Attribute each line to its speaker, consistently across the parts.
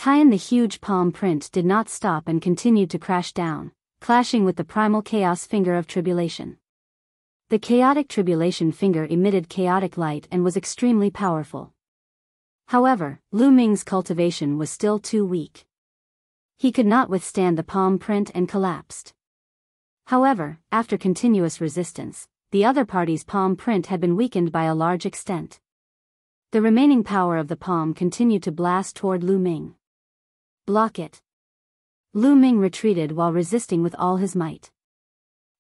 Speaker 1: Tian, the huge palm print, did not stop and continued to crash down, clashing with the primal chaos finger of tribulation. The chaotic tribulation finger emitted chaotic light and was extremely powerful. However, Lu Ming's cultivation was still too weak. He could not withstand the palm print and collapsed. However, after continuous resistance, the other party's palm print had been weakened by a large extent. The remaining power of the palm continued to blast toward Lu Ming. Block it. Lu Ming retreated while resisting with all his might.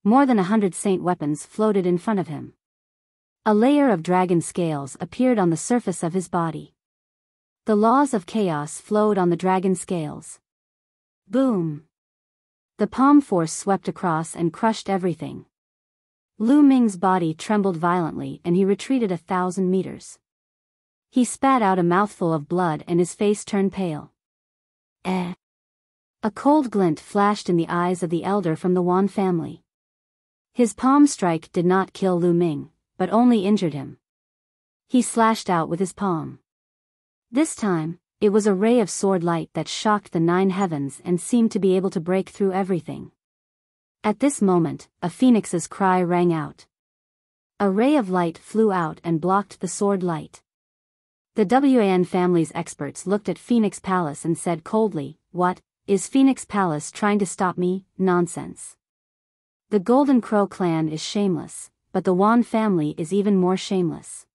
Speaker 1: More than 100 saint weapons floated in front of him. A layer of dragon scales appeared on the surface of his body. The laws of chaos flowed on the dragon scales. Boom! The palm force swept across and crushed everything. Lu Ming's body trembled violently and he retreated 1,000 meters. He spat out a mouthful of blood and his face turned pale. A cold glint flashed in the eyes of the elder from the Wan family. His palm strike did not kill Lu Ming, but only injured him. He slashed out with his palm. This time, it was a ray of sword light that shocked the 9 heavens and seemed to be able to break through everything. At this moment, a phoenix's cry rang out. A ray of light flew out and blocked the sword light. The Wan family's experts looked at Phoenix Palace and said coldly, "What, is Phoenix Palace trying to stop me? Nonsense. The Golden Crow clan is shameless, but the Wan family is even more shameless.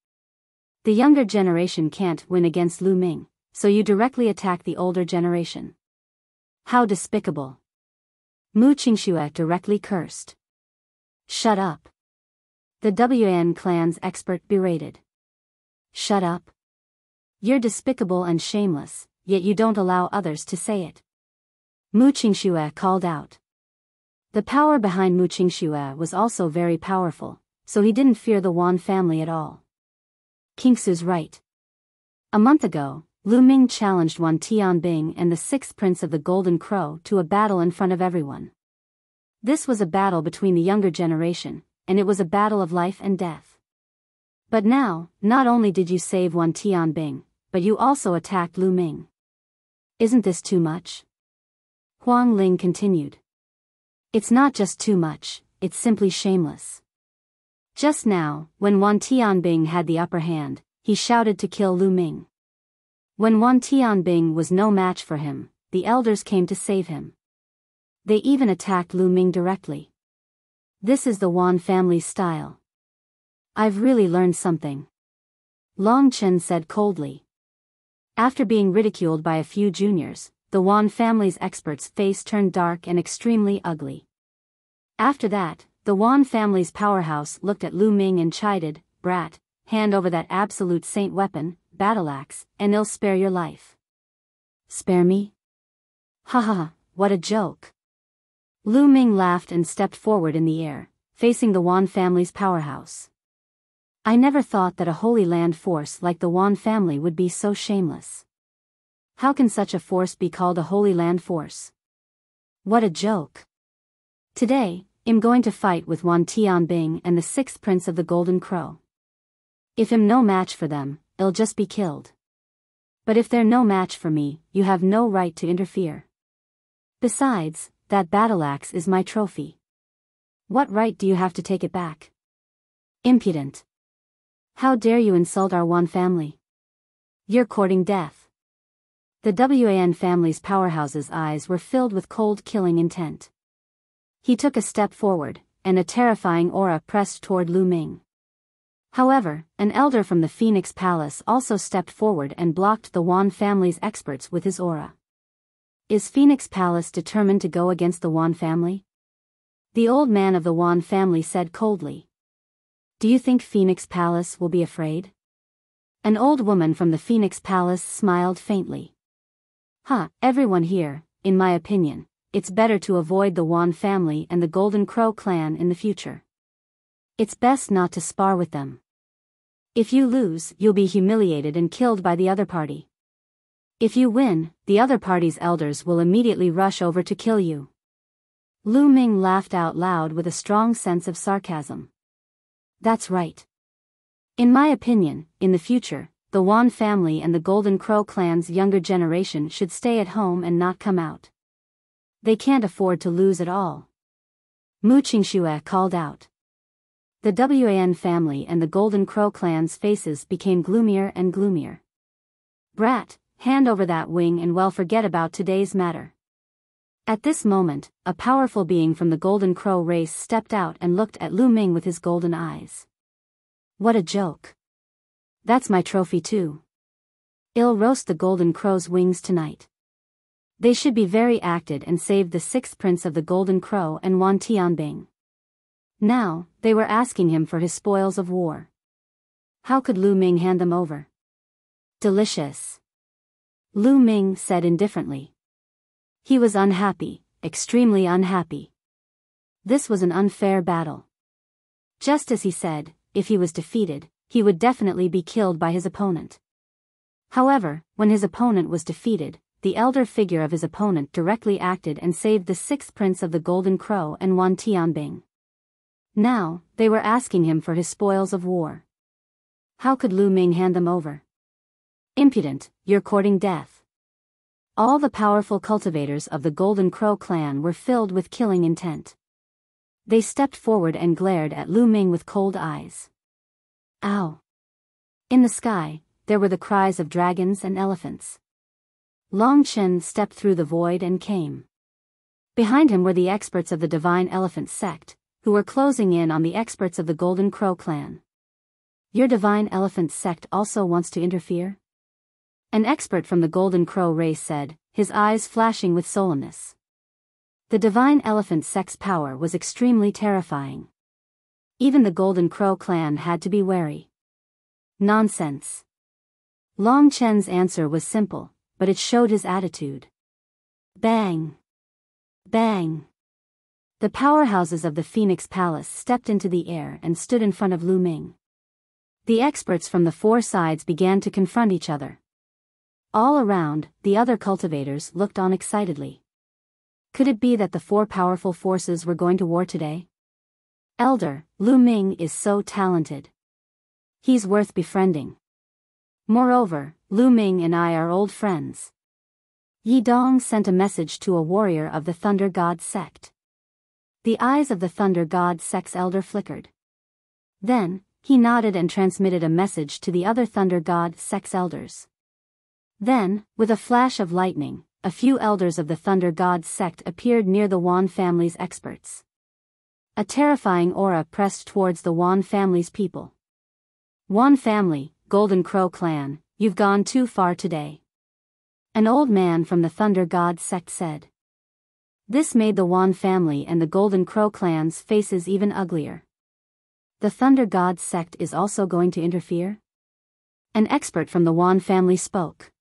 Speaker 1: The younger generation can't win against Lu Ming, so you directly attack the older generation. How despicable." Mu Qingxue directly cursed. "Shut up." The Wan clan's expert berated. "Shut up. You're despicable and shameless, yet you don't allow others to say it." Mu Qingxue called out. The power behind Mu Qingxue was also very powerful, so he didn't fear the Wan family at all. Kingsu's right. A month ago, Lu Ming challenged Wan Tianbing and the 6th Prince of the Golden Crow to a battle in front of everyone. This was a battle between the younger generation, and it was a battle of life and death. But now, not only did you save Wan Tianbing, but you also attacked Lu Ming. Isn't this too much? Huang Ling continued. It's not just too much, it's simply shameless. Just now, when Wan Tianbing had the upper hand, he shouted to kill Lu Ming. When Wan Tianbing was no match for him, the elders came to save him. They even attacked Lu Ming directly. This is the Wan family's style. I've really learned something. Long Chen said coldly. After being ridiculed by a few juniors, the Wan family's expert's face turned dark and extremely ugly. After that, the Wan family's powerhouse looked at Lu Ming and chided, "Brat, hand over that absolute saint weapon, battle axe, and I'll spare your life." "Spare me? Ha ha, what a joke." Lu Ming laughed and stepped forward in the air, facing the Wan family's powerhouse. I never thought that a Holy Land force like the Wan family would be so shameless. How can such a force be called a Holy Land force? What a joke. Today, I'm going to fight with Wan Tianbing and the 6th Prince of the Golden Crow. If I'm no match for them, I'll just be killed. But if they're no match for me, you have no right to interfere. Besides, that battle axe is my trophy. What right do you have to take it back? Impudent. How dare you insult our Wan family? You're courting death. The Wan family's powerhouse's eyes were filled with cold killing intent. He took a step forward, and a terrifying aura pressed toward Lu Ming. However, an elder from the Phoenix Palace also stepped forward and blocked the Wan family's experts with his aura. Is Phoenix Palace determined to go against the Wan family? The old man of the Wan family said coldly. Do you think Phoenix Palace will be afraid? An old woman from the Phoenix Palace smiled faintly. Everyone here, in my opinion, it's better to avoid the Wan family and the Golden Crow clan in the future. It's best not to spar with them. If you lose, you'll be humiliated and killed by the other party. If you win, the other party's elders will immediately rush over to kill you. Lu Ming laughed out loud with a strong sense of sarcasm. That's right. In my opinion, in the future, the Wan family and the Golden Crow clan's younger generation should stay at home and not come out. They can't afford to lose it all. Mu Qingxue called out. The Wan family and the Golden Crow clan's faces became gloomier and gloomier. Brat, hand over that wing and well forget about today's matter. At this moment, a powerful being from the Golden Crow race stepped out and looked at Lu Ming with his golden eyes. What a joke. That's my trophy too. I'll roast the Golden Crow's wings tonight. They should be very acted and save the sixth prince of the Golden Crow and Wan Tianbing. Now, they were asking him for his spoils of war. How could Lu Ming hand them over? Delicious. Lu Ming said indifferently. He was unhappy, extremely unhappy. This was an unfair battle. Just as he said, if he was defeated, he would definitely be killed by his opponent. However, when his opponent was defeated, the elder figure of his opponent directly acted and saved the sixth prince of the Golden Crow and Wan Tianbing. Now, they were asking him for his spoils of war. How could Lu Ming hand them over? Impudent, you're courting death. All the powerful cultivators of the Golden Crow clan were filled with killing intent. They stepped forward and glared at Lu Ming with cold eyes. Ow! In the sky, there were the cries of dragons and elephants. Long Chen stepped through the void and came. Behind him were the experts of the Divine Elephant sect, who were closing in on the experts of the Golden Crow clan. Your Divine Elephant sect also wants to interfere? An expert from the Golden Crow race said, his eyes flashing with solemnness. The Divine Elephant sect's power was extremely terrifying. Even the Golden Crow clan had to be wary. Nonsense. Long Chen's answer was simple, but it showed his attitude. Bang! Bang! The powerhouses of the Phoenix Palace stepped into the air and stood in front of Lu Ming. The experts from the four sides began to confront each other. All around, the other cultivators looked on excitedly. Could it be that the four powerful forces were going to war today? Elder, Lu Ming is so talented. He's worth befriending. Moreover, Lu Ming and I are old friends. Yi Dong sent a message to a warrior of the Thunder God sect. The eyes of the Thunder God sect's elder flickered. Then, he nodded and transmitted a message to the other Thunder God sect's elders. Then, with a flash of lightning, a few elders of the Thunder God sect appeared near the Wan family's experts. A terrifying aura pressed towards the Wan family's people. Wan family, Golden Crow clan, you've gone too far today. An old man from the Thunder God sect said. This made the Wan family and the Golden Crow clan's faces even uglier. The Thunder God sect is also going to interfere? An expert from the Wan family spoke.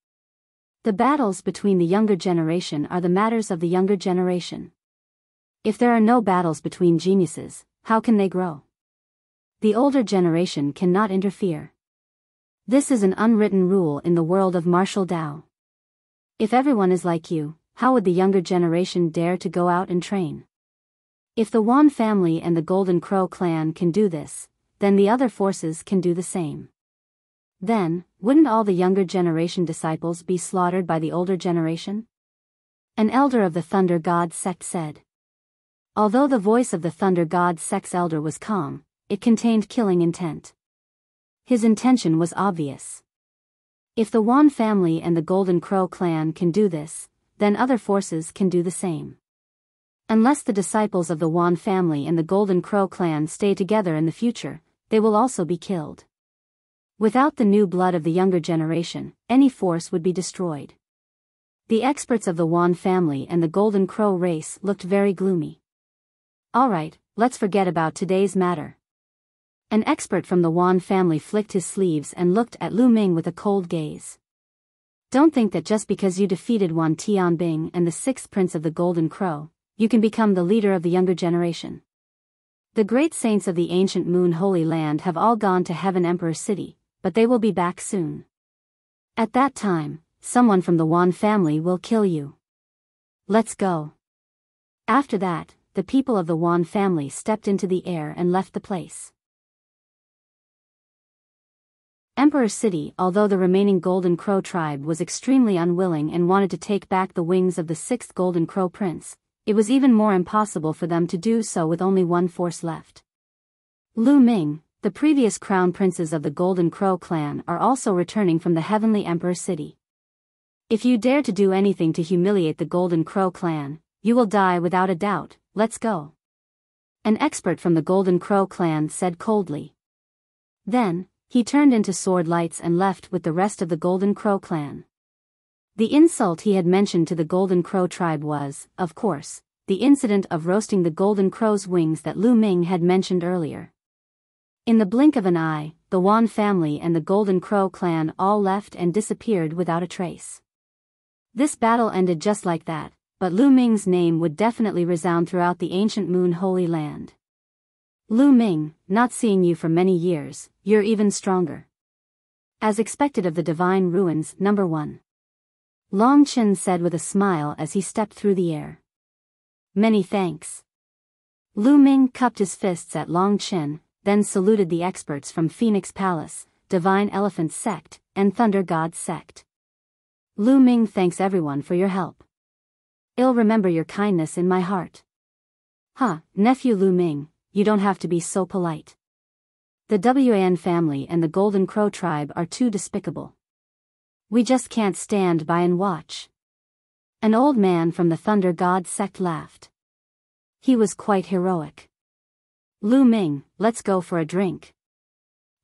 Speaker 1: The battles between the younger generation are the matters of the younger generation. If there are no battles between geniuses, how can they grow? The older generation cannot interfere. This is an unwritten rule in the world of martial Tao. If everyone is like you, how would the younger generation dare to go out and train? If the Wan family and the Golden Crow clan can do this, then the other forces can do the same. Then, wouldn't all the younger generation disciples be slaughtered by the older generation? An elder of the Thunder God sect said. Although the voice of the Thunder God sect's elder was calm, it contained killing intent. His intention was obvious. If the Wan family and the Golden Crow clan can do this, then other forces can do the same. Unless the disciples of the Wan family and the Golden Crow clan stay together in the future, they will also be killed. Without the new blood of the younger generation, any force would be destroyed. The experts of the Wan family and the Golden Crow race looked very gloomy. Alright, let's forget about today's matter. An expert from the Wan family flicked his sleeves and looked at Lu Ming with a cold gaze. Don't think that just because you defeated Wan Tianbing and the sixth prince of the Golden Crow, you can become the leader of the younger generation. The great saints of the ancient Moon Holy Land have all gone to Heaven Emperor City, but they will be back soon. At that time, someone from the Wan family will kill you. Let's go. After that, the people of the Wan family stepped into the air and left the place. Emperor City. Although the remaining Golden Crow tribe was extremely unwilling and wanted to take back the wings of the sixth Golden Crow prince, it was even more impossible for them to do so with only one force left. Lu Ming, the previous crown princes of the Golden Crow clan, are also returning from the Heavenly Emperor City. If you dare to do anything to humiliate the Golden Crow clan, you will die without a doubt. Let's go. An expert from the Golden Crow clan said coldly. Then, he turned into sword lights and left with the rest of the Golden Crow clan. The insult he had mentioned to the Golden Crow tribe was, of course, the incident of roasting the Golden Crow's wings that Lu Ming had mentioned earlier. In the blink of an eye, the Wan family and the Golden Crow clan all left and disappeared without a trace. This battle ended just like that, but Lu Ming's name would definitely resound throughout the ancient Moon Holy Land. Lu Ming, not seeing you for many years, you're even stronger. As expected of the Divine Ruins, number 1. Long Chen said with a smile as he stepped through the air. Many thanks. Lu Ming cupped his fists at Long Chen, then saluted the experts from Phoenix Palace, Divine Elephant Sect, and Thunder God Sect. Lu Ming thanks everyone for your help. I'll remember your kindness in my heart. Nephew Lu Ming, you don't have to be so polite. The Wan family and the Golden Crow tribe are too despicable. We just can't stand by and watch. An old man from the Thunder God Sect laughed. He was quite heroic. Lu Ming, let's go for a drink.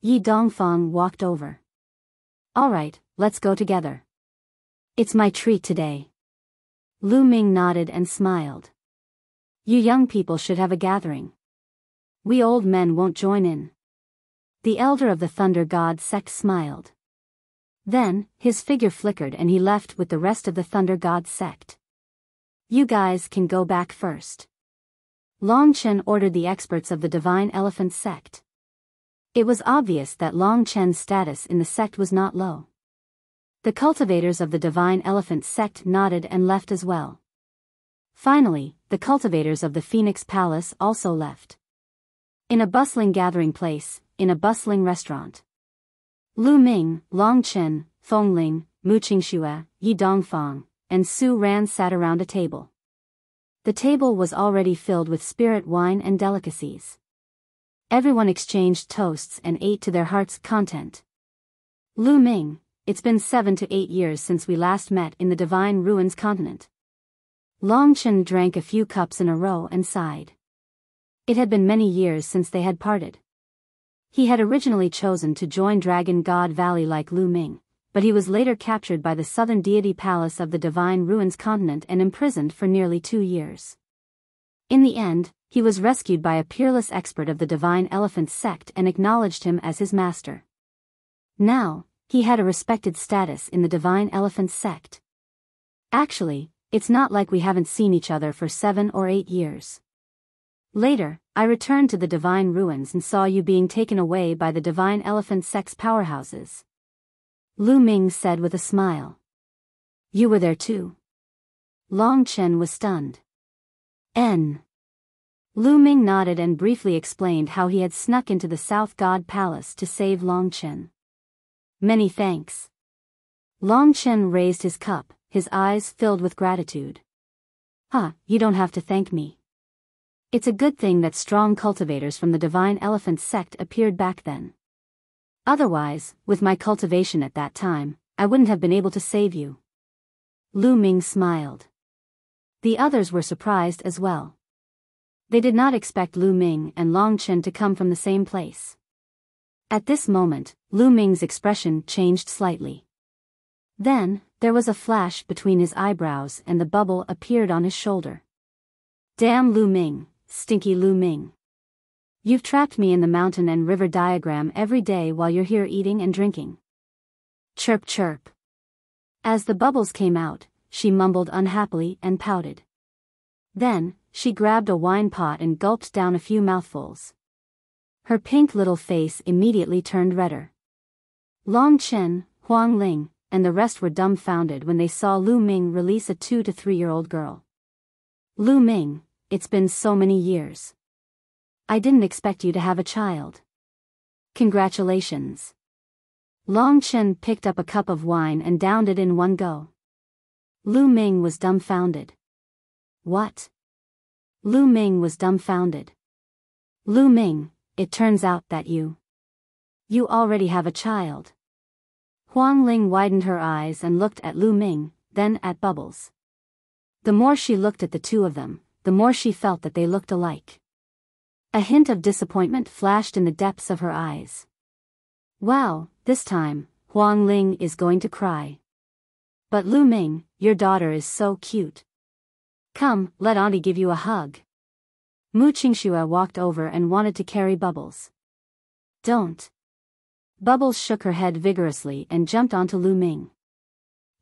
Speaker 1: Yi Dongfang walked over. All right, let's go together. It's my treat today. Lu Ming nodded and smiled. You young people should have a gathering. We old men won't join in. The elder of the Thunder God Sect smiled. Then, his figure flickered and he left with the rest of the Thunder God Sect. You guys can go back first. Long Chen ordered the experts of the Divine Elephant Sect. It was obvious that Long Chen's status in the sect was not low. The cultivators of the Divine Elephant Sect nodded and left as well. Finally, the cultivators of the Phoenix Palace also left. In a bustling gathering place, in a bustling restaurant. Lu Ming, Long Chen, Feng Ling, Mu Qingxue, Yi Dongfang, and Su Ran sat around a table. The table was already filled with spirit wine and delicacies. Everyone exchanged toasts and ate to their heart's content. Lu Ming, it's been 7 to 8 years since we last met in the Divine Ruins continent. Long Chen drank a few cups in a row and sighed. It had been many years since they had parted. He had originally chosen to join Dragon God Valley like Lu Ming, but he was later captured by the Southern Deity Palace of the Divine Ruins continent and imprisoned for nearly 2 years. In the end, he was rescued by a peerless expert of the Divine Elephant Sect and acknowledged him as his master. Now, he had a respected status in the Divine Elephant Sect. Actually, it's not like we haven't seen each other for 7 or 8 years. Later, I returned to the Divine Ruins and saw you being taken away by the Divine Elephant Sect's powerhouses. Lu Ming said with a smile. You were there too. Long Chen was stunned. Lu Ming nodded and briefly explained how he had snuck into the South God Palace to save Long Chen. Many thanks. Long Chen raised his cup, his eyes filled with gratitude. You don't have to thank me. It's a good thing that strong cultivators from the Divine Elephant Sect appeared back then. Otherwise, with my cultivation at that time, I wouldn't have been able to save you. Lu Ming smiled. The others were surprised as well. They did not expect Lu Ming and Long Chen to come from the same place. At this moment, Lu Ming's expression changed slightly. Then, there was a flash between his eyebrows and the bubble appeared on his shoulder. Damn Lu Ming, stinky Lu Ming. You've trapped me in the mountain and river diagram every day while you're here eating and drinking. Chirp chirp. As the bubbles came out, she mumbled unhappily and pouted. Then, she grabbed a wine pot and gulped down a few mouthfuls. Her pink little face immediately turned redder. Long Chen, Huang Ling, and the rest were dumbfounded when they saw Lu Ming release a 2 to 3-year-old girl. Lu Ming, it's been so many years. I didn't expect you to have a child. Congratulations. Long Chen picked up a cup of wine and downed it in one go. Lu Ming was dumbfounded. What? Lu Ming was dumbfounded. Lu Ming, it turns out that you already have a child. Huang Ling widened her eyes and looked at Lu Ming, then at Bubbles. The more she looked at the two of them, the more she felt that they looked alike. A hint of disappointment flashed in the depths of her eyes. Wow, this time, Huang Ling is going to cry. But Lu Ming, your daughter is so cute. Come, let Auntie give you a hug. Mu Qingxue walked over and wanted to carry Bubbles. Don't. Bubbles shook her head vigorously and jumped onto Lu Ming.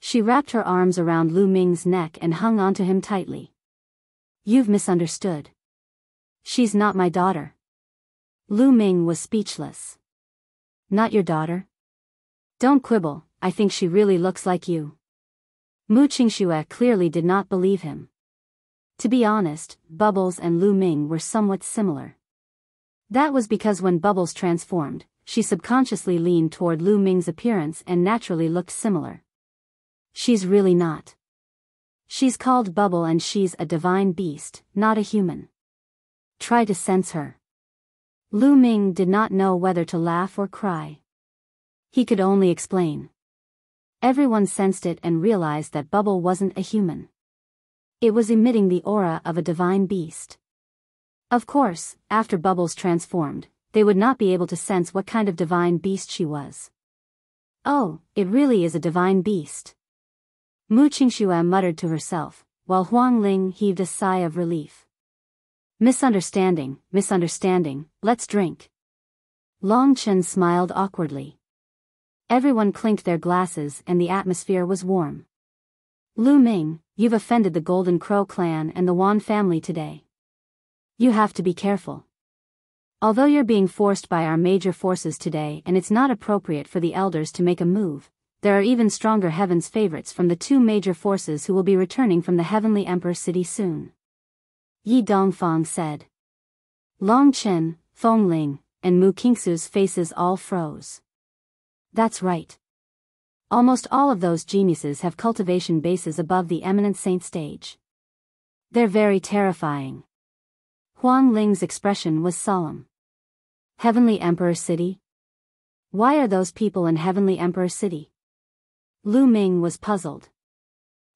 Speaker 1: She wrapped her arms around Lu Ming's neck and hung onto him tightly. You've misunderstood. She's not my daughter. Lu Ming was speechless. Not your daughter? Don't quibble, I think she really looks like you. Mu Qingxue clearly did not believe him. To be honest, Bubbles and Lu Ming were somewhat similar. That was because when Bubbles transformed, she subconsciously leaned toward Lu Ming's appearance and naturally looked similar. She's really not. She's called Bubble and she's a divine beast, not a human. Try to sense her. Lu Ming did not know whether to laugh or cry. He could only explain. Everyone sensed it and realized that Bubble wasn't a human. It was emitting the aura of a divine beast. Of course, after Bubbles transformed, they would not be able to sense what kind of divine beast she was. Oh, it really is a divine beast. Mu Qingxue muttered to herself, while Huang Ling heaved a sigh of relief. Misunderstanding, let's drink. Long Chen smiled awkwardly. Everyone clinked their glasses and the atmosphere was warm. Lu Ming, you've offended the Golden Crow clan and the Wan family today. You have to be careful. Although you're being forced by our major forces today and it's not appropriate for the elders to make a move, there are even stronger heaven's favorites from the two major forces who will be returning from the Heavenly Emperor City soon. Yi Dongfang said. Long Chen, Feng Ling, and Mu Qingxue's faces all froze. That's right. Almost all of those geniuses have cultivation bases above the eminent saint stage. They're very terrifying. Huang Ling's expression was solemn. Heavenly Emperor City? Why are those people in Heavenly Emperor City? Lu Ming was puzzled.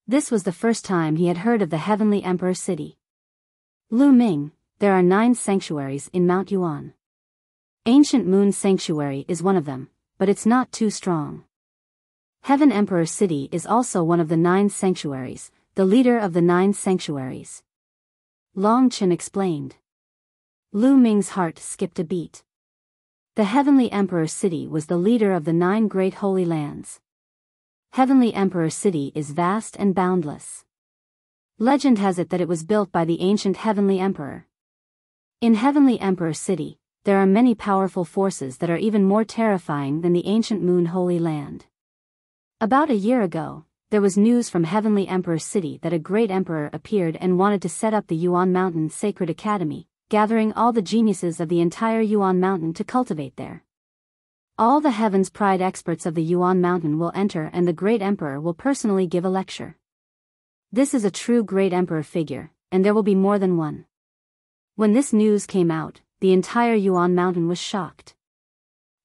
Speaker 1: This was the first time he had heard of the Heavenly Emperor City. Lu Ming, there are 9 sanctuaries in Mount Yuan. Ancient Moon Sanctuary is one of them, but it's not too strong. Heaven Emperor City is also one of the 9 sanctuaries, the leader of the 9 sanctuaries. Long Chen explained. Lu Ming's heart skipped a beat. The Heavenly Emperor City was the leader of the 9 great holy lands. Heavenly Emperor City is vast and boundless. Legend has it that it was built by the ancient Heavenly Emperor. In Heavenly Emperor City, there are many powerful forces that are even more terrifying than the ancient Moon Holy Land. About a year ago, there was news from Heavenly Emperor City that a great emperor appeared and wanted to set up the Yuan Mountain Sacred Academy, gathering all the geniuses of the entire Yuan Mountain to cultivate there. All the Heaven's Pride experts of the Yuan Mountain will enter and the great emperor will personally give a lecture. This is a true great emperor figure, and there will be more than one. When this news came out, the entire Yuan Mountain was shocked.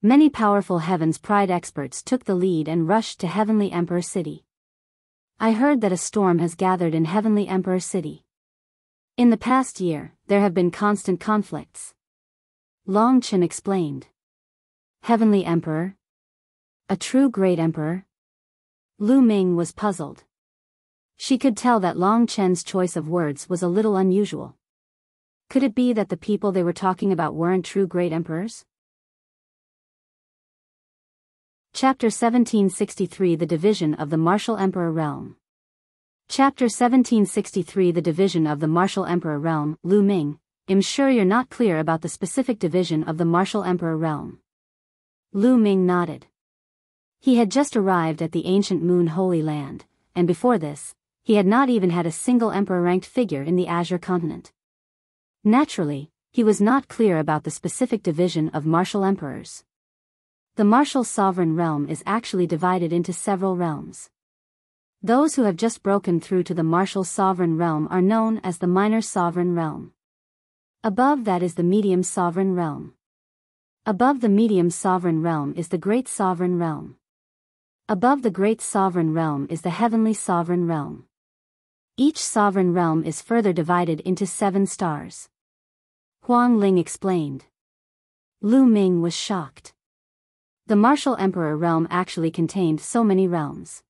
Speaker 1: Many powerful Heaven's Pride experts took the lead and rushed to Heavenly Emperor City. I heard that a storm has gathered in Heavenly Emperor City. In the past year, there have been constant conflicts. Long Chen explained. Heavenly Emperor? A true great emperor? Lu Ming was puzzled. She could tell that Long Chen's choice of words was a little unusual. Could it be that the people they were talking about weren't true great emperors? Chapter 1763 The Division of the Martial Emperor Realm. Chapter 1763 The Division of the Martial Emperor Realm. Lu Ming, I'm sure you're not clear about the specific division of the Martial Emperor Realm. Lu Ming nodded. He had just arrived at the ancient Moon Holy Land, and before this, he had not even had a single emperor-ranked figure in the Azure continent. Naturally, he was not clear about the specific division of martial emperors. The martial sovereign realm is actually divided into several realms. Those who have just broken through to the martial sovereign realm are known as the minor sovereign realm. Above that is the medium sovereign realm. Above the medium sovereign realm is the great sovereign realm. Above the great sovereign realm is the heavenly sovereign realm. Each sovereign realm is further divided into 7 stars. Huang Ling explained. Lu Ming was shocked. The martial emperor realm actually contained so many realms.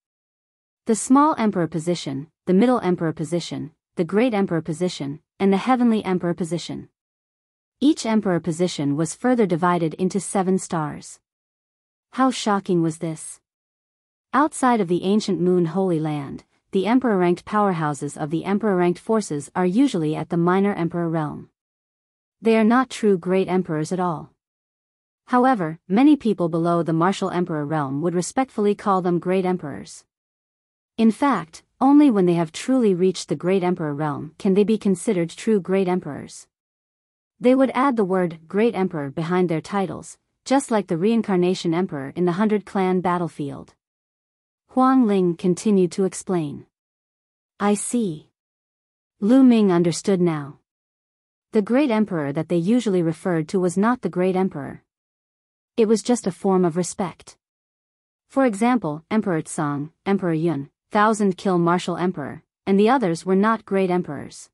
Speaker 1: The small emperor position, the middle emperor position, the great emperor position, and the heavenly emperor position. Each emperor position was further divided into 7 stars. How shocking was this? Outside of the ancient Moon Holy Land, the emperor-ranked powerhouses of the emperor-ranked forces are usually at the minor emperor realm. They are not true great emperors at all. However, many people below the martial emperor realm would respectfully call them great emperors. In fact, only when they have truly reached the great emperor realm can they be considered true great emperors. They would add the word great emperor behind their titles, just like the reincarnation emperor in the 100-clan battlefield. Huang Ling continued to explain. I see. Lu Ming understood now. The great emperor that they usually referred to was not the great emperor. It was just a form of respect. For example, Emperor Tsang, Emperor Yun, 1,000-kill martial emperor, and the others were not great emperors.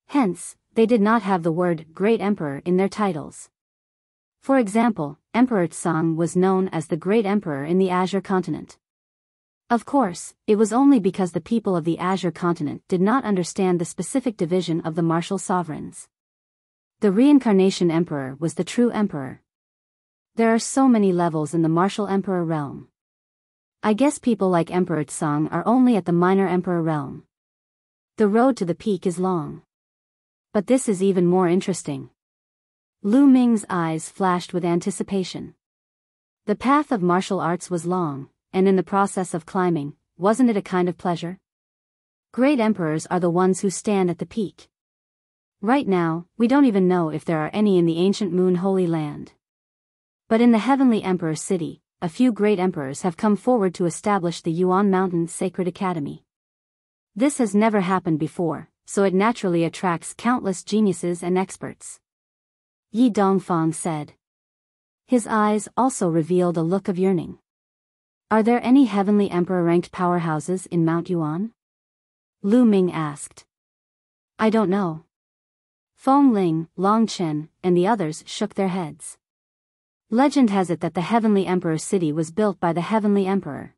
Speaker 1: Hence, they did not have the word great emperor in their titles. For example, Emperor Tsang was known as the great emperor in the Azure continent. Of course, it was only because the people of the Azure continent did not understand the specific division of the martial sovereigns. The reincarnation emperor was the true emperor. There are so many levels in the martial emperor realm. I guess people like Emperor Tsang are only at the minor emperor realm. The road to the peak is long. But this is even more interesting. Lu Ming's eyes flashed with anticipation. The path of martial arts was long, and in the process of climbing, wasn't it a kind of pleasure? Great emperors are the ones who stand at the peak. Right now, we don't even know if there are any in the ancient Moon Holy Land. But in the Heavenly Emperor City, a few great emperors have come forward to establish the Yuan Mountain Sacred Academy. This has never happened before, so it naturally attracts countless geniuses and experts. Yi Dongfang said. His eyes also revealed a look of yearning. Are there any Heavenly Emperor-ranked powerhouses in Mount Yuan? Lu Ming asked. I don't know. Feng Ling, Long Chen, and the others shook their heads. Legend has it that the Heavenly Emperor City was built by the Heavenly Emperor.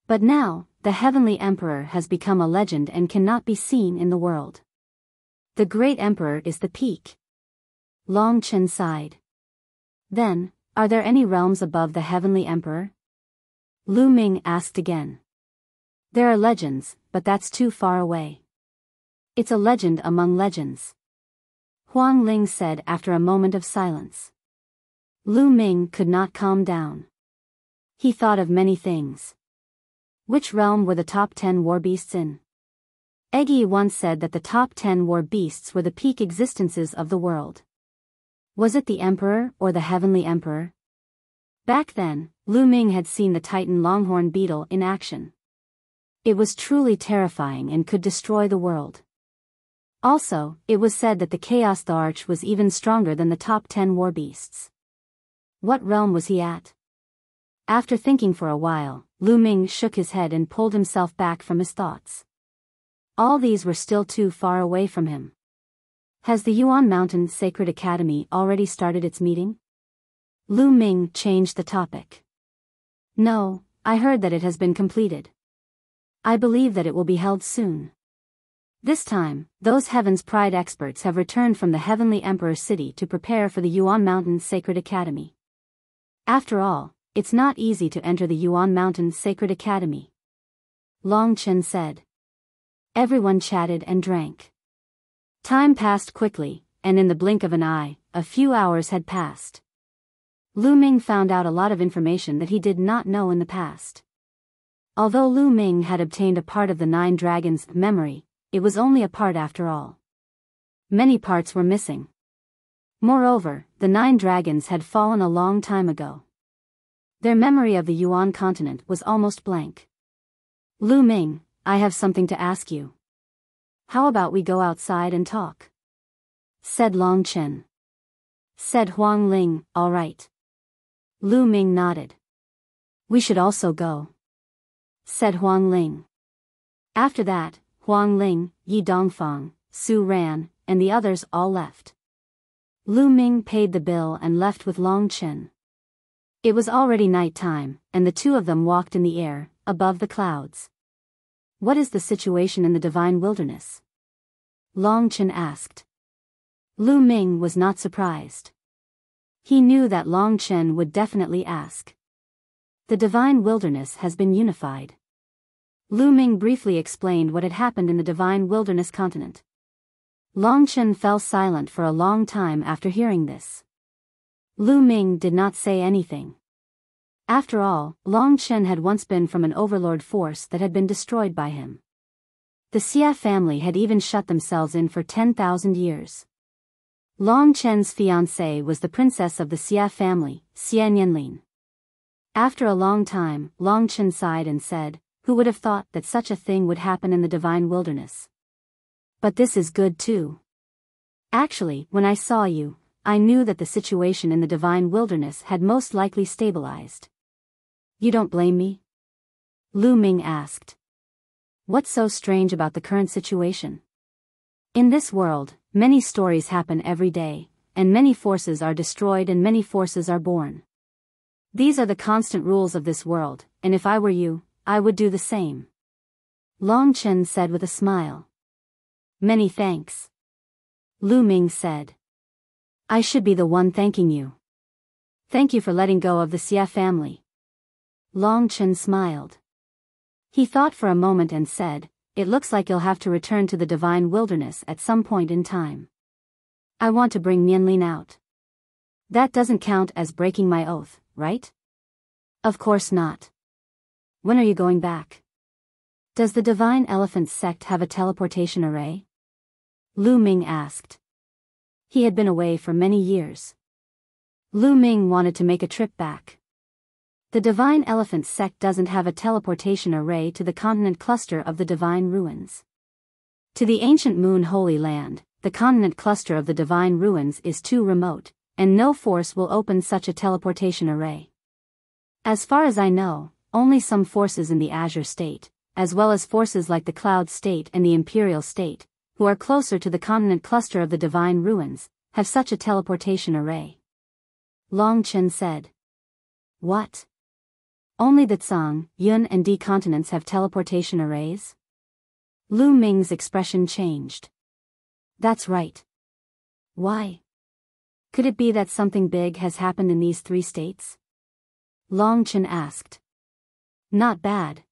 Speaker 1: But now, the Heavenly Emperor has become a legend and cannot be seen in the world. The Great Emperor is the peak. Long Chen sighed. Then, are there any realms above the Heavenly Emperor? Lu Ming asked again. There are legends, but that's too far away. It's a legend among legends. Huang Ling said after a moment of silence. Lu Ming could not calm down. He thought of many things. Which realm were the top 10 war beasts in? Eggy once said that the top 10 war beasts were the peak existences of the world. Was it the Emperor or the Heavenly Emperor? Back then, Lu Ming had seen the Titan longhorn beetle in action. It was truly terrifying and could destroy the world. Also, it was said that the Chaos the Arch was even stronger than the top 10 war beasts. What realm was he at? After thinking for a while, Lu Ming shook his head and pulled himself back from his thoughts. All these were still too far away from him. Has the Yuan Mountain Sacred Academy already started its meeting? Lu Ming changed the topic. No, I heard that it has been completed. I believe that it will be held soon. This time, those Heaven's Pride experts have returned from the Heavenly Emperor City to prepare for the Yuan Mountain Sacred Academy. After all, it's not easy to enter the Yuan Mountain Sacred Academy. Long Chen said. Everyone chatted and drank. Time passed quickly, and in the blink of an eye, a few hours had passed. Lu Ming found out a lot of information that he did not know in the past. Although Lu Ming had obtained a part of the 9 dragons' memory, it was only a part after all. Many parts were missing. Moreover, the 9 dragons had fallen a long time ago. Their memory of the Yuan continent was almost blank. Lu Ming, I have something to ask you. How about we go outside and talk? Said Long Chen. Said Huang Ling, all right. Lu Ming nodded. We should also go. Said Huang Ling. After that, Huang Ling, Yi Dongfang, Su Ran, and the others all left. Lu Ming paid the bill and left with Long Chen. It was already night time, and the two of them walked in the air, above the clouds. What is the situation in the divine wilderness? Long Chen asked. Lu Ming was not surprised. He knew that Long Chen would definitely ask. The divine wilderness has been unified. Lu Ming briefly explained what had happened in the divine wilderness continent. Long Chen fell silent for a long time after hearing this. Lu Ming did not say anything. After all, Long Chen had once been from an overlord force that had been destroyed by him. The Xia family had even shut themselves in for 10,000 years. Long Chen's fiancée was the princess of the Xia family, Xia Nianlin. After a long time, Long Chen sighed and said, who would have thought that such a thing would happen in the divine wilderness? But this is good too. Actually, when I saw you, I knew that the situation in the divine wilderness had most likely stabilized. You don't blame me? Lu Ming asked. What's so strange about the current situation? In this world, many stories happen every day, and many forces are destroyed and many forces are born. These are the constant rules of this world, and if I were you, I would do the same. Long Chen said with a smile. Many thanks. Lu Ming said. I should be the one thanking you. Thank you for letting go of the Xia family. Long Chen smiled. He thought for a moment and said, it looks like you'll have to return to the divine wilderness at some point in time. I want to bring Nianlin out. That doesn't count as breaking my oath, right? Of course not. When are you going back? Does the Divine Elephant sect have a teleportation array? Lu Ming asked. He had been away for many years. Lu Ming wanted to make a trip back. The Divine Elephant sect doesn't have a teleportation array to the continent cluster of the Divine Ruins. To the ancient Moon Holy Land, the continent cluster of the Divine Ruins is too remote, and no force will open such a teleportation array. As far as I know, only some forces in the Azure State, as well as forces like the Cloud State and the Imperial State, who are closer to the continent cluster of the Divine Ruins, have such a teleportation array. Long Chen said. What? Only the Tsang, Yun and Di continents have teleportation arrays? Lu Ming's expression changed. That's right. Why? Could it be that something big has happened in these three states? Long Chen asked. Not bad.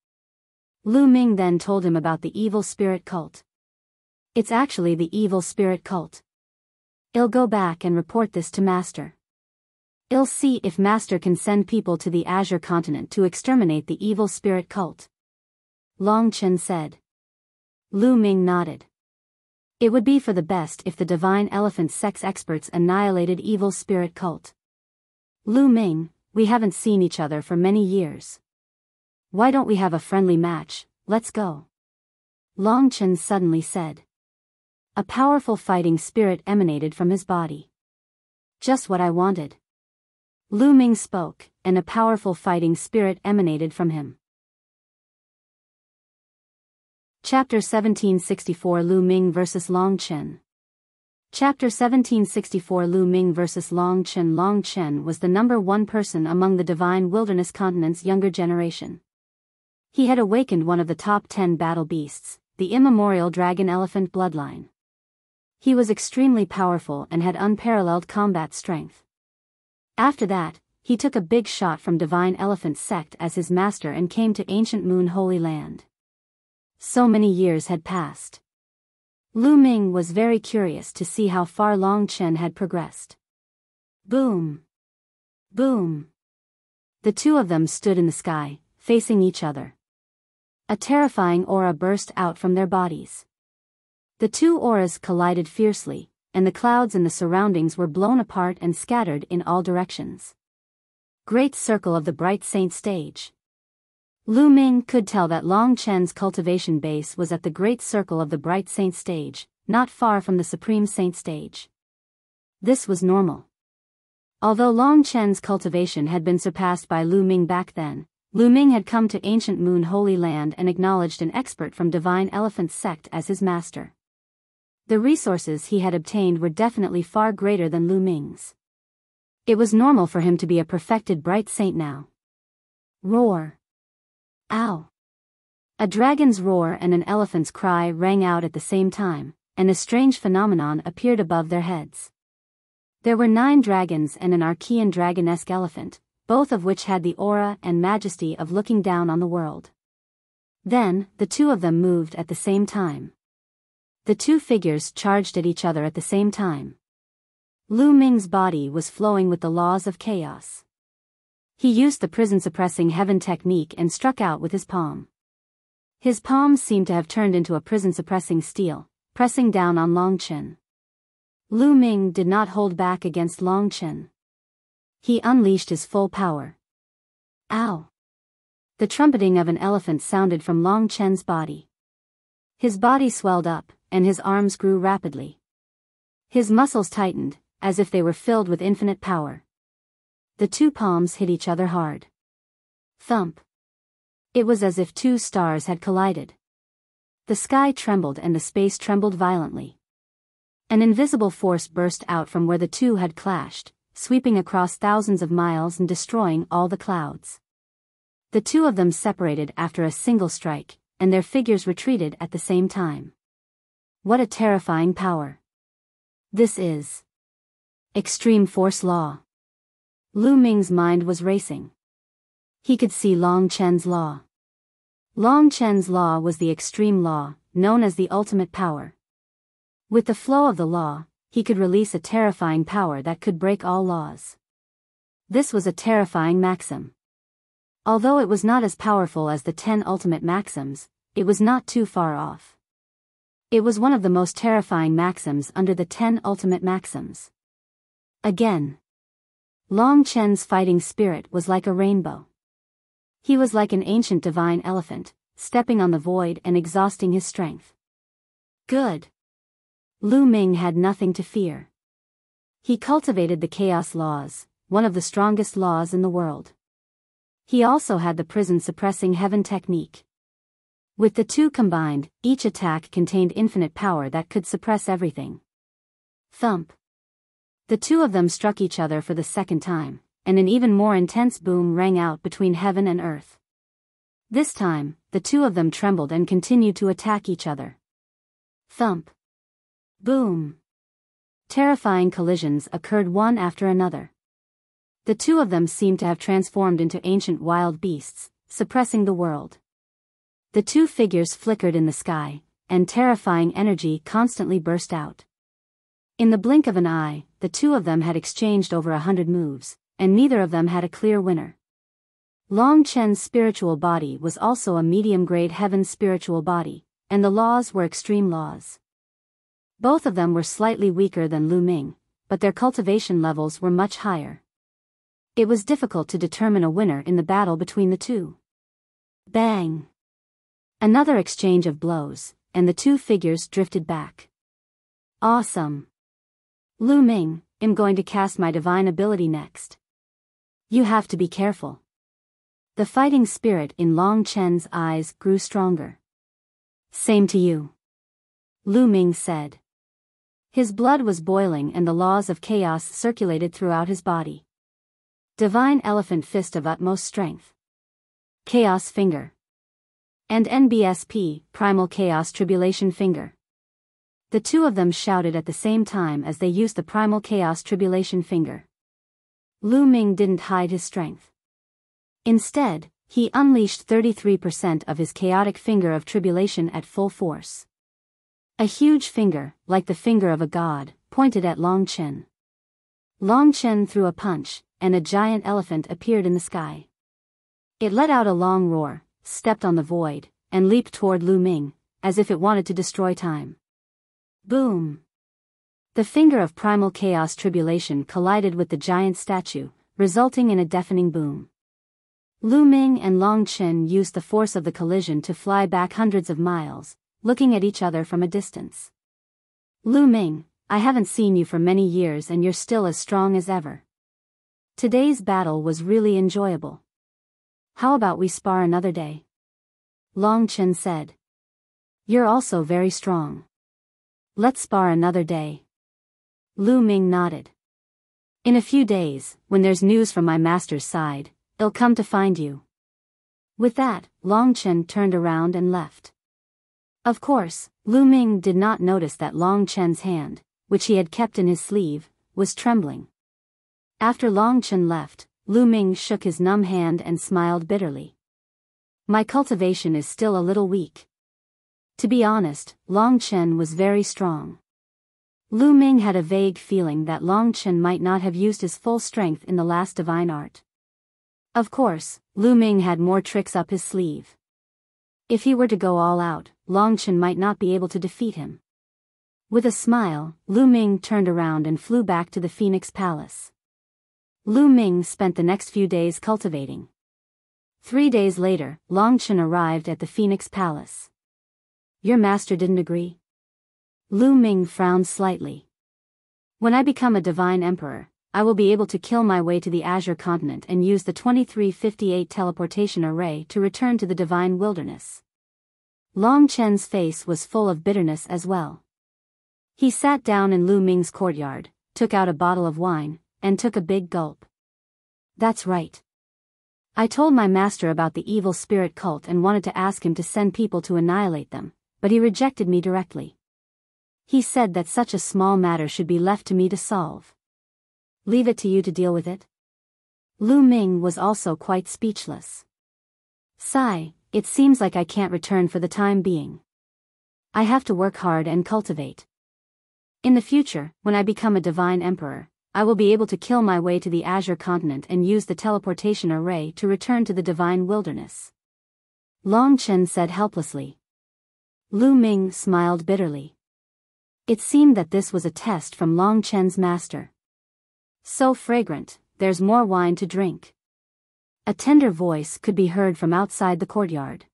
Speaker 1: Lu Ming then told him about the evil spirit cult. It's actually the evil spirit cult. I'll go back and report this to Master. I'll see if Master can send people to the Azure continent to exterminate the evil spirit cult. Long Chen said. Lu Ming nodded. It would be for the best if the Divine Elephant sect's experts annihilated evil spirit cult. Lu Ming, we haven't seen each other for many years. Why don't we have a friendly match? Let's go. Long Chen suddenly said. A powerful fighting spirit emanated from his body. Just what I wanted. Lu Ming spoke, and a powerful fighting spirit emanated from him. Chapter 1764 Lu Ming vs. Long Chen. Chapter 1764 Lu Ming vs. Long Chen. Long Chen was the #1 person among the Divine Wilderness Continent's younger generation. He had awakened one of the top 10 battle beasts, the immemorial dragon-elephant bloodline. He was extremely powerful and had unparalleled combat strength. After that, he took a big shot from Divine Elephant sect as his master and came to ancient Moon Holy Land. So many years had passed. Lu Ming was very curious to see how far Long Chen had progressed. Boom! Boom! The two of them stood in the sky, facing each other. A terrifying aura burst out from their bodies. The two auras collided fiercely, and the clouds in the surroundings were blown apart and scattered in all directions. Great Circle of the Bright Saint Stage. Lu Ming could tell that Long Chen's cultivation base was at the Great Circle of the Bright Saint Stage, not far from the Supreme Saint Stage. This was normal. Although Long Chen's cultivation had been surpassed by Lu Ming back then, Lu Ming had come to ancient Moon Holy Land and acknowledged an expert from Divine Elephant sect as his master. The resources he had obtained were definitely far greater than Lu Ming's. It was normal for him to be a perfected bright saint now. Roar. Ow. A dragon's roar and an elephant's cry rang out at the same time, and a strange phenomenon appeared above their heads. There were 9 dragons and an Archean dragon-esque elephant, both of which had the aura and majesty of looking down on the world. Then, the 2 of them moved at the same time. The 2 figures charged at each other at the same time. Lu Ming's body was flowing with the laws of chaos. He used the prison-suppressing heaven technique and struck out with his palm. His palms seemed to have turned into a prison-suppressing steel, pressing down on Long Chen. Lu Ming did not hold back against Long Chen. He unleashed his full power. Ow! The trumpeting of an elephant sounded from Long Chen's body. His body swelled up, and his arms grew rapidly. His muscles tightened, as if they were filled with infinite power. The 2 palms hit each other hard. Thump. It was as if 2 stars had collided. The sky trembled and the space trembled violently. An invisible force burst out from where the 2 had clashed, sweeping across thousands of miles and destroying all the clouds. The 2 of them separated after a single strike, and their figures retreated at the same time. What a terrifying power. This is extreme force law. Lu Ming's mind was racing. He could see Long Chen's law. Long Chen's law was the extreme law, known as the ultimate power. With the flow of the law, he could release a terrifying power that could break all laws. This was a terrifying maxim. Although it was not as powerful as the 10 ultimate maxims, it was not too far off. It was one of the most terrifying maxims under the 10 ultimate maxims. Again. Long Chen's fighting spirit was like a rainbow. He was like an ancient divine elephant, stepping on the void and exhausting his strength. Good. Lu Ming had nothing to fear. He cultivated the chaos laws, one of the strongest laws in the world. He also had the prison-suppressing heaven technique. With the 2 combined, each attack contained infinite power that could suppress everything. Thump. The 2 of them struck each other for the second time, and an even more intense boom rang out between heaven and earth. This time, the 2 of them trembled and continued to attack each other. Thump. Boom. Terrifying collisions occurred one after another. The 2 of them seemed to have transformed into ancient wild beasts, suppressing the world. The 2 figures flickered in the sky, and terrifying energy constantly burst out. In the blink of an eye, the 2 of them had exchanged over 100 moves, and neither of them had a clear winner. Long Chen's spiritual body was also a medium-grade heaven spiritual body, and the laws were extreme laws. Both of them were slightly weaker than Lu Ming, but their cultivation levels were much higher. It was difficult to determine a winner in the battle between the 2. Bang! Another exchange of blows, and the 2 figures drifted back. Awesome! Lu Ming, I'm going to cast my divine ability next. You have to be careful. The fighting spirit in Long Chen's eyes grew stronger. Same to you. Lu Ming said. His blood was boiling and the laws of chaos circulated throughout his body. Divine Elephant Fist of utmost strength. Chaos Finger. And NBSP, Primal Chaos Tribulation Finger. The 2 of them shouted at the same time as they used the Primal Chaos Tribulation Finger. Lu Ming didn't hide his strength. Instead, he unleashed 33% of his chaotic finger of tribulation at full force. A huge finger, like the finger of a god, pointed at Long Chen. Long Chen threw a punch, and a giant elephant appeared in the sky. It let out a long roar, stepped on the void, and leaped toward Lu Ming, as if it wanted to destroy time. Boom! The finger of primal chaos tribulation collided with the giant statue, resulting in a deafening boom. Lu Ming and Long Chen used the force of the collision to fly back hundreds of miles, looking at each other from a distance. Lu Ming, I haven't seen you for many years and you're still as strong as ever. Today's battle was really enjoyable. How about we spar another day? Long Chen said. You're also very strong. Let's spar another day. Lu Ming nodded. In a few days, when there's news from my master's side, they'll come to find you. With that, Long Chen turned around and left. Of course, Lu Ming did not notice that Long Chen's hand, which he had kept in his sleeve, was trembling. After Long Chen left, Lu Ming shook his numb hand and smiled bitterly. My cultivation is still a little weak. To be honest, Long Chen was very strong. Lu Ming had a vague feeling that Long Chen might not have used his full strength in the last divine art. Of course, Lu Ming had more tricks up his sleeve. If he were to go all out, Long Chen might not be able to defeat him. With a smile, Lu Ming turned around and flew back to the Phoenix Palace. Lu Ming spent the next few days cultivating. 3 days later, Long Chen arrived at the Phoenix Palace. Your master didn't agree? Lu Ming frowned slightly. When I become a divine emperor, I will be able to kill my way to the Azure continent and use the 2358 teleportation array to return to the divine wilderness. Long Chen's face was full of bitterness as well. He sat down in Lu Ming's courtyard, took out a bottle of wine, and took a big gulp. That's right. I told my master about the evil spirit cult and wanted to ask him to send people to annihilate them, but he rejected me directly. He said that such a small matter should be left to me to solve. Leave it to you to deal with it? Lu Ming was also quite speechless. Sigh, it seems like I can't return for the time being. I have to work hard and cultivate. In the future, when I become a divine emperor, I will be able to kill my way to the Azure continent and use the teleportation array to return to the divine wilderness. Long Chen said helplessly. Lu Ming smiled bitterly. It seemed that this was a test from Long Chen's master. So fragrant, there's more wine to drink. A tender voice could be heard from outside the courtyard.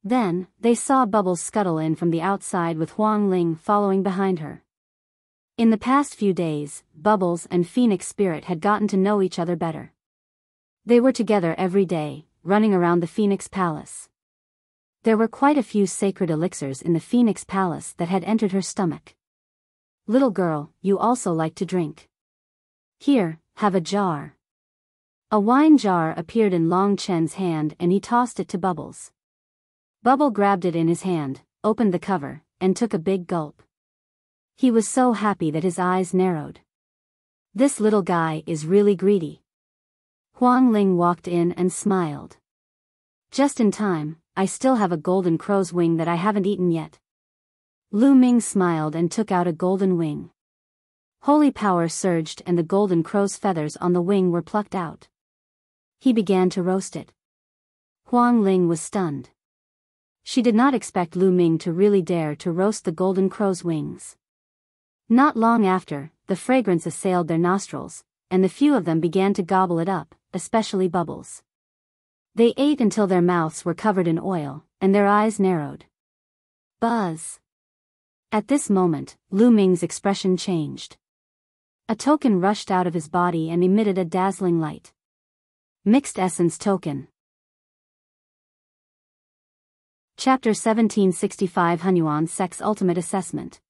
Speaker 1: Then, they saw Bubbles scuttle in from the outside with Huang Ling following behind her. In the past few days, Bubbles and Phoenix Spirit had gotten to know each other better. They were together every day, running around the Phoenix Palace. There were quite a few sacred elixirs in the Phoenix Palace that had entered her stomach. Little girl, you also like to drink. Here, have a jar. A wine jar appeared in Long Chen's hand and he tossed it to Bubbles. Bubble grabbed it in his hand, opened the cover, and took a big gulp. He was so happy that his eyes narrowed. This little guy is really greedy. Huang Ling walked in and smiled. Just in time, I still have a golden crow's wing that I haven't eaten yet. Lu Ming smiled and took out a golden wing. Holy power surged and the golden crow's feathers on the wing were plucked out. He began to roast it. Huang Ling was stunned. She did not expect Lu Ming to really dare to roast the golden crow's wings. Not long after, the fragrance assailed their nostrils, and the few of them began to gobble it up, especially Bubbles. They ate until their mouths were covered in oil, and their eyes narrowed. Buzz! At this moment, Lu Ming's expression changed. A token rushed out of his body and emitted a dazzling light. Mixed Essence Token. Chapter 1765 Hunyuan Sect's Ultimate Assessment.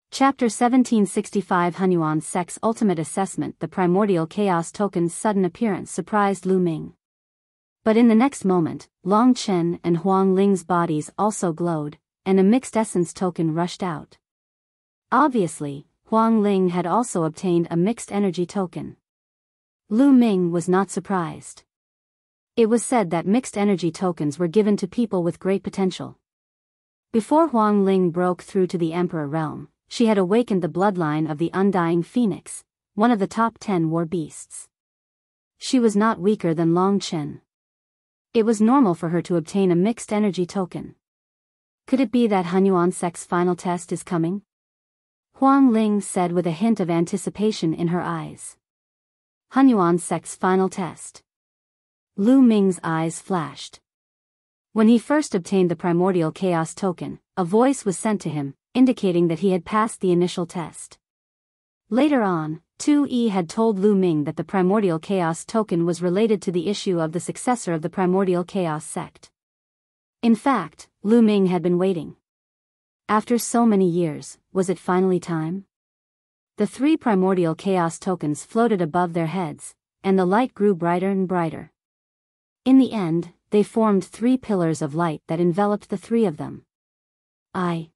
Speaker 1: Chapter 1765 Hunyuan Sect's Ultimate Assessment. The primordial chaos token's sudden appearance surprised Lu Ming. But in the next moment, Long Chen and Huang Ling's bodies also glowed, and a mixed essence token rushed out. Obviously, Huang Ling had also obtained a mixed energy token. Lu Ming was not surprised. It was said that mixed energy tokens were given to people with great potential. Before Huang Ling broke through to the Emperor realm, she had awakened the bloodline of the Undying Phoenix, one of the top 10 war beasts. She was not weaker than Long Chen. It was normal for her to obtain a mixed energy token. Could it be that Hunyuan Sect's final test is coming? Huang Ling said with a hint of anticipation in her eyes. Hunyuan sect's final test. Lu Ming's eyes flashed. When he first obtained the primordial chaos token, a voice was sent to him, indicating that he had passed the initial test. Later on, 2E had told Lu Ming that the primordial chaos token was related to the issue of the successor of the primordial chaos sect. In fact, Lu Ming had been waiting. After so many years, was it finally time? The 3 primordial chaos tokens floated above their heads, and the light grew brighter and brighter. In the end, they formed 3 pillars of light that enveloped the 3 of them. I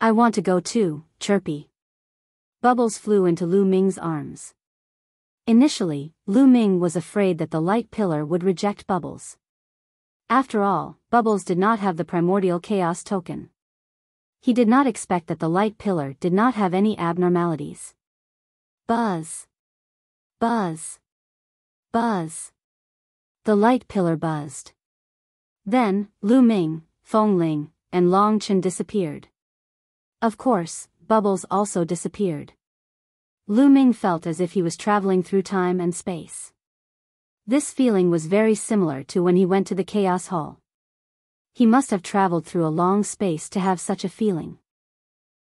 Speaker 1: want to go too, Chirpy. Bubbles flew into Lu Ming's arms. Initially, Lu Ming was afraid that the light pillar would reject Bubbles. After all, Bubbles did not have the primordial chaos token. He did not expect that the light pillar did not have any abnormalities. Buzz. Buzz. Buzz. The light pillar buzzed. Then, Lu Ming, Fengling, and Long Chen disappeared. Of course, Bubbles also disappeared. Lu Ming felt as if he was traveling through time and space. This feeling was very similar to when he went to the Chaos Hall. He must have traveled through a long space to have such a feeling.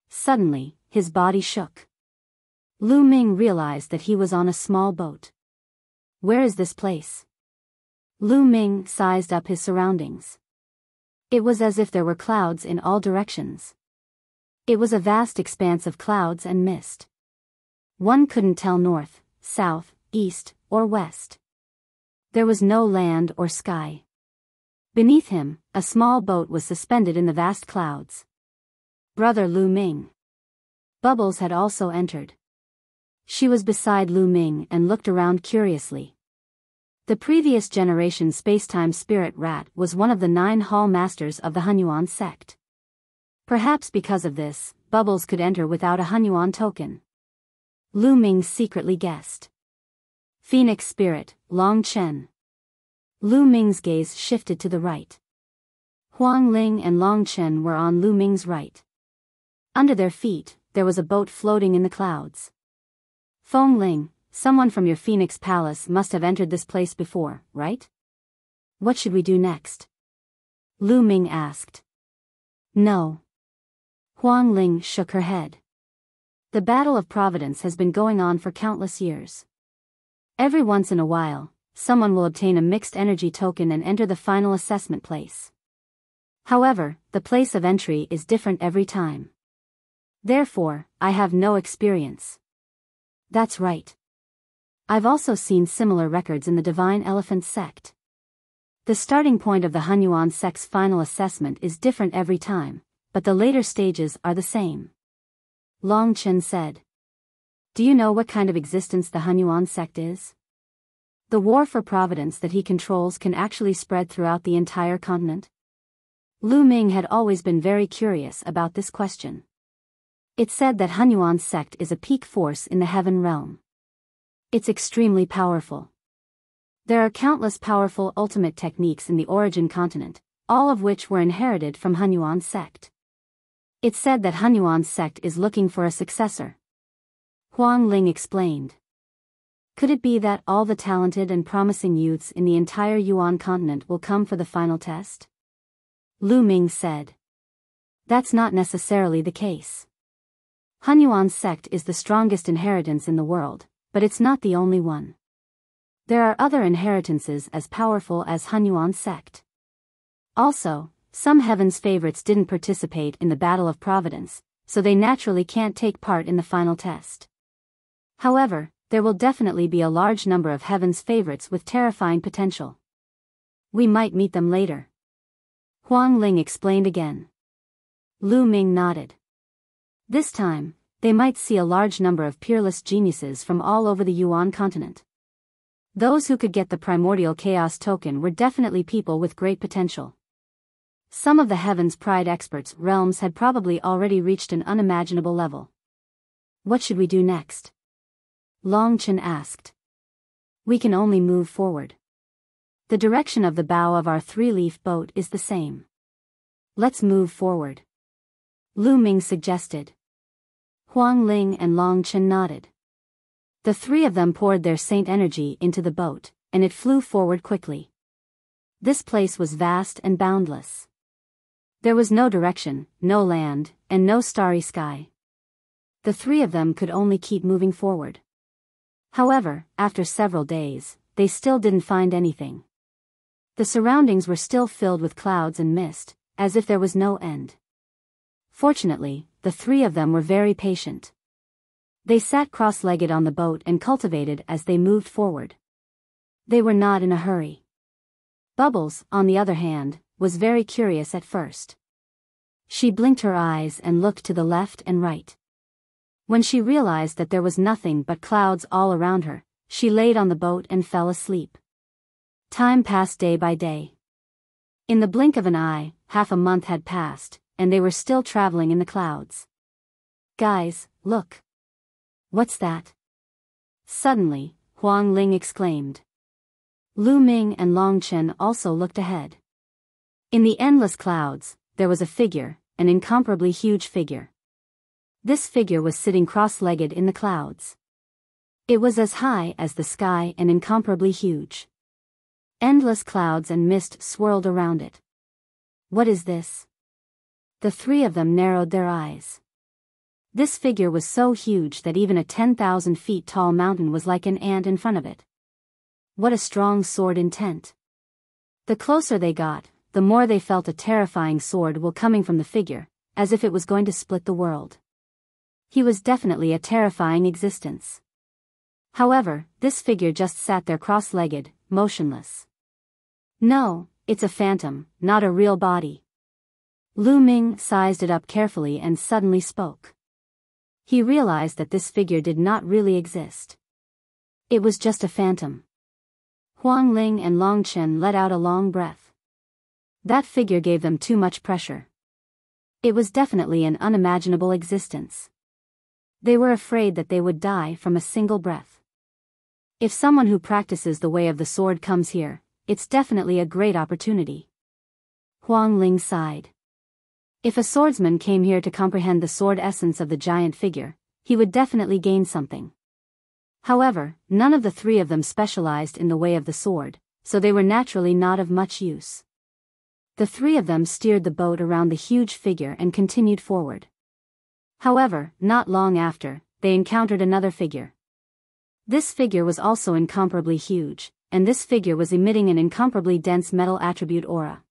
Speaker 1: Suddenly, his body shook. Lu Ming realized that he was on a small boat. Where is this place? Lu Ming sized up his surroundings. It was as if there were clouds in all directions. It was a vast expanse of clouds and mist. One couldn't tell north, south, east, or west. There was no land or sky. Beneath him, a small boat was suspended in the vast clouds. Brother Lu Ming. Bubbles had also entered. She was beside Lu Ming and looked around curiously. The previous generation spacetime spirit rat was one of the 9 hall masters of the Hunyuan sect. Perhaps because of this, Bubbles could enter without a Hunyuan token. Lu Ming secretly guessed. Phoenix spirit, Long Chen. Lu Ming's gaze shifted to the right. Huang Ling and Long Chen were on Lu Ming's right. Under their feet, there was a boat floating in the clouds. Feng Ling, someone from your Phoenix Palace must have entered this place before, right? What should we do next? Lu Ming asked. No. Huang Ling shook her head. The Battle of Providence has been going on for countless years. Every once in a while, someone will obtain a mixed energy token and enter the final assessment place. However, the place of entry is different every time. Therefore, I have no experience. That's right. I've also seen similar records in the Divine Elephant sect. The starting point of the Hunyuan sect's final assessment is different every time, but the later stages are the same. Long Chen said. Do you know what kind of existence the Hunyuan sect is? The war for providence that he controls can actually spread throughout the entire continent. Lu Ming had always been very curious about this question. It's said that Hunyuan sect is a peak force in the heaven realm. It's extremely powerful. There are countless powerful ultimate techniques in the origin continent, all of which were inherited from Hunyuan sect. It's said that Hunyuan sect is looking for a successor. Huang Ling explained. Could it be that all the talented and promising youths in the entire Yuan continent will come for the final test? Lu Ming said. That's not necessarily the case. Hunyuan sect is the strongest inheritance in the world, but it's not the only one. There are other inheritances as powerful as Hunyuan sect. Also, some heaven's favorites didn't participate in the Battle of Providence, so they naturally can't take part in the final test. However, there will definitely be a large number of heaven's favorites with terrifying potential. We might meet them later. Huang Ling explained again. Lu Ming nodded. This time, they might see a large number of peerless geniuses from all over the Yuan continent. Those who could get the primordial chaos token were definitely people with great potential. Some of the Heaven's Pride experts' realms had probably already reached an unimaginable level. What should we do next? Long Chen asked. We can only move forward. The direction of the bow of our 3-leaf boat is the same. Let's move forward. Lu Ming suggested. Huang Ling and Long Chen nodded. The three of them poured their saint energy into the boat, and it flew forward quickly. This place was vast and boundless. There was no direction, no land, and no starry sky. The three of them could only keep moving forward. However, after several days, they still didn't find anything. The surroundings were still filled with clouds and mist, as if there was no end. Fortunately, the three of them were very patient. They sat cross-legged on the boat and cultivated as they moved forward. They were not in a hurry. Bubbles, on the other hand, was very curious at first. She blinked her eyes and looked to the left and right. When she realized that there was nothing but clouds all around her, she laid on the boat and fell asleep. Time passed day by day. In the blink of an eye, half a month had passed, and they were still traveling in the clouds. "Guys, look. What's that?" Suddenly, Huang Ling exclaimed. Lu Ming and Long Chen also looked ahead. In the endless clouds, there was a figure, an incomparably huge figure. This figure was sitting cross-legged in the clouds. It was as high as the sky and incomparably huge. Endless clouds and mist swirled around it. "What is this?" The three of them narrowed their eyes. This figure was so huge that even a 10,000 feet tall mountain was like an ant in front of it. What a strong sword intent. The closer they got, the more they felt a terrifying sword will coming from the figure, as if it was going to split the world. He was definitely a terrifying existence. However, this figure just sat there cross-legged, motionless. "No, it's a phantom, not a real body." Lu Ming sized it up carefully and suddenly spoke. He realized that this figure did not really exist. It was just a phantom. Huang Ling and Long Chen let out a long breath. That figure gave them too much pressure. It was definitely an unimaginable existence. They were afraid that they would die from a single breath. If someone who practices the way of the sword comes here, it's definitely a great opportunity. Huang Ling sighed. If a swordsman came here to comprehend the sword essence of the giant figure, he would definitely gain something. However, none of the three of them specialized in the way of the sword, so they were naturally not of much use. The three of them steered the boat around the huge figure and continued forward. However, not long after, they encountered another figure. This figure was also incomparably huge, and this figure was emitting an incomparably dense metal attribute aura.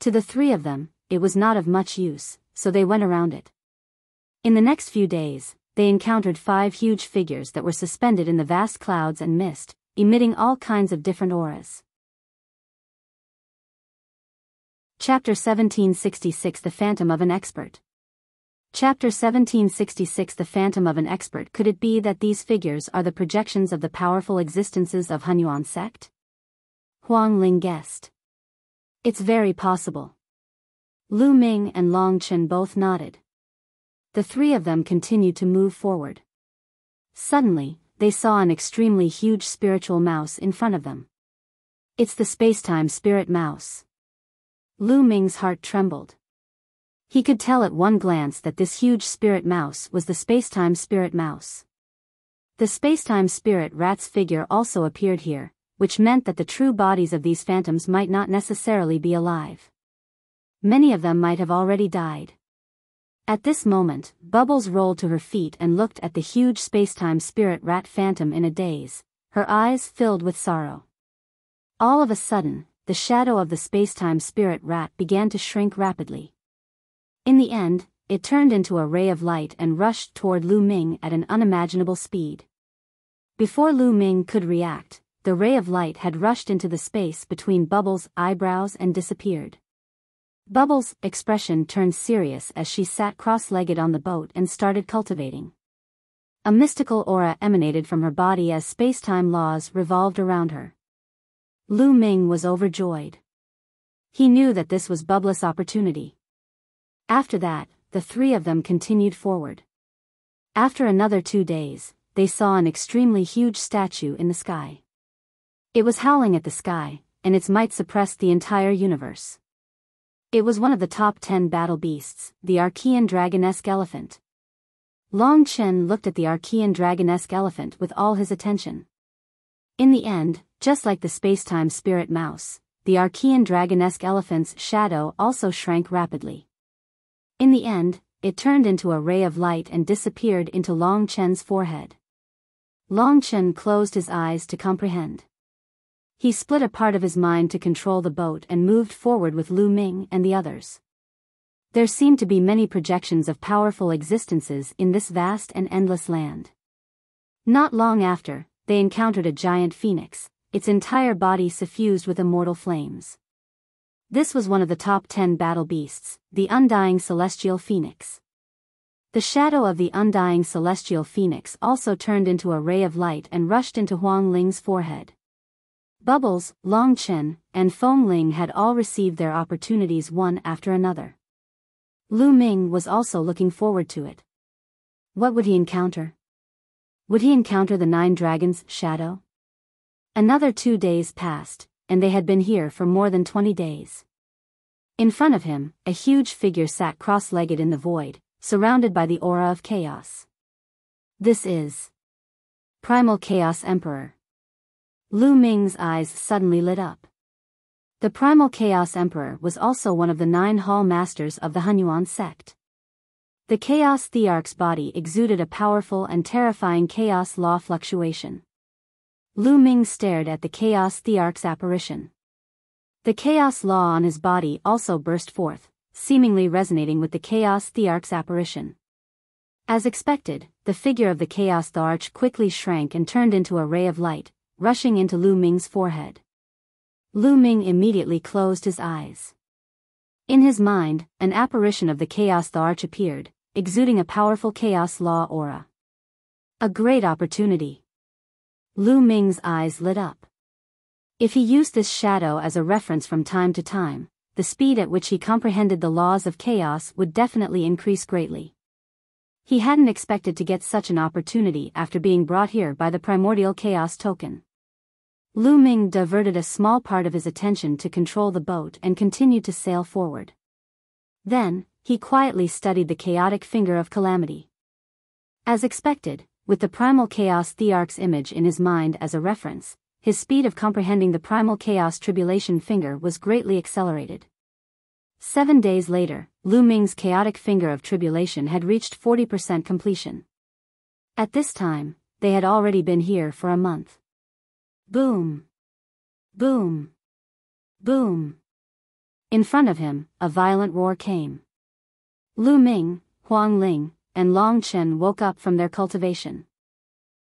Speaker 1: To the three of them, it was not of much use, so they went around it. In the next few days, they encountered 5 huge figures that were suspended in the vast clouds and mist, emitting all kinds of different auras. Chapter 1766 The Phantom of an Expert. Chapter 1766 The Phantom of an Expert. Could it be that these figures are the projections of the powerful existences of Hunyuan sect? Huang Ling guessed. It's very possible. Lu Ming and Long Chen both nodded. The three of them continued to move forward. Suddenly, they saw an extremely huge spiritual mouse in front of them. It's the spacetime spirit mouse. Lu Ming's heart trembled. He could tell at one glance that this huge spirit mouse was the spacetime spirit mouse. The spacetime spirit rat's figure also appeared here, which meant that the true bodies of these phantoms might not necessarily be alive. Many of them might have already died. At this moment, Bubbles rolled to her feet and looked at the huge spacetime spirit rat phantom in a daze, her eyes filled with sorrow. All of a sudden, the shadow of the spacetime spirit rat began to shrink rapidly. In the end, it turned into a ray of light and rushed toward Lu Ming at an unimaginable speed. Before Lu Ming could react, the ray of light had rushed into the space between Bubbles' eyebrows and disappeared. Bubbles' expression turned serious as she sat cross-legged on the boat and started cultivating. A mystical aura emanated from her body as space-time laws revolved around her. Lu Ming was overjoyed. He knew that this was Bubbles' opportunity. After that, the three of them continued forward. After another 2 days, they saw an extremely huge statue in the sky. It was howling at the sky, and its might suppressed the entire universe. It was one of the top 10 battle beasts, the Archean dragon-esque elephant. Long Chen looked at the Archean dragon-esque elephant with all his attention. In the end, just like the space-time spirit mouse, the Archean dragon-esque elephant's shadow also shrank rapidly. In the end, it turned into a ray of light and disappeared into Long Chen's forehead. Long Chen closed his eyes to comprehend. He split a part of his mind to control the boat and moved forward with Lu Ming and the others. There seemed to be many projections of powerful existences in this vast and endless land. Not long after, they encountered a giant phoenix, its entire body suffused with immortal flames. This was one of the top 10 battle beasts, the undying celestial phoenix. The shadow of the undying celestial phoenix also turned into a ray of light and rushed into Huang Ling's forehead. Bubbles, Long Chen, and Feng Ling had all received their opportunities one after another. Lu Ming was also looking forward to it. What would he encounter? Would he encounter the 9 dragons' shadow? Another 2 days passed, and they had been here for more than 20 days. In front of him, a huge figure sat cross-legged in the void, surrounded by the aura of chaos. This is Primal Chaos Emperor. Lu Ming's eyes suddenly lit up. The Primal Chaos Emperor was also one of the 9 hall masters of the Hunyuan sect. The Chaos Thearch's body exuded a powerful and terrifying chaos law fluctuation. Lu Ming stared at the Chaos Thearch's apparition. The chaos law on his body also burst forth, seemingly resonating with the Chaos Thearch's apparition. As expected, the figure of the Chaos Thearch quickly shrank and turned into a ray of light, rushing into Lu Ming's forehead. Lu Ming immediately closed his eyes. In his mind, an apparition of the Chaos Thearch appeared, exuding a powerful chaos law aura. A great opportunity. Lu Ming's eyes lit up. If he used this shadow as a reference from time to time, the speed at which he comprehended the laws of chaos would definitely increase greatly. He hadn't expected to get such an opportunity after being brought here by the primordial chaos token. Lu Ming diverted a small part of his attention to control the boat and continued to sail forward. Then, he quietly studied the chaotic finger of calamity. As expected, with the primal chaos Thearch's image in his mind as a reference, his speed of comprehending the primal chaos tribulation finger was greatly accelerated. 7 days later, Lu Ming's chaotic finger of tribulation had reached 40% completion. At this time, they had already been here for a month. Boom! Boom! Boom! In front of him, a violent roar came. Lu Ming, Huang Ling, and Long Chen woke up from their cultivation.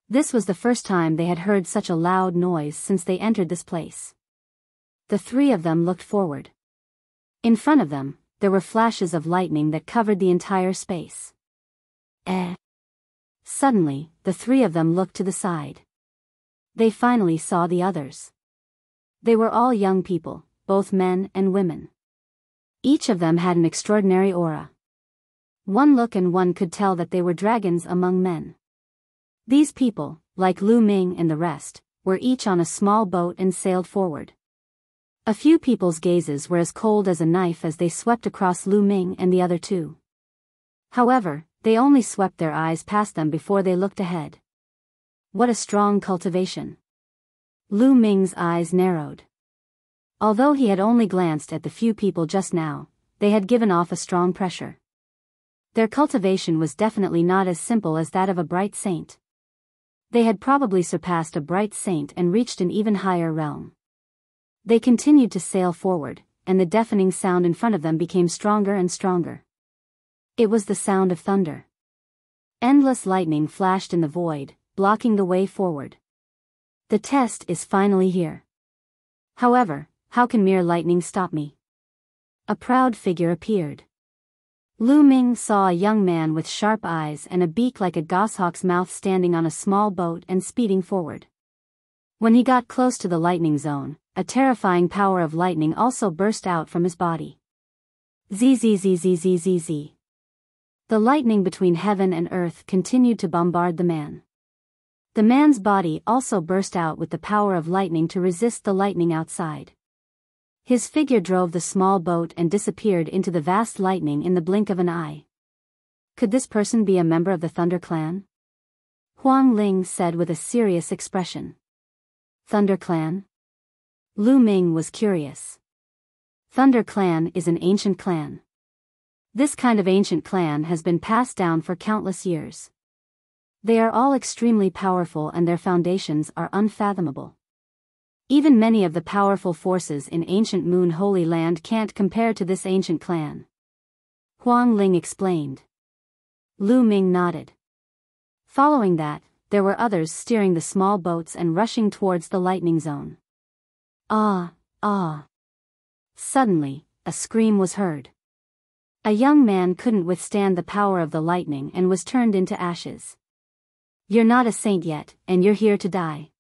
Speaker 1: This was the first time they had heard such a loud noise since they entered this place. The 3 of them looked forward. In front of them, there were flashes of lightning that covered the entire space. Suddenly, the 3 of them looked to the side. They finally saw the others. They were all young people, both men and women. Each of them had an extraordinary aura. One look and one could tell that they were dragons among men. These people, like Lu Ming and the rest, were each on a small boat and sailed forward. A few people's gazes were as cold as a knife as they swept across Lu Ming and the other 2. However, they only swept their eyes past them before they looked ahead. What a strong cultivation. Lu Ming's eyes narrowed. Although he had only glanced at the few people just now, they had given off a strong pressure. Their cultivation was definitely not as simple as that of a bright saint. They had probably surpassed a bright saint and reached an even higher realm. They continued to sail forward, and the deafening sound in front of them became stronger and stronger. It was the sound of thunder. Endless lightning flashed in the void, blocking the way forward. The test is finally here. However, how can mere lightning stop me? A proud figure appeared. Lu Ming saw a young man with sharp eyes and a beak like a goshawk's mouth standing on a small boat and speeding forward. When he got close to the lightning zone, a terrifying power of lightning also burst out from his body. Zzzzzzzzz. The lightning between heaven and earth continued to bombard the man. The man's body also burst out with the power of lightning to resist the lightning outside. His figure drove the small boat and disappeared into the vast lightning in the blink of an eye. Could this person be a member of the Thunder Clan? Huang Ling said with a serious expression. Thunder Clan? Lu Ming was curious. Thunder Clan is an ancient clan. This kind of ancient clan has been passed down for countless years. They are all extremely powerful and their foundations are unfathomable. Even many of the powerful forces in ancient Moon Holy Land can't compare to this ancient clan. Huang Ling explained. Lu Ming nodded. Following that, there were others steering the small boats and rushing towards the lightning zone. Ah, ah. Suddenly, a scream was heard. A young man couldn't withstand the power of the lightning and was turned into ashes. You're not a saint yet, and you're here to die.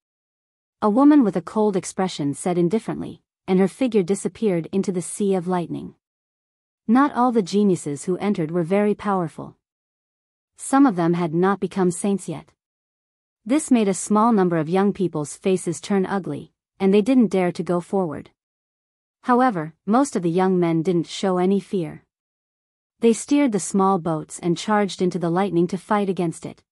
Speaker 1: A woman with a cold expression said indifferently, and her figure disappeared into the sea of lightning. Not all the geniuses who entered were very powerful. Some of them had not become saints yet. This made a small number of young people's faces turn ugly, and they didn't dare to go forward. However, most of the young men didn't show any fear. They steered the small boats and charged into the lightning to fight against it.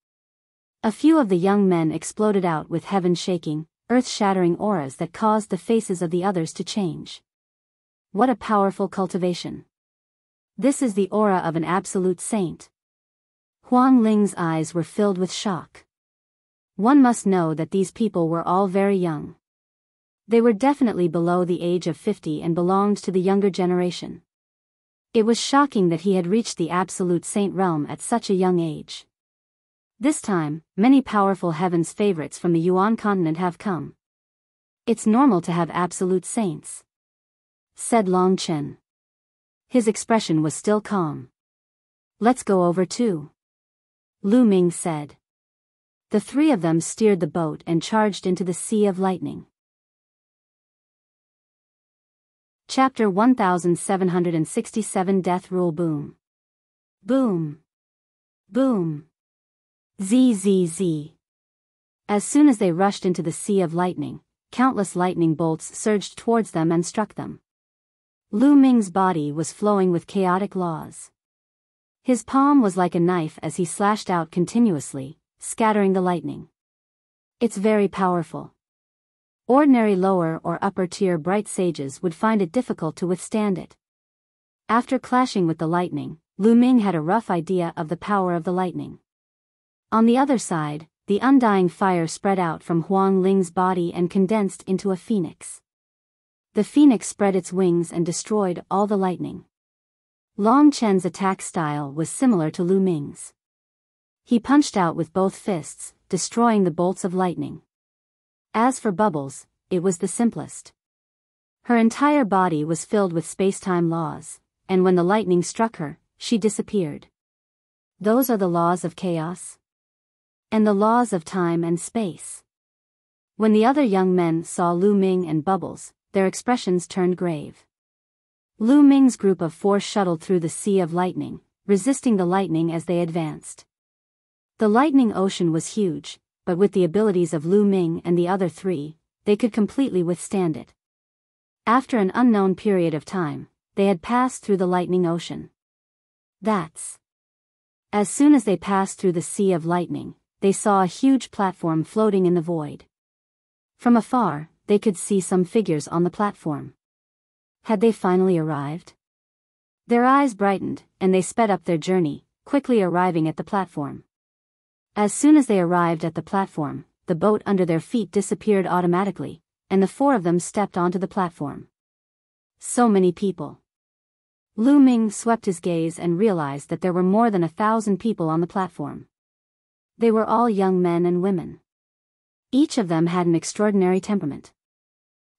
Speaker 1: A few of the young men exploded out with heaven-shaking, earth-shattering auras that caused the faces of the others to change. What a powerful cultivation. This is the aura of an absolute saint. Huang Ling's eyes were filled with shock. One must know that these people were all very young. They were definitely below the age of 50 and belonged to the younger generation. It was shocking that he had reached the absolute saint realm at such a young age. This time, many powerful heaven's favorites from the Yuan continent have come. It's normal to have absolute saints, said Long Chen. His expression was still calm. Let's go over too, Lu Ming said. The three of them steered the boat and charged into the sea of lightning. Chapter 1767 Death Rule Boom. Boom. Boom. ZZZ. As soon as they rushed into the sea of lightning, countless lightning bolts surged towards them and struck them. Lu Ming's body was flowing with chaotic laws. His palm was like a knife as he slashed out continuously, scattering the lightning. It's very powerful. Ordinary lower or upper tier bright sages would find it difficult to withstand it. After clashing with the lightning, Lu Ming had a rough idea of the power of the lightning. On the other side, the undying fire spread out from Huang Ling's body and condensed into a phoenix. The phoenix spread its wings and destroyed all the lightning. Long Chen's attack style was similar to Lu Ming's. He punched out with both fists, destroying the bolts of lightning. As for Bubbles, it was the simplest. Her entire body was filled with space-time laws, and when the lightning struck her, she disappeared. Those are the laws of chaos, and the laws of time and space. When the other young men saw Lu Ming and Bubbles, their expressions turned grave. Lu Ming's group of four shuttled through the sea of lightning, resisting the lightning as they advanced. The lightning ocean was huge, but with the abilities of Lu Ming and the other three, they could completely withstand it. After an unknown period of time, they had passed through the lightning ocean. As soon as they passed through the sea of lightning, they saw a huge platform floating in the void. From afar, they could see some figures on the platform. Had they finally arrived? Their eyes brightened, and they sped up their journey, quickly arriving at the platform. As soon as they arrived at the platform, the boat under their feet disappeared automatically, and the four of them stepped onto the platform. So many people. Lu Ming swept his gaze and realized that there were more than 1,000 people on the platform. They were all young men and women. Each of them had an extraordinary temperament.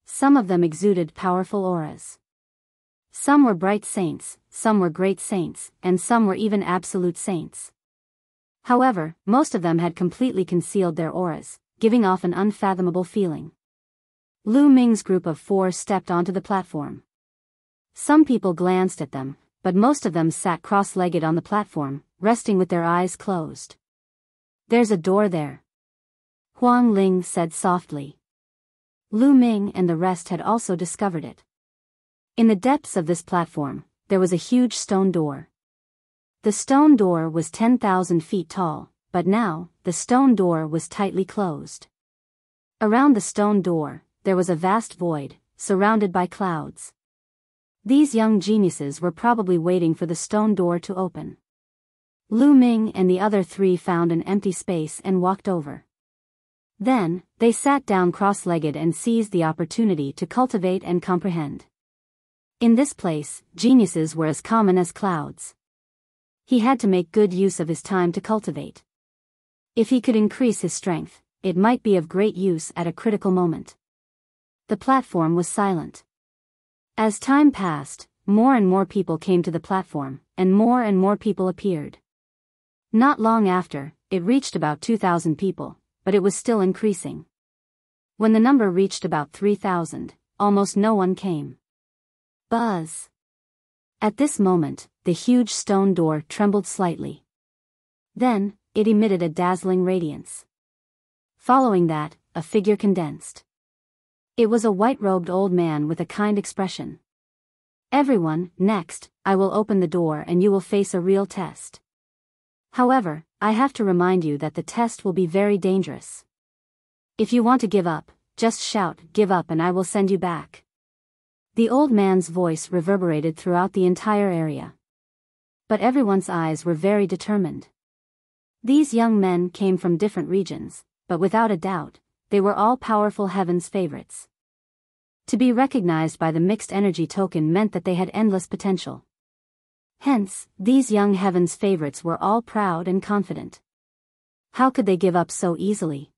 Speaker 1: Some of them exuded powerful auras. Some were bright saints, some were great saints, and some were even absolute saints. However, most of them had completely concealed their auras, giving off an unfathomable feeling. Lu Ming's group of four stepped onto the platform. Some people glanced at them, but most of them sat cross-legged on the platform, resting with their eyes closed. "There's a door there," Huang Ling said softly. Lu Ming and the rest had also discovered it. In the depths of this platform, there was a huge stone door. The stone door was 10,000 feet tall, but now, the stone door was tightly closed. Around the stone door, there was a vast void, surrounded by clouds. These young geniuses were probably waiting for the stone door to open. Lu Ming and the other three found an empty space and walked over. Then, they sat down cross-legged and seized the opportunity to cultivate and comprehend. In this place, geniuses were as common as clouds. He had to make good use of his time to cultivate. If he could increase his strength, it might be of great use at a critical moment. The platform was silent. As time passed, more and more people came to the platform, and more people appeared. Not long after, it reached about 2,000 people, but it was still increasing. When the number reached about 3,000, almost no one came. Buzz. At this moment, the huge stone door trembled slightly. Then, it emitted a dazzling radiance. Following that, a figure condensed. It was a white-robed old man with a kind expression. "Everyone, next, I will open the door and you will face a real test. However, I have to remind you that the test will be very dangerous. If you want to give up, just shout, 'Give up,' and I will send you back." The old man's voice reverberated throughout the entire area. But everyone's eyes were very determined. These young men came from different regions, but without a doubt, they were all powerful heaven's favorites. To be recognized by the mixed energy token meant that they had endless potential. Hence, these young heaven's favorites were all proud and confident. How could they give up so easily?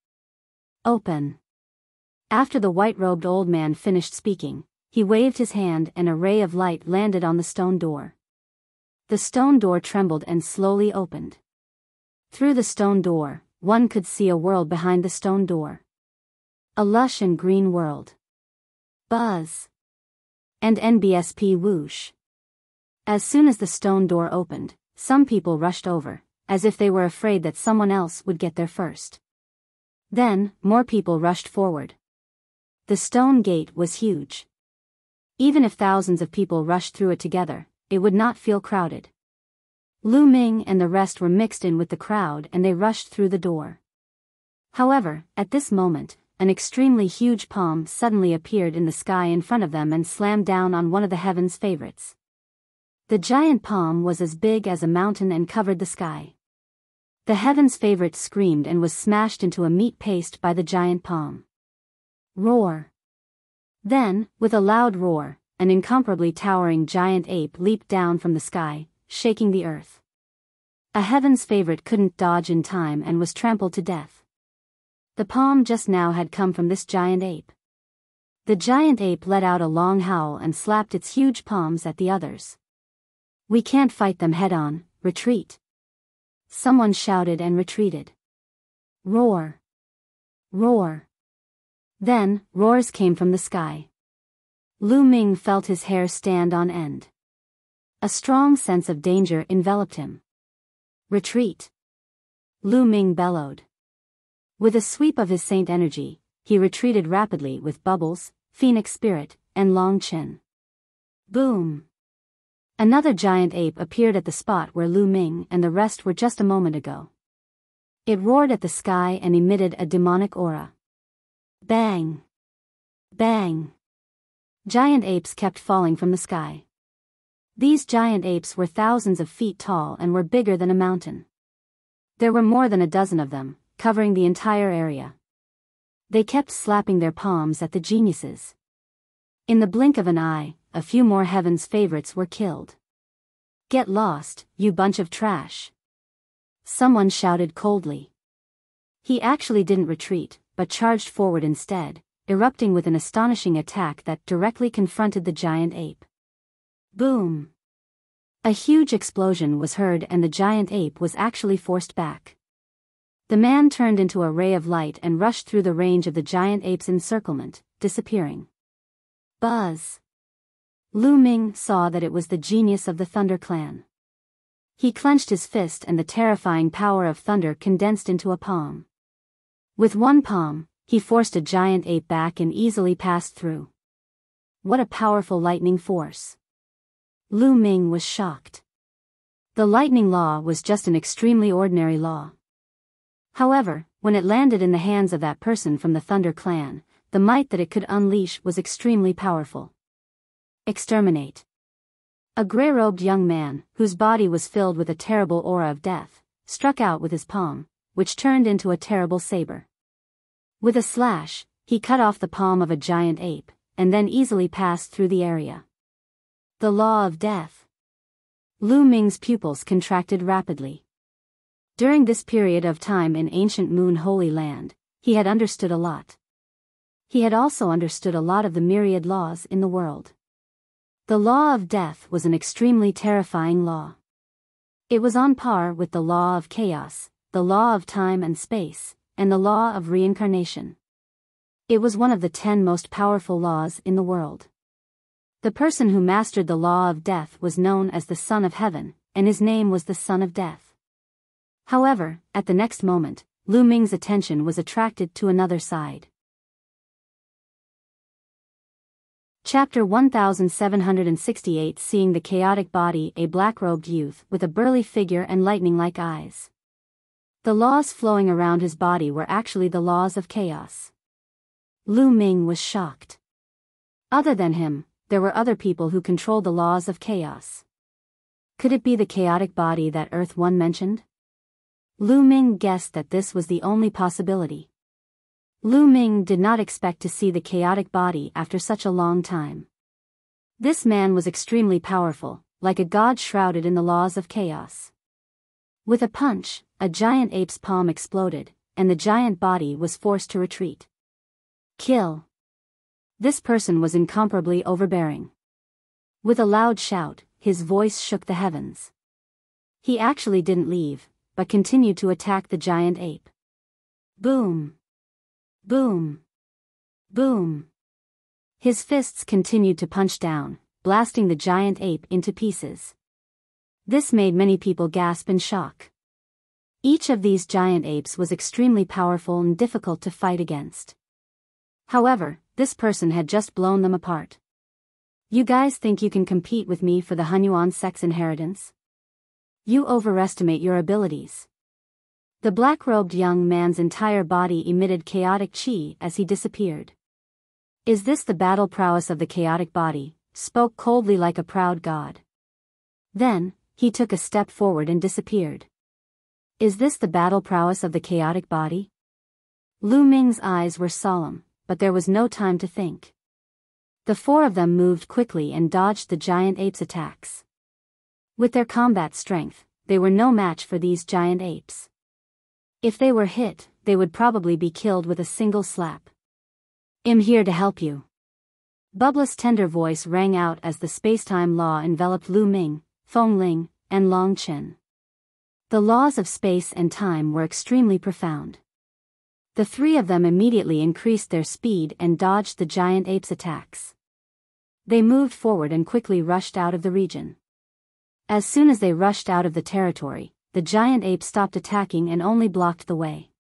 Speaker 1: Open. After the white-robed old man finished speaking, he waved his hand and a ray of light landed on the stone door. The stone door trembled and slowly opened. Through the stone door, one could see a world behind the stone door. A lush and green world. Buzz. And NBSP whoosh. As soon as the stone door opened, some people rushed over, as if they were afraid that someone else would get there first. Then, more people rushed forward. The stone gate was huge. Even if thousands of people rushed through it together, it would not feel crowded. Lu Ming and the rest were mixed in with the crowd and they rushed through the door. However, at this moment, an extremely huge palm suddenly appeared in the sky in front of them and slammed down on one of the heaven's favorites. The giant palm was as big as a mountain and covered the sky. The heaven's favorite screamed and was smashed into a meat paste by the giant palm. Roar. Then, with a loud roar, an incomparably towering giant ape leaped down from the sky, shaking the earth. A heaven's favorite couldn't dodge in time and was trampled to death. The palm just now had come from this giant ape. The giant ape let out a long howl and slapped its huge palms at the others. "We can't fight them head-on, retreat." Someone shouted and retreated. Roar. Roar. Then, roars came from the sky. Lu Ming felt his hair stand on end. A strong sense of danger enveloped him. "Retreat!" Lu Ming bellowed. With a sweep of his saint energy, he retreated rapidly with Bubbles, Phoenix Spirit, and Long Chen. Boom! Another giant ape appeared at the spot where Lu Ming and the rest were just a moment ago. It roared at the sky and emitted a demonic aura. Bang! Bang! Giant apes kept falling from the sky. These giant apes were thousands of feet tall and were bigger than a mountain. There were more than a dozen of them, covering the entire area. They kept slapping their palms at the geniuses. In the blink of an eye, a few more heaven's favorites were killed. "Get lost, you bunch of trash!" Someone shouted coldly. He actually didn't retreat, but charged forward instead, erupting with an astonishing attack that directly confronted the giant ape. Boom! A huge explosion was heard and the giant ape was actually forced back. The man turned into a ray of light and rushed through the range of the giant ape's encirclement, disappearing. Buzz! Lu Ming saw that it was the genius of the Thunder Clan. He clenched his fist and the terrifying power of thunder condensed into a palm. With one palm, he forced a giant ape back and easily passed through. What a powerful lightning force! Lu Ming was shocked. The lightning law was just an extremely ordinary law. However, when it landed in the hands of that person from the Thunder clan, the might that it could unleash was extremely powerful. Exterminate. A gray-robed young man, whose body was filled with a terrible aura of death, struck out with his palm, which turned into a terrible saber. With a slash, he cut off the palm of a giant ape, and then easily passed through the area. The law of death. Lu Ming's pupils contracted rapidly. During this period of time in ancient Moon Holy Land, he had understood a lot. He had also understood a lot of the myriad laws in the world. The law of death was an extremely terrifying law. It was on par with the law of chaos, the law of time and space, and the law of reincarnation. It was one of the 10 most powerful laws in the world. The person who mastered the law of death was known as the Son of Heaven, and his name was the Son of Death. However, at the next moment, Lu Ming's attention was attracted to another side. Chapter 1768. Seeing the chaotic body, a black-robed youth with a burly figure and lightning-like eyes. The laws flowing around his body were actually the laws of chaos. Lu Ming was shocked. Other than him, there were other people who controlled the laws of chaos. Could it be the chaotic body that Earth One mentioned? Lu Ming guessed that this was the only possibility. Lu Ming did not expect to see the chaotic body after such a long time. This man was extremely powerful, like a god shrouded in the laws of chaos. With a punch, a giant ape's palm exploded, and the giant body was forced to retreat. Kill. This person was incomparably overbearing. With a loud shout, his voice shook the heavens. He actually didn't leave, but continued to attack the giant ape. Boom. Boom. Boom. His fists continued to punch down, blasting the giant ape into pieces. This made many people gasp in shock. Each of these giant apes was extremely powerful and difficult to fight against. However, this person had just blown them apart. You guys think you can compete with me for the Hunyuan sect's inheritance? You overestimate your abilities. The black-robed young man's entire body emitted chaotic chi as he disappeared. Is this the battle prowess of the chaotic body? Spoke coldly like a proud god. Then, he took a step forward and disappeared. Is this the battle prowess of the chaotic body? Lu Ming's eyes were solemn, but there was no time to think. The 4 of them moved quickly and dodged the giant ape's attacks. With their combat strength, they were no match for these giant apes. If they were hit, they would probably be killed with a single slap. I'm here to help you. Bubba's tender voice rang out as the spacetime law enveloped Lu Ming, Fengling, and Long Chen. The laws of space and time were extremely profound. The 3 of them immediately increased their speed and dodged the giant ape's attacks. They moved forward and quickly rushed out of the region. As soon as they rushed out of the territory, the giant ape stopped attacking and only blocked the way.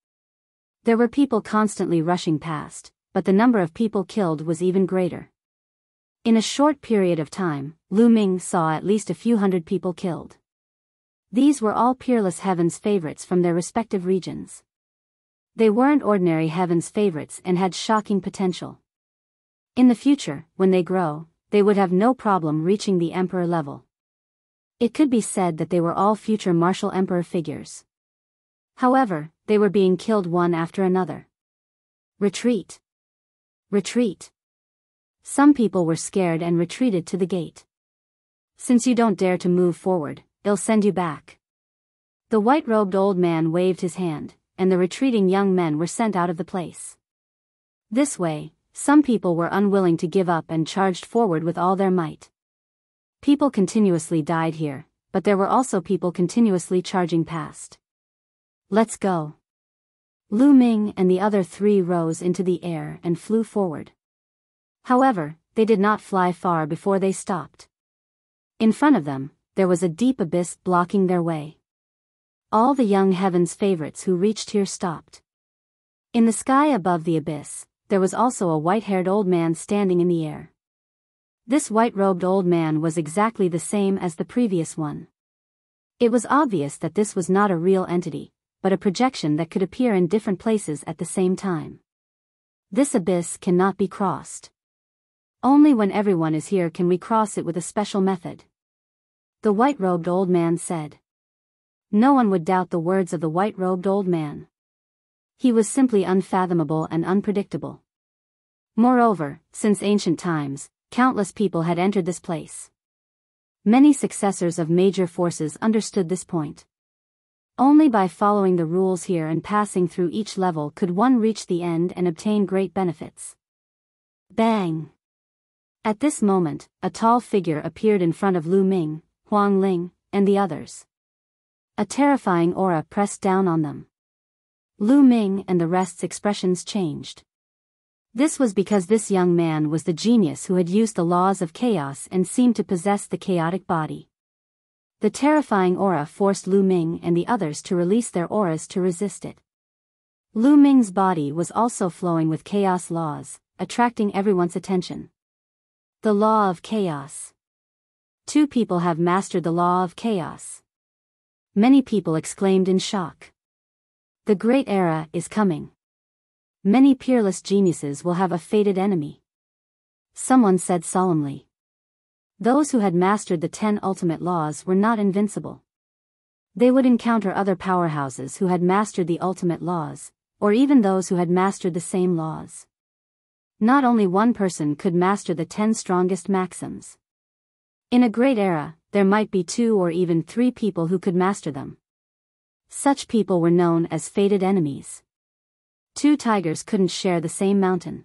Speaker 1: There were people constantly rushing past, but the number of people killed was even greater. In a short period of time, Lu Ming saw at least a few hundred people killed. These were all peerless Heaven's favorites from their respective regions. They weren't ordinary Heaven's favorites and had shocking potential. In the future, when they grow, they would have no problem reaching the emperor level. It could be said that they were all future martial emperor figures. However, they were being killed one after another. Retreat. Retreat. Some people were scared and retreated to the gate. Since you don't dare to move forward, I'll send you back. The white-robed old man waved his hand, and the retreating young men were sent out of the place. This way, some people were unwilling to give up and charged forward with all their might. People continuously died here, but there were also people continuously charging past. Let's go. Lu Ming and the other 3 rose into the air and flew forward. However, they did not fly far before they stopped. In front of them, there was a deep abyss blocking their way. All the young Heaven's favorites who reached here stopped. In the sky above the abyss, there was also a white-haired old man standing in the air. This white-robed old man was exactly the same as the previous one. It was obvious that this was not a real entity, but a projection that could appear in different places at the same time. This abyss cannot be crossed. Only when everyone is here can we cross it with a special method. The white-robed old man said. No one would doubt the words of the white-robed old man. He was simply unfathomable and unpredictable. Moreover, since ancient times, countless people had entered this place. Many successors of major forces understood this point. Only by following the rules here and passing through each level could one reach the end and obtain great benefits. Bang! At this moment, a tall figure appeared in front of Lu Ming, Huang Ling, and the others. A terrifying aura pressed down on them. Lu Ming and the rest's expressions changed. This was because this young man was the genius who had used the laws of chaos and seemed to possess the chaotic body. The terrifying aura forced Lu Ming and the others to release their auras to resist it. Lu Ming's body was also flowing with chaos laws, attracting everyone's attention. The law of chaos. 2 people have mastered the law of chaos. Many people exclaimed in shock. The great era is coming. Many peerless geniuses will have a fated enemy. Someone said solemnly. Those who had mastered the 10 ultimate laws were not invincible. They would encounter other powerhouses who had mastered the ultimate laws, or even those who had mastered the same laws. Not only one person could master the 10 strongest maxims. In a great era, there might be 2 or even 3 people who could master them. Such people were known as fated enemies. 2 tigers couldn't share the same mountain.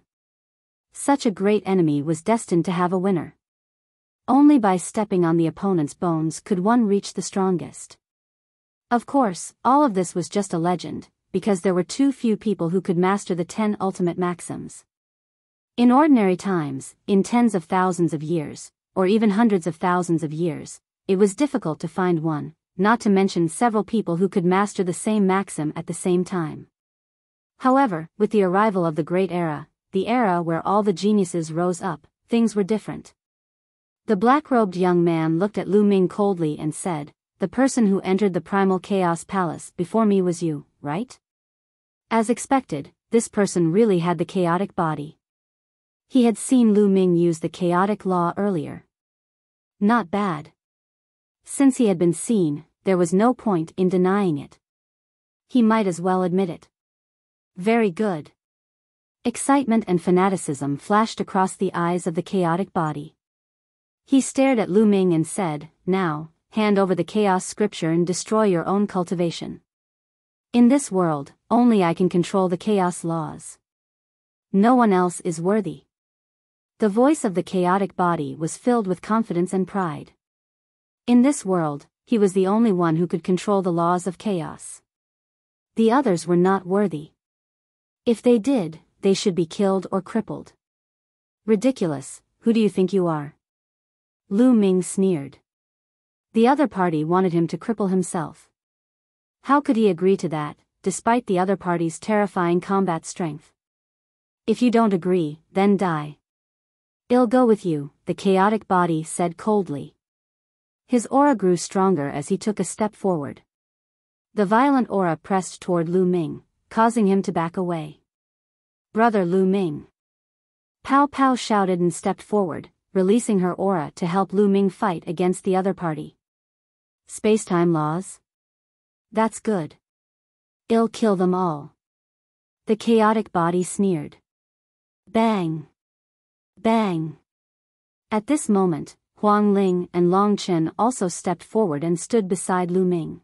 Speaker 1: Such a great enemy was destined to have a winner. Only by stepping on the opponent's bones could one reach the strongest. Of course, all of this was just a legend, because there were too few people who could master the 10 ultimate maxims. In ordinary times, in tens of thousands of years, or even hundreds of thousands of years, it was difficult to find one, not to mention several people who could master the same maxim at the same time. However, with the arrival of the Great Era, the era where all the geniuses rose up, things were different. The black-robed young man looked at Lu Ming coldly and said, "The person who entered the primal chaos palace before me was you, right?" As expected, this person really had the chaotic body. He had seen Lu Ming use the chaotic law earlier. Not bad. Since he had been seen, there was no point in denying it. He might as well admit it. Very good. Excitement and fanaticism flashed across the eyes of the chaotic body. He stared at Lu Ming and said, "Now, hand over the chaos scripture and destroy your own cultivation. In this world, only I can control the chaos laws. No one else is worthy." The voice of the chaotic body was filled with confidence and pride. In this world, he was the only one who could control the laws of chaos. The others were not worthy. If they did, they should be killed or crippled. Ridiculous, who do you think you are? Lu Ming sneered. The other party wanted him to cripple himself. How could he agree to that, despite the other party's terrifying combat strength? If you don't agree, then die. I'll go with you, the chaotic body said coldly. His aura grew stronger as he took a step forward. The violent aura pressed toward Lu Ming, causing him to back away. Brother Lu Ming. Pow Pow shouted and stepped forward, releasing her aura to help Lu Ming fight against the other party. Space-time laws? That's good. I'll kill them all. The chaotic body sneered. Bang! Bang! At this moment, Huang Ling and Long Chen also stepped forward and stood beside Lu Ming.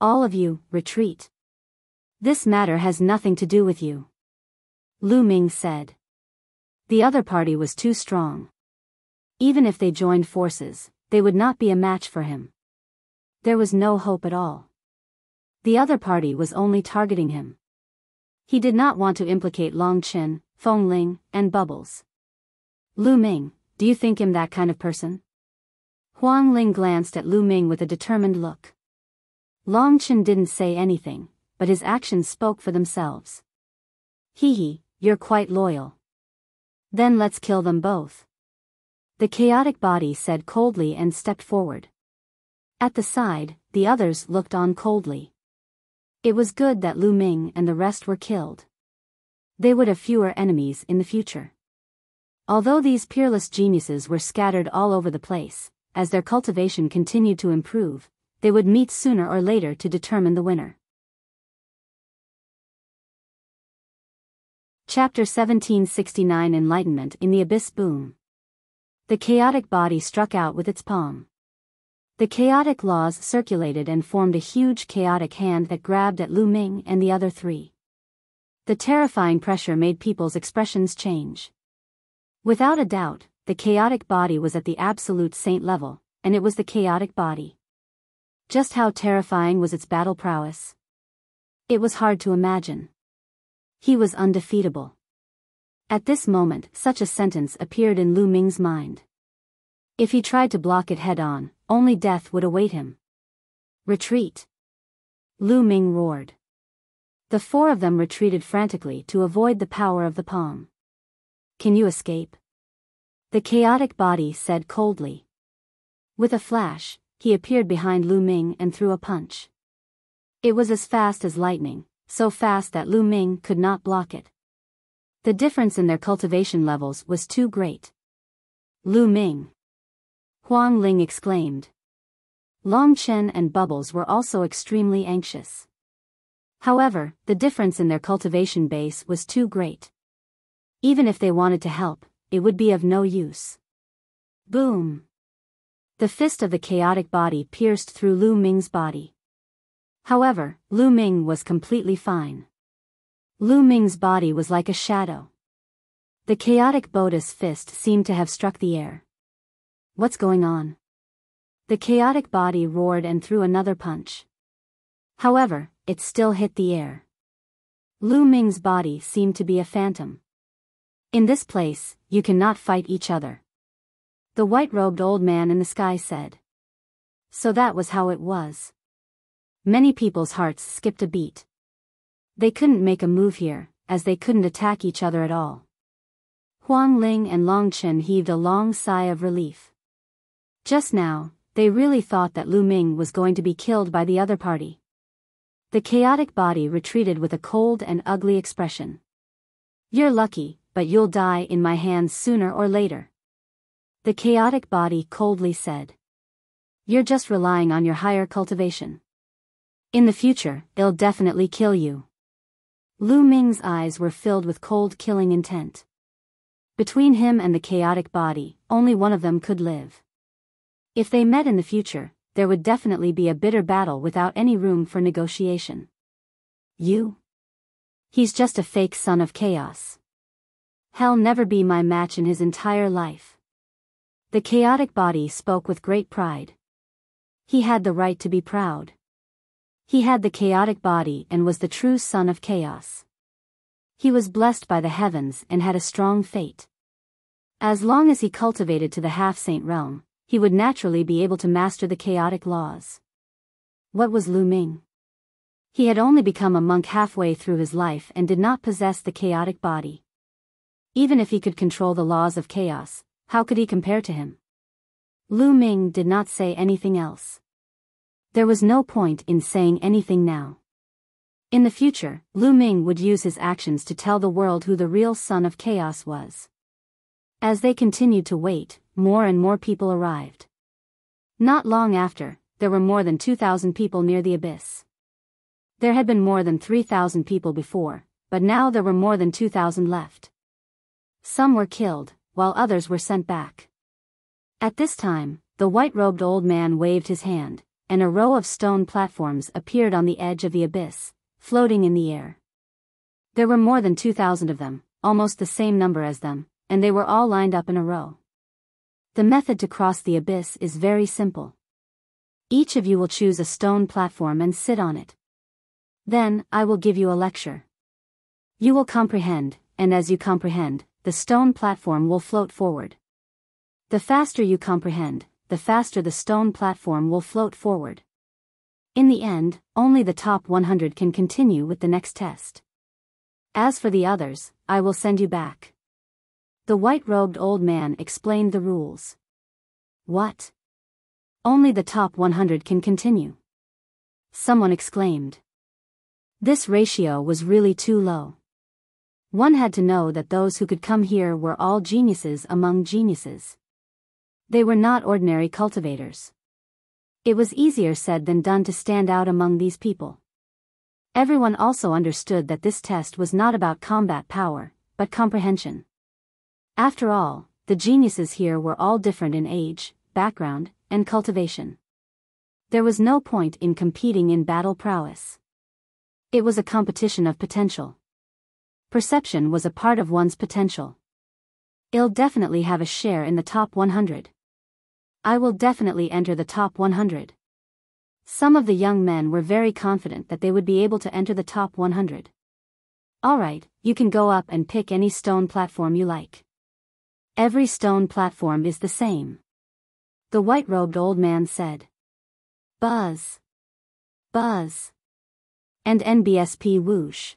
Speaker 1: All of you, retreat. This matter has nothing to do with you. Lu Ming said. The other party was too strong. Even if they joined forces, they would not be a match for him. There was no hope at all. The other party was only targeting him. He did not want to implicate Long Chen, Feng Ling, and Bubbles. Lu Ming, do you think him that kind of person? Huang Ling glanced at Lu Ming with a determined look. Long Chen didn't say anything, but his actions spoke for themselves. Hee, you're quite loyal. Then let's kill them both. The chaotic body said coldly and stepped forward. At the side, the others looked on coldly. It was good that Lu Ming and the rest were killed. They would have fewer enemies in the future. Although these peerless geniuses were scattered all over the place, as their cultivation continued to improve, they would meet sooner or later to determine the winner. Chapter 1769 Enlightenment in the Abyss Boom. The chaotic body struck out with its palm. The chaotic laws circulated and formed a huge chaotic hand that grabbed at Lu Ming and the other three. The terrifying pressure made people's expressions change. Without a doubt, the chaotic body was at the absolute saint level, and it was the chaotic body. Just how terrifying was its battle prowess? It was hard to imagine. He was undefeatable. At this moment, such a sentence appeared in Lu Ming's mind. If he tried to block it head-on, only death would await him. Retreat! Lu Ming roared. The four of them retreated frantically to avoid the power of the palm. Can you escape? The chaotic body said coldly. With a flash, he appeared behind Lu Ming and threw a punch. It was as fast as lightning, so fast that Lu Ming could not block it. The difference in their cultivation levels was too great. Lu Ming! Huang Ling exclaimed. Long Chen and Bubbles were also extremely anxious. However, the difference in their cultivation base was too great. Even if they wanted to help, it would be of no use. Boom! The fist of the chaotic body pierced through Lu Ming's body. However, Lu Ming was completely fine. Lu Ming's body was like a shadow. The chaotic Buddha's fist seemed to have struck the air. What's going on? The chaotic body roared and threw another punch. However, it still hit the air. Lu Ming's body seemed to be a phantom. In this place, you cannot fight each other. The white-robed old man in the sky said. So that was how it was. Many people's hearts skipped a beat. They couldn't make a move here, as they couldn't attack each other at all. Huang Ling and Long Chen heaved a long sigh of relief. Just now, they really thought that Lu Ming was going to be killed by the other party. The chaotic body retreated with a cold and ugly expression. You're lucky, but you'll die in my hands sooner or later. The chaotic body coldly said. You're just relying on your higher cultivation. In the future, it'll definitely kill you. Lu Ming's eyes were filled with cold killing intent. Between him and the chaotic body, only one of them could live. If they met in the future, there would definitely be a bitter battle without any room for negotiation. You? He's just a fake son of chaos. Hell never be my match in his entire life. The chaotic body spoke with great pride. He had the right to be proud. He had the chaotic body and was the true son of chaos. He was blessed by the heavens and had a strong fate. As long as he cultivated to the half-saint realm, he would naturally be able to master the chaotic laws. What was Lu Ming? He had only become a monk halfway through his life and did not possess the chaotic body. Even if he could control the laws of chaos, how could he compare to him? Lu Ming did not say anything else. There was no point in saying anything now. In the future, Lu Ming would use his actions to tell the world who the real son of chaos was. As they continued to wait, more and more people arrived. Not long after, there were more than 2,000 people near the abyss. There had been more than 3,000 people before, but now there were more than 2,000 left. Some were killed, while others were sent back. At this time, the white-robed old man waved his hand, and a row of stone platforms appeared on the edge of the abyss, floating in the air. There were more than 2,000 of them, almost the same number as them, and they were all lined up in a row. The method to cross the abyss is very simple. Each of you will choose a stone platform and sit on it. Then, I will give you a lecture. You will comprehend, and as you comprehend, the stone platform will float forward. The faster you comprehend, the faster the stone platform will float forward. In the end, only the top 100 can continue with the next test. As for the others, I will send you back. The white-robed old man explained the rules. What? Only the top 100 can continue. Someone exclaimed. This ratio was really too low. One had to know that those who could come here were all geniuses among geniuses. They were not ordinary cultivators. It was easier said than done to stand out among these people. Everyone also understood that this test was not about combat power, but comprehension. After all, the geniuses here were all different in age, background, and cultivation. There was no point in competing in battle prowess. It was a competition of potential. Perception was a part of one's potential. I'll definitely have a share in the top 100. I will definitely enter the top 100. Some of the young men were very confident that they would be able to enter the top 100. Alright, you can go up and pick any stone platform you like. Every stone platform is the same. The white-robed old man said. Buzz. Buzz. And NBSP whoosh.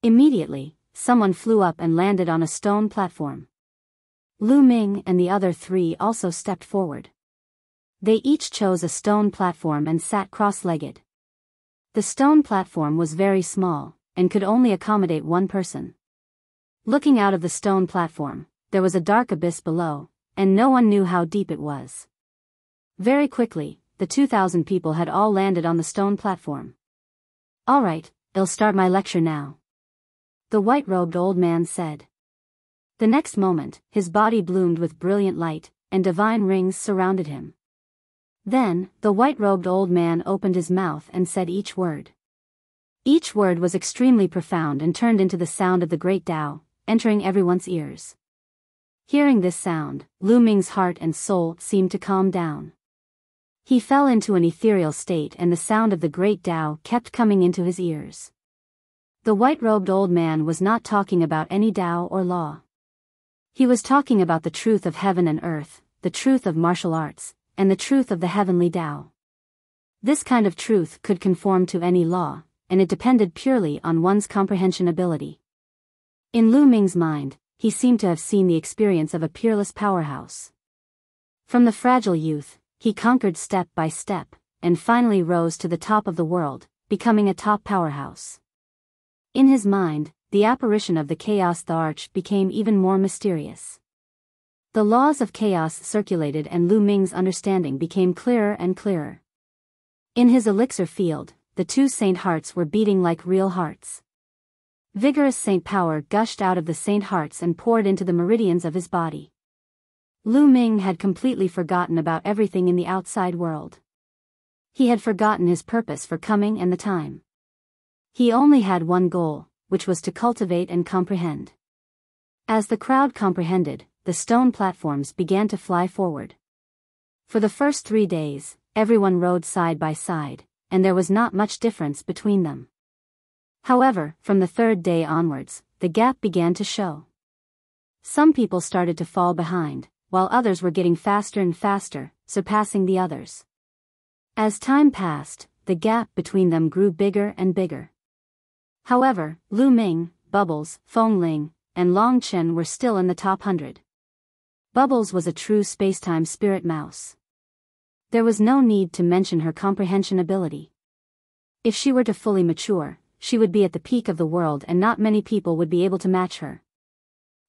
Speaker 1: Immediately, someone flew up and landed on a stone platform. Lu Ming and the other three also stepped forward. They each chose a stone platform and sat cross-legged. The stone platform was very small, and could only accommodate one person. Looking out of the stone platform, there was a dark abyss below, and no one knew how deep it was. Very quickly, the 2,000 people had all landed on the stone platform. Alright, I'll start my lecture now. The white-robed old man said. The next moment, his body bloomed with brilliant light, and divine rings surrounded him. Then, the white-robed old man opened his mouth and said each word. Each word was extremely profound and turned into the sound of the great Tao, entering everyone's ears. Hearing this sound, Lu Ming's heart and soul seemed to calm down. He fell into an ethereal state and the sound of the great Tao kept coming into his ears. The white-robed old man was not talking about any Tao or law. He was talking about the truth of heaven and earth, the truth of martial arts, and the truth of the heavenly Tao. This kind of truth could conform to any law, and it depended purely on one's comprehension ability. In Lu Ming's mind, he seemed to have seen the experience of a peerless powerhouse. From the fragile youth, he conquered step by step, and finally rose to the top of the world, becoming a top powerhouse. In his mind, the apparition of the chaos the arch became even more mysterious. The laws of chaos circulated and Lu Ming's understanding became clearer and clearer. In his elixir field, the two saint hearts were beating like real hearts. Vigorous saint power gushed out of the saint hearts and poured into the meridians of his body. Lu Ming had completely forgotten about everything in the outside world. He had forgotten his purpose for coming and the time. He only had one goal, which was to cultivate and comprehend. As the crowd comprehended, the stone platforms began to fly forward. For the first 3 days, everyone rode side by side, and there was not much difference between them. However, from the 3rd day onwards, the gap began to show. Some people started to fall behind, while others were getting faster and faster, surpassing the others. As time passed, the gap between them grew bigger and bigger. However, Lu Ming, Bubbles, Feng Ling, and Long Chen were still in the top 100. Bubbles was a true spacetime spirit mouse. There was no need to mention her comprehension ability. If she were to fully mature, she would be at the peak of the world and not many people would be able to match her.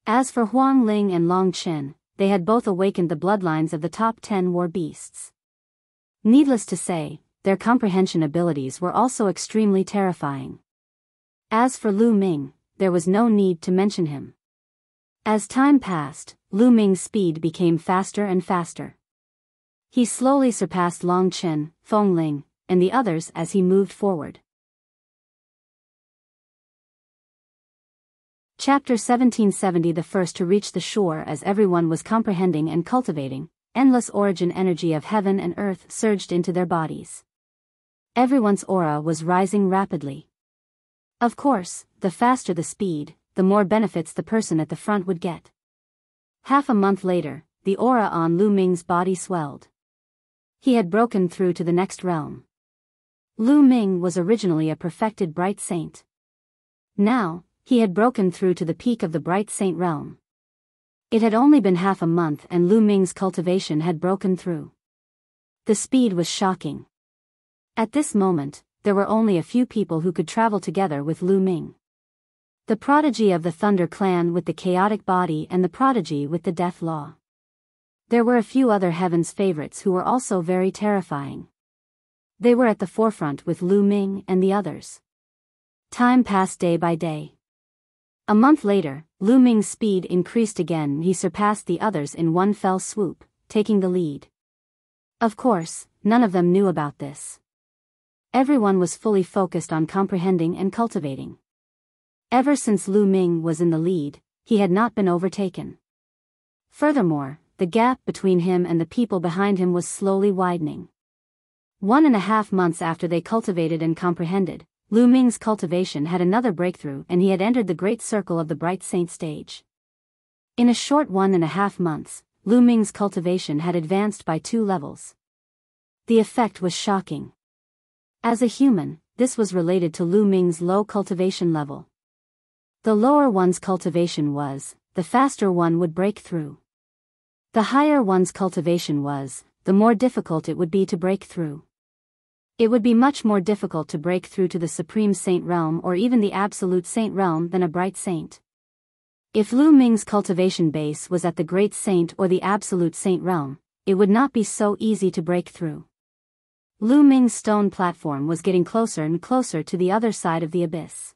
Speaker 1: As for Huang Ling and Long Chen, they had both awakened the bloodlines of the top 10 war beasts. Needless to say, their comprehension abilities were also extremely terrifying. As for Lu Ming, there was no need to mention him. As time passed, Lu Ming's speed became faster and faster. He slowly surpassed Long Chen, Feng Ling, and the others as he moved forward. Chapter 1770. The first to reach the shore. As everyone was comprehending and cultivating, endless origin energy of heaven and earth surged into their bodies. Everyone's aura was rising rapidly. Of course, the faster the speed, the more benefits the person at the front would get. Half a month later, the aura on Lu Ming's body swelled. He had broken through to the next realm. Lu Ming was originally a perfected bright saint. Now, he had broken through to the peak of the bright saint realm. It had only been half a month and Lu Ming's cultivation had broken through. The speed was shocking. At this moment, there were only a few people who could travel together with Lu Ming. The prodigy of the Thunder Clan with the chaotic body and the prodigy with the death law. There were a few other Heaven's favorites who were also very terrifying. They were at the forefront with Lu Ming and the others. Time passed day by day. A month later, Lu Ming's speed increased again. He surpassed the others in one fell swoop, taking the lead. Of course, none of them knew about this. Everyone was fully focused on comprehending and cultivating. Ever since Lu Ming was in the lead, he had not been overtaken. Furthermore, the gap between him and the people behind him was slowly widening. 1.5 months after they cultivated and comprehended, Lu Ming's cultivation had another breakthrough and he had entered the great circle of the Bright Saint stage. In a short 1.5 months, Lu Ming's cultivation had advanced by 2 levels. The effect was shocking. As a human, this was related to Lu Ming's low cultivation level. The lower one's cultivation was, the faster one would break through. The higher one's cultivation was, the more difficult it would be to break through. It would be much more difficult to break through to the Supreme Saint realm or even the Absolute Saint realm than a Bright Saint. If Lu Ming's cultivation base was at the Great Saint or the Absolute Saint realm, it would not be so easy to break through. Lu Ming's stone platform was getting closer and closer to the other side of the abyss.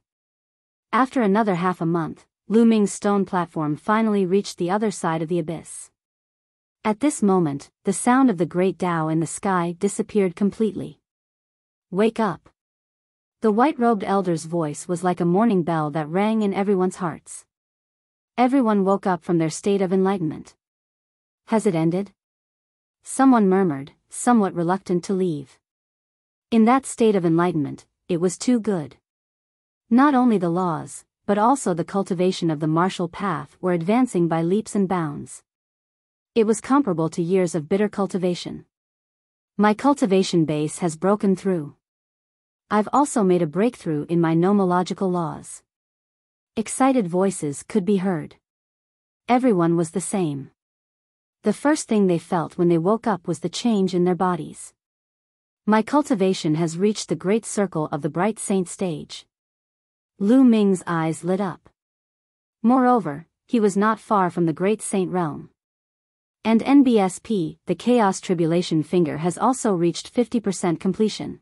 Speaker 1: After another half a month, Lu Ming's stone platform finally reached the other side of the abyss. At this moment, the sound of the great Tao in the sky disappeared completely. Wake up! The white-robed elder's voice was like a morning bell that rang in everyone's hearts. Everyone woke up from their state of enlightenment. Has it ended? Someone murmured, somewhat reluctant to leave. In that state of enlightenment, it was too good. Not only the laws, but also the cultivation of the martial path were advancing by leaps and bounds. It was comparable to years of bitter cultivation. My cultivation base has broken through. I've also made a breakthrough in my nomological laws. Excited voices could be heard. Everyone was the same. The first thing they felt when they woke up was the change in their bodies. My cultivation has reached the great circle of the Bright Saint stage. Lu Ming's eyes lit up. Moreover, he was not far from the Great Saint realm. And NBSP, the Chaos Tribulation Finger, has also reached 50% completion.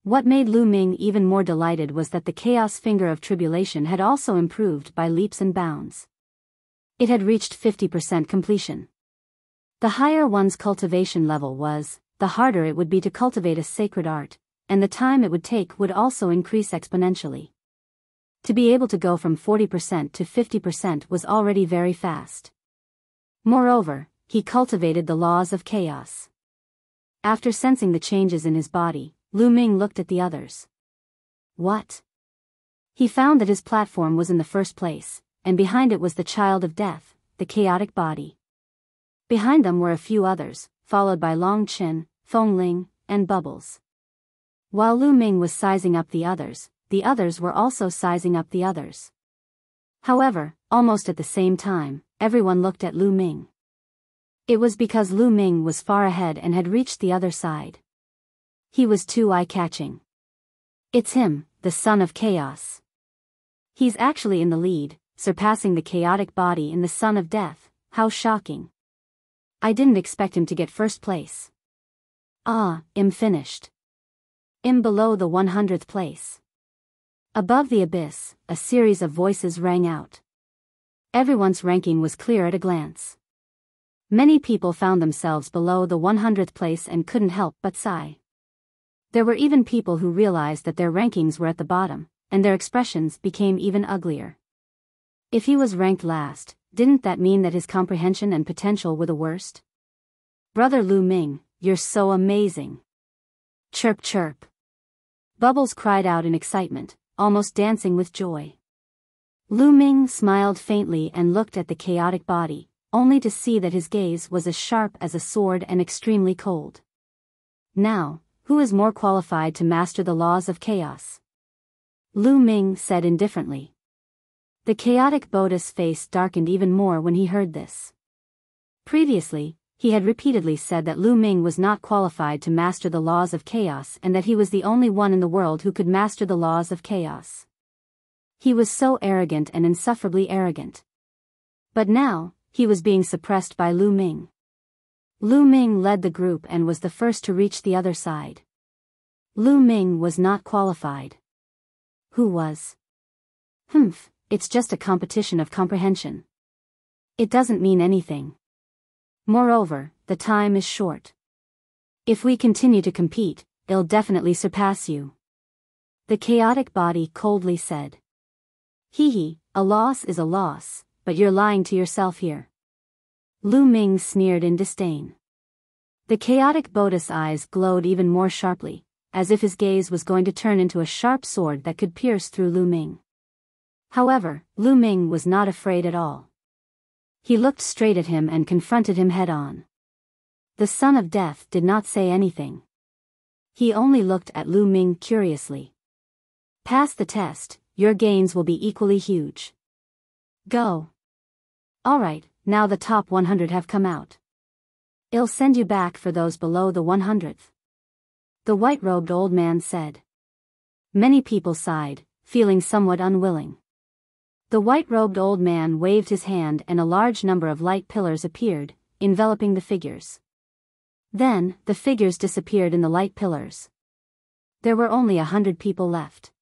Speaker 1: What made Lu Ming even more delighted was that the Chaos Finger of Tribulation had also improved by leaps and bounds. It had reached 50% completion. The higher one's cultivation level was, the harder it would be to cultivate a sacred art, and the time it would take would also increase exponentially. To be able to go from 40% to 50% was already very fast. Moreover, he cultivated the laws of chaos. After sensing the changes in his body, Lu Ming looked at the others. What? He found that his platform was in the first place, and behind it was the child of death, the chaotic body. Behind them were a few others, followed by Long Chen, Feng Ling, and Bubbles. While Lu Ming was sizing up the others were also sizing up the others. However, almost at the same time, everyone looked at Lu Ming. It was because Lu Ming was far ahead and had reached the other side. He was too eye-catching. It's him, the son of chaos. He's actually in the lead, surpassing the chaotic body in the son of death. How shocking. I didn't expect him to get first place. I'm finished. I'm below the 100th place. Above the abyss, a series of voices rang out. Everyone's ranking was clear at a glance. Many people found themselves below the 100th place and couldn't help but sigh. There were even people who realized that their rankings were at the bottom, and their expressions became even uglier. If he was ranked last, didn't that mean that his comprehension and potential were the worst? Brother Lu Ming, you're so amazing. Chirp chirp. Bubbles cried out in excitement, almost dancing with joy. Lu Ming smiled faintly and looked at the chaotic body, only to see that his gaze was as sharp as a sword and extremely cold. Now, who is more qualified to master the laws of chaos? Lu Ming said indifferently. The chaotic Buddha's face darkened even more when he heard this. Previously, He had repeatedly said that Lu Ming was not qualified to master the laws of chaos and that he was the only one in the world who could master the laws of chaos. He was so arrogant and insufferably arrogant. But now, he was being suppressed by Lu Ming. Lu Ming led the group and was the first to reach the other side. Lu Ming was not qualified. Who was? It's just a competition of comprehension. It doesn't mean anything. Moreover, the time is short. If we continue to compete, it'll definitely surpass you. The chaotic body coldly said. A loss is a loss, but you're lying to yourself here. Lu Ming sneered in disdain. The chaotic Bodhi's eyes glowed even more sharply, as if his gaze was going to turn into a sharp sword that could pierce through Lu Ming. However, Lu Ming was not afraid at all. He looked straight at him and confronted him head-on. The Son of Death did not say anything. He only looked at Lu Ming curiously. Pass the test, your gains will be equally huge. Go. Alright, now the top 100 have come out. I'll send you back for those below the 100th. The white-robed old man said. Many people sighed, feeling somewhat unwilling. The white-robed old man waved his hand and a large number of light pillars appeared, enveloping the figures. Then, the figures disappeared in the light pillars. There were only 100 people left.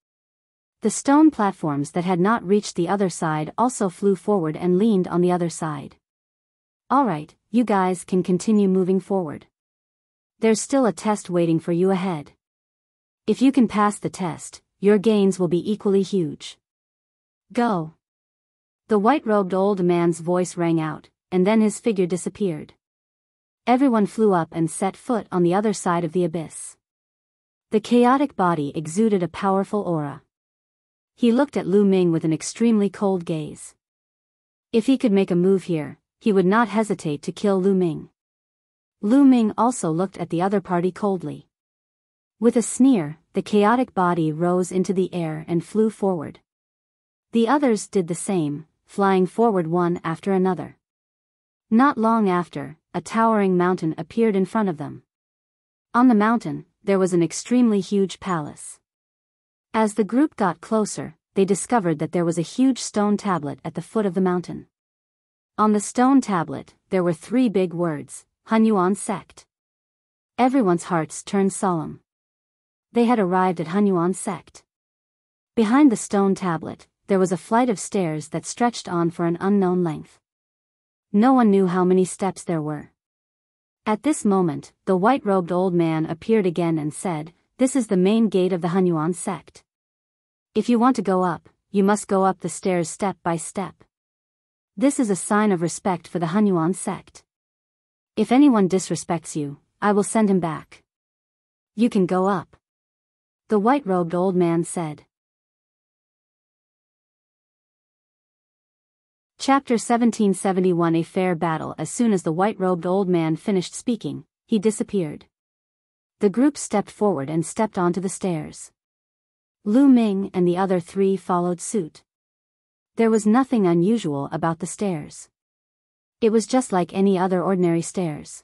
Speaker 1: The stone platforms that had not reached the other side also flew forward and leaned on the other side. Alright, you guys can continue moving forward. There's still a test waiting for you ahead. If you can pass the test, your gains will be equally huge. Go. The white-robed old man's voice rang out, and then his figure disappeared. Everyone flew up and set foot on the other side of the abyss. The chaotic body exuded a powerful aura. He looked at Lu Ming with an extremely cold gaze. If he could make a move here, he would not hesitate to kill Lu Ming. Lu Ming also looked at the other party coldly. With a sneer, the chaotic body rose into the air and flew forward. The others did the same, flying forward one after another. Not long after, a towering mountain appeared in front of them. On the mountain, there was an extremely huge palace. As the group got closer, they discovered that there was a huge stone tablet at the foot of the mountain. On the stone tablet, there were 3 big words, Hunyuan sect. Everyone's hearts turned solemn. They had arrived at Hunyuan sect. Behind the stone tablet, there was a flight of stairs that stretched on for an unknown length. No one knew how many steps there were. At this moment, the white-robed old man appeared again and said, "This is the main gate of the Hunyuan sect. If you want to go up, you must go up the stairs step by step. This is a sign of respect for the Hunyuan sect. If anyone disrespects you, I will send him back. You can go up." The white-robed old man said. Chapter 1771 A fair battle. As soon as the white-robed old man finished speaking, he disappeared. The group stepped forward and stepped onto the stairs. Lu Ming and the other 3 followed suit. There was nothing unusual about the stairs. It was just like any other ordinary stairs.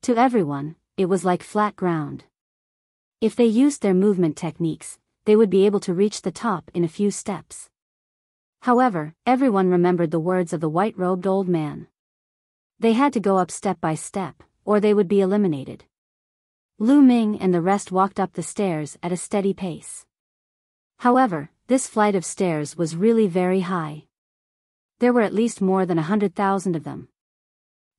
Speaker 1: To everyone, it was like flat ground. If they used their movement techniques, they would be able to reach the top in a few steps. However, everyone remembered the words of the white-robed old man. They had to go up step by step, or they would be eliminated. Lu Ming and the rest walked up the stairs at a steady pace. However, this flight of stairs was really very high. There were at least more than 100,000 of them.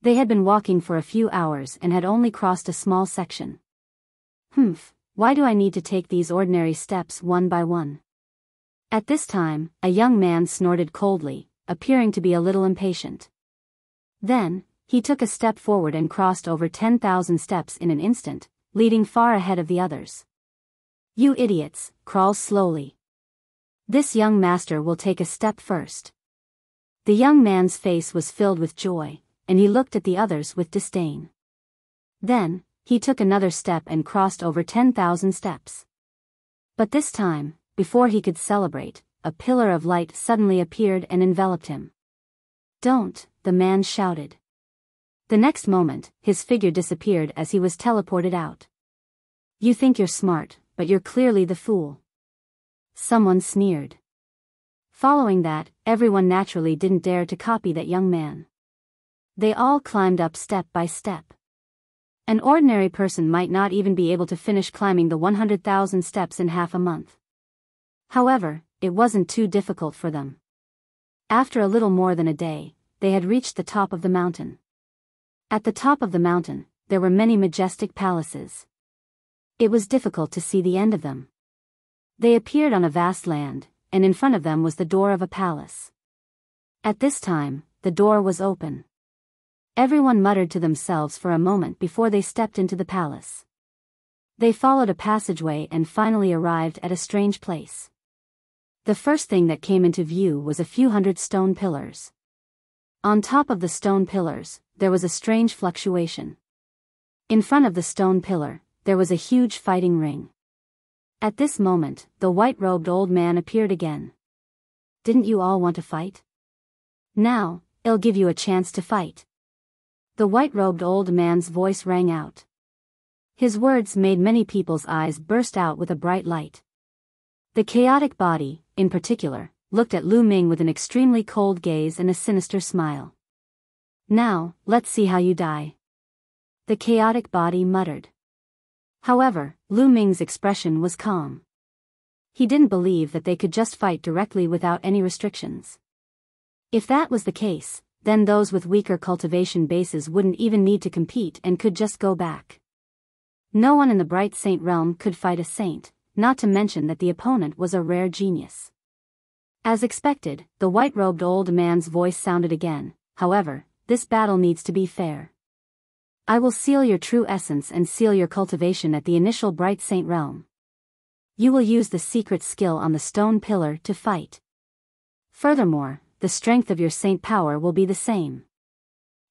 Speaker 1: They had been walking for a few hours and had only crossed a small section. Why do I need to take these ordinary steps one by one? At this time, a young man snorted coldly, appearing to be a little impatient. Then, he took a step forward and crossed over 10,000 steps in an instant, leading far ahead of the others. "You idiots, crawl slowly. This young master will take a step first." The young man's face was filled with joy, and he looked at the others with disdain. Then, he took another step and crossed over 10,000 steps. But this time, before he could celebrate, a pillar of light suddenly appeared and enveloped him. "Don't," the man shouted. The next moment, his figure disappeared as he was teleported out. You think you're smart, but you're clearly the fool. Someone sneered. Following that, everyone naturally didn't dare to copy that young man. They all climbed up step by step. An ordinary person might not even be able to finish climbing the 100,000 steps in half a month. However, it wasn't too difficult for them. After a little more than a day, they had reached the top of the mountain. At the top of the mountain, there were many majestic palaces. It was difficult to see the end of them. They appeared on a vast land, and in front of them was the door of a palace. At this time, the door was open. Everyone muttered to themselves for a moment before they stepped into the palace. They followed a passageway and finally arrived at a strange place. The first thing that came into view was a few hundred stone pillars. On top of the stone pillars, there was a strange fluctuation. In front of the stone pillar, there was a huge fighting ring. At this moment, the white-robed old man appeared again. Didn't you all want to fight? Now, I'll give you a chance to fight. The white-robed old man's voice rang out. His words made many people's eyes burst out with a bright light. The chaotic body, in particular, looked at Lu Ming with an extremely cold gaze and a sinister smile. Now, let's see how you die. The chaotic body muttered. However, Lu Ming's expression was calm. He didn't believe that they could just fight directly without any restrictions. If that was the case, then those with weaker cultivation bases wouldn't even need to compete and could just go back. No one in the Bright Saint realm could fight a saint, not to mention that the opponent was a rare genius. As expected, the white-robed old man's voice sounded again. However, this battle needs to be fair. I will seal your true essence and seal your cultivation at the initial Bright Saint realm. You will use the secret skill on the stone pillar to fight. Furthermore, the strength of your saint power will be the same.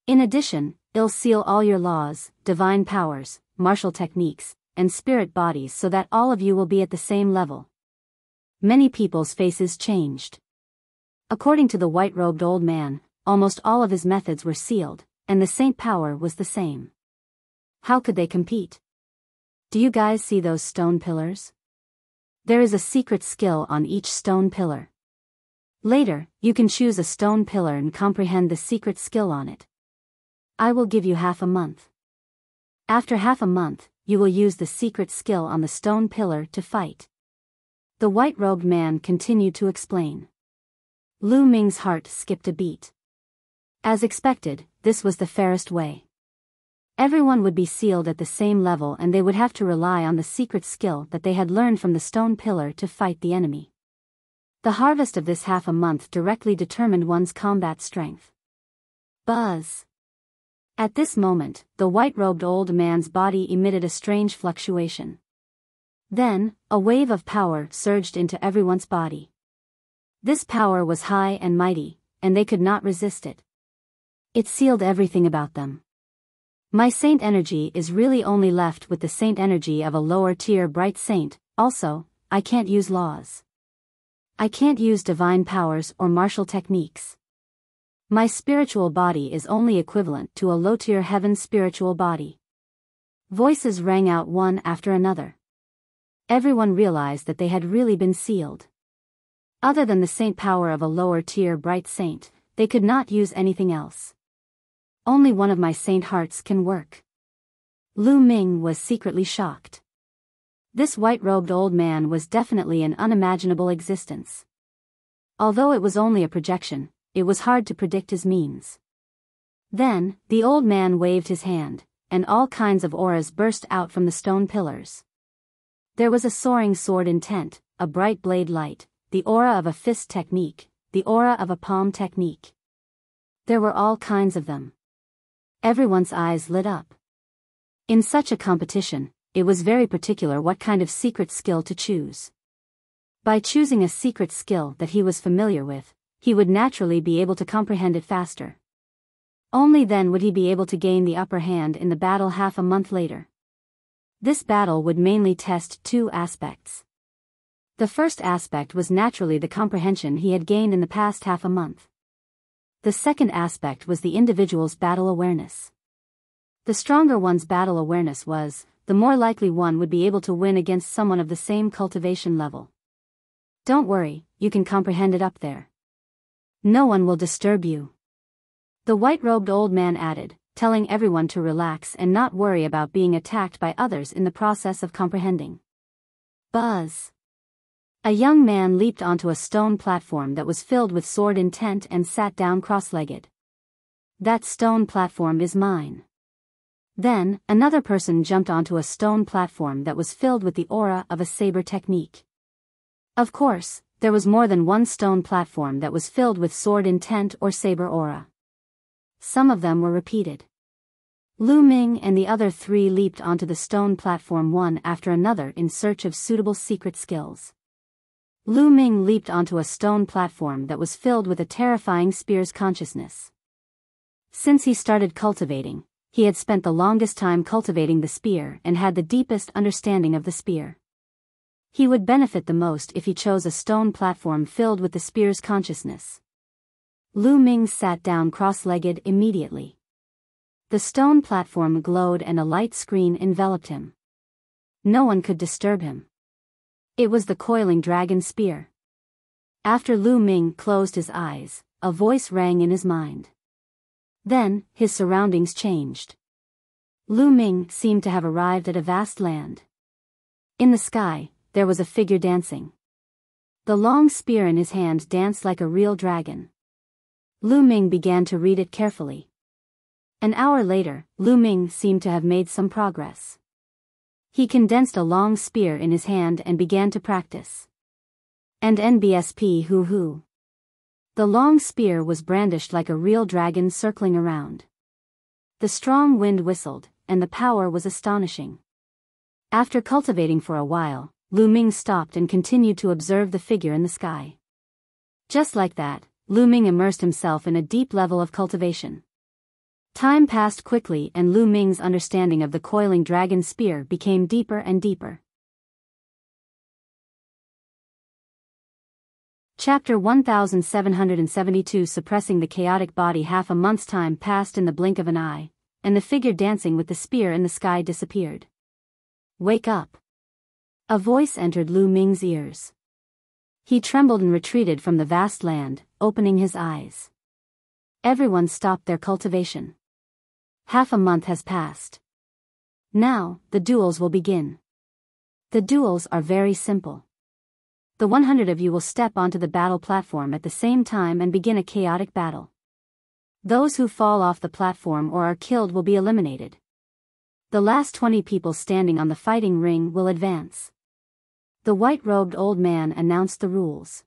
Speaker 1: In addition, I'll seal all your laws, divine powers, martial techniques, and spirit bodies so that all of you will be at the same level. Many people's faces changed. According to the white-robed old man, almost all of his methods were sealed, and the saint power was the same. How could they compete? Do you guys see those stone pillars? There is a secret skill on each stone pillar. Later, you can choose a stone pillar and comprehend the secret skill on it. I will give you half a month. After half a month, you will use the secret skill on the stone pillar to fight. The white-robed man continued to explain. Lu Ming's heart skipped a beat. As expected, this was the fairest way. Everyone would be sealed at the same level and they would have to rely on the secret skill that they had learned from the stone pillar to fight the enemy. The harvest of this half a month directly determined one's combat strength. Buzz. At this moment, the white-robed old man's body emitted a strange fluctuation. Then, a wave of power surged into everyone's body. This power was high and mighty, and they could not resist it. It sealed everything about them. My saint energy is really only left with the saint energy of a lower-tier bright saint. Also, I can't use laws. I can't use divine powers or martial techniques. My spiritual body is only equivalent to a low-tier heaven spiritual body. Voices rang out one after another. Everyone realized that they had really been sealed. Other than the saint power of a lower-tier bright saint, they could not use anything else. Only one of my saint hearts can work. Lu Ming was secretly shocked. This white-robed old man was definitely an unimaginable existence. Although it was only a projection, it was hard to predict his means. Then, the old man waved his hand, and all kinds of auras burst out from the stone pillars. There was a soaring sword intent, a bright blade light, the aura of a fist technique, the aura of a palm technique. There were all kinds of them. Everyone's eyes lit up. In such a competition, it was very particular what kind of secret skill to choose. By choosing a secret skill that he was familiar with, he would naturally be able to comprehend it faster. Only then would he be able to gain the upper hand in the battle half a month later. This battle would mainly test two aspects. The first aspect was naturally the comprehension he had gained in the past half a month. The second aspect was the individual's battle awareness. The stronger one's battle awareness was, the more likely one would be able to win against someone of the same cultivation level. Don't worry, you can comprehend it up there. No one will disturb you. The white-robed old man added, telling everyone to relax and not worry about being attacked by others in the process of comprehending. Buzz. A young man leaped onto a stone platform that was filled with sword intent and sat down cross-legged. That stone platform is mine. Then, another person jumped onto a stone platform that was filled with the aura of a saber technique. Of course, there was more than one stone platform that was filled with sword intent or saber aura. Some of them were repeated. Lu Ming and the other three leaped onto the stone platform one after another in search of suitable secret skills. Lu Ming leaped onto a stone platform that was filled with a terrifying spear's consciousness. Since he started cultivating, he had spent the longest time cultivating the spear and had the deepest understanding of the spear. He would benefit the most if he chose a stone platform filled with the spear's consciousness. Lu Ming sat down cross-legged immediately. The stone platform glowed and a light screen enveloped him. No one could disturb him. It was the coiling dragon spear. After Lu Ming closed his eyes, a voice rang in his mind. Then, his surroundings changed. Lu Ming seemed to have arrived at a vast land. In the sky, there was a figure dancing. The long spear in his hand danced like a real dragon. Lu Ming began to read it carefully. An hour later, Lu Ming seemed to have made some progress. He condensed a long spear in his hand and began to practice. And NBSP hoo-hoo. The long spear was brandished like a real dragon circling around. The strong wind whistled, and the power was astonishing. After cultivating for a while, Lu Ming stopped and continued to observe the figure in the sky. Just like that, Lu Ming immersed himself in a deep level of cultivation. Time passed quickly and Lu Ming's understanding of the coiling dragon spear became deeper and deeper. Chapter 1772 Suppressing the chaotic body. Half a month's time passed in the blink of an eye, and the figure dancing with the spear in the sky disappeared. Wake up! A voice entered Lu Ming's ears. He trembled and retreated from the vast land, opening his eyes. Everyone stopped their cultivation. Half a month has passed. Now, the duels will begin. The duels are very simple. The 100 of you will step onto the battle platform at the same time and begin a chaotic battle. Those who fall off the platform or are killed will be eliminated. The last 20 people standing on the fighting ring will advance. The white-robed old man announced the rules.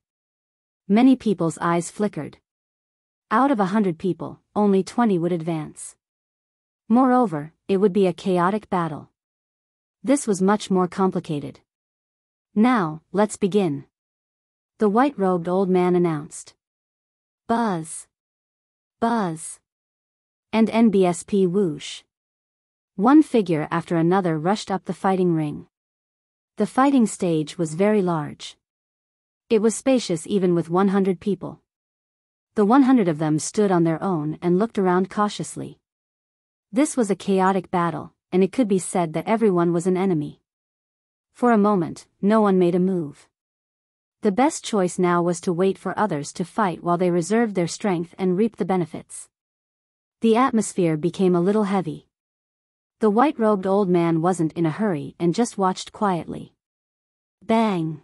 Speaker 1: Many people's eyes flickered. Out of 100 people, only 20 would advance. Moreover, it would be a chaotic battle. This was much more complicated. Now, let's begin. The white-robed old man announced. Buzz. Buzz. And NBSP whoosh. One figure after another rushed up the fighting ring. The fighting stage was very large. It was spacious even with 100 people. The 100 of them stood on their own and looked around cautiously. This was a chaotic battle, and it could be said that everyone was an enemy. For a moment, no one made a move. The best choice now was to wait for others to fight while they reserved their strength and reaped the benefits. The atmosphere became a little heavy. The white-robed old man wasn't in a hurry and just watched quietly. Bang!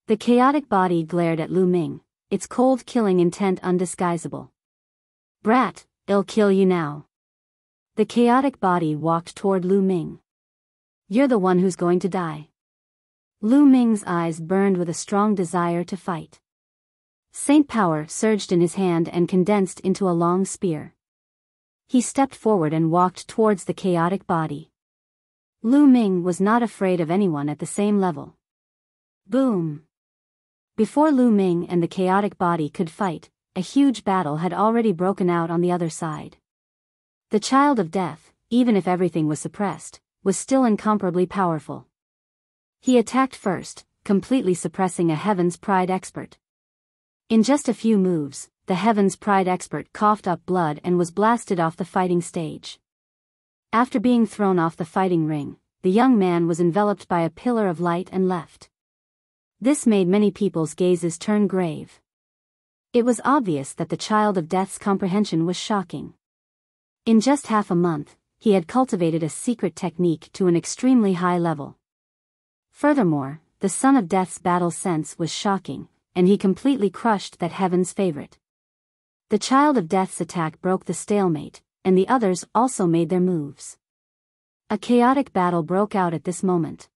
Speaker 1: The chaotic body glared at Lu Ming, its cold killing intent undisguisable. Brat, I'll kill you now. The chaotic body walked toward Lu Ming. You're the one who's going to die. Lu Ming's eyes burned with a strong desire to fight. Saint power surged in his hand and condensed into a long spear. He stepped forward and walked towards the chaotic body. Lu Ming was not afraid of anyone at the same level. Boom! Before Lu Ming and the chaotic body could fight, a huge battle had already broken out on the other side. The child of death, even if everything was suppressed, was still incomparably powerful. He attacked first, completely suppressing a Heaven's Pride expert. In just a few moves, the Heaven's Pride expert coughed up blood and was blasted off the fighting stage. After being thrown off the fighting ring, the young man was enveloped by a pillar of light and left. This made many people's gazes turn grave. It was obvious that the child of death's comprehension was shocking. In just half a month, he had cultivated a secret technique to an extremely high level. Furthermore, the son of death's battle sense was shocking, and he completely crushed that heaven's favorite. The child of death's attack broke the stalemate, and the others also made their moves. A chaotic battle broke out at this moment.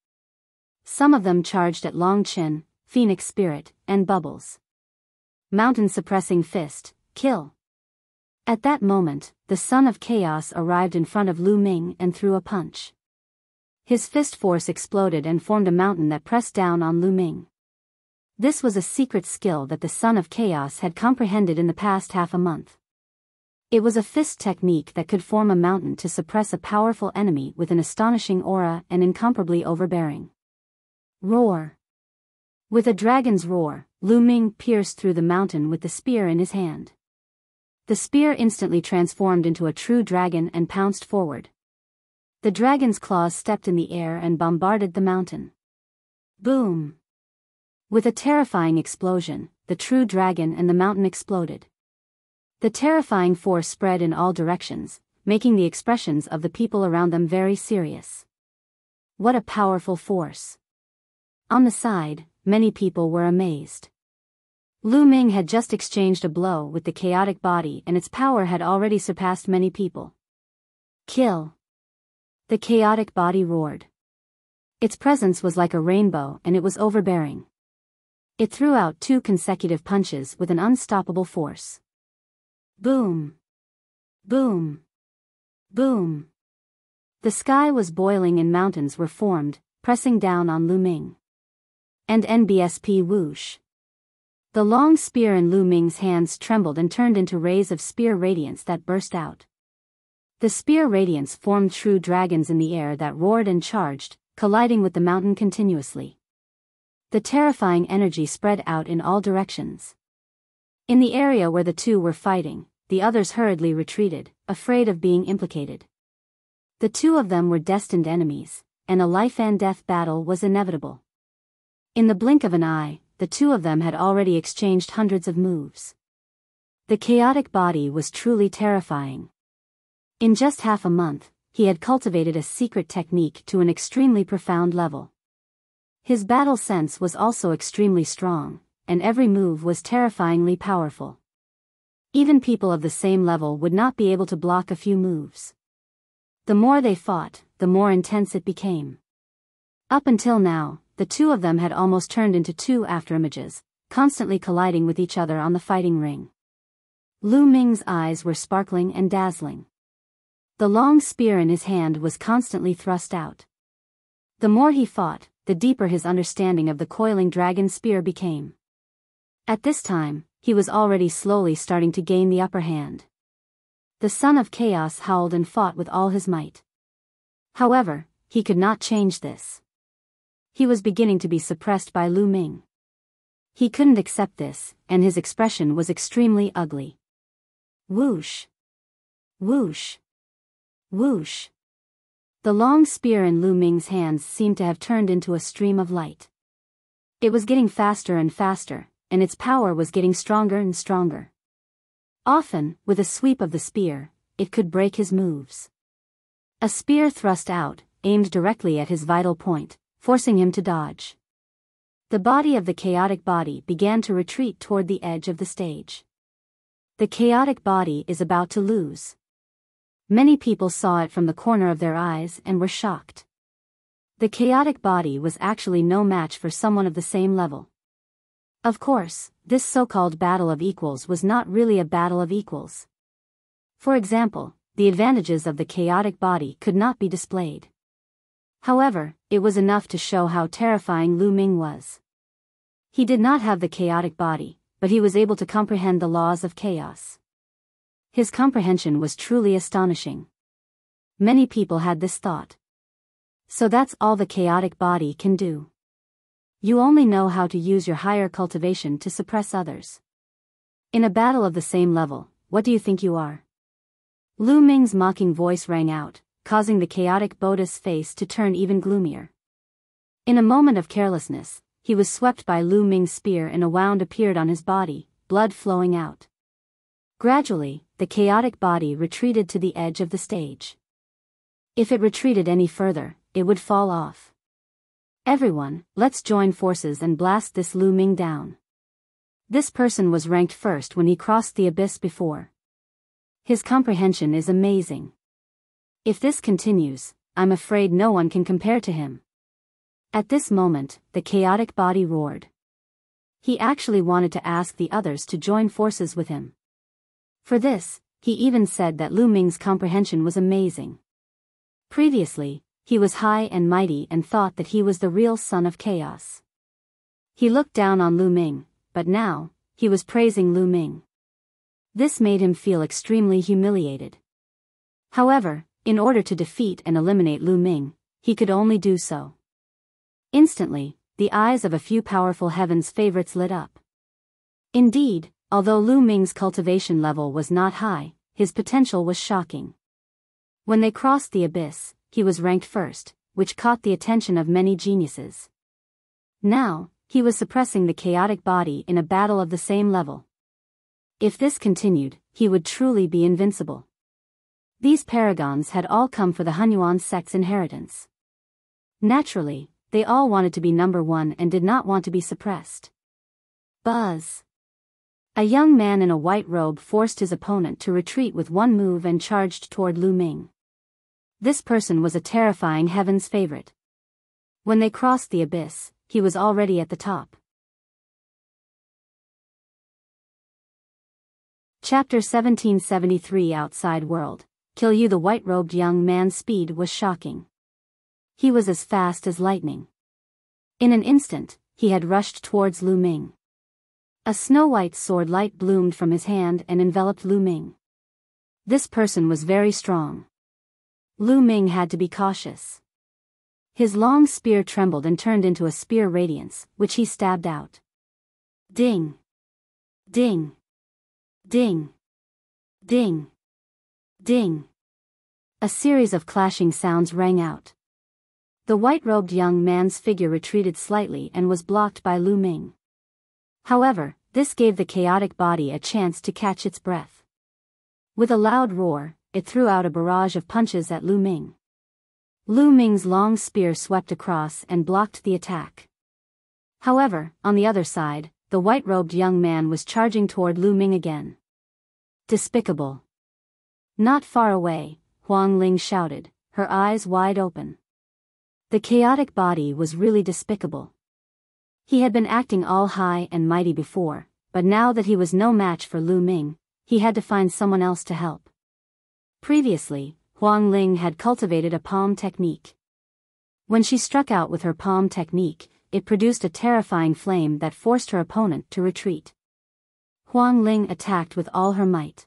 Speaker 1: Some of them charged at Long Chen, Phoenix Spirit, and Bubbles. Mountain suppressing fist, kill. At that moment, the son of chaos arrived in front of Lu Ming and threw a punch. His fist force exploded and formed a mountain that pressed down on Lu Ming. This was a secret skill that the son of chaos had comprehended in the past half a month. It was a fist technique that could form a mountain to suppress a powerful enemy with an astonishing aura and incomparably overbearing. Roar. With a dragon's roar, Lu Ming pierced through the mountain with the spear in his hand. The spear instantly transformed into a true dragon and pounced forward. The dragon's claws stepped in the air and bombarded the mountain. Boom! With a terrifying explosion, the true dragon and the mountain exploded. The terrifying force spread in all directions, making the expressions of the people around them very serious. What a powerful force! On the side, many people were amazed. Lu Ming had just exchanged a blow with the chaotic body and its power had already surpassed many people. Kill! The chaotic body roared. Its presence was like a rainbow and it was overbearing. It threw out 2 consecutive punches with an unstoppable force. Boom! Boom! Boom! The sky was boiling and mountains were formed, pressing down on Lu Ming. And NBSP whoosh. The long spear in Lu Ming's hands trembled and turned into rays of spear radiance that burst out. The spear radiance formed true dragons in the air that roared and charged, colliding with the mountain continuously. The terrifying energy spread out in all directions. In the area where the two were fighting, the others hurriedly retreated, afraid of being implicated. The two of them were destined enemies, and a life and death battle was inevitable. In the blink of an eye, the two of them had already exchanged hundreds of moves. The chaotic body was truly terrifying. In just half a month, he had cultivated a secret technique to an extremely profound level. His battle sense was also extremely strong, and every move was terrifyingly powerful. Even people of the same level would not be able to block a few moves. The more they fought, the more intense it became. Up until now, the two of them had almost turned into 2 afterimages, constantly colliding with each other on the fighting ring. Lu Ming's eyes were sparkling and dazzling. The long spear in his hand was constantly thrust out. The more he fought, the deeper his understanding of the coiling dragon spear became. At this time, he was already slowly starting to gain the upper hand. The son of chaos howled and fought with all his might. However, he could not change this. He was beginning to be suppressed by Lu Ming. He couldn't accept this, and his expression was extremely ugly. Whoosh! Whoosh! Whoosh! The long spear in Lu Ming's hands seemed to have turned into a stream of light. It was getting faster and faster, and its power was getting stronger and stronger. Often, with a sweep of the spear, it could break his moves. A spear thrust out, aimed directly at his vital point, forcing him to dodge. The body of the chaotic body began to retreat toward the edge of the stage. The chaotic body is about to lose. Many people saw it from the corner of their eyes and were shocked. The chaotic body was actually no match for someone of the same level. Of course, this so-called battle of equals was not really a battle of equals. For example, the advantages of the chaotic body could not be displayed. However, it was enough to show how terrifying Lu Ming was. He did not have the chaotic body, but he was able to comprehend the laws of chaos. His comprehension was truly astonishing. Many people had this thought. So that's all the chaotic body can do. You only know how to use your higher cultivation to suppress others. In a battle of the same level, what do you think you are? Lu Ming's mocking voice rang out, causing the chaotic Buddha's face to turn even gloomier. In a moment of carelessness, he was swept by Lu Ming's spear and a wound appeared on his body, blood flowing out. Gradually, the chaotic body retreated to the edge of the stage. If it retreated any further, it would fall off. Everyone, let's join forces and blast this Lu Ming down. This person was ranked first when he crossed the abyss before. His comprehension is amazing. If this continues, I'm afraid no one can compare to him. At this moment, the chaotic body roared. He actually wanted to ask the others to join forces with him. For this, he even said that Lu Ming's comprehension was amazing. Previously, he was high and mighty and thought that he was the real son of chaos. He looked down on Lu Ming, but now, he was praising Lu Ming. This made him feel extremely humiliated. However, in order to defeat and eliminate Lu Ming, he could only do so. Instantly, the eyes of a few powerful heaven's favorites lit up. Indeed, although Lu Ming's cultivation level was not high, his potential was shocking. When they crossed the abyss, he was ranked first, which caught the attention of many geniuses. Now, he was suppressing the chaotic body in a battle of the same level. If this continued, he would truly be invincible. These paragons had all come for the Hunyuan sect's inheritance. Naturally, they all wanted to be number one and did not want to be suppressed. Buzz. A young man in a white robe forced his opponent to retreat with one move and charged toward Lu Ming. This person was a terrifying heaven's favorite. When they crossed the abyss, he was already at the top. Chapter 1773 Outside World. Kill you. The white-robed young man's speed was shocking. He was as fast as lightning. In an instant, he had rushed towards Lu Ming. A snow-white sword light bloomed from his hand and enveloped Lu Ming. This person was very strong. Lu Ming had to be cautious. His long spear trembled and turned into a spear radiance, which he stabbed out. Ding! Ding! Ding! Ding! Ding! A series of clashing sounds rang out. The white-robed young man's figure retreated slightly and was blocked by Lu Ming. However, this gave the chaotic body a chance to catch its breath. With a loud roar, it threw out a barrage of punches at Lu Ming. Lu Ming's long spear swept across and blocked the attack. However, on the other side, the white-robed young man was charging toward Lu Ming again. Despicable. Not far away, Huang Ling shouted, her eyes wide open. The chaotic body was really despicable. He had been acting all high and mighty before, but now that he was no match for Lu Ming, he had to find someone else to help. Previously, Huang Ling had cultivated a palm technique. When she struck out with her palm technique, it produced a terrifying flame that forced her opponent to retreat. Huang Ling attacked with all her might.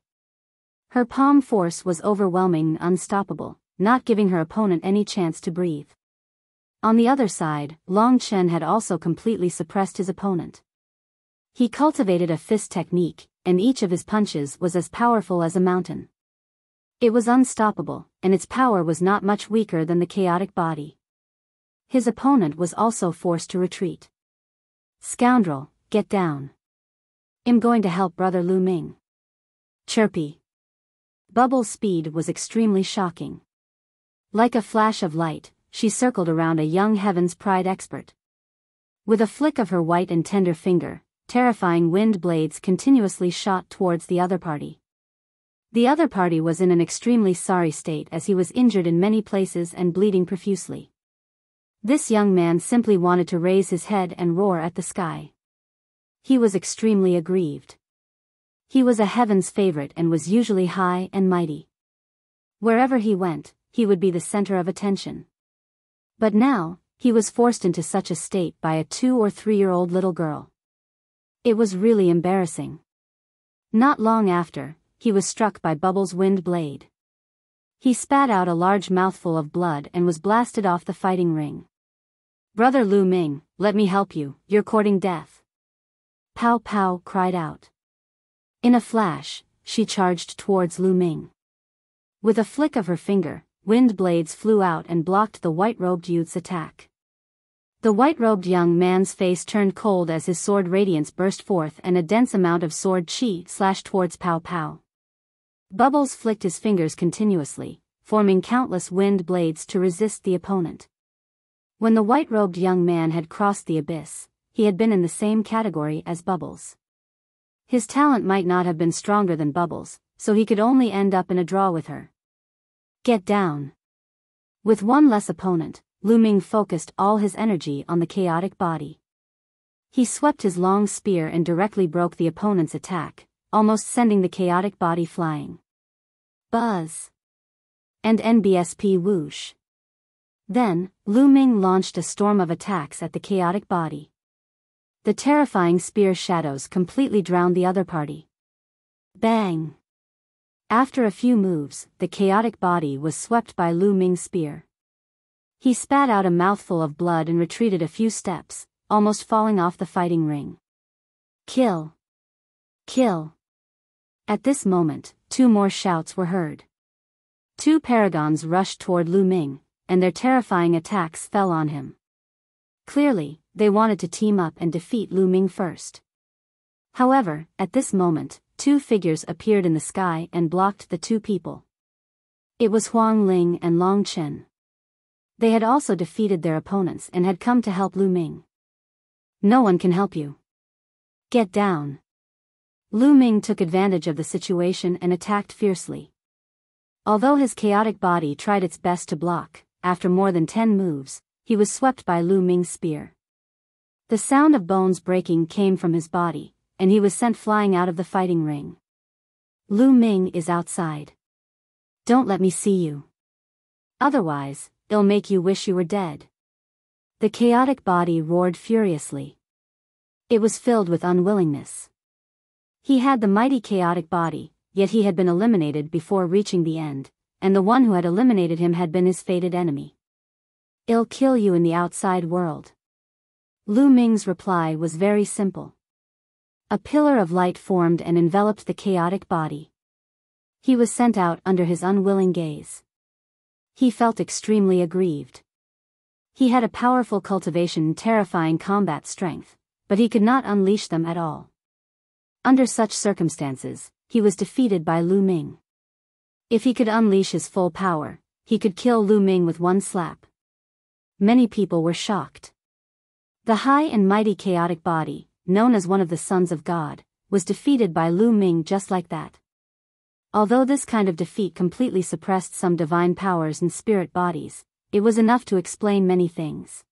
Speaker 1: Her palm force was overwhelming and unstoppable, not giving her opponent any chance to breathe. On the other side, Chen had also completely suppressed his opponent. He cultivated a fist technique, and each of his punches was as powerful as a mountain. It was unstoppable, and its power was not much weaker than the chaotic body. His opponent was also forced to retreat. Scoundrel, get down. I'm going to help brother Lu Ming. Chirpy. Bubble's speed was extremely shocking. Like a flash of light, she circled around a young Heaven's Pride expert. With a flick of her white and tender finger, terrifying wind blades continuously shot towards the other party. The other party was in an extremely sorry state as he was injured in many places and bleeding profusely. This young man simply wanted to raise his head and roar at the sky. He was extremely aggrieved. He was a Heaven's favorite and was usually high and mighty. Wherever he went, he would be the center of attention. But now, he was forced into such a state by a 2- or 3-year-old little girl. It was really embarrassing. Not long after, he was struck by Bubble's wind blade. He spat out a large mouthful of blood and was blasted off the fighting ring. Brother Lu Ming, let me help you, you're courting death. Pow Pow cried out. In a flash, she charged towards Lu Ming. With a flick of her finger, wind blades flew out and blocked the white-robed youth's attack. The white-robed young man's face turned cold as his sword radiance burst forth and a dense amount of sword chi slashed towards Pow Pow. Bubbles flicked his fingers continuously, forming countless wind blades to resist the opponent. When the white-robed young man had crossed the abyss, he had been in the same category as Bubbles. His talent might not have been stronger than Bubbles, so he could only end up in a draw with her. Get down. With one less opponent, Ming focused all his energy on the chaotic body. He swept his long spear and directly broke the opponent's attack, almost sending the chaotic body flying. Buzz. And NBSP whoosh. Then, Ming launched a storm of attacks at the chaotic body. The terrifying spear shadows completely drowned the other party. Bang! After a few moves, the chaotic body was swept by Ming's spear. He spat out a mouthful of blood and retreated a few steps, almost falling off the fighting ring. Kill! Kill! At this moment, two more shouts were heard. Two paragons rushed toward Ming, and their terrifying attacks fell on him. Clearly, they wanted to team up and defeat Ming first. However, at this moment, two figures appeared in the sky and blocked the two people. It was Huang Ling and Long Chen. They had also defeated their opponents and had come to help Ming. No one can help you. Get down. Ming took advantage of the situation and attacked fiercely. Although his chaotic body tried its best to block, after more than 10 moves, he was swept by Ming's spear. The sound of bones breaking came from his body, and he was sent flying out of the fighting ring. Ming is outside. Don't let me see you. Otherwise, it'll make you wish you were dead. The chaotic body roared furiously. It was filled with unwillingness. He had the mighty chaotic body, yet he had been eliminated before reaching the end, and the one who had eliminated him had been his fated enemy. I'll kill you in the outside world. Ming's reply was very simple. A pillar of light formed and enveloped the chaotic body. He was sent out under his unwilling gaze. He felt extremely aggrieved. He had a powerful cultivation and terrifying combat strength, but he could not unleash them at all. Under such circumstances, he was defeated by Ming. If he could unleash his full power, he could kill Ming with one slap. Many people were shocked. The high and mighty chaotic body, known as one of the sons of God, was defeated by Ming just like that. Although this kind of defeat completely suppressed some divine powers and spirit bodies, it was enough to explain many things.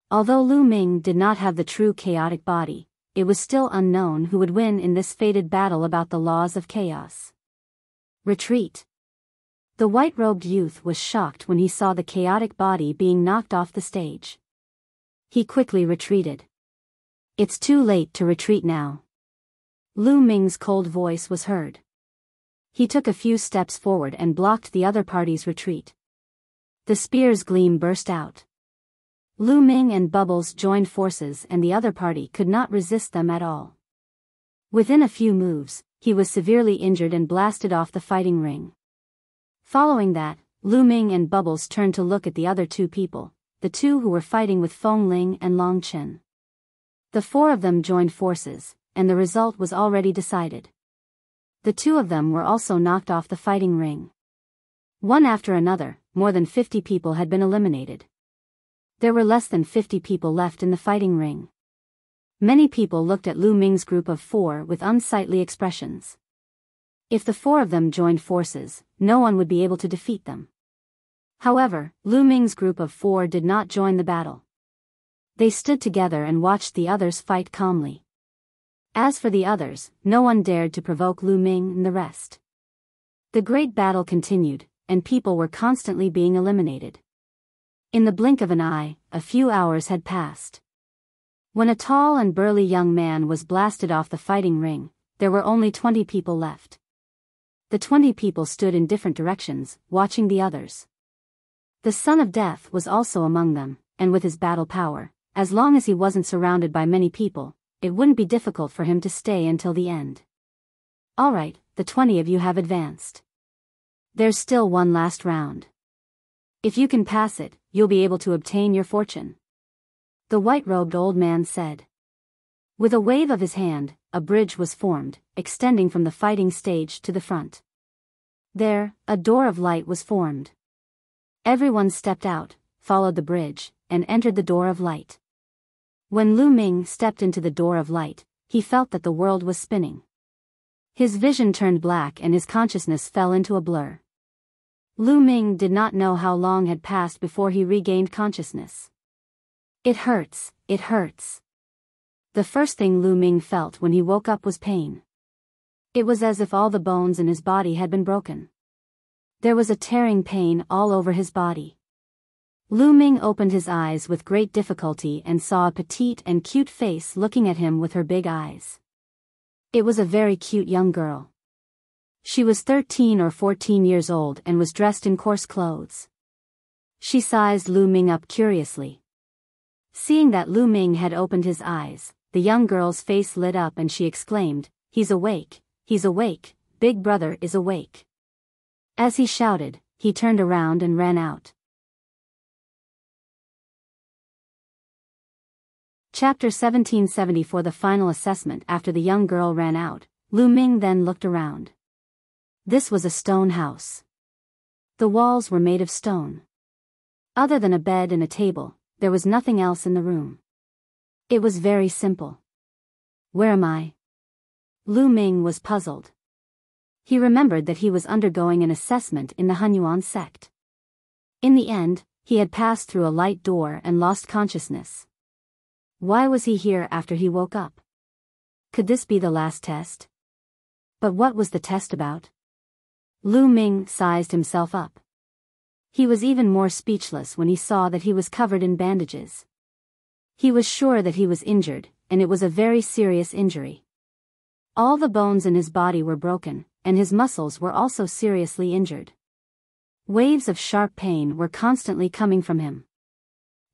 Speaker 1: Although Ming did not have the true chaotic body, it was still unknown who would win in this fated battle about the laws of chaos. Retreat. The white-robed youth was shocked when he saw the chaotic body being knocked off the stage. He quickly retreated. It's too late to retreat now. Ming's cold voice was heard. He took a few steps forward and blocked the other party's retreat. The spear's gleam burst out. Ming and Bubbles joined forces and the other party could not resist them at all. Within a few moves, he was severely injured and blasted off the fighting ring. Following that, Ming and Bubbles turned to look at the other two people, the two who were fighting with Feng Ling and Long Chen. The four of them joined forces, and the result was already decided. The two of them were also knocked off the fighting ring. One after another, more than 50 people had been eliminated. There were less than 50 people left in the fighting ring. Many people looked at Ming's group of four with unsightly expressions. If the four of them joined forces, no one would be able to defeat them. However, Ming's group of four did not join the battle. They stood together and watched the others fight calmly. As for the others, no one dared to provoke Ming and the rest. The great battle continued, and people were constantly being eliminated. In the blink of an eye, a few hours had passed. When a tall and burly young man was blasted off the fighting ring, there were only 20 people left. The 20 people stood in different directions, watching the others. The Son of Death was also among them, and with his battle power, as long as he wasn't surrounded by many people, it wouldn't be difficult for him to stay until the end. Alright, the 20 of you have advanced. There's still one last round. If you can pass it, you'll be able to obtain your fortune," the white-robed old man said. With a wave of his hand, a bridge was formed, extending from the fighting stage to the front. There, a door of light was formed. Everyone stepped out, followed the bridge, and entered the door of light. When Lu Ming stepped into the door of light, he felt that the world was spinning. His vision turned black and his consciousness fell into a blur. Lu Ming did not know how long had passed before he regained consciousness. "It hurts, it hurts." The first thing Lu Ming felt when he woke up was pain. It was as if all the bones in his body had been broken. There was a tearing pain all over his body. Lu Ming opened his eyes with great difficulty and saw a petite and cute face looking at him with her big eyes. It was a very cute young girl. She was 13 or 14 years old and was dressed in coarse clothes. She sized Lu Ming up curiously. Seeing that Lu Ming had opened his eyes, the young girl's face lit up and she exclaimed, "He's awake, he's awake, Big Brother is awake." As he shouted, he turned around and ran out. Chapter 1774. The final assessment. After the young girl ran out, Lu Ming then looked around. This was a stone house. The walls were made of stone. Other than a bed and a table, there was nothing else in the room. It was very simple. Where am I? Lu Ming was puzzled. He remembered that he was undergoing an assessment in the Hunyuan sect. In the end, he had passed through a light door and lost consciousness. Why was he here after he woke up? Could this be the last test? But what was the test about? Lu Ming sized himself up. He was even more speechless when he saw that he was covered in bandages. He was sure that he was injured, and it was a very serious injury. All the bones in his body were broken, and his muscles were also seriously injured. Waves of sharp pain were constantly coming from him.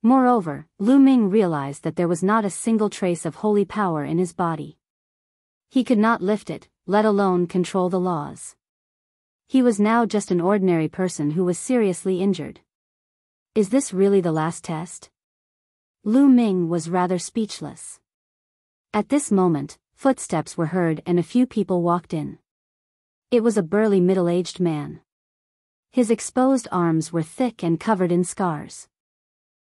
Speaker 1: Moreover, Lu Ming realized that there was not a single trace of holy power in his body. He could not lift it, let alone control the laws. He was now just an ordinary person who was seriously injured. Is this really the last test? Lu Ming was rather speechless. At this moment, footsteps were heard and a few people walked in. It was a burly middle-aged man. His exposed arms were thick and covered in scars.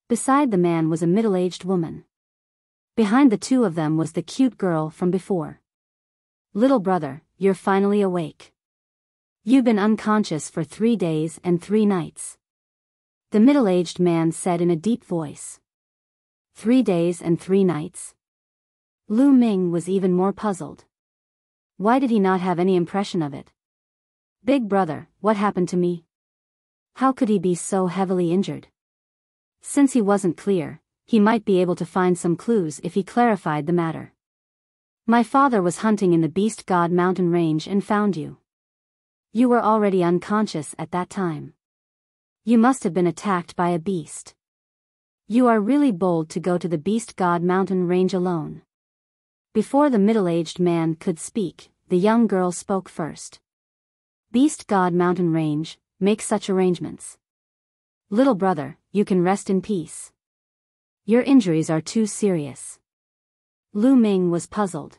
Speaker 1: Beside the man was a middle-aged woman. Behind the two of them was the cute girl from before. "Little brother, you're finally awake. You've been unconscious for 3 days and 3 nights. The middle-aged man said in a deep voice. 3 days and 3 nights? Lu Ming was even more puzzled. Why did he not have any impression of it? "Big brother, what happened to me? How could he be so heavily injured?" Since he wasn't clear, he might be able to find some clues if he clarified the matter. "My father was hunting in the Beast God mountain range and found you. You were already unconscious at that time. You must have been attacked by a beast. You are really bold to go to the Beast God mountain range alone." Before the middle-aged man could speak, the young girl spoke first. "Beast God mountain range, make such arrangements. Little brother, you can rest in peace. Your injuries are too serious." Lu Ming was puzzled.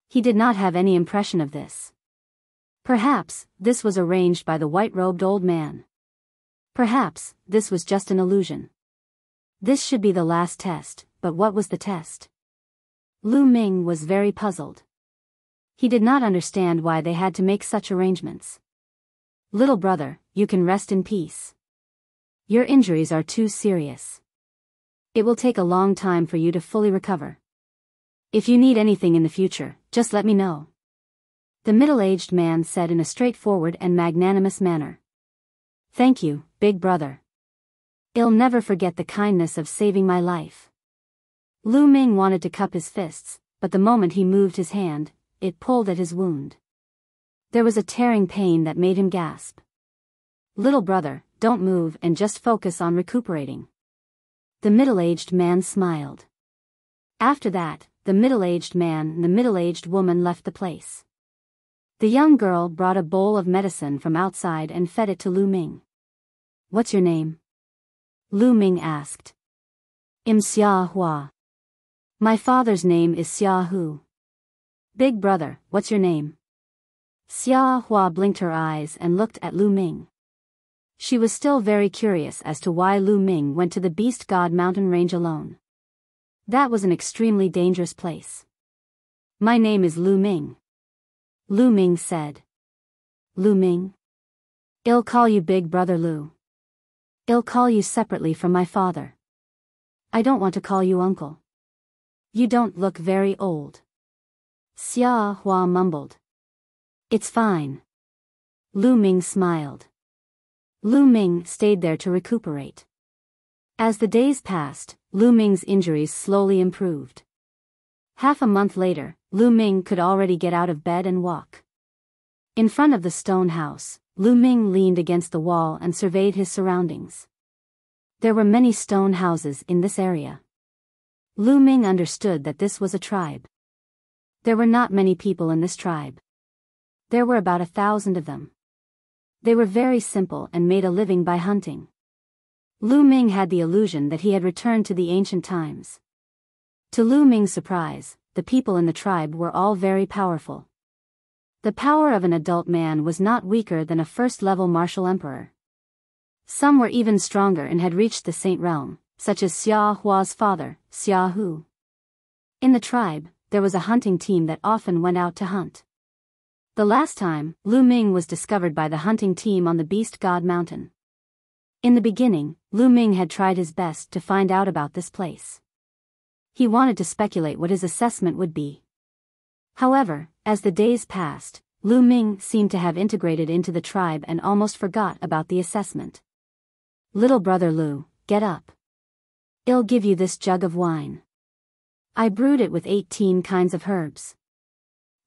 Speaker 1: He did not have any impression of this. Perhaps this was arranged by the white-robed old man. Perhaps this was just an illusion. This should be the last test, but what was the test? Lu Ming was very puzzled. He did not understand why they had to make such arrangements. "Little brother, you can rest in peace. Your injuries are too serious. It will take a long time for you to fully recover. If you need anything in the future, just let me know," the middle-aged man said in a straightforward and magnanimous manner. "Thank you, big brother. I'll never forget the kindness of saving my life." Lu Ming wanted to cup his fists, but the moment he moved his hand, it pulled at his wound. There was a tearing pain that made him gasp. "Little brother, don't move and just focus on recuperating." The middle-aged man smiled. After that, the middle-aged man and the middle-aged woman left the place. The young girl brought a bowl of medicine from outside and fed it to Lu Ming. what's your name? Lu Ming asked. I'm Xia Hua. My father's name is Xia Hu. Big brother, what's your name? Xia Hua blinked her eyes and looked at Lu Ming. She was still very curious as to why Lu Ming went to the Beast God mountain range alone. That was an extremely dangerous place. My name is Lu Ming. Lu Ming said. Lu Ming? I'll call you Big Brother Lu. I'll call you separately from my father. I don't want to call you uncle. You don't look very old. Xia Hua mumbled. It's fine. Lu Ming smiled. Lu Ming stayed there to recuperate. As the days passed, Lu Ming's injuries slowly improved. Half a month later, Lu Ming could already get out of bed and walk. In front of the stone house, Lu Ming leaned against the wall and surveyed his surroundings. There were many stone houses in this area. Lu Ming understood that this was a tribe. There were not many people in this tribe. There were about 1,000 of them. They were very simple and made a living by hunting. Lu Ming had the illusion that he had returned to the ancient times. To Lu Ming's surprise, the people in the tribe were all very powerful. The power of an adult man was not weaker than a first-level martial emperor. Some were even stronger and had reached the Saint realm, such as Xia Hua's father, Xia Hu. In the tribe, there was a hunting team that often went out to hunt. The last time, Lu Ming was discovered by the hunting team on the Beast God Mountain. In the beginning, Lu Ming had tried his best to find out about this place. He wanted to speculate what his assessment would be. However, as the days passed, Lu Ming seemed to have integrated into the tribe and almost forgot about the assessment. Little brother Lu, get up. I'll give you this jug of wine. I brewed it with 18 kinds of herbs.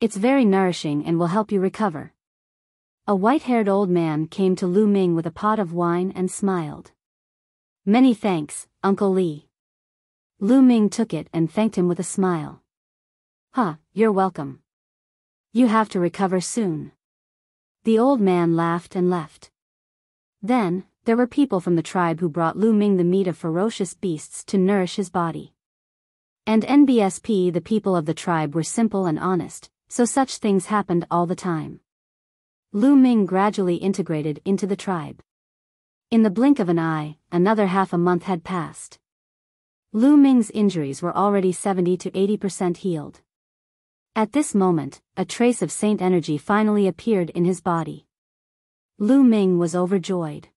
Speaker 1: It's very nourishing and will help you recover. A white-haired old man came to Lu Ming with a pot of wine and smiled. Many thanks, Uncle Li. Lu Ming took it and thanked him with a smile. You're welcome. You have to recover soon. The old man laughed and left. Then, there were people from the tribe who brought Lu Ming the meat of ferocious beasts to nourish his body. And NBSP, the people of the tribe, were simple and honest, so such things happened all the time. Lu Ming gradually integrated into the tribe. In the blink of an eye, another half a month had passed. Lu Ming's injuries were already 70 to 80% healed. At this moment, a trace of saint energy finally appeared in his body. Lu Ming was overjoyed.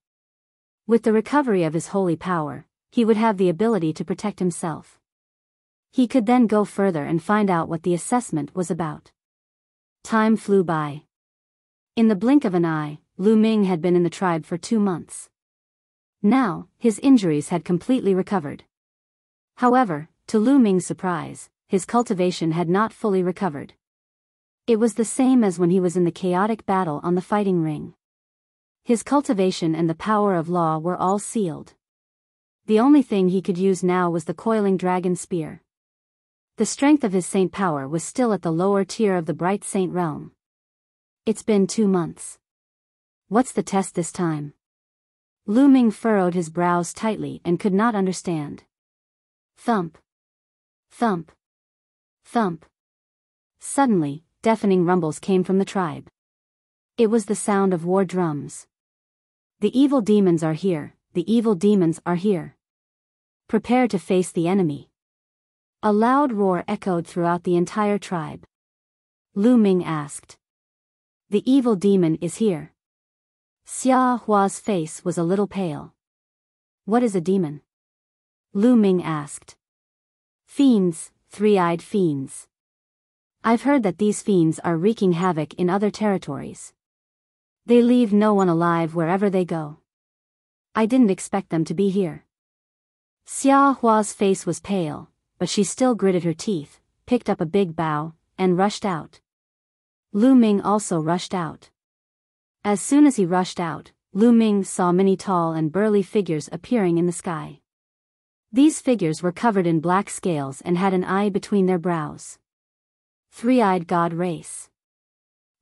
Speaker 1: With the recovery of his holy power, he would have the ability to protect himself. He could then go further and find out what the assessment was about. Time flew by. In the blink of an eye, Lu Ming had been in the tribe for 2 months. Now, his injuries had completely recovered. However, to Lu Ming's surprise, his cultivation had not fully recovered. It was the same as when he was in the chaotic battle on the fighting ring. His cultivation and the power of law were all sealed. The only thing he could use now was the coiling dragon spear. The strength of his saint power was still at the lower tier of the bright saint realm. It's been 2 months. What's the test this time? Lu Ming furrowed his brows tightly and could not understand. Thump. Thump. Thump. Suddenly, deafening rumbles came from the tribe. It was the sound of war drums. The evil demons are here, the evil demons are here. Prepare to face the enemy. A loud roar echoed throughout the entire tribe. Lu Ming asked. The evil demon is here. Xia Hua's face was a little pale. What is a demon? Lu Ming asked. Fiends, three-eyed fiends. I've heard that these fiends are wreaking havoc in other territories. They leave no one alive wherever they go. I didn't expect them to be here. Xia Hua's face was pale, but she still gritted her teeth, picked up a big bough, and rushed out. Lu Ming also rushed out. As soon as he rushed out, Lu Ming saw many tall and burly figures appearing in the sky. These figures were covered in black scales and had an eye between their brows. Three-eyed god race.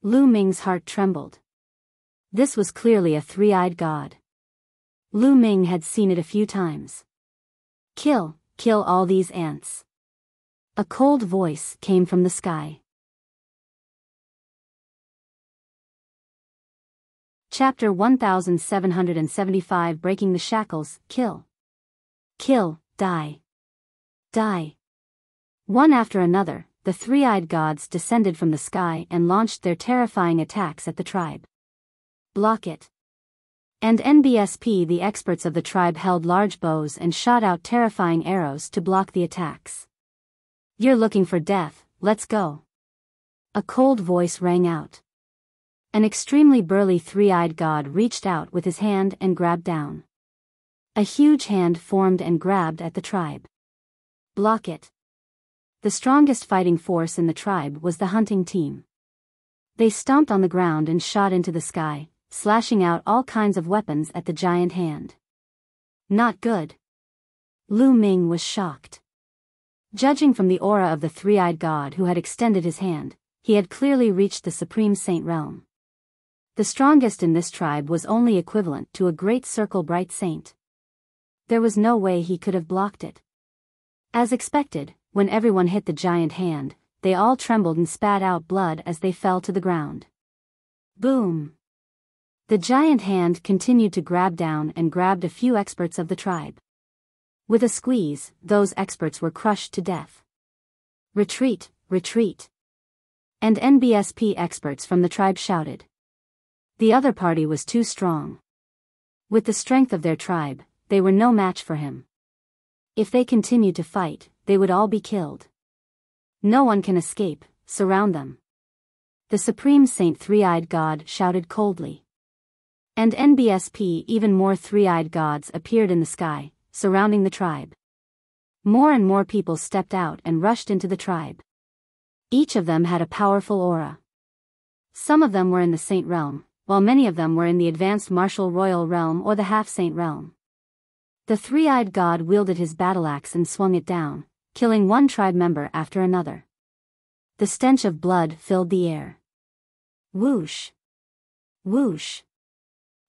Speaker 1: Lu Ming's heart trembled. This was clearly a three-eyed god. Lu Ming had seen it a few times. Kill all these ants. A cold voice came from the sky. Chapter 1775 Breaking the Shackles. Kill, die. One after another, the three-eyed gods descended from the sky and launched their terrifying attacks at the tribe. Block it. And NBSP, the experts of the tribe, held large bows and shot out terrifying arrows to block the attacks. You're looking for death, let's go. A cold voice rang out. An extremely burly three-eyed god reached out with his hand and grabbed down. A huge hand formed and grabbed at the tribe. Block it. The strongest fighting force in the tribe was the hunting team. They stomped on the ground and shot into the sky, slashing out all kinds of weapons at the giant hand. Not good. Lu Ming was shocked. Judging from the aura of the three-eyed god who had extended his hand, he had clearly reached the supreme saint realm. The strongest in this tribe was only equivalent to a great circle bright saint. There was no way he could have blocked it. As expected, when everyone hit the giant hand, they all trembled and spat out blood as they fell to the ground. Boom! The giant hand continued to grab down and grabbed a few experts of the tribe. With a squeeze, those experts were crushed to death. Retreat! And NBSP experts from the tribe shouted. The other party was too strong. With the strength of their tribe, they were no match for him. If they continued to fight, they would all be killed. No one can escape, surround them. The Supreme Saint Three-Eyed God shouted coldly. And NBSP, even more three-eyed gods appeared in the sky, surrounding the tribe. More and more people stepped out and rushed into the tribe. Each of them had a powerful aura. Some of them were in the Saint realm, while many of them were in the advanced martial royal realm or the half-saint realm. The three-eyed god wielded his battle axe and swung it down, killing one tribe member after another. The stench of blood filled the air. Whoosh! Whoosh!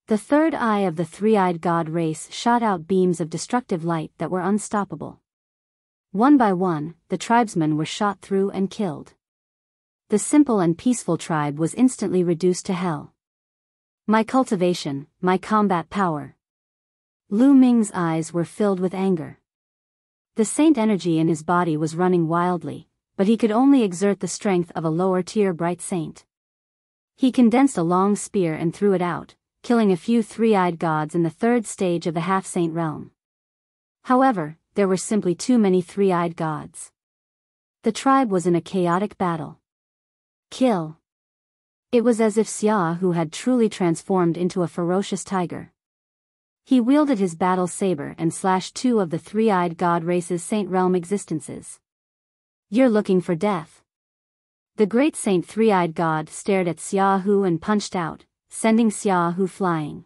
Speaker 1: The third eye of the three-eyed god race shot out beams of destructive light that were unstoppable. One by one, the tribesmen were shot through and killed. The simple and peaceful tribe was instantly reduced to hell. My cultivation, my combat power. Lu Ming's eyes were filled with anger. The saint energy in his body was running wildly, but he could only exert the strength of a lower-tier bright saint. He condensed a long spear and threw it out, killing a few three-eyed gods in the third stage of the half-saint realm. However, there were simply too many three-eyed gods. The tribe was in a chaotic battle. Kill. It was as if Xiahu had truly transformed into a ferocious tiger. He wielded his battle saber and slashed two of the three-eyed god race's saint realm existences. You're looking for death. The great saint three-eyed god stared at Xiahu and punched out, sending Xiahu flying.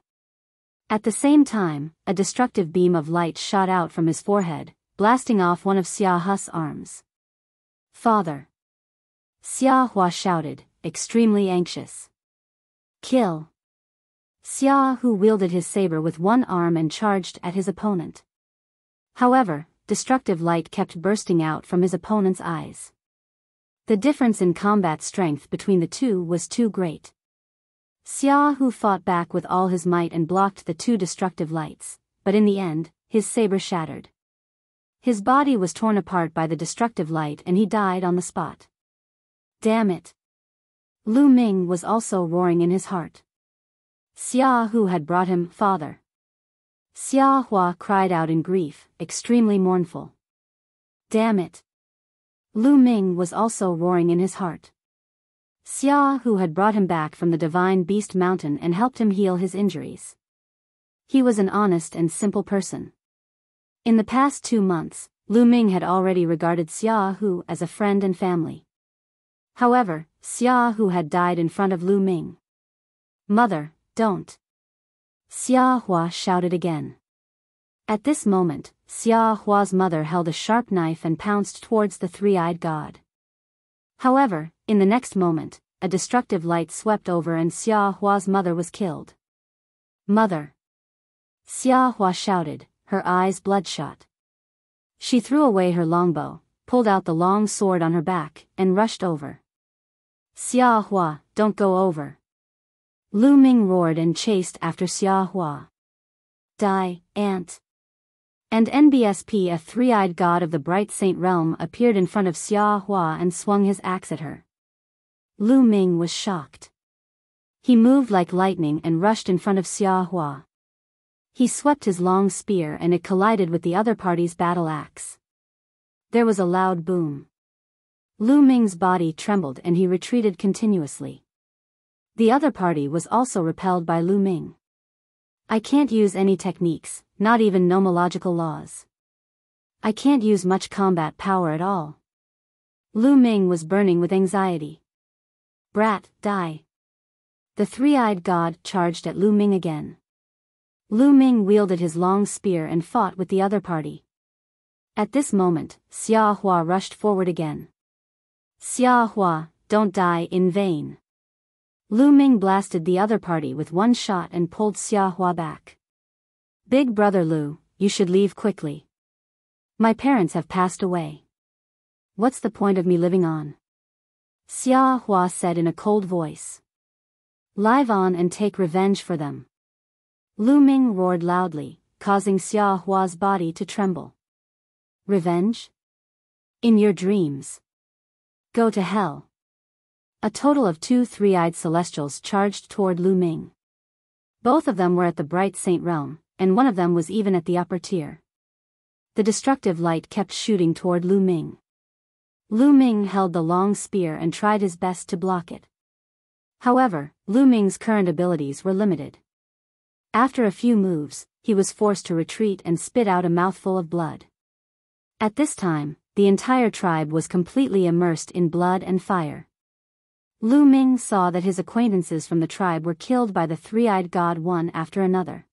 Speaker 1: At the same time, a destructive beam of light shot out from his forehead, blasting off one of Xiahu's arms. Father! Xiahua shouted, extremely anxious. Kill! Xiahu wielded his saber with one arm and charged at his opponent. However, destructive light kept bursting out from his opponent's eyes. The difference in combat strength between the two was too great. Xiahu fought back with all his might and blocked the two destructive lights, but in the end, his saber shattered. His body was torn apart by the destructive light and he died on the spot. Damn it! Lu Ming was also roaring in his heart. Xiahu had brought him father. Xiahua cried out in grief, extremely mournful. Damn it! Lu Ming was also roaring in his heart. Xiahu had brought him back from the Divine Beast Mountain and helped him heal his injuries. He was an honest and simple person. In the past 2 months, Lu Ming had already regarded Xiahu as a friend and family. However, Xiahu had died in front of Lu Ming. Mother, don't! Xiahua shouted again. At this moment, Xiahua's mother held a sharp knife and pounced towards the three-eyed god. However, in the next moment, a destructive light swept over and Xiahua's mother was killed. Mother! Xia Hua shouted, her eyes bloodshot. She threw away her longbow, pulled out the long sword on her back, and rushed over. Xia Hua, don't go over. Lu Ming roared and chased after Xia Hua. Die, ant. And NBSP, a three-eyed god of the bright saint realm, appeared in front of Xia Hua and swung his axe at her. Lu Ming was shocked. He moved like lightning and rushed in front of Xia Hua. He swept his long spear and it collided with the other party's battle axe. There was a loud boom. Lu Ming's body trembled and he retreated continuously. The other party was also repelled by Lu Ming. I can't use any techniques, not even nomological laws. I can't use much combat power at all. Lu Ming was burning with anxiety. Brat, die. The three-eyed god charged at Lu Ming again. Lu Ming wielded his long spear and fought with the other party. At this moment, Xia Hua rushed forward again. Xia Hua, don't die in vain. Lu Ming blasted the other party with one shot and pulled Xia Hua back. Big brother Lu, you should leave quickly. My parents have passed away. What's the point of me living on? Xia Hua said in a cold voice. Live on and take revenge for them. Lu Ming roared loudly, causing Xia Hua's body to tremble. Revenge? In your dreams. Go to hell. A total of 2 three-eyed celestials charged toward Lu Ming. Both of them were at the bright saint realm, and one of them was even at the upper tier. The destructive light kept shooting toward Lu Ming. Lu Ming held the long spear and tried his best to block it. However, Lu Ming's current abilities were limited. After a few moves, he was forced to retreat and spit out a mouthful of blood. At this time, the entire tribe was completely immersed in blood and fire. Lu Ming saw that his acquaintances from the tribe were killed by the three-eyed god one after another.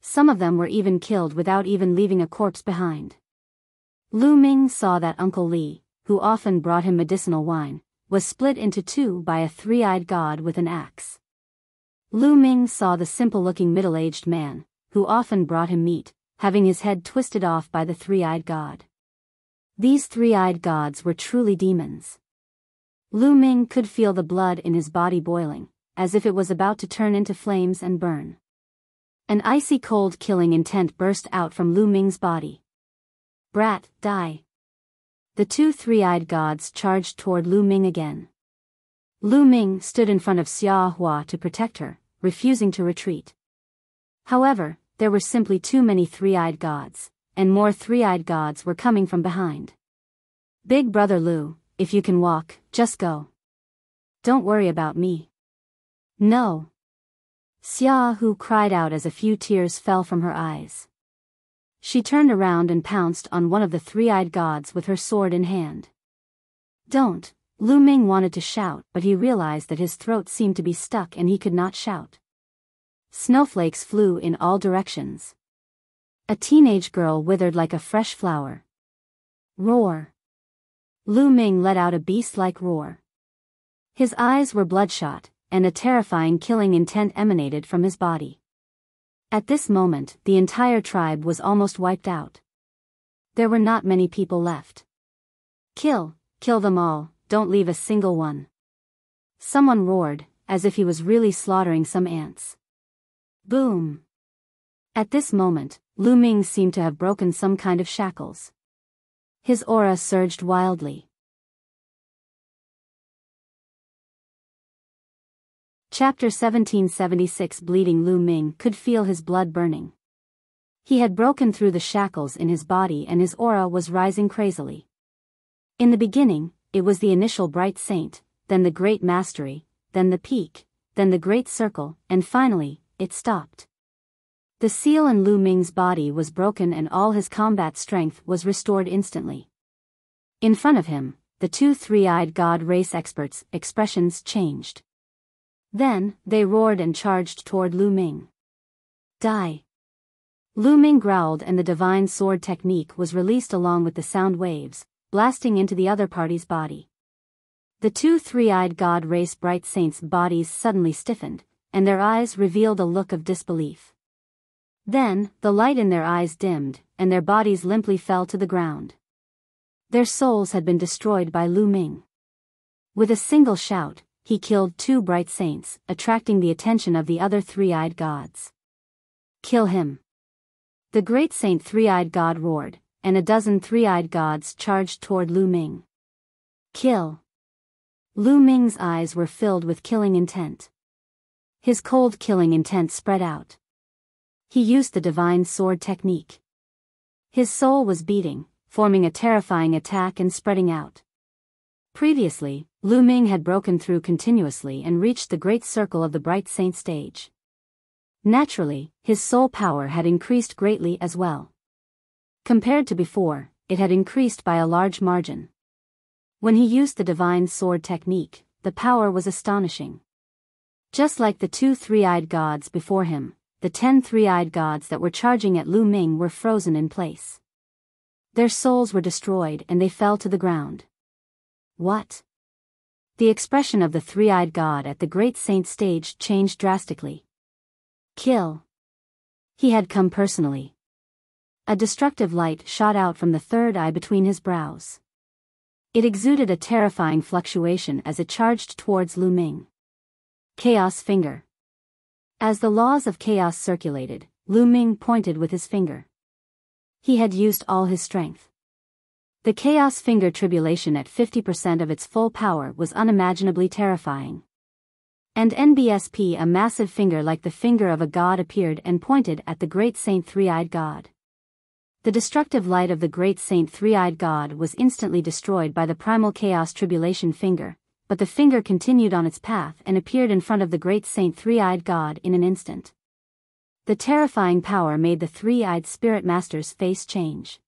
Speaker 1: Some of them were even killed without even leaving a corpse behind. Lu Ming saw that Uncle Li, who often brought him medicinal wine, was split into 2 by a three-eyed god with an axe. Lu Ming saw the simple-looking middle-aged man, who often brought him meat, having his head twisted off by the three-eyed god. These three-eyed gods were truly demons. Lu Ming could feel the blood in his body boiling, as if it was about to turn into flames and burn. An icy cold killing intent burst out from Lu Ming's body. Brat, die. The 2 three-eyed gods charged toward Lu Ming again. Lu Ming stood in front of Xia Hua to protect her, refusing to retreat. However, there were simply too many three-eyed gods, and more three-eyed gods were coming from behind. Big brother Lu, if you can walk, just go. Don't worry about me. No. Xia Hu cried out as a few tears fell from her eyes. She turned around and pounced on one of the three-eyed gods with her sword in hand. Don't. Lu Ming wanted to shout, but he realized that his throat seemed to be stuck and he could not shout. Snowflakes flew in all directions. A teenage girl withered like a fresh flower. Roar. Lu Ming let out a beast-like roar. His eyes were bloodshot, and a terrifying killing intent emanated from his body. At this moment, the entire tribe was almost wiped out. There were not many people left. Kill them all. Don't leave a single one. Someone roared, as if he was really slaughtering some ants. Boom. At this moment, Lu Ming seemed to have broken some kind of shackles. His aura surged wildly. Chapter 1776. Bleeding Lu Ming could feel his blood burning. He had broken through the shackles in his body and his aura was rising crazily. In the beginning, it was the initial bright saint, then the great mastery, then the peak, then the great circle, and finally, it stopped. The seal in Lu Ming's body was broken and all his combat strength was restored instantly. In front of him, the 2 three-eyed god race experts' expressions changed. Then, they roared and charged toward Lu Ming. Die. Lu Ming growled and the divine sword technique was released along with the sound waves, blasting into the other party's body. The 2 three-eyed god race bright saints' bodies suddenly stiffened, and their eyes revealed a look of disbelief. Then, the light in their eyes dimmed, and their bodies limply fell to the ground. Their souls had been destroyed by Lu Ming. With a single shout, he killed 2 bright saints, attracting the attention of the other three-eyed gods. Kill him! The great saint three-eyed god roared, and a dozen three-eyed gods charged toward Lu Ming. Kill! Lu Ming's eyes were filled with killing intent. His cold killing intent spread out. He used the divine sword technique. His soul was beating, forming a terrifying attack and spreading out. Previously, Lu Ming had broken through continuously and reached the great circle of the bright saint stage. Naturally, his soul power had increased greatly as well. Compared to before, it had increased by a large margin. When he used the divine sword technique, the power was astonishing. Just like the 2 three-eyed gods before him, the 10 three-eyed gods that were charging at Lu Ming were frozen in place. Their souls were destroyed and they fell to the ground. What? The expression of the three-eyed god at the great saint stage changed drastically. Kill! He had come personally. A destructive light shot out from the third eye between his brows. It exuded a terrifying fluctuation as it charged towards Lu Ming. Chaos finger. As the laws of chaos circulated, Lu Ming pointed with his finger. He had used all his strength. The chaos finger tribulation at 50% of its full power was unimaginably terrifying. And NBSP, a massive finger like the finger of a god, appeared and pointed at the great saint three-eyed god. The destructive light of the great saint three-eyed god was instantly destroyed by the primal chaos tribulation finger, but the finger continued on its path and appeared in front of the great saint three-eyed god in an instant. The terrifying power made the three-eyed spirit master's face change.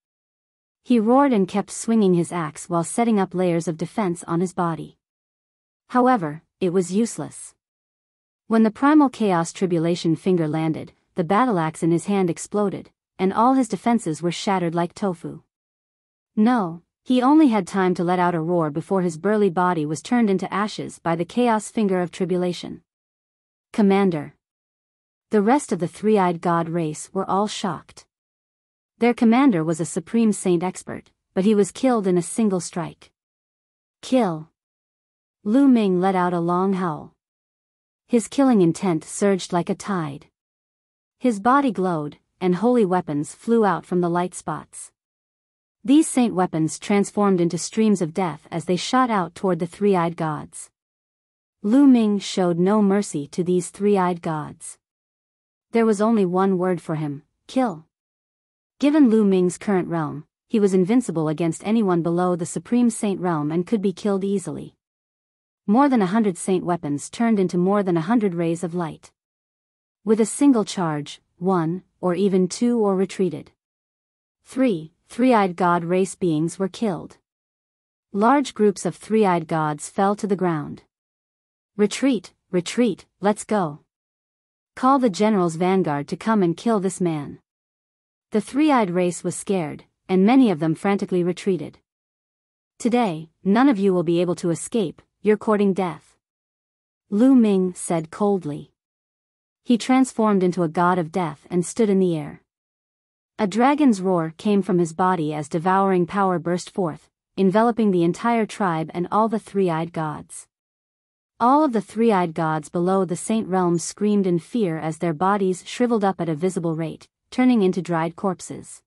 Speaker 1: He roared and kept swinging his axe while setting up layers of defense on his body. However, it was useless. When the primal chaos tribulation finger landed, the battle axe in his hand exploded, and all his defenses were shattered like tofu. No, he only had time to let out a roar before his burly body was turned into ashes by the chaos finger of tribulation. Commander. The rest of the three-eyed god race were all shocked. Their commander was a supreme saint expert, but he was killed in a single strike. Kill! Lu Ming let out a long howl. His killing intent surged like a tide. His body glowed, and holy weapons flew out from the light spots. These saint weapons transformed into streams of death as they shot out toward the three-eyed gods. Lu Ming showed no mercy to these three-eyed gods. There was only one word for him: kill. Given Lu Ming's current realm, he was invincible against anyone below the supreme saint realm and could be killed easily. More than 100 saint weapons turned into more than 100 rays of light. With a single charge, 1, or even 2 or retreated. 3 three-eyed god race beings were killed. Large groups of three-eyed gods fell to the ground. Retreat, retreat, let's go. Call the general's vanguard to come and kill this man. The three-eyed race was scared, and many of them frantically retreated. Today, none of you will be able to escape, you're courting death. Lu Ming said coldly. He transformed into a god of death and stood in the air. A dragon's roar came from his body as devouring power burst forth, enveloping the entire tribe and all the three-eyed gods. All of the three-eyed gods below the saint realm screamed in fear as their bodies shriveled up at a visible rate, turning into dried corpses.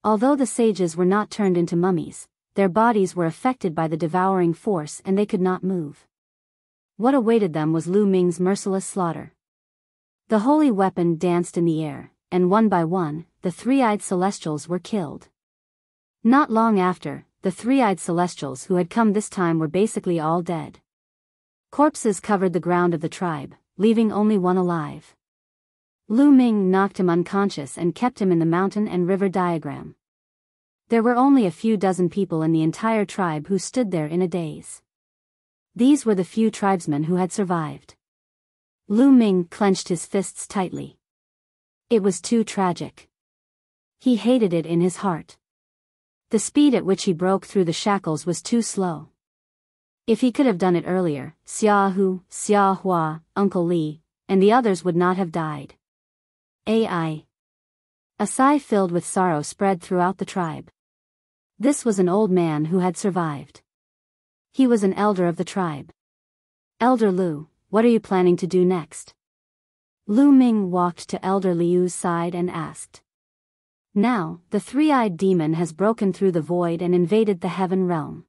Speaker 1: Although the sages were not turned into mummies, their bodies were affected by the devouring force and they could not move. What awaited them was Lu Ming's merciless slaughter. The holy weapon danced in the air, and one by one, the three-eyed celestials were killed. Not long after, the three-eyed celestials who had come this time were basically all dead. Corpses covered the ground of the tribe, leaving only one alive. Lu Ming knocked him unconscious and kept him in the mountain and river diagram. There were only a few dozen people in the entire tribe who stood there in a daze. These were the few tribesmen who had survived. Lu Ming clenched his fists tightly. It was too tragic. He hated it in his heart. The speed at which he broke through the shackles was too slow. If he could have done it earlier, Xia Hu, Xia Hua, Uncle Li, and the others would not have died. AI. A sigh filled with sorrow spread throughout the tribe. This was an old man who had survived. He was an elder of the tribe. Elder Lu, what are you planning to do next? Lu Ming walked to Elder Liu's side and asked. Now, the three-eyed demon has broken through the void and invaded the heaven realm.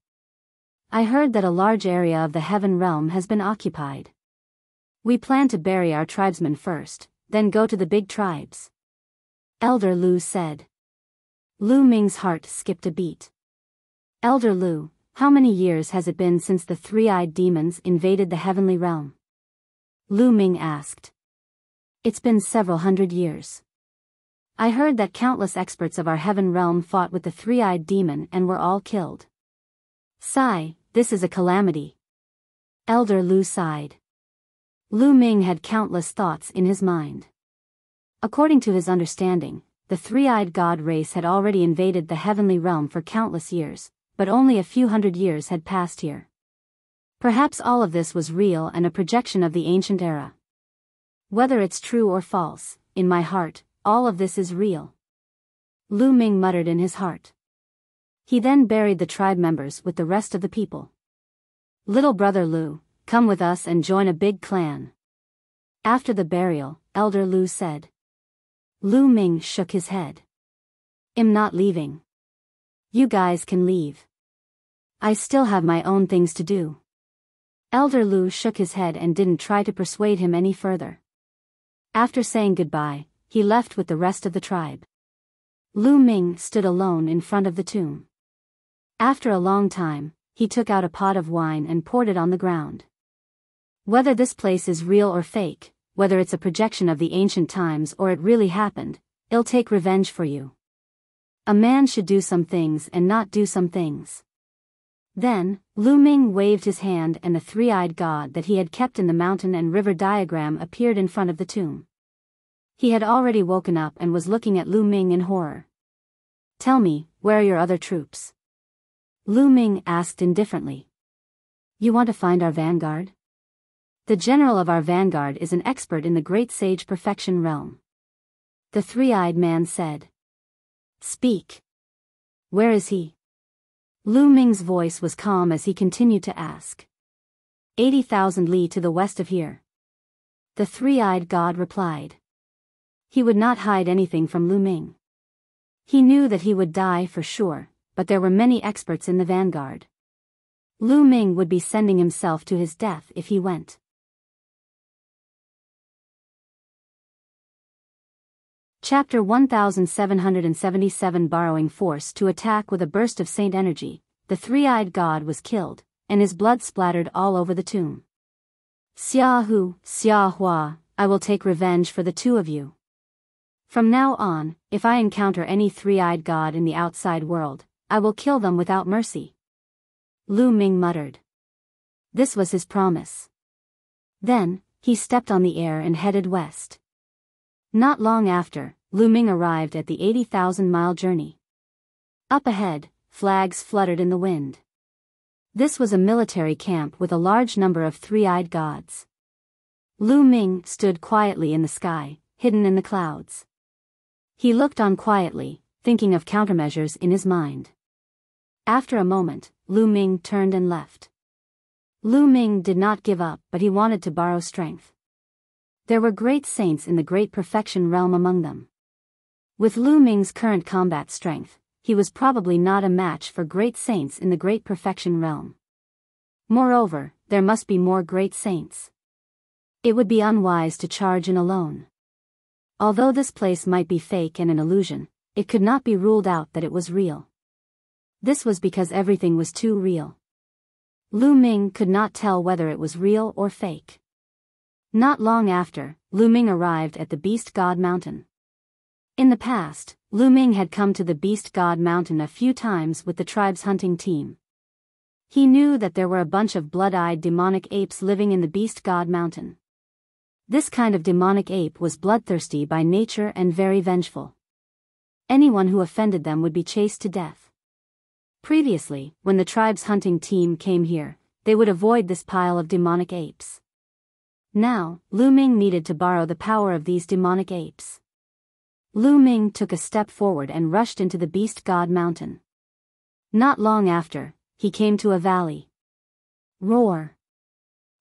Speaker 1: I heard that a large area of the heaven realm has been occupied. We plan to bury our tribesmen first, then go to the big tribes. Elder Lu said. Lu Ming's heart skipped a beat. Elder Lu, how many years has it been since the three-eyed demons invaded the heavenly realm? Lu Ming asked. It's been several hundred years. I heard that countless experts of our heaven realm fought with the three-eyed demon and were all killed. Sigh, this is a calamity. Elder Lu sighed. Lu Ming had countless thoughts in his mind. According to his understanding, the three-eyed god race had already invaded the heavenly realm for countless years, but only a few hundred years had passed here. Perhaps all of this was real and a projection of the ancient era. Whether it's true or false, in my heart, all of this is real. Lu Ming muttered in his heart. He then buried the tribe members with the rest of the people. Little brother Lu, come with us and join a big clan. After the burial, Elder Lu said. Lu Ming shook his head. I'm not leaving. You guys can leave. I still have my own things to do. Elder Lu shook his head and didn't try to persuade him any further. After saying goodbye, he left with the rest of the tribe. Lu Ming stood alone in front of the tomb. After a long time, he took out a pot of wine and poured it on the ground. Whether this place is real or fake, whether it's a projection of the ancient times or it really happened, I'll take revenge for you. A man should do some things and not do some things. Then, Lu Ming waved his hand and the three-eyed god that he had kept in the mountain and river diagram appeared in front of the tomb. He had already woken up and was looking at Lu Ming in horror. Tell me, where are your other troops? Lu Ming asked indifferently. You want to find our vanguard? The general of our vanguard is an expert in the great sage perfection realm. The three-eyed man said. Speak. Where is he? Lu Ming's voice was calm as he continued to ask. 80,000 li to the west of here. The three-eyed god replied. He would not hide anything from Lu Ming. He knew that he would die for sure, but there were many experts in the vanguard. Lu Ming would be sending himself to his death if he went. Chapter 1777 Borrowing force to attack with a burst of saint energy, the three-eyed god was killed, and his blood splattered all over the tomb. Xia Hu, Xia Hua, I will take revenge for the two of you. From now on, if I encounter any three-eyed god in the outside world, I will kill them without mercy. Lu Ming muttered. This was his promise. Then, he stepped on the air and headed west. Not long after, Lu Ming arrived at the 80,000-mile journey. Up ahead, flags fluttered in the wind. This was a military camp with a large number of three-eyed gods. Lu Ming stood quietly in the sky, hidden in the clouds. He looked on quietly, thinking of countermeasures in his mind. After a moment, Lu Ming turned and left. Lu Ming did not give up, but he wanted to borrow strength. There were great saints in the great perfection realm among them. With Lu Ming's current combat strength, he was probably not a match for great saints in the great perfection realm. Moreover, there must be more great saints. It would be unwise to charge in alone. Although this place might be fake and an illusion, it could not be ruled out that it was real. This was because everything was too real. Lu Ming could not tell whether it was real or fake. Not long after, Lu Ming arrived at the Beast God Mountain. In the past, Lu Ming had come to the Beast God Mountain a few times with the tribe's hunting team. He knew that there were a bunch of blood-eyed demonic apes living in the Beast God Mountain. This kind of demonic ape was bloodthirsty by nature and very vengeful. Anyone who offended them would be chased to death. Previously, when the tribe's hunting team came here, they would avoid this pile of demonic apes. Now, Lu Ming needed to borrow the power of these demonic apes. Lu Ming took a step forward and rushed into the Beast God Mountain. Not long after, he came to a valley. Roar!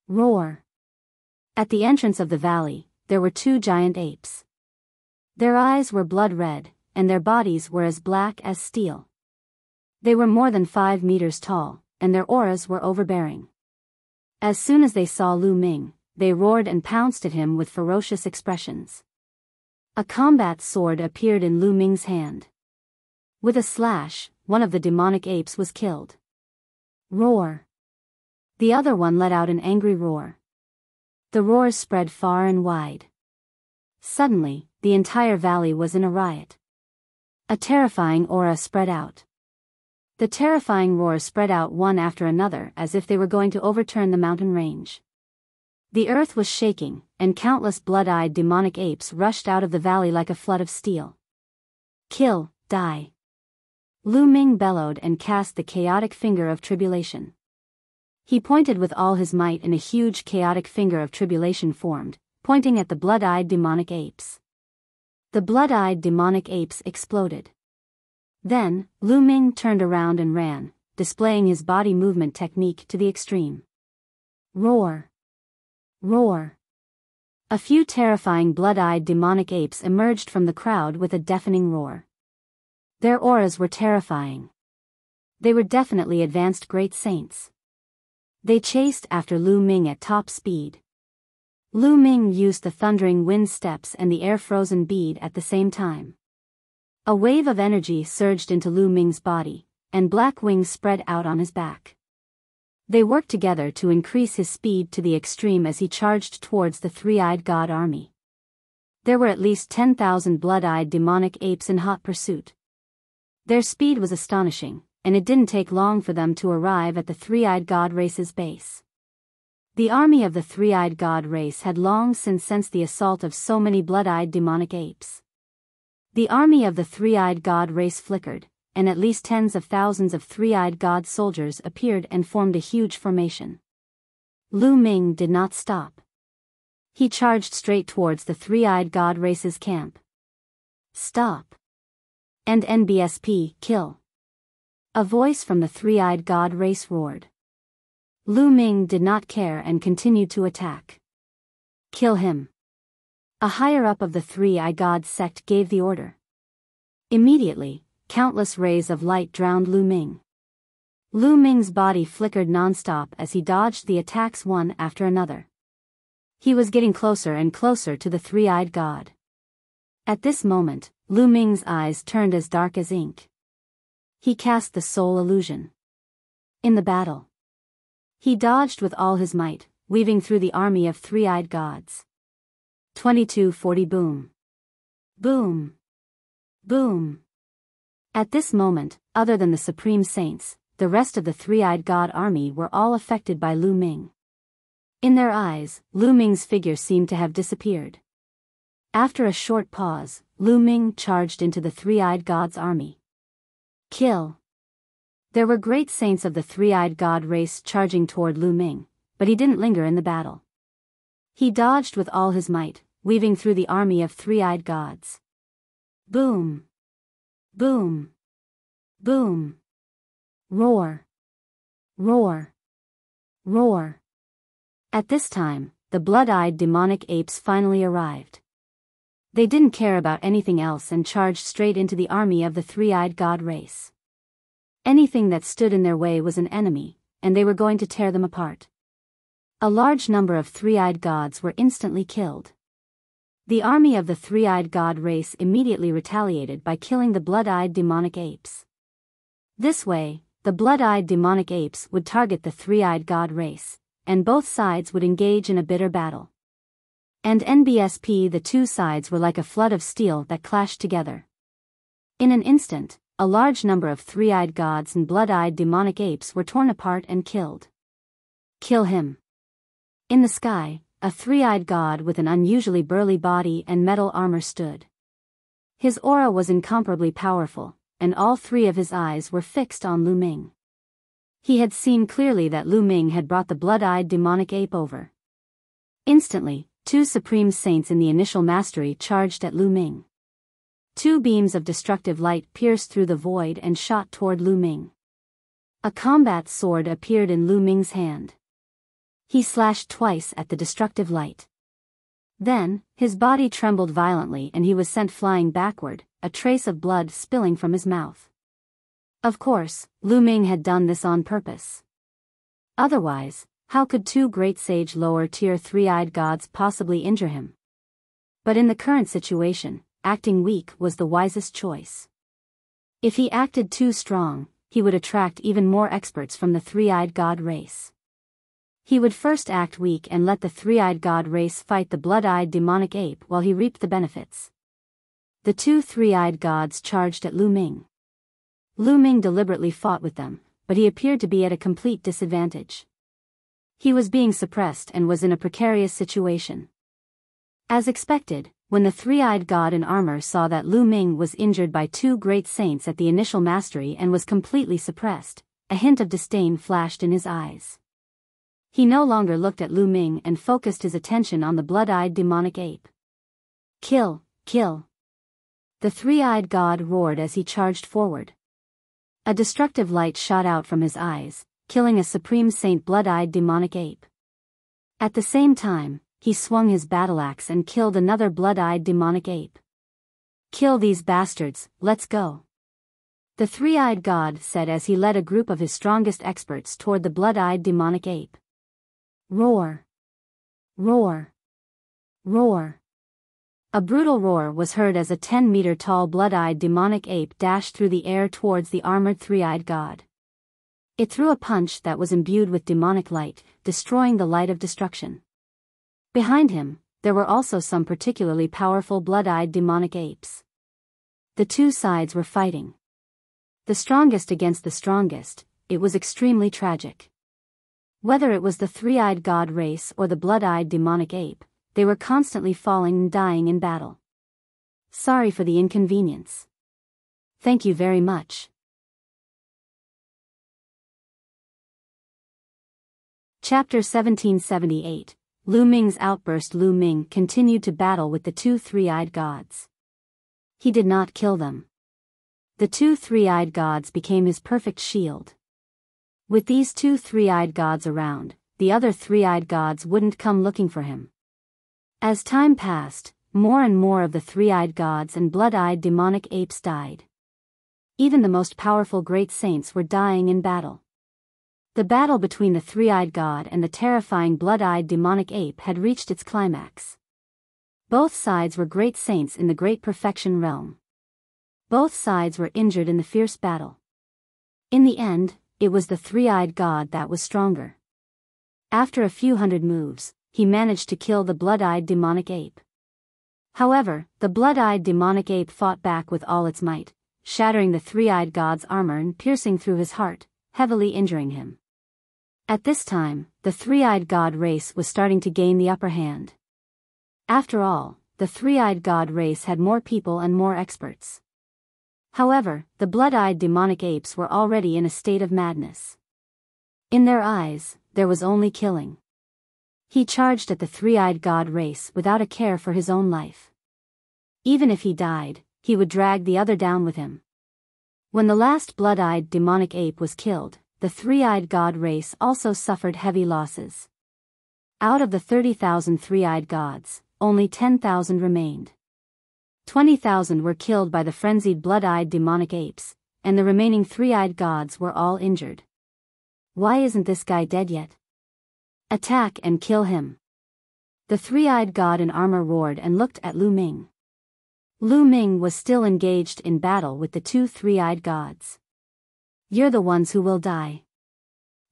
Speaker 1: Roar! At the entrance of the valley, there were two giant apes. Their eyes were blood red, and their bodies were as black as steel. They were more than 5 meters tall, and their auras were overbearing. As soon as they saw Lu Ming, they roared and pounced at him with ferocious expressions. A combat sword appeared in Lu Ming's hand. With a slash, one of the demonic apes was killed. Roar! The other one let out an angry roar. The roars spread far and wide. Suddenly, the entire valley was in a riot. A terrifying aura spread out. The terrifying roars spread out one after another as if they were going to overturn the mountain range. The earth was shaking, and countless blood-eyed demonic apes rushed out of the valley like a flood of steel. Kill, die! Lu Ming bellowed and cast the chaotic finger of tribulation. He pointed with all his might and a huge chaotic finger of tribulation formed, pointing at the blood-eyed demonic apes. The blood-eyed demonic apes exploded. Then, Lu Ming turned around and ran, displaying his body movement technique to the extreme. Roar! Roar! A few terrifying blood-eyed demonic apes emerged from the crowd with a deafening roar. Their auras were terrifying. They were definitely advanced great saints. They chased after Lu Ming at top speed. Lu Ming used the thundering wind steps and the air-frozen bead at the same time. A wave of energy surged into Lu Ming's body, and black wings spread out on his back. They worked together to increase his speed to the extreme as he charged towards the three-eyed god army. There were at least 10,000 blood-eyed demonic apes in hot pursuit. Their speed was astonishing, and it didn't take long for them to arrive at the three-eyed god race's base. The army of the three-eyed god race had long since sensed the assault of so many blood-eyed demonic apes. The army of the three-eyed god race flickered, and at least tens of thousands of three-eyed god soldiers appeared and formed a huge formation. Lu Ming did not stop. He charged straight towards the three-eyed god race's camp. Stop! And NBSP, kill! A voice from the three-eyed god race roared. Lu Ming did not care and continued to attack. Kill him! A higher-up of the three-eyed god sect gave the order. Immediately, countless rays of light drowned Lu Ming. Lu Ming's body flickered non-stop as he dodged the attacks one after another. He was getting closer and closer to the three-eyed god. At this moment, Lu Ming's eyes turned as dark as ink. He cast the soul illusion. In the battle, he dodged with all his might, weaving through the army of three-eyed gods. 2240 boom. Boom. Boom. At this moment, other than the Supreme Saints, the rest of the three-eyed god army were all affected by Lu Ming. In their eyes, Lu Ming's figure seemed to have disappeared. After a short pause, Lu Ming charged into the three-eyed god's army. Kill! There were great saints of the three-eyed god race charging toward Lu Ming, but he didn't linger in the battle. He dodged with all his might, weaving through the army of three-eyed gods. Boom! Boom! Boom! Roar! Roar! Roar! At this time, the blood-eyed demonic apes finally arrived. They didn't care about anything else and charged straight into the army of the three-eyed god race. Anything that stood in their way was an enemy, and they were going to tear them apart. A large number of three-eyed gods were instantly killed. The army of the three-eyed god race immediately retaliated by killing the blood-eyed demonic apes. This way, the blood-eyed demonic apes would target the three-eyed god race, and both sides would engage in a bitter battle. And NBSP, the two sides were like a flood of steel that clashed together. In an instant, a large number of three-eyed gods and blood-eyed demonic apes were torn apart and killed. Kill him! In the sky, a three-eyed god with an unusually burly body and metal armor stood. His aura was incomparably powerful, and all three of his eyes were fixed on Lu Ming. He had seen clearly that Lu Ming had brought the blood-eyed demonic ape over. Instantly, two supreme saints in the initial mastery charged at Lu Ming. Two beams of destructive light pierced through the void and shot toward Lu Ming. A combat sword appeared in Lu Ming's hand. He slashed twice at the destructive light. Then, his body trembled violently and he was sent flying backward, a trace of blood spilling from his mouth. Of course, Lu Ming had done this on purpose. Otherwise, how could two great sage lower-tier three-eyed gods possibly injure him? But in the current situation, acting weak was the wisest choice. If he acted too strong, he would attract even more experts from the three-eyed god race. He would first act weak and let the three-eyed god race fight the blood-eyed demonic ape while he reaped the benefits. The two three-eyed gods charged at Lu Ming. Lu Ming deliberately fought with them, but he appeared to be at a complete disadvantage. He was being suppressed and was in a precarious situation. As expected, when the three-eyed god in armor saw that Lu Ming was injured by two great saints at the initial mastery and was completely suppressed, a hint of disdain flashed in his eyes. He no longer looked at Lu Ming and focused his attention on the blood-eyed demonic ape. Kill, kill! The three-eyed god roared as he charged forward. A destructive light shot out from his eyes, killing a supreme saint blood-eyed demonic ape. At the same time, he swung his battle axe and killed another blood-eyed demonic ape. Kill these bastards, let's go! The three-eyed god said as he led a group of his strongest experts toward the blood-eyed demonic ape. Roar! Roar! Roar! A brutal roar was heard as a 10-meter-tall blood-eyed demonic ape dashed through the air towards the armored three-eyed god. It threw a punch that was imbued with demonic light, destroying the light of destruction. Behind him, there were also some particularly powerful blood-eyed demonic apes. The two sides were fighting. The strongest against the strongest, it was extremely tragic. Whether it was the three-eyed god race or the blood-eyed demonic ape, they were constantly falling and dying in battle. Sorry for the inconvenience. Thank you very much. Chapter 1778. Lu Ming's outburst. Lu Ming continued to battle with the two three-eyed gods. He did not kill them. The two three-eyed gods became his perfect shield. With these two three-eyed gods around, the other three-eyed gods wouldn't come looking for him. As time passed, more and more of the three-eyed gods and blood-eyed demonic apes died. Even the most powerful great saints were dying in battle. The battle between the three-eyed god and the terrifying blood-eyed demonic ape had reached its climax. Both sides were great saints in the great perfection realm. Both sides were injured in the fierce battle. In the end, it was the three-eyed god that was stronger. After a few hundred moves, he managed to kill the blood-eyed demonic ape. However, the blood-eyed demonic ape fought back with all its might, shattering the three-eyed god's armor and piercing through his heart, heavily injuring him. At this time, the three-eyed god race was starting to gain the upper hand. After all, the three-eyed god race had more people and more experts. However, the blood-eyed demonic apes were already in a state of madness. In their eyes, there was only killing. He charged at the three-eyed god race without a care for his own life. Even if he died, he would drag the other down with him. When the last blood-eyed demonic ape was killed, the three-eyed god race also suffered heavy losses. Out of the 30,000 three-eyed gods, only 10,000 remained. 20,000 were killed by the frenzied blood-eyed demonic apes, and the remaining three-eyed gods were all injured. Why isn't this guy dead yet? Attack and kill him! The three-eyed god in armor roared and looked at Lu Ming. Lu Ming was still engaged in battle with the two three-eyed gods. You're the ones who will die.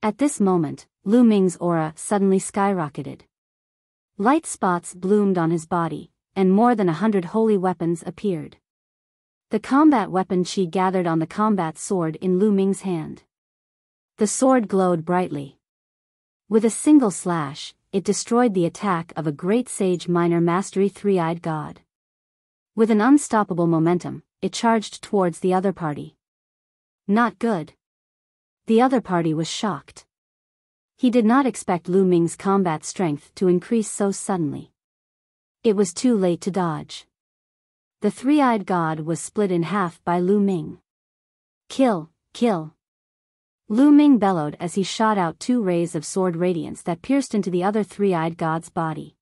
Speaker 1: At this moment, Lu Ming's aura suddenly skyrocketed. Light spots bloomed on his body, and more than 100 holy weapons appeared. The combat weapon she gathered on the combat sword in Lu Ming's hand. The sword glowed brightly. With a single slash, it destroyed the attack of a great sage minor mastery three-eyed god. With an unstoppable momentum, it charged towards the other party. Not good. The other party was shocked. He did not expect Lu Ming's combat strength to increase so suddenly. It was too late to dodge. The three-eyed god was split in half by Lu Ming. Kill, kill. Lu Ming bellowed as he shot out 2 rays of sword radiance that pierced into the other three-eyed god's body.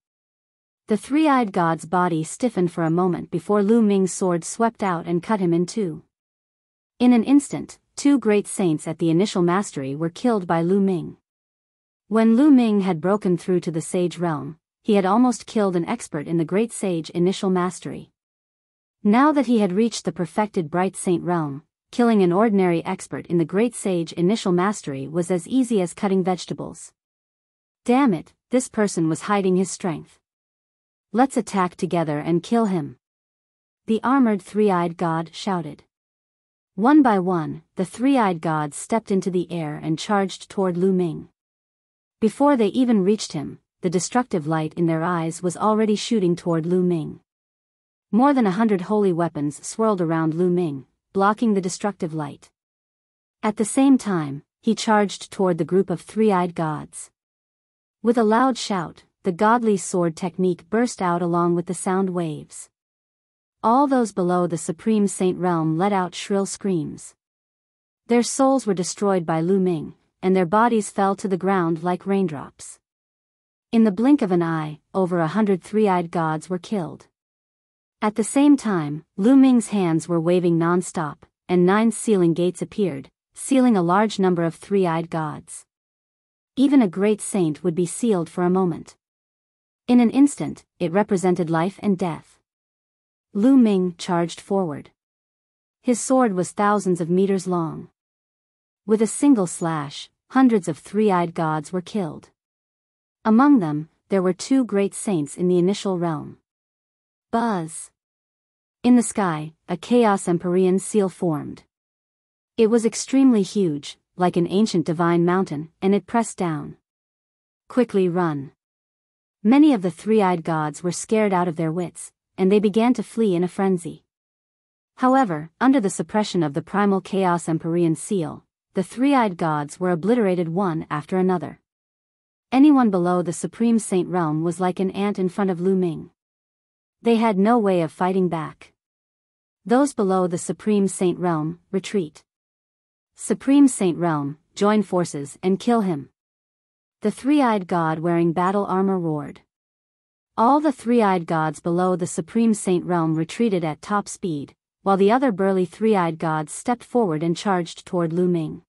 Speaker 1: The three-eyed god's body stiffened for a moment before Lu Ming's sword swept out and cut him in 2. In an instant, 2 great saints at the initial mastery were killed by Lu Ming. When Lu Ming had broken through to the sage realm, he had almost killed an expert in the great sage initial mastery. Now that he had reached the perfected bright saint realm, killing an ordinary expert in the great sage initial mastery was as easy as cutting vegetables. Damn it, this person was hiding his strength. Let's attack together and kill him. The armored three-eyed god shouted. One by one, the three-eyed gods stepped into the air and charged toward Lu Ming. Before they even reached him, the destructive light in their eyes was already shooting toward Lu Ming. More than 100 holy weapons swirled around Lu Ming, blocking the destructive light. At the same time, he charged toward the group of three-eyed gods. With a loud shout, the godly sword technique burst out along with the sound waves. All those below the Supreme Saint realm let out shrill screams. Their souls were destroyed by Lu Ming, and their bodies fell to the ground like raindrops. In the blink of an eye, over 100 three-eyed gods were killed. At the same time, Lu Ming's hands were waving non-stop, and 9 sealing gates appeared, sealing a large number of three-eyed gods. Even a great saint would be sealed for a moment. In an instant, it represented life and death. Lu Ming charged forward. His sword was thousands of meters long. With a single slash, hundreds of three-eyed gods were killed. Among them, there were 2 great saints in the initial realm. Buzz! In the sky, a Chaos Empyrean seal formed. It was extremely huge, like an ancient divine mountain, and it pressed down. Quickly run! Many of the three-eyed gods were scared out of their wits, and they began to flee in a frenzy. However, under the suppression of the primal Chaos Empyrean seal, the three-eyed gods were obliterated one after another. Anyone below the Supreme Saint realm was like an ant in front of Lu Ming. They had no way of fighting back. Those below the Supreme Saint realm, retreat. Supreme Saint realm, join forces and kill him. The three-eyed god wearing battle armor roared. All the three-eyed gods below the Supreme Saint realm retreated at top speed, while the other burly three-eyed gods stepped forward and charged toward Lu Ming.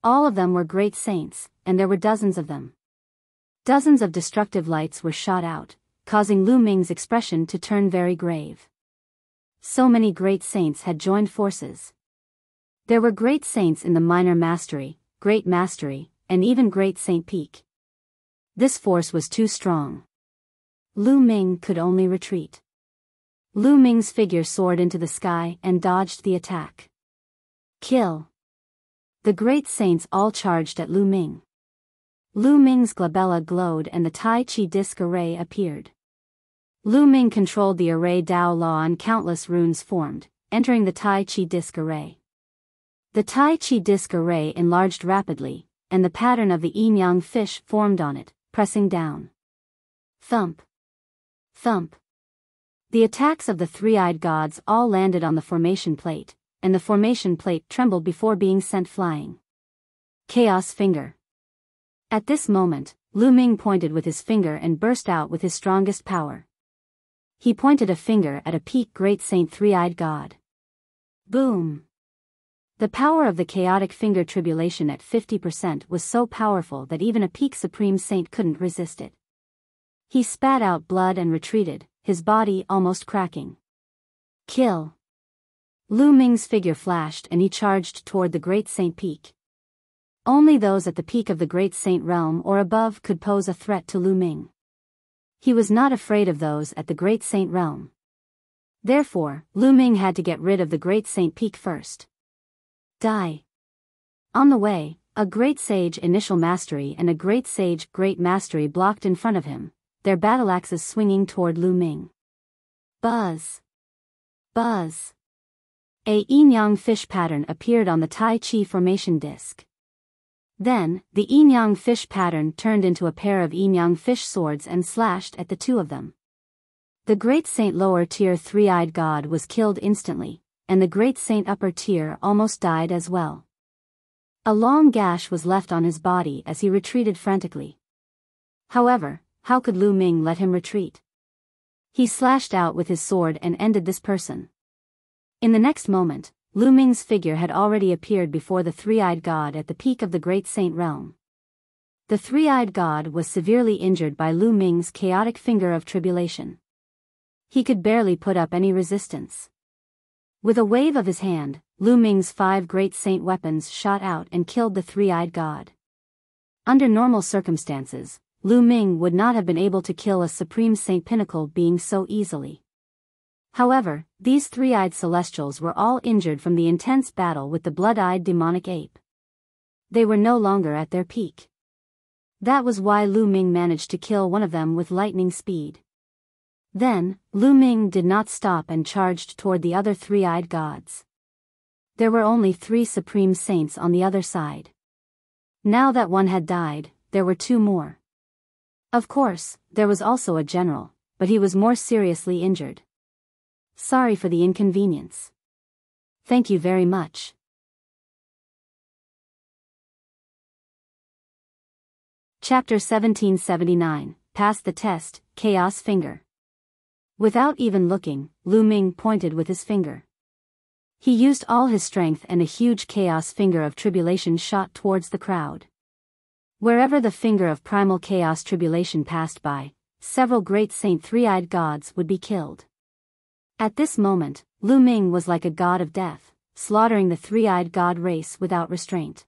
Speaker 1: All of them were great saints, and there were dozens of them. Dozens of destructive lights were shot out, causing Lu Ming's expression to turn very grave. So many great saints had joined forces. There were great saints in the minor mastery, great mastery, and even great saint peak. This force was too strong. Lu Ming could only retreat. Lu Ming's figure soared into the sky and dodged the attack. Kill! The great saints all charged at Lu Ming. Lu Ming's glabella glowed and the Tai Chi disc array appeared. Lu Ming controlled the array Dao Law and countless runes formed, entering the Tai Chi disc array. The Tai Chi disc array enlarged rapidly, and the pattern of the yin-yang fish formed on it, pressing down. Thump! Thump! The attacks of the three-eyed gods all landed on the formation plate, and the formation plate trembled before being sent flying. Chaos Finger! At this moment, Lu Ming pointed with his finger and burst out with his strongest power. He pointed a finger at a peak great saint three-eyed god. Boom! The power of the chaotic finger tribulation at 50% was so powerful that even a peak supreme saint couldn't resist it. He spat out blood and retreated, his body almost cracking. Kill! Lu Ming's figure flashed and he charged toward the great saint peak. Only those at the peak of the great saint realm or above could pose a threat to Lu Ming. He was not afraid of those at the great saint realm. Therefore, Lu Ming had to get rid of the great saint peak first. Die! On the way, a great sage initial mastery and a great sage great mastery blocked in front of him, their battle axes swinging toward Lu Ming. Buzz! Buzz! A yin-yang fish pattern appeared on the Tai Chi formation disc. Then, the yin-yang fish pattern turned into a pair of yin-yang fish swords and slashed at the 2 of them. The Great Saint lower tier three-eyed god was killed instantly, and the Great Saint upper tier almost died as well. A long gash was left on his body as he retreated frantically. However, how could Lu Ming let him retreat? He slashed out with his sword and ended this person. In the next moment, Lu Ming's figure had already appeared before the three-eyed god at the peak of the Great Saint realm. The three-eyed god was severely injured by Lu Ming's chaotic finger of tribulation. He could barely put up any resistance. With a wave of his hand, Lu Ming's 5 Great Saint weapons shot out and killed the three-eyed god. Under normal circumstances, Lu Ming would not have been able to kill a Supreme Saint Pinnacle being so easily. However, these three-eyed celestials were all injured from the intense battle with the blood-eyed demonic ape. They were no longer at their peak. That was why Lu Ming managed to kill one of them with lightning speed. Then, Lu Ming did not stop and charged toward the other three-eyed gods. There were only 3 Supreme Saints on the other side. Now that one had died, there were 2 more. Of course, there was also a general, but he was more seriously injured. Sorry for the inconvenience. Thank you very much. Chapter 1779, Pass the Test, Chaos Finger. Without even looking, Lu Ming pointed with his finger. He used all his strength and a huge chaos finger of tribulation shot towards the crowd. Wherever the finger of primal chaos tribulation passed by, several Great Saint three-eyed gods would be killed. At this moment, Lu Ming was like a god of death, slaughtering the three-eyed god race without restraint.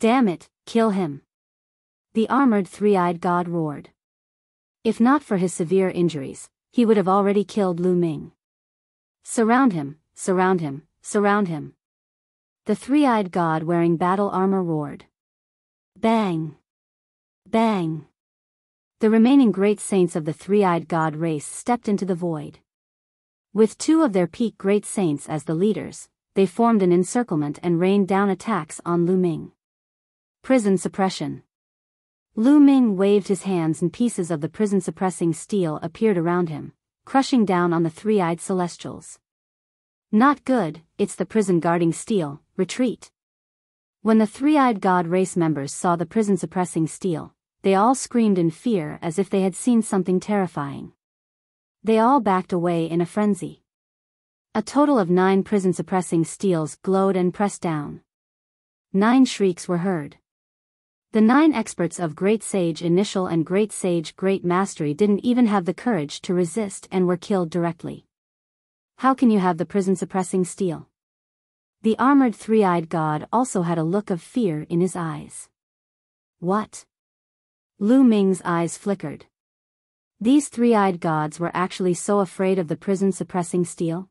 Speaker 1: Damn it, kill him! The armored three-eyed god roared. If not for his severe injuries, he would have already killed Lu Ming. Surround him, surround him, surround him. The three-eyed god wearing battle armor roared. Bang! Bang! The remaining Great Saints of the three-eyed god race stepped into the void. With 2 of their peak Great Saints as the leaders, they formed an encirclement and rained down attacks on Lu Ming. Prison suppression. Lu Ming waved his hands and pieces of the prison-suppressing steel appeared around him, crushing down on the three-eyed celestials. Not good, it's the prison-guarding steel, retreat. When the three-eyed god race members saw the prison-suppressing steel, they all screamed in fear as if they had seen something terrifying. They all backed away in a frenzy. A total of 9 prison-suppressing steels glowed and pressed down. 9 shrieks were heard. The 9 experts of Great Sage Initial and Great Sage Great Mastery didn't even have the courage to resist and were killed directly. How can you have the prison-suppressing steel? The armored three-eyed god also had a look of fear in his eyes. What? Lu Ming's eyes flickered. These three-eyed gods were actually so afraid of the prison-suppressing steel?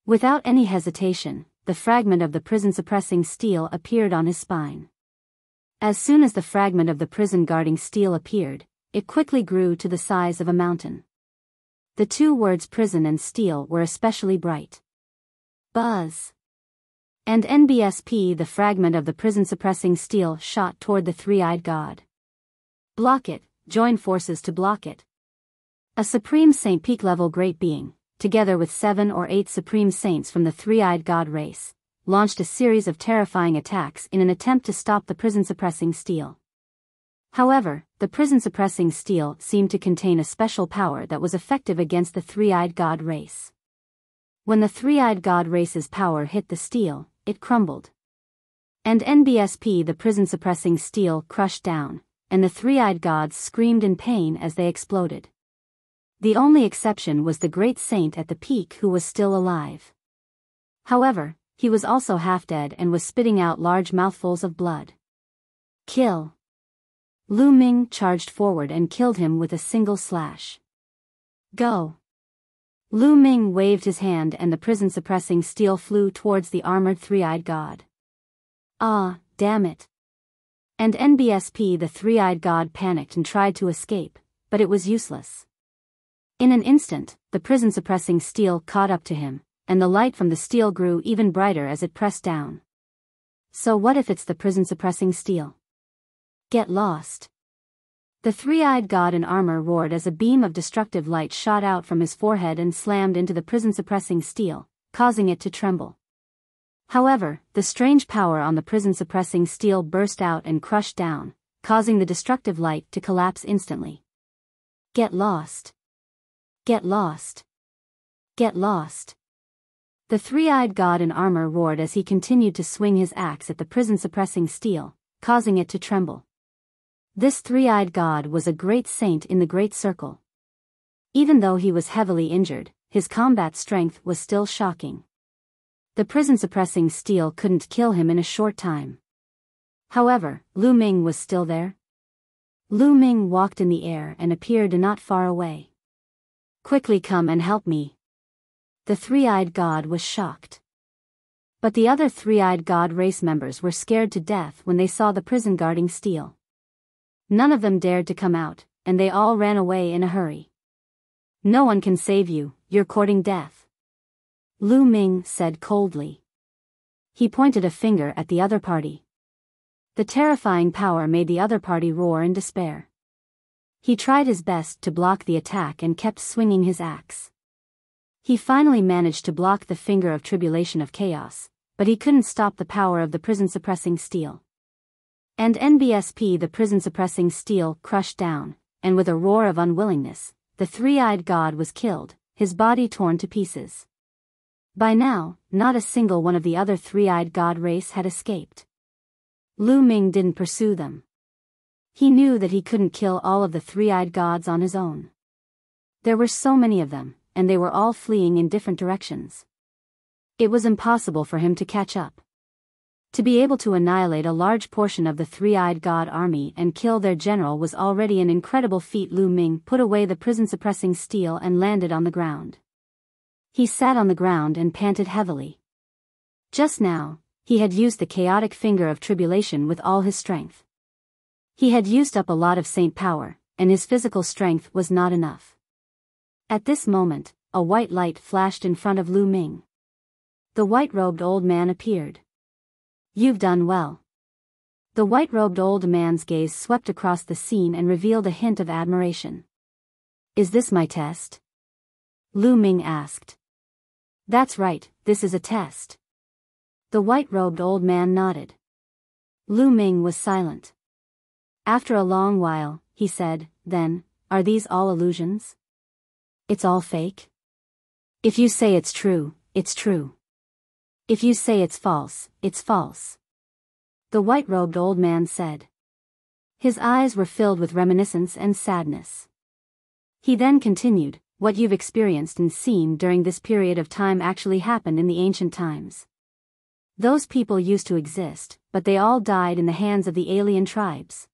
Speaker 1: Without any hesitation, the fragment of the prison-suppressing steel appeared on his spine. As soon as the fragment of the prison-guarding steel appeared, it quickly grew to the size of a mountain. The 2 words prison and steel were especially bright. Buzz! And NBSP, the fragment of the prison-suppressing steel shot toward the three-eyed god. Block it, join forces to block it. A Supreme Saint peak-level great being, together with 7 or 8 Supreme Saints from the three-eyed god race, launched a series of terrifying attacks in an attempt to stop the prison-suppressing steel. However, the prison-suppressing steel seemed to contain a special power that was effective against the three-eyed god race. When the three-eyed god race's power hit the steel, it crumbled. And NBSP, the prison-suppressing steel, crushed down, and the three-eyed gods screamed in pain as they exploded. The only exception was the Great Saint at the peak who was still alive. However, he was also half dead and was spitting out large mouthfuls of blood. Kill! Lu Ming charged forward and killed him with a single slash. Go! Lu Ming waved his hand and the prison-suppressing steel flew towards the armored three-eyed god. Ah, damn it! And NBSP, the three-eyed god, panicked and tried to escape, but it was useless. In an instant, the prison-suppressing steel caught up to him, and the light from the steel grew even brighter as it pressed down. So what if it's the prison-suppressing steel? Get lost. The three-eyed god in armor roared as a beam of destructive light shot out from his forehead and slammed into the prison-suppressing steel, causing it to tremble. However, the strange power on the prison-suppressing steel burst out and crushed down, causing the destructive light to collapse instantly. Get lost. Get lost. Get lost. The three-eyed god in armor roared as he continued to swing his axe at the prison-suppressing steel, causing it to tremble. This three-eyed god was a great saint in the Great Circle. Even though he was heavily injured, his combat strength was still shocking. The prison-suppressing steel couldn't kill him in a short time. However, Lu Ming was still there. Lu Ming walked in the air and appeared not far away. Quickly come and help me. The three-eyed god was shocked. But the other three-eyed god race members were scared to death when they saw the prison guarding steel. None of them dared to come out, and they all ran away in a hurry. No one can save you, you're courting death. Lu Ming said coldly. He pointed a finger at the other party. The terrifying power made the other party roar in despair. He tried his best to block the attack and kept swinging his axe. He finally managed to block the finger of tribulation of chaos, but he couldn't stop the power of the prison-suppressing steel. And NBSP, the prison-suppressing steel, crushed down, and with a roar of unwillingness, the three-eyed god was killed, his body torn to pieces. By now, not a single one of the other three-eyed god race had escaped. Lu Ming didn't pursue them. He knew that he couldn't kill all of the three-eyed gods on his own. There were so many of them, and they were all fleeing in different directions. It was impossible for him to catch up. To be able to annihilate a large portion of the three-eyed god army and kill their general was already an incredible feat. Lu Ming put away the prison-suppressing steel and landed on the ground. He sat on the ground and panted heavily. Just now, he had used the chaotic finger of tribulation with all his strength. He had used up a lot of saint power, and his physical strength was not enough. At this moment, a white light flashed in front of Lu Ming. The white-robed old man appeared. You've done well. The white-robed old man's gaze swept across the scene and revealed a hint of admiration. Is this my test? Lu Ming asked. That's right, this is a test. The white-robed old man nodded. Lu Ming was silent. After a long while, he said, then, are these all illusions? It's all fake? If you say it's true, it's true. If you say it's false, it's false. The white-robed old man said. His eyes were filled with reminiscence and sadness. He then continued, what you've experienced and seen during this period of time actually happened in the ancient times. Those people used to exist, but they all died in the hands of the alien tribes.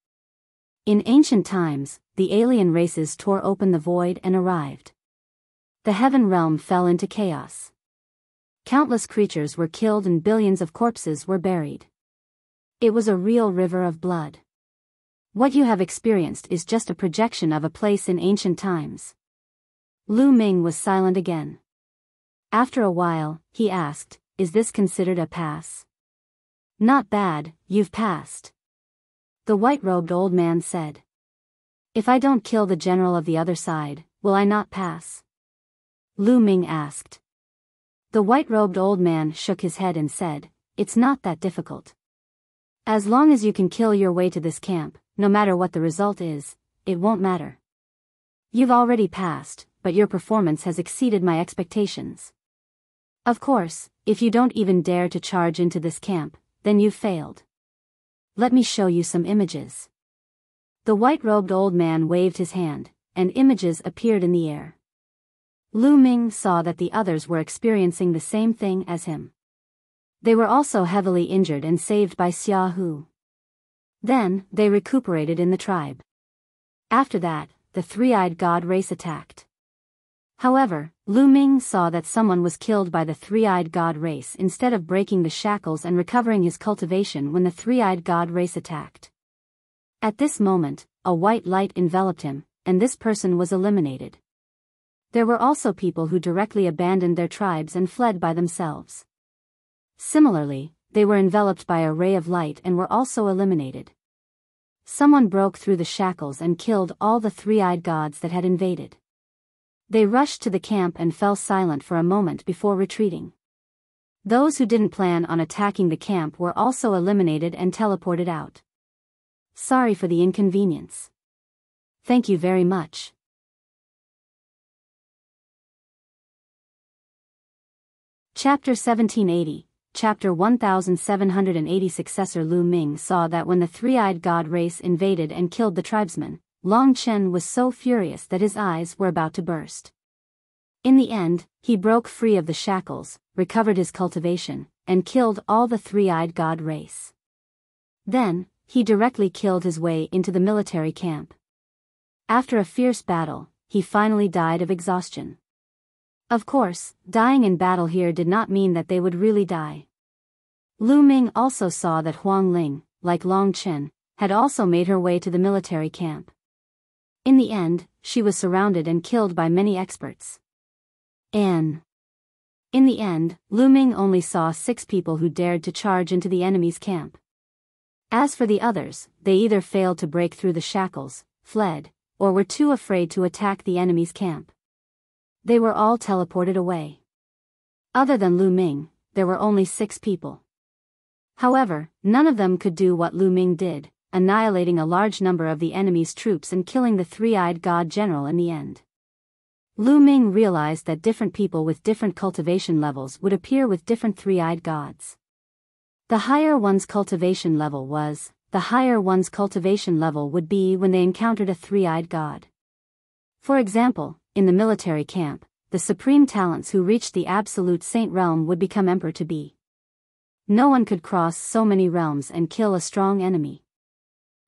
Speaker 1: In ancient times, the alien races tore open the void and arrived. The heaven realm fell into chaos. Countless creatures were killed and billions of corpses were buried. It was a real river of blood. What you have experienced is just a projection of a place in ancient times. Lu Ming was silent again. After a while, he asked, is this considered a pass? Not bad, you've passed. The white-robed old man said. If I don't kill the general of the other side, will I not pass? Lu Ming asked. The white-robed old man shook his head and said, it's not that difficult. As long as you can kill your way to this camp, no matter what the result is, it won't matter. You've already passed, but your performance has exceeded my expectations. Of course, if you don't even dare to charge into this camp, then you've failed. Let me show you some images. The white-robed old man waved his hand, and images appeared in the air. Lu Ming saw that the others were experiencing the same thing as him. They were also heavily injured and saved by Xia Hu. Then, they recuperated in the tribe. After that, the three-eyed god race attacked. However, Lu Ming saw that someone was killed by the three-eyed god race instead of breaking the shackles and recovering his cultivation when the three-eyed god race attacked. At this moment, a white light enveloped him, and this person was eliminated. There were also people who directly abandoned their tribes and fled by themselves. Similarly, they were enveloped by a ray of light and were also eliminated. someone broke through the shackles and killed all the three-eyed gods that had invaded. They rushed to the camp and fell silent for a moment before retreating. Those who didn't plan on attacking the camp were also eliminated and teleported out. Sorry for the inconvenience. Thank you very much. Chapter 1780, Chapter 1780. Successor Lu Ming saw that when the three-eyed god race invaded and killed the tribesmen, Long Chen was so furious that his eyes were about to burst. In the end, he broke free of the shackles, recovered his cultivation, and killed all the three-eyed god race. Then, he directly killed his way into the military camp. After a fierce battle, he finally died of exhaustion. Of course, dying in battle here did not mean that they would really die. Lu Ming also saw that Huang Ling, like Long Chen, had also made her way to the military camp. In the end, she was surrounded and killed by many experts. In the end, Lu Ming only saw 6 people who dared to charge into the enemy's camp. As for the others, they either failed to break through the shackles, fled, or were too afraid to attack the enemy's camp. They were all teleported away. Other than Lu Ming, there were only 6 people. However, none of them could do what Lu Ming did, annihilating a large number of the enemy's troops and killing the three-eyed god general in the end. Lu Ming realized that different people with different cultivation levels would appear with different three-eyed gods. The higher one's cultivation level would be when they encountered a three-eyed god. For example, in the military camp, the supreme talents who reached the absolute saint realm would become emperor to be. No one could cross so many realms and kill a strong enemy.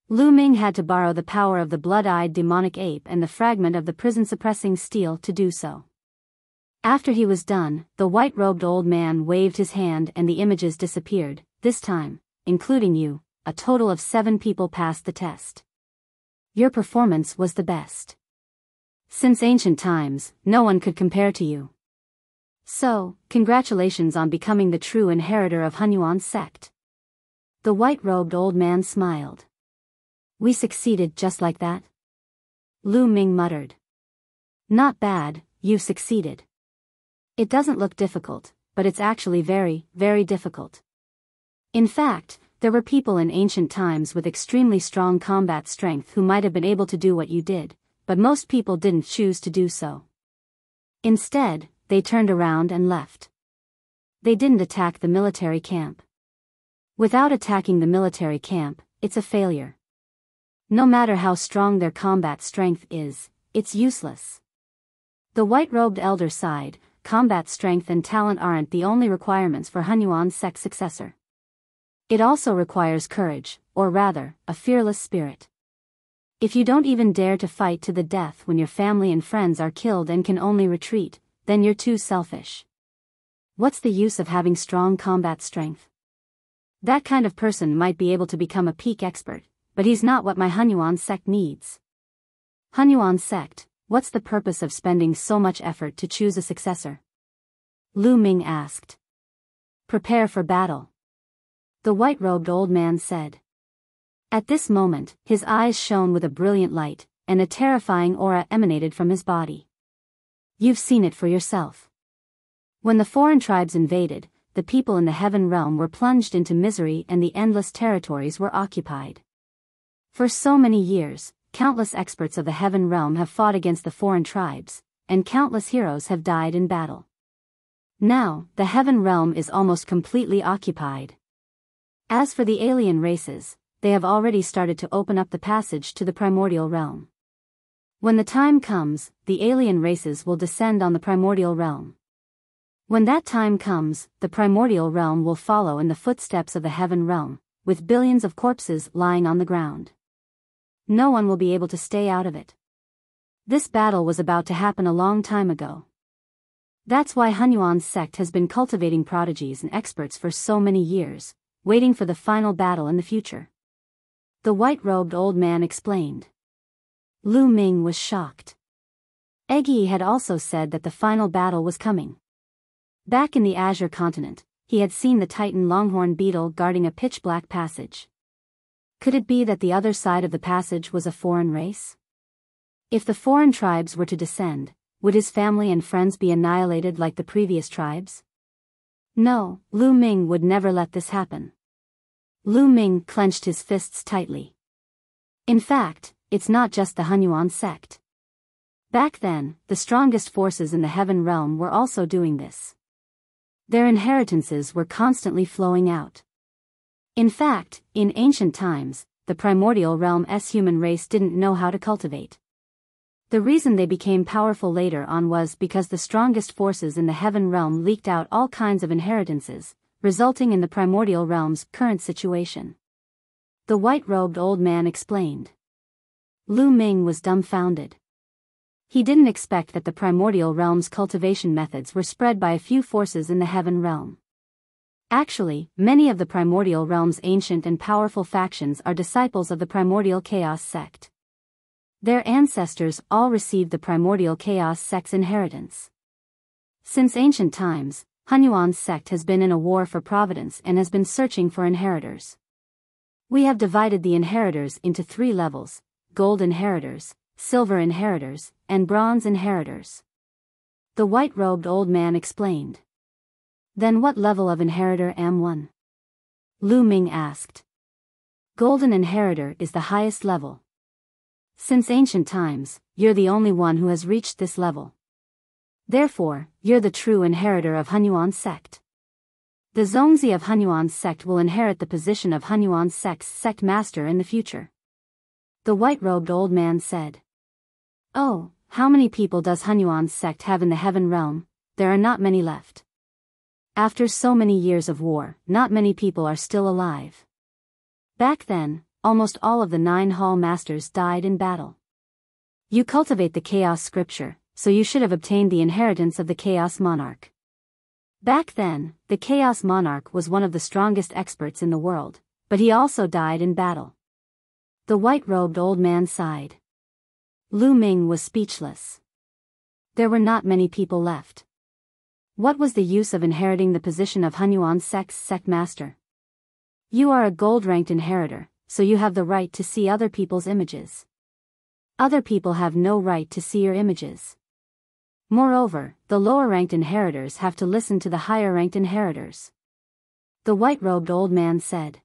Speaker 1: Lu Ming had to borrow the power of the blood-eyed demonic ape and the fragment of the prison-suppressing steel to do so. After he was done, the white-robed old man waved his hand and the images disappeared. This time, including you, a total of 7 people passed the test. Your performance was the best. Since ancient times, no one could compare to you. So, congratulations on becoming the true inheritor of Hunyuan's sect. The white-robed old man smiled. We succeeded just like that? Lu Ming muttered. Not bad, you've succeeded. It doesn't look difficult, but it's actually very, very difficult. In fact, there were people in ancient times with extremely strong combat strength who might have been able to do what you did, but most people didn't choose to do so. Instead, they turned around and left. They didn't attack the military camp. Without attacking the military camp, it's a failure. No matter how strong their combat strength is, it's useless. The white-robed elder sighed. Combat strength and talent aren't the only requirements for Hunyuan's sect successor. It also requires courage, or rather, a fearless spirit. If you don't even dare to fight to the death when your family and friends are killed and can only retreat, then you're too selfish. What's the use of having strong combat strength? That kind of person might be able to become a peak expert, but he's not what my Hunyuan sect needs. Hunyuan sect, what's the purpose of spending so much effort to choose a successor? Lu Ming asked. Prepare for battle. The white-robed old man said. At this moment, his eyes shone with a brilliant light, and a terrifying aura emanated from his body. You've seen it for yourself. When the foreign tribes invaded, the people in the heaven realm were plunged into misery and the endless territories were occupied. For so many years, countless experts of the heaven realm have fought against the foreign tribes, and countless heroes have died in battle. Now, the heaven realm is almost completely occupied. As for the alien races, they have already started to open up the passage to the primordial realm. When the time comes, the alien races will descend on the primordial realm. When that time comes, the primordial realm will follow in the footsteps of the heaven realm, with billions of corpses lying on the ground. No one will be able to stay out of it. This battle was about to happen a long time ago. That's why Hunyuan's sect has been cultivating prodigies and experts for so many years, waiting for the final battle in the future. The white-robed old man explained. Lu Ming was shocked. Eggy had also said that the final battle was coming. Back in the Azure continent, he had seen the Titan longhorn beetle guarding a pitch-black passage. Could it be that the other side of the passage was a foreign race? If the foreign tribes were to descend, would his family and friends be annihilated like the previous tribes? No, Lu Ming would never let this happen. Lu Ming clenched his fists tightly. In fact, it's not just the Hunyuan sect. Back then, the strongest forces in the heaven realm were also doing this. Their inheritances were constantly flowing out. In fact, in ancient times, the primordial realm's human race didn't know how to cultivate. The reason they became powerful later on was because the strongest forces in the heaven realm leaked out all kinds of inheritances, resulting in the primordial realm's current situation. The white-robed old man explained. Lu Ming was dumbfounded. He didn't expect that the primordial realm's cultivation methods were spread by a few forces in the heaven realm. Actually, many of the primordial realm's ancient and powerful factions are disciples of the primordial chaos sect. Their ancestors all received the primordial chaos sect's inheritance. Since ancient times, Hunyuan's sect has been in a war for providence and has been searching for inheritors. We have divided the inheritors into 3 levels: gold inheritors, silver inheritors, and bronze inheritors. The white-robed old man explained. Then what level of inheritor am one? Lu Ming asked. Golden inheritor is the highest level. Since ancient times, you're the only one who has reached this level. Therefore, you're the true inheritor of Hunyuan's sect. The Zongzi of Hunyuan's sect will inherit the position of Hunyuan's sect's sect master in the future. The white-robed old man said. Oh, how many people does Hunyuan's sect have in the heaven realm? There are not many left. After so many years of war, not many people are still alive. Back then, almost all of the 9 hall masters died in battle. You cultivate the chaos scripture, so you should have obtained the inheritance of the chaos monarch. Back then, the chaos monarch was one of the strongest experts in the world, but he also died in battle. The white-robed old man sighed. Lu Ming was speechless. There were not many people left. What was the use of inheriting the position of Hunyuan sect's sect master? You are a gold-ranked inheritor, so you have the right to see other people's images. Other people have no right to see your images. Moreover, the lower-ranked inheritors have to listen to the higher-ranked inheritors. The white-robed old man said.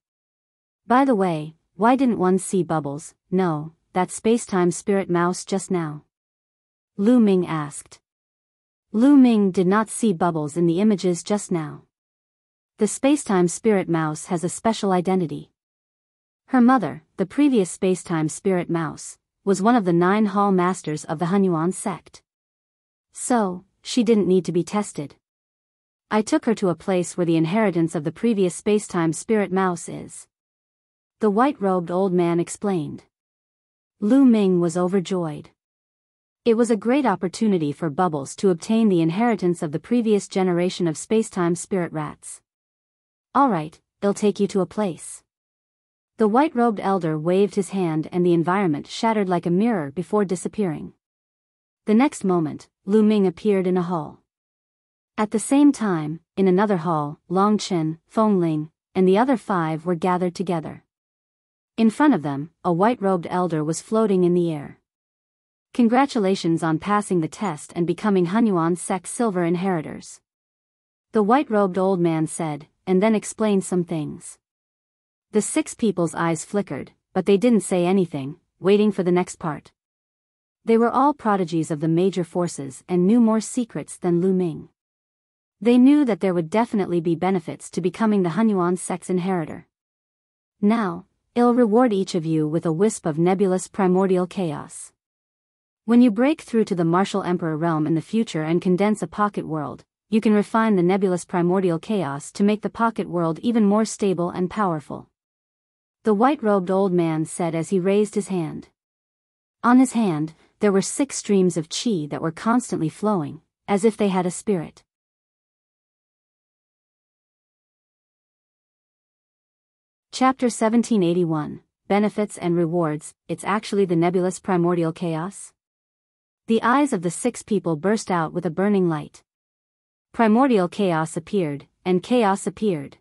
Speaker 1: By the way, why didn't one see Bubbles, no, that space-time spirit mouse just now? Lu Ming asked. Lu Ming did not see Bubbles in the images just now. The space-time spirit mouse has a special identity. Her mother, the previous space-time spirit mouse, was one of the 9 hall masters of the Hunyuan sect. So, she didn't need to be tested. I took her to a place where the inheritance of the previous space-time spirit mouse is. The white-robed old man explained. Lu Ming was overjoyed. It was a great opportunity for Bubbles to obtain the inheritance of the previous generation of space-time spirit rats. Alright, I'll take you to a place. The white-robed elder waved his hand and the environment shattered like a mirror before disappearing. The next moment, Lu Ming appeared in a hall. At the same time, in another hall, Long Chen, Feng Ling, and the other 5 were gathered together. In front of them, a white-robed elder was floating in the air. Congratulations on passing the test and becoming Hunyuan sect's silver inheritors. The white-robed old man said, and then explained some things. The 6 people's eyes flickered, but they didn't say anything, waiting for the next part. They were all prodigies of the major forces and knew more secrets than Lu Ming. They knew that there would definitely be benefits to becoming the Hunyuan sect's inheritor. Now, I'll reward each of you with a wisp of nebulous primordial chaos. When you break through to the martial emperor realm in the future and condense a pocket world, you can refine the nebulous primordial chaos to make the pocket world even more stable and powerful. The white-robed old man said as he raised his hand. On his hand, there were 6 streams of qi that were constantly flowing, as if they had a spirit. Chapter 1781, Benefits and Rewards. It's actually the nebulous primordial chaos? The eyes of the 6 people burst out with a burning light. Primordial chaos appeared, and chaos appeared.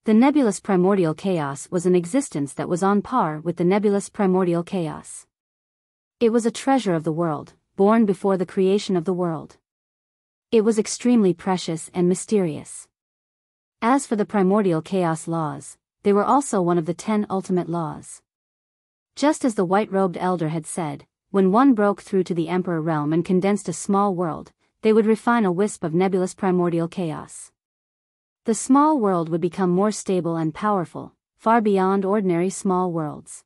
Speaker 1: The nebulous primordial chaos was an existence that was on par with the nebulous primordial chaos. It was a treasure of the world, born before the creation of the world. It was extremely precious and mysterious. As for the primordial chaos laws, they were also one of the 10 ultimate laws. Just as the white-robed elder had said, when one broke through to the emperor realm and condensed a small world, they would refine a wisp of nebulous primordial chaos. The small world would become more stable and powerful, far beyond ordinary small worlds.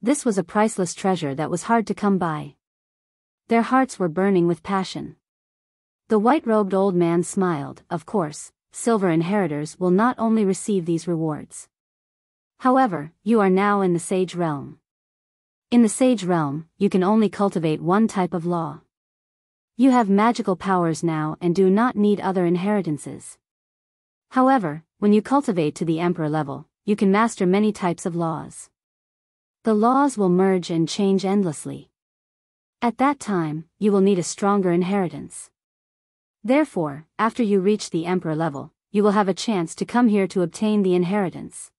Speaker 1: This was a priceless treasure that was hard to come by. Their hearts were burning with passion. The white-robed old man smiled. Of course, silver inheritors will not only receive these rewards. However, you are now in the sage realm. In the sage realm, you can only cultivate one type of law. You have magical powers now and do not need other inheritances. However, when you cultivate to the emperor level, you can master many types of laws. The laws will merge and change endlessly. At that time, you will need a stronger inheritance. Therefore, after you reach the emperor level, you will have a chance to come here to obtain the inheritance.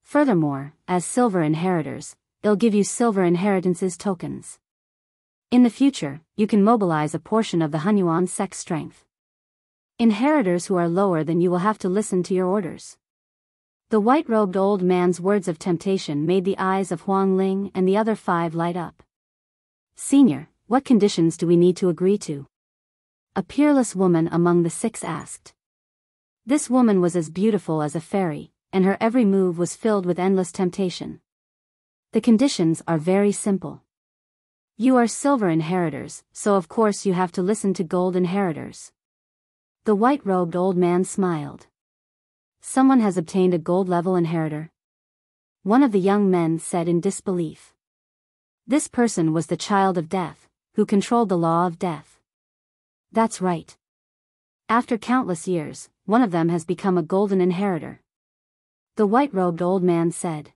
Speaker 1: Furthermore, as silver inheritors, they'll give you silver inheritances tokens. In the future, you can mobilize a portion of the Hunyuan sect strength. Inheritors who are lower than you will have to listen to your orders. The white-robed old man's words of temptation made the eyes of Huang Ling and the other 5 light up. Senior, what conditions do we need to agree to? A peerless woman among the 6 asked. This woman was as beautiful as a fairy, and her every move was filled with endless temptation. The conditions are very simple. You are silver inheritors, so of course you have to listen to gold inheritors. The white-robed old man smiled. Someone has obtained a gold-level inheritor? One of the young men said in disbelief. This person was the child of death, who controlled the law of death. That's right. After countless years, one of them has become a golden inheritor. The white-robed old man said.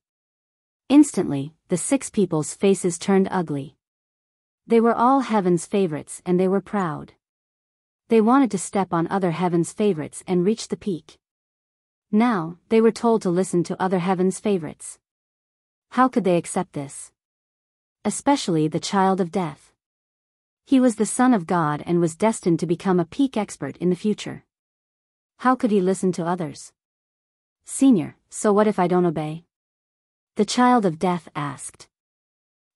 Speaker 1: Instantly, the 6 people's faces turned ugly. They were all heaven's favorites and they were proud. They wanted to step on other heaven's favorites and reach the peak. Now, they were told to listen to other heaven's favorites. How could they accept this? Especially the child of death. He was the son of God and was destined to become a peak expert in the future. How could he listen to others? Senior, so what if I don't obey? The child of death asked.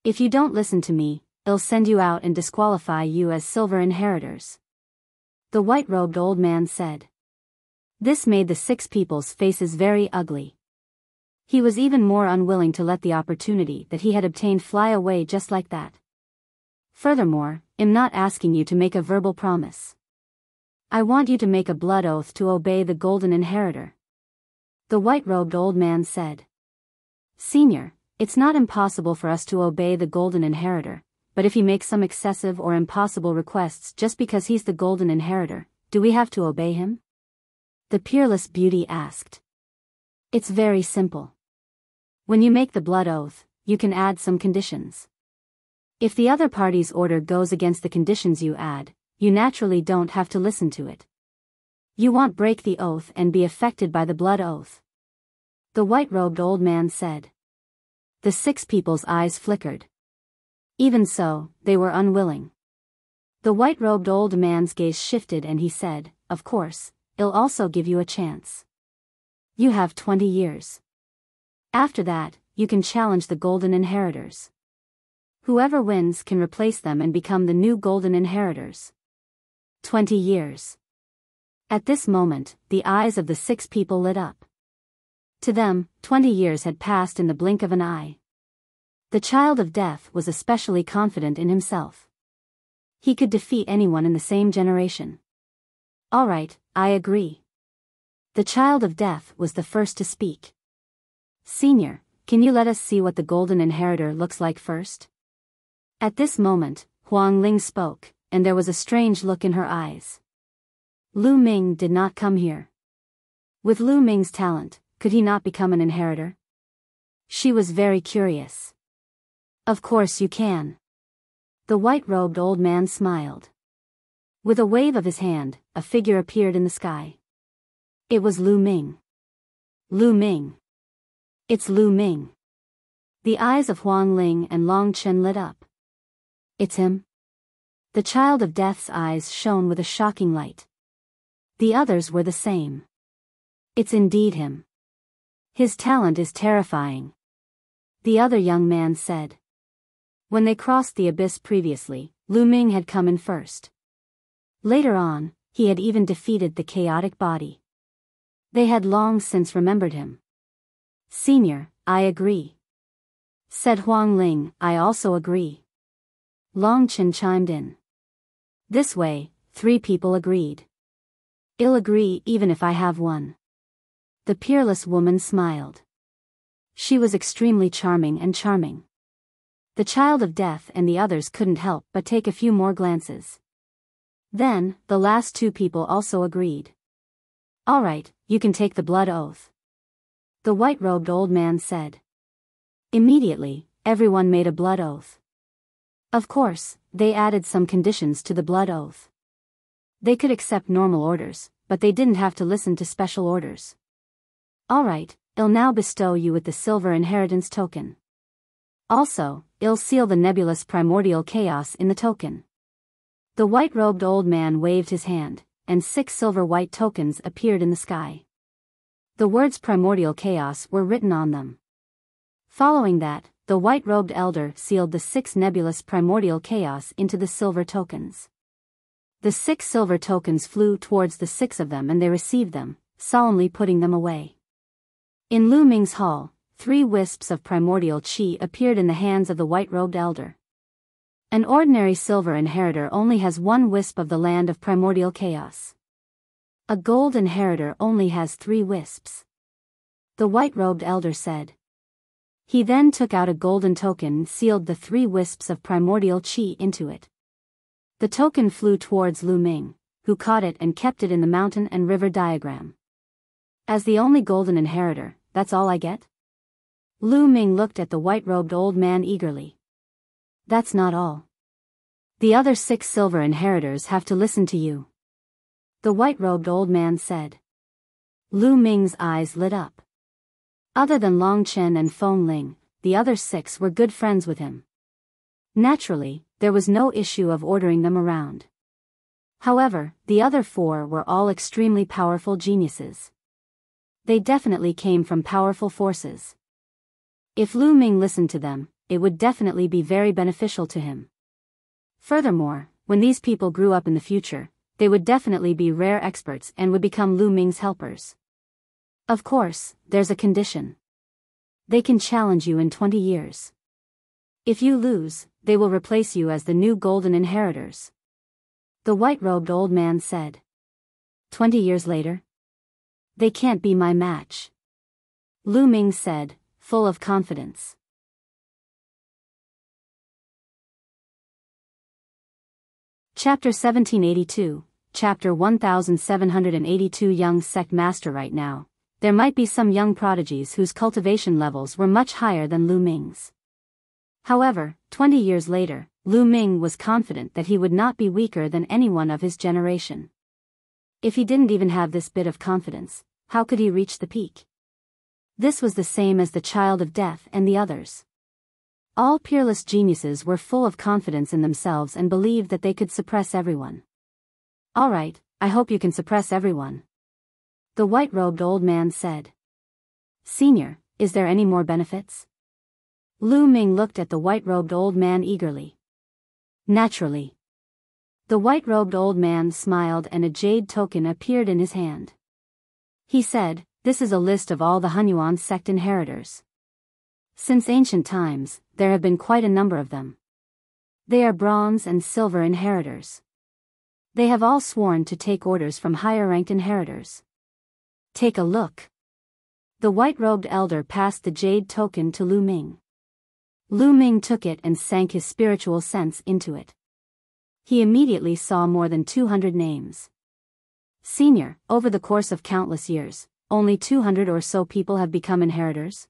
Speaker 1: If you don't listen to me, I'll send you out and disqualify you as silver inheritors. The white-robed old man said. This made the 6 people's faces very ugly. He was even more unwilling to let the opportunity that he had obtained fly away just like that. Furthermore, I'm not asking you to make a verbal promise. I want you to make a blood oath to obey the golden inheritor. The white-robed old man said. Senior, it's not impossible for us to obey the golden inheritor, but if he makes some excessive or impossible requests just because he's the golden inheritor, do we have to obey him? The peerless beauty asked. It's very simple. When you make the blood oath, you can add some conditions. If the other party's order goes against the conditions you add, you naturally don't have to listen to it. You won't break the oath and be affected by the blood oath. The white-robed old man said. The 6 people's eyes flickered. Even so, they were unwilling. The white-robed old man's gaze shifted and he said, of course, I'll also give you a chance. You have 20 years. After that, you can challenge the golden inheritors. Whoever wins can replace them and become the new golden inheritors. 20 years. At this moment, the eyes of the 6 people lit up. To them, 20 years had passed in the blink of an eye. The child of death was especially confident in himself. He could defeat anyone in the same generation. All right, I agree. The child of death was the first to speak. Senior, can you let us see what the golden inheritor looks like first? At this moment, Huang Ling spoke, and there was a strange look in her eyes. Lu Ming did not come here. With Lu Ming's talent, could he not become an inheritor? She was very curious. Of course you can. The white-robed old man smiled. With a wave of his hand, a figure appeared in the sky. It was Lu Ming. Lu Ming. It's Lu Ming. The eyes of Huang Ling and Long Chen lit up. It's him? The child of death's eyes shone with a shocking light. The others were the same. It's indeed him. His talent is terrifying. The other young man said. When they crossed the abyss previously, Lu Ming had come in first. Later on, he had even defeated the chaotic body. They had long since remembered him. Senior, I agree. Said Huang Ling, I also agree. Long Chen chimed in. This way, 3 people agreed. I'll agree even if I have one. The peerless woman smiled. She was extremely charming and charming. The child of death and the others couldn't help but take a few more glances. Then, the last 2 people also agreed. All right, you can take the blood oath. The white-robed old man said. Immediately, everyone made a blood oath. Of course, they added some conditions to the blood oath. They could accept normal orders, but they didn't have to listen to special orders. All right, I'll now bestow you with the silver inheritance token. Also, I'll seal the nebulous primordial chaos in the token. The white-robed old man waved his hand, and 6 silver white tokens appeared in the sky. The words primordial chaos were written on them. Following that, the white-robed elder sealed the 6 nebulous primordial chaos into the silver tokens. The 6 silver tokens flew towards the 6 of them and they received them, solemnly putting them away. In Lu Ming's hall, 3 wisps of primordial qi appeared in the hands of the white-robed elder. An ordinary silver inheritor only has 1 wisp of the land of primordial chaos. A gold inheritor only has 3 wisps. The white-robed elder said. He then took out a golden token and sealed the 3 wisps of primordial qi into it. The token flew towards Lu Ming, who caught it and kept it in the mountain and river diagram. As the only golden inheritor, that's all I get? Lu Ming looked at the white-robed old man eagerly. That's not all. The other 6 silver inheritors have to listen to you. The white-robed old man said. Lu Ming's eyes lit up. Other than Long Chen and Feng Ling, the other 6 were good friends with him. Naturally, there was no issue of ordering them around. However, the other 4 were all extremely powerful geniuses. They definitely came from powerful forces. If Lu Ming listened to them, it would definitely be very beneficial to him. Furthermore, when these people grew up in the future, they would definitely be rare experts and would become Lu Ming's helpers. Of course, there's a condition. They can challenge you in 20 years. If you lose, they will replace you as the new golden inheritors. The white-robed old man said. 20 years later? They can't be my match. Lu Ming said, full of confidence. Chapter 1782, Chapter 1782. Young sect master. Right now, there might be some young prodigies whose cultivation levels were much higher than Lu Ming's. However, 20 years later, Lu Ming was confident that he would not be weaker than anyone of his generation. If he didn't even have this bit of confidence, how could he reach the peak? This was the same as the child of death and the others. All peerless geniuses were full of confidence in themselves and believed that they could suppress everyone. All right, I hope you can suppress everyone. The white-robed old man said. Senior, is there any more benefits? Lu Ming looked at the white-robed old man eagerly. Naturally. The white-robed old man smiled and a jade token appeared in his hand. He said, this is a list of all the Hunyuan sect inheritors. Since ancient times, there have been quite a number of them. They are bronze and silver inheritors. They have all sworn to take orders from higher-ranked inheritors. Take a look. The white-robed elder passed the jade token to Lu Ming. Lu Ming took it and sank his spiritual sense into it. He immediately saw more than 200 names. Senior, over the course of countless years, only 200 or so people have become inheritors?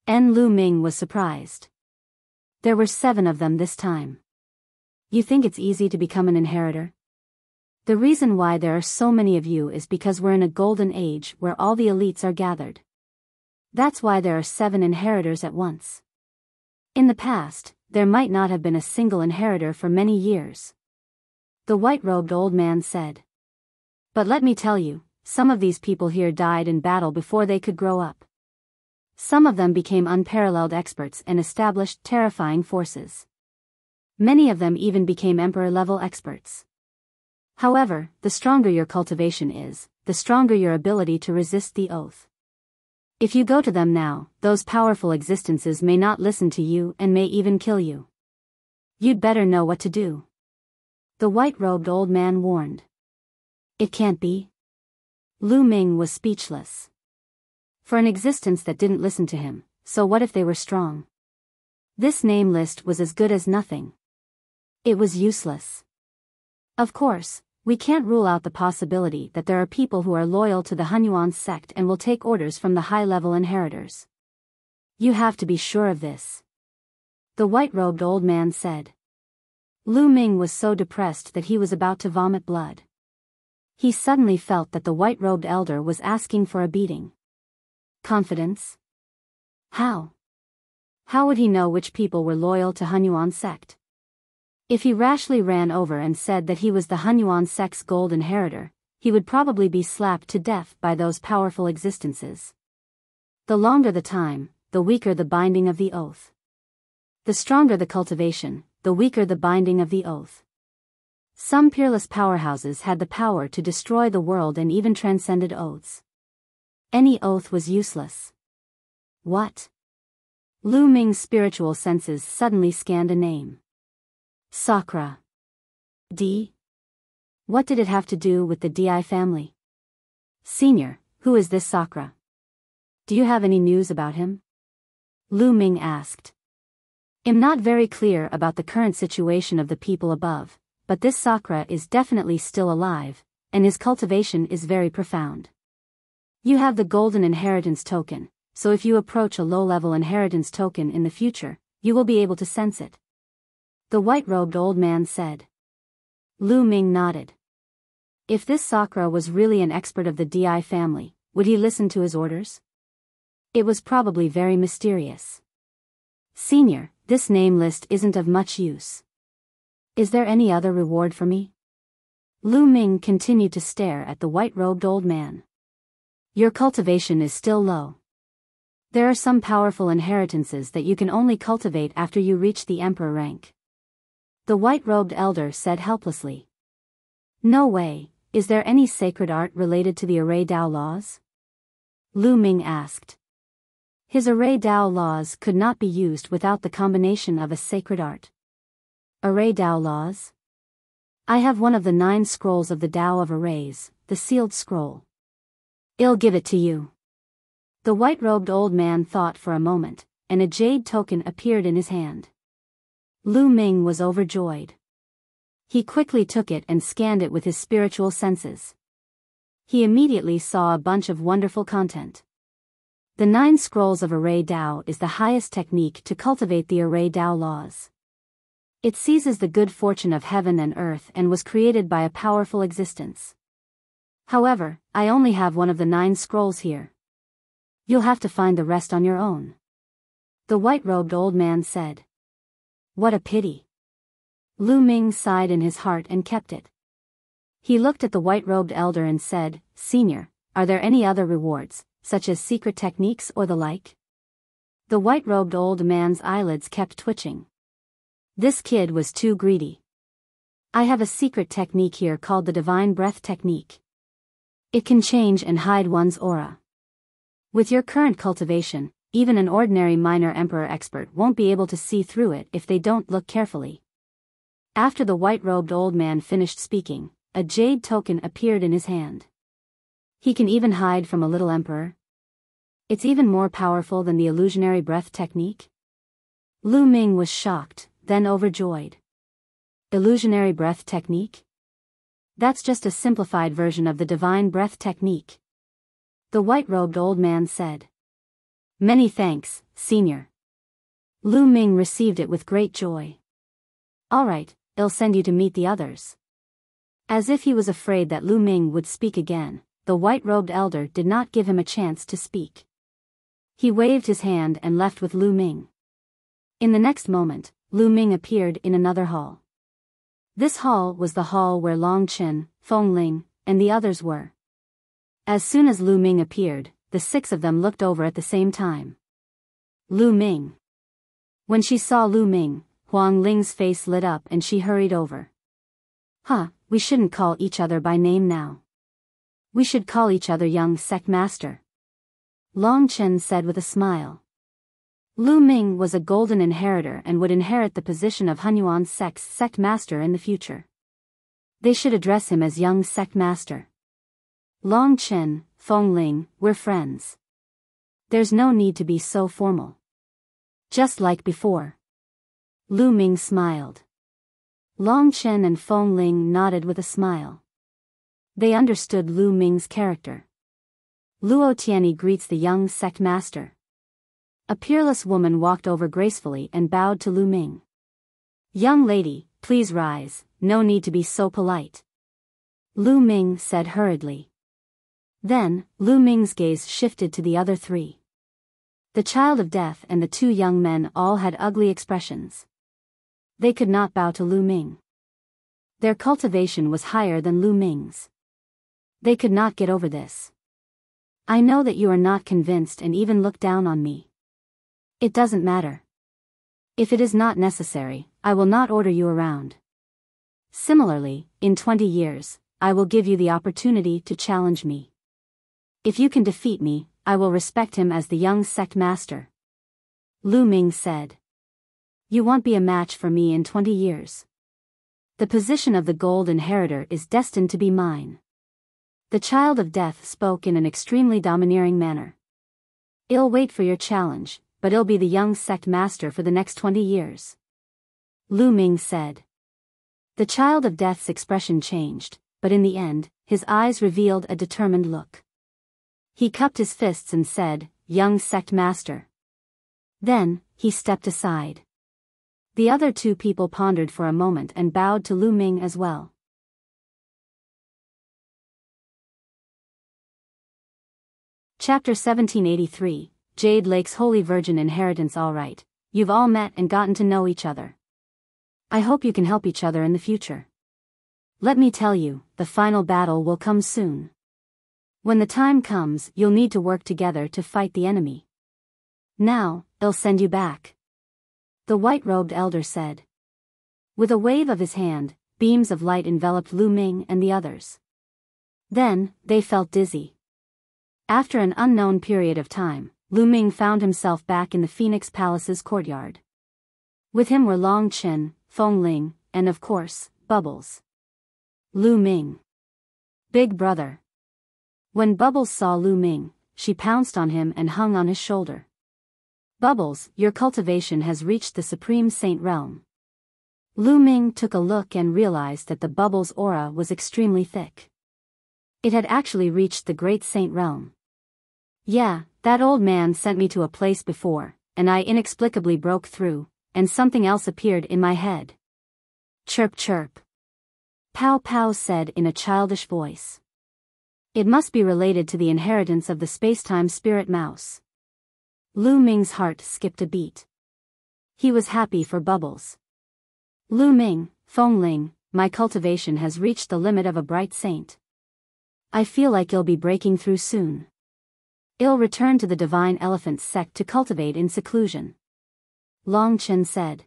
Speaker 1: Lu Ming was surprised. There were 7 of them this time. You think it's easy to become an inheritor? The reason why there are so many of you is because we're in a golden age where all the elites are gathered. That's why there are 7 inheritors at once. In the past, there might not have been a single inheritor for many years. The white-robed old man said. But let me tell you, some of these people here died in battle before they could grow up. Some of them became unparalleled experts and established terrifying forces. Many of them even became emperor-level experts. However, the stronger your cultivation is, the stronger your ability to resist the oath. If you go to them now, those powerful existences may not listen to you and may even kill you. You'd better know what to do. The white-robed old man warned. It can't be. Lu Ming was speechless. For an existence that didn't listen to him, so what if they were strong? This name list was as good as nothing. It was useless. Of course, we can't rule out the possibility that there are people who are loyal to the Hunyuan sect and will take orders from the high-level inheritors. You have to be sure of this. The white-robed old man said. Lu Ming was so depressed that he was about to vomit blood. He suddenly felt that the white-robed elder was asking for a beating. Confidence? How? How would he know which people were loyal to Hunyuan sect? If he rashly ran over and said that he was the Hunyuan sect's gold inheritor, he would probably be slapped to death by those powerful existences. The longer the time, the weaker the binding of the oath. The stronger the cultivation, the weaker the binding of the oath. Some peerless powerhouses had the power to destroy the world and even transcended oaths. Any oath was useless. What? Lu Ming's spiritual senses suddenly scanned a name. Sakura. D. What did it have to do with the Di family? Senior, who is this Sakura? Do you have any news about him? Lu Ming asked. I'm not very clear about the current situation of the people above, but this Sakura is definitely still alive, and his cultivation is very profound. You have the golden inheritance token, so if you approach a low-level inheritance token in the future, you will be able to sense it. The white-robed old man said. Lu Ming nodded. If this Sakura was really an expert of the Di family, would he listen to his orders? It was probably very mysterious. Senior, this name list isn't of much use. Is there any other reward for me? Lu Ming continued to stare at the white-robed old man. Your cultivation is still low. There are some powerful inheritances that you can only cultivate after you reach the emperor rank. The white-robed elder said helplessly. No way, is there any sacred art related to the Array Dao laws? Lu Ming asked. His Array Dao laws could not be used without the combination of a sacred art. Array Dao laws? I have one of the 9 scrolls of the Dao of Arrays, the sealed scroll. I'll give it to you. The white-robed old man thought for a moment, and a jade token appeared in his hand. Lu Ming was overjoyed. He quickly took it and scanned it with his spiritual senses. He immediately saw a bunch of wonderful content. The 9 scrolls of Array Dao is the highest technique to cultivate the Array Dao laws. It seizes the good fortune of heaven and earth and was created by a powerful existence. However, I only have one of the 9 scrolls here. You'll have to find the rest on your own. The white-robed old man said. What a pity. Lu Ming sighed in his heart and kept it. He looked at the white-robed elder and said, Senior, are there any other rewards, such as secret techniques or the like? The white-robed old man's eyelids kept twitching. This kid was too greedy. I have a secret technique here called the Divine Breath Technique. It can change and hide one's aura. With your current cultivation, even an ordinary minor emperor expert won't be able to see through it if they don't look carefully. After the white-robed old man finished speaking, a jade token appeared in his hand. He can even hide from a little emperor. It's even more powerful than the illusionary breath technique. Lu Ming was shocked, then overjoyed. Illusionary breath technique? That's just a simplified version of the divine breath technique. The white-robed old man said. Many thanks, Senior. Lu Ming received it with great joy. All right, I'll send you to meet the others. As if he was afraid that Lu Ming would speak again, the white-robed elder did not give him a chance to speak. He waved his hand and left with Lu Ming. In the next moment, Lu Ming appeared in another hall. This hall was the hall where Long Chen, Feng Ling, and the others were. As soon as Lu Ming appeared, the 6 of them looked over at the same time. Lu Ming. When she saw Lu Ming, Huang Ling's face lit up and she hurried over. We shouldn't call each other by name now. We should call each other young sect master. Long Chen said with a smile. Lu Ming was a golden inheritor and would inherit the position of Hunyuan sect's sect master in the future. They should address him as young sect master. Long Chen, Feng Ling, we're friends. There's no need to be so formal. Just like before. Lu Ming smiled. Long Chen and Feng Ling nodded with a smile. They understood Lu Ming's character. Luo Tianyi greets the young sect master. A peerless woman walked over gracefully and bowed to Lu Ming. Young lady, please rise, no need to be so polite. Lu Ming said hurriedly. Then, Lu Ming's gaze shifted to the other 3. The child of death and the 2 young men all had ugly expressions. They could not bow to Lu Ming. Their cultivation was higher than Lu Ming's. They could not get over this. I know that you are not convinced and even look down on me. It doesn't matter. If it is not necessary, I will not order you around. Similarly, in 20 years, I will give you the opportunity to challenge me. If you can defeat me, I will respect him as the young sect master. Lu Ming said. You won't be a match for me in 20 years. The position of the gold inheritor is destined to be mine. The child of death spoke in an extremely domineering manner. I'll wait for your challenge, but I'll be the young sect master for the next 20 years. Lu Ming said. The child of death's expression changed, but in the end, his eyes revealed a determined look. He cupped his fists and said, young sect master. Then, he stepped aside. The other 2 people pondered for a moment and bowed to Lu Ming as well. Chapter 1783, Jade Lake's Holy Virgin Inheritance. Alright, you've all met and gotten to know each other. I hope you can help each other in the future. Let me tell you, the final battle will come soon. When the time comes, you'll need to work together to fight the enemy. Now, I'll send you back. The white-robed elder said. With a wave of his hand, beams of light enveloped Lu Ming and the others. Then, they felt dizzy. After an unknown period of time, Lu Ming found himself back in the Phoenix Palace's courtyard. With him were Long Chen, Feng Ling, and of course, Bubbles. Lu Ming. Big brother. When Bubbles saw Lu Ming, she pounced on him and hung on his shoulder. Bubbles, your cultivation has reached the Supreme Saint realm. Lu Ming took a look and realized that the Bubbles' aura was extremely thick. It had actually reached the Great Saint realm. Yeah, that old man sent me to a place before, and I inexplicably broke through, and something else appeared in my head. Chirp chirp. Pow Pow said in a childish voice. It must be related to the inheritance of the spacetime spirit mouse. Lu Ming's heart skipped a beat. He was happy for Bubbles. Lu Ming, Feng Ling, my cultivation has reached the limit of a bright saint. I feel like I'll be breaking through soon. I'll return to the Divine Elephant sect to cultivate in seclusion. Long Chen said.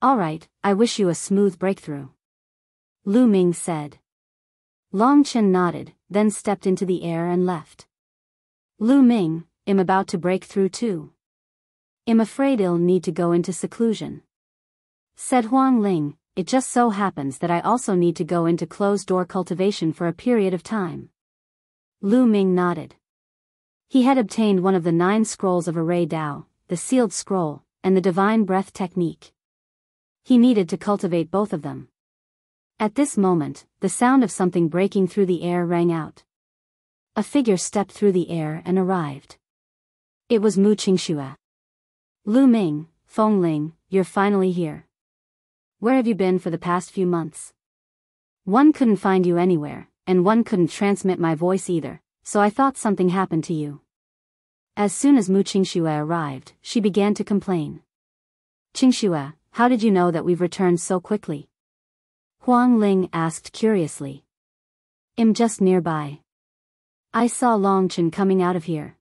Speaker 1: Alright, I wish you a smooth breakthrough. Lu Ming said. Long Chen nodded, then stepped into the air and left. Lu Ming, I'm about to break through too. I'm afraid I'll need to go into seclusion. Said Huang Ling, it just so happens that I also need to go into closed-door cultivation for a period of time. Lu Ming nodded. He had obtained one of the 9 scrolls of Array Dao, the sealed scroll, and the divine breath technique. He needed to cultivate both of them. At this moment, the sound of something breaking through the air rang out. A figure stepped through the air and arrived. It was Mu Qingxue. Lu Ming, Feng Ling, you're finally here. Where have you been for the past few months? One couldn't find you anywhere, and one couldn't transmit my voice either, so I thought something happened to you. As soon as Mu Qingxue arrived, she began to complain. Qingxue, how did you know that we've returned so quickly? Huang Ling asked curiously. I'm just nearby. I saw Long Chen coming out of here.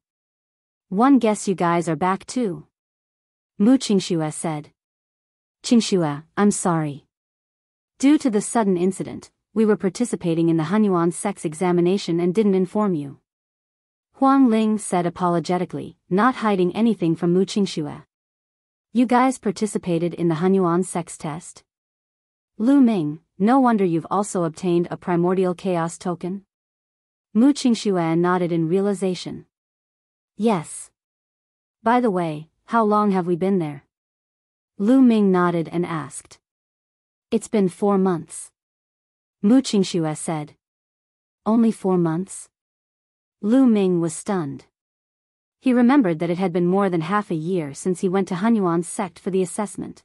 Speaker 1: One guess you guys are back too. Mu Qingxue said. Qingxue, I'm sorry. Due to the sudden incident, we were participating in the Hunyuan sect's examination and didn't inform you. Huang Ling said apologetically, not hiding anything from Mu Qingxue. You guys participated in the Hunyuan sect's test? Lu Ming, no wonder you've also obtained a primordial chaos token? Mu Qingxue nodded in realization. Yes. By the way, how long have we been there? Lu Ming nodded and asked. It's been 4 months. Mu Qingxue said. Only 4 months? Lu Ming was stunned. He remembered that it had been more than half a year since he went to Hunyuan's sect for the assessment.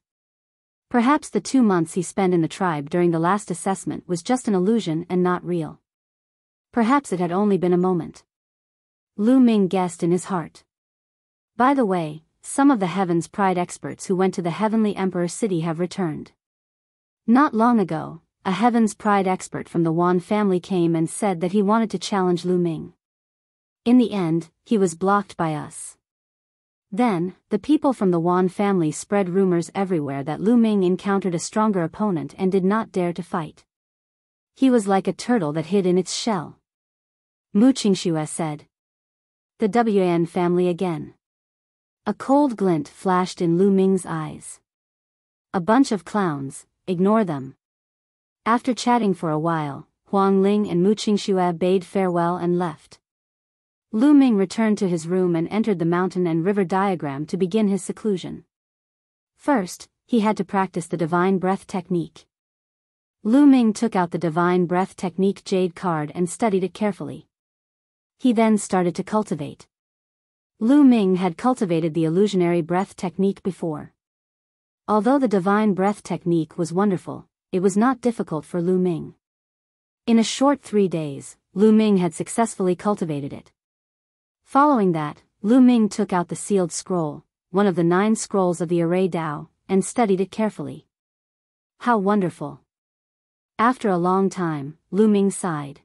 Speaker 1: Perhaps the 2 months he spent in the tribe during the last assessment was just an illusion and not real. Perhaps it had only been a moment. Lu Ming guessed in his heart. By the way, some of the Heaven's Pride experts who went to the Heavenly Emperor City have returned. Not long ago, a Heaven's Pride expert from the Wan family came and said that he wanted to challenge Lu Ming. In the end, he was blocked by us. Then, the people from the Wan family spread rumors everywhere that Lu Ming encountered a stronger opponent and did not dare to fight. He was like a turtle that hid in its shell. Mu Qingxue said. The Wan family again. A cold glint flashed in Lu Ming's eyes. A bunch of clowns, ignore them. After chatting for a while, Huang Ling and Mu Qingxue bade farewell and left. Lu Ming returned to his room and entered the mountain and river diagram to begin his seclusion. First, he had to practice the divine breath technique. Lu Ming took out the divine breath technique jade card and studied it carefully. He then started to cultivate. Lu Ming had cultivated the illusionary breath technique before. Although the divine breath technique was wonderful, it was not difficult for Lu Ming. In a short 3 days, Lu Ming had successfully cultivated it. Following that, Lu Ming took out the sealed scroll, one of the 9 scrolls of the Array Dao, and studied it carefully. How wonderful! After a long time, Lu Ming sighed.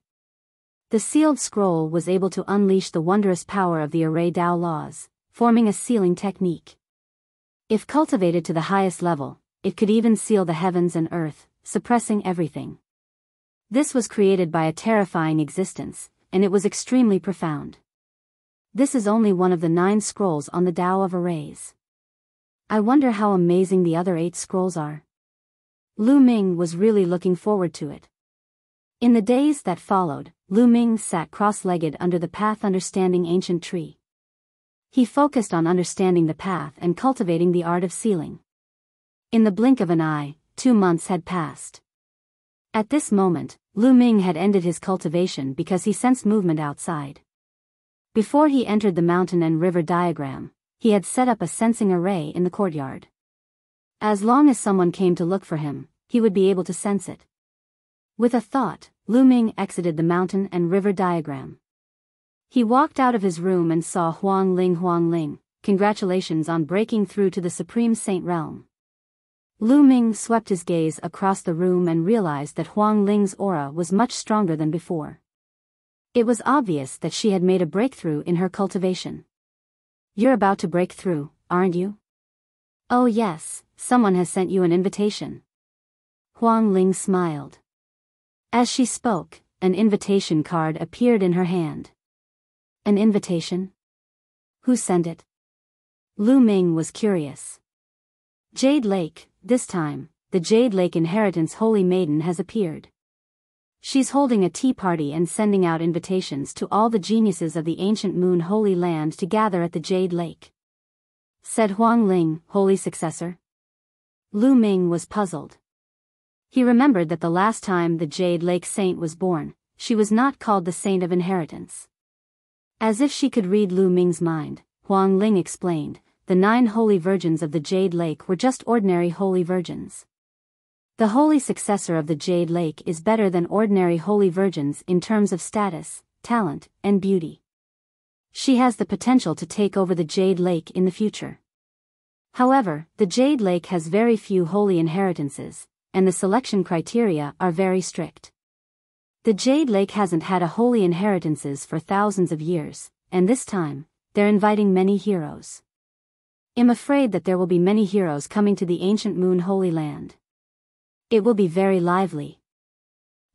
Speaker 1: The sealed scroll was able to unleash the wondrous power of the Array Dao laws, forming a sealing technique. If cultivated to the highest level, it could even seal the heavens and earth, suppressing everything. This was created by a terrifying existence, and it was extremely profound. This is only one of the 9 scrolls on the Tao of Arrays. I wonder how amazing the other 8 scrolls are. Lu Ming was really looking forward to it. In the days that followed, Lu Ming sat cross-legged under the path understanding ancient tree. He focused on understanding the path and cultivating the art of sealing. In the blink of an eye, 2 months had passed. At this moment, Lu Ming had ended his cultivation because he sensed movement outside. Before he entered the mountain and river diagram, he had set up a sensing array in the courtyard. As long as someone came to look for him, he would be able to sense it. With a thought, Lu Ming exited the mountain and river diagram. He walked out of his room and saw Huang Ling. Huang Ling, congratulations on breaking through to the Supreme Saint realm. Lu Ming swept his gaze across the room and realized that Huang Ling's aura was much stronger than before. It was obvious that she had made a breakthrough in her cultivation. You're about to break through, aren't you? Oh yes, someone has sent you an invitation. Huang Ling smiled. As she spoke, an invitation card appeared in her hand. An invitation? Who sent it? Lu Ming was curious. Jade Lake, this time, the Jade Lake Inheritance Holy Maiden has appeared. She's holding a tea party and sending out invitations to all the geniuses of the ancient Moon Holy Land to gather at the Jade Lake. Said Huang Ling, holy successor. Lu Ming was puzzled. He remembered that the last time the Jade Lake Saint was born, she was not called the Saint of Inheritance. As if she could read Lu Ming's mind, Huang Ling explained, the 9 holy virgins of the Jade Lake were just ordinary holy virgins. The holy successor of the Jade Lake is better than ordinary holy virgins in terms of status, talent, and beauty. She has the potential to take over the Jade Lake in the future. However, the Jade Lake has very few holy inheritances, and the selection criteria are very strict. The Jade Lake hasn't had a holy inheritances for thousands of years, and this time, they're inviting many heroes. I'm afraid that there will be many heroes coming to the ancient Moon Holy Land. It will be very lively.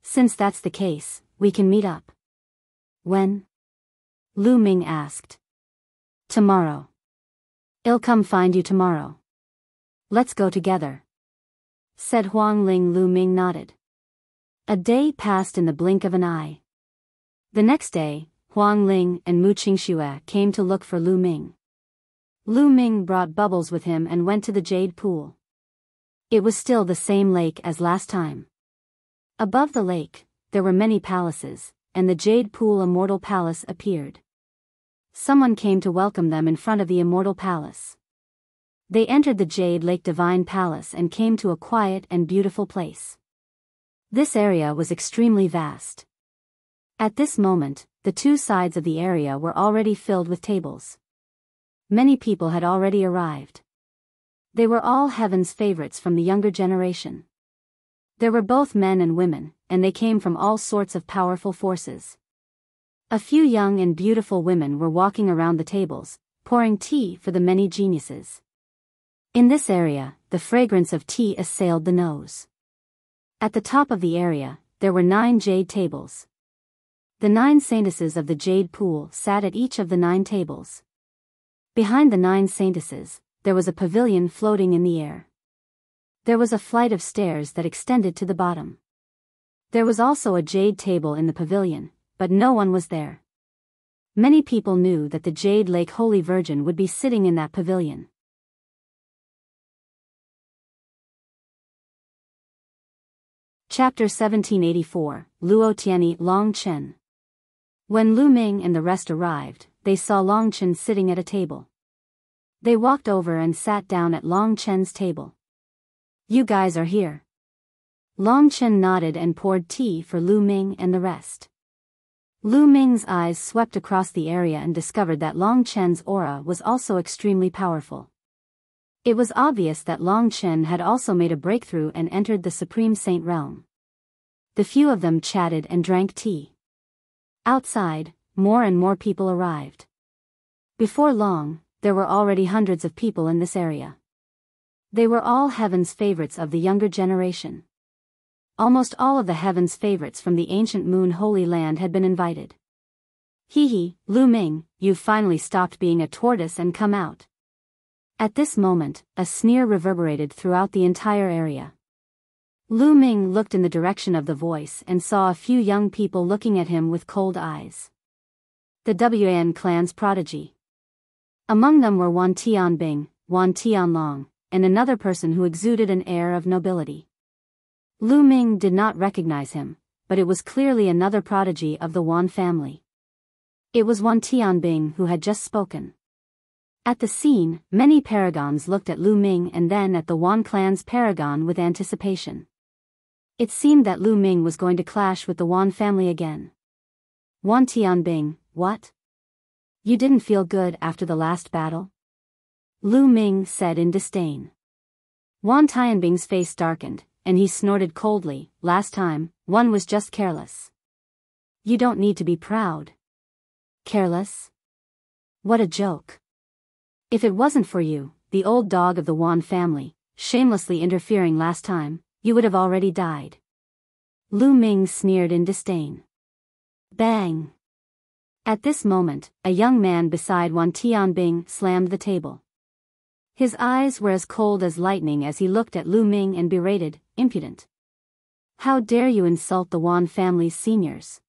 Speaker 1: Since that's the case, we can meet up. When? Lu Ming asked. Tomorrow. I'll come find you tomorrow. Let's go together, said Huang Ling. Lu Ming nodded. A day passed in the blink of an eye. The next day, Huang Ling and Mu Qingxue came to look for Lu Ming. Lu Ming brought Bubbles with him and went to the Jade Pool. It was still the same lake as last time. Above the lake, there were many palaces, and the Jade Pool Immortal Palace appeared. Someone came to welcome them in front of the Immortal Palace. They entered the Jade Lake Divine Palace and came to a quiet and beautiful place. This area was extremely vast. At this moment, the two sides of the area were already filled with tables. Many people had already arrived. They were all heaven's favorites from the younger generation. There were both men and women, and they came from all sorts of powerful forces. A few young and beautiful women were walking around the tables, pouring tea for the many geniuses. In this area, the fragrance of tea assailed the nose. At the top of the area, there were 9 jade tables. The 9 saintesses of the Jade Pool sat at each of the 9 tables. Behind the 9 saintesses, there was a pavilion floating in the air. There was a flight of stairs that extended to the bottom. There was also a jade table in the pavilion, but no one was there. Many people knew that the Jade Lake Holy Virgin would be sitting in that pavilion. Chapter 1784, Luo Tianyi Long Chen. When Lu Ming and the rest arrived, they saw Long Chen sitting at a table. They walked over and sat down at Long Chen's table. You guys are here. Long Chen nodded and poured tea for Lu Ming and the rest. Lu Ming's eyes swept across the area and discovered that Long Chen's aura was also extremely powerful. It was obvious that Long Chen had also made a breakthrough and entered the Supreme Saint realm. The few of them chatted and drank tea. Outside, more and more people arrived. Before long, there were already hundreds of people in this area. They were all heaven's favorites of the younger generation. Almost all of the heaven's favorites from the ancient Moon Holy Land had been invited. Hee, Lu Ming, you've finally stopped being a tortoise and come out. At this moment, a sneer reverberated throughout the entire area. Lu Ming looked in the direction of the voice and saw a few young people looking at him with cold eyes. The Wan clan's prodigy. Among them were Wan Tianbing, Wan Tianlong, and another person who exuded an air of nobility. Lu Ming did not recognize him, but it was clearly another prodigy of the Wan family. It was Wan Tianbing who had just spoken. At the scene, many paragons looked at Lu Ming and then at the Wan clan's paragon with anticipation. It seemed that Lu Ming was going to clash with the Wan family again. Wan Tianbing, what? You didn't feel good after the last battle? Lu Ming said in disdain. Wan Tianbing's face darkened, and he snorted coldly. Last time, one was just careless. You don't need to be proud. Careless? What a joke. If it wasn't for you, the old dog of the Wan family, shamelessly interfering last time, you would have already died. Lu Ming sneered in disdain. Bang! At this moment, a young man beside Wan Tianbing slammed the table. His eyes were as cold as lightning as he looked at Lu Ming and berated, impudent. How dare you insult the Wan family's seniors?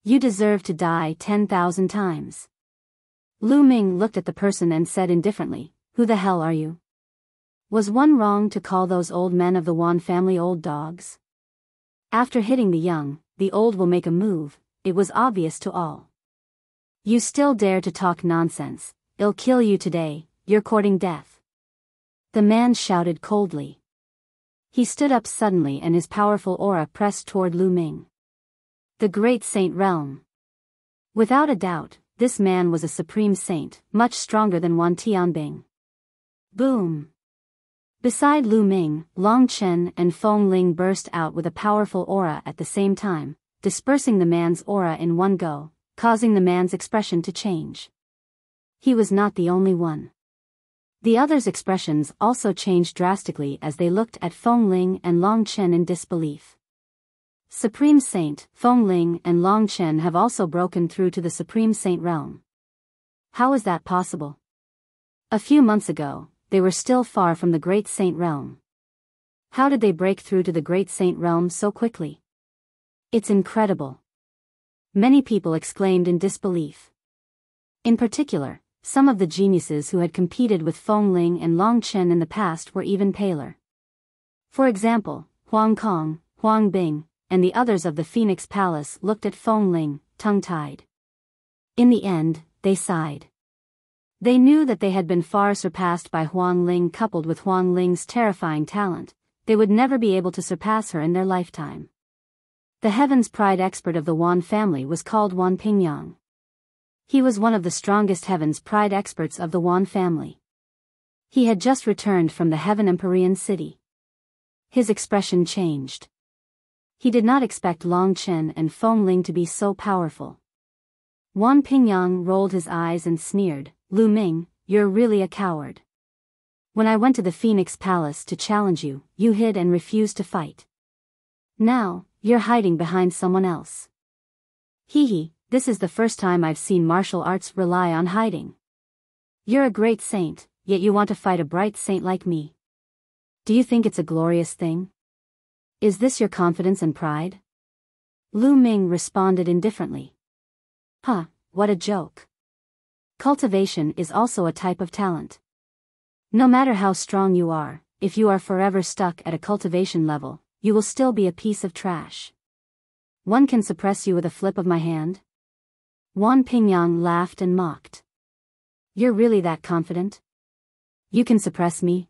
Speaker 1: You deserve to die 10,000 times. Lu Ming looked at the person and said indifferently, who the hell are you? Was one wrong to call those old men of the Wan family old dogs? After hitting the young, the old will make a move, it was obvious to all. You still dare to talk nonsense, I'll kill you today, you're courting death. The man shouted coldly. He stood up suddenly and his powerful aura pressed toward Lu Ming. The great saint realm. Without a doubt, this man was a supreme saint, much stronger than Wan Tianbing. Boom! Beside Lu Ming, Long Chen and Feng Ling burst out with a powerful aura at the same time, dispersing the man's aura in one go, causing the man's expression to change. He was not the only one. The others' expressions also changed drastically as they looked at Feng Ling and Long Chen in disbelief. Supreme Saint, Feng Ling and Long Chen have also broken through to the Supreme Saint realm. How is that possible? A few months ago, they were still far from the Great Saint realm. How did they break through to the Great Saint realm so quickly? It's incredible. Many people exclaimed in disbelief. In particular, some of the geniuses who had competed with Feng Ling and Long Chen in the past were even paler. For example, Huang Kong, Huang Bing, and the others of the Phoenix Palace looked at Feng Ling, tongue-tied. In the end, they sighed. They knew that they had been far surpassed by Huang Ling. Coupled with Huang Ling's terrifying talent, they would never be able to surpass her in their lifetime. The Heaven's Pride expert of the Wan family was called Wan Pingyang. He was one of the strongest Heaven's Pride experts of the Wan family. He had just returned from the Heaven Empyrean city. His expression changed. He did not expect Long Chen and Feng Ling to be so powerful. Wan Pingyang rolled his eyes and sneered, "Lu Ming, you're really a coward. When I went to the Phoenix Palace to challenge you, you hid and refused to fight. Now, you're hiding behind someone else. Hee, this is the first time I've seen martial arts rely on hiding. You're a great saint, yet you want to fight a bright saint like me. Do you think it's a glorious thing? Is this your confidence and pride?" Lu Ming responded indifferently. "Huh, what a joke. Cultivation is also a type of talent. No matter how strong you are, if you are forever stuck at a cultivation level, you will still be a piece of trash. One can suppress you with a flip of my hand?" Wan Pingyang laughed and mocked. "You're really that confident? You can suppress me?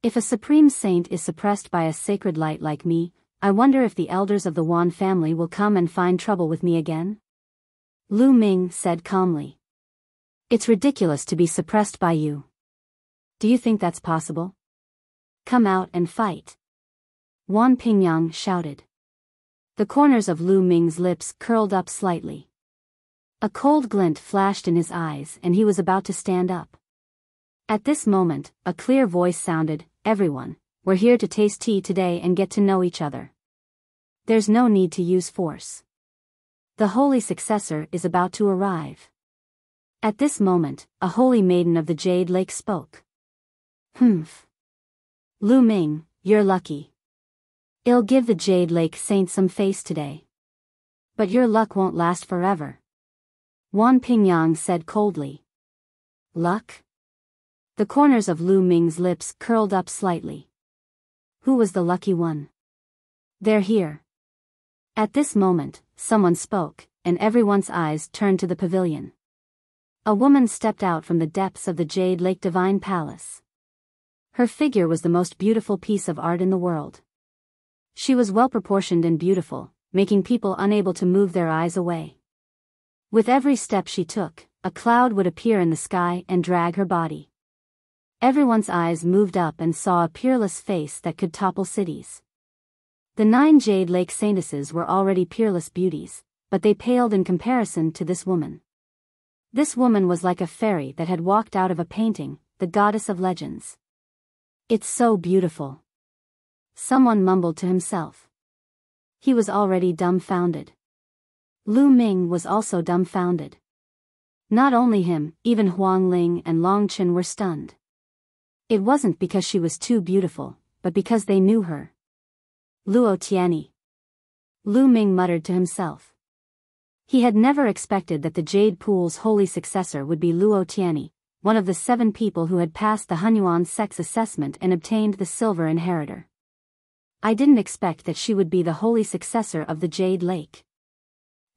Speaker 1: If a supreme saint is suppressed by a sacred light like me, I wonder if the elders of the Wan family will come and find trouble with me again?" Lu Ming said calmly. "It's ridiculous to be suppressed by you. Do you think that's possible? Come out and fight." Wan Pingyang shouted. The corners of Lu Ming's lips curled up slightly. A cold glint flashed in his eyes and he was about to stand up. At this moment, a clear voice sounded, "Everyone, we're here to taste tea today and get to know each other. There's no need to use force. The holy successor is about to arrive." At this moment, a holy maiden of the Jade Lake spoke. "Humph. Lu Ming, you're lucky. It'll give the Jade Lake saint some face today. But your luck won't last forever." Wan Pingyang said coldly. "Luck?" The corners of Lu Ming's lips curled up slightly. Who was the lucky one? "They're here." At this moment, someone spoke, and everyone's eyes turned to the pavilion. A woman stepped out from the depths of the Jade Lake Divine Palace. Her figure was the most beautiful piece of art in the world. She was well-proportioned and beautiful, making people unable to move their eyes away. With every step she took, a cloud would appear in the sky and drag her body. Everyone's eyes moved up and saw a peerless face that could topple cities. The 9 Jade Lake saintesses were already peerless beauties, but they paled in comparison to this woman. This woman was like a fairy that had walked out of a painting, the goddess of legends. "It's so beautiful." Someone mumbled to himself. He was already dumbfounded. Lu Ming was also dumbfounded. Not only him, even Huang Ling and Long Chen were stunned. It wasn't because she was too beautiful, but because they knew her. "Luo Tianyi." Lu Ming muttered to himself. He had never expected that the Jade Pool's holy successor would be Luo Tianyi, one of the 7 people who had passed the Hunyuan sect's assessment and obtained the silver inheritor. "I didn't expect that she would be the holy successor of the Jade Lake."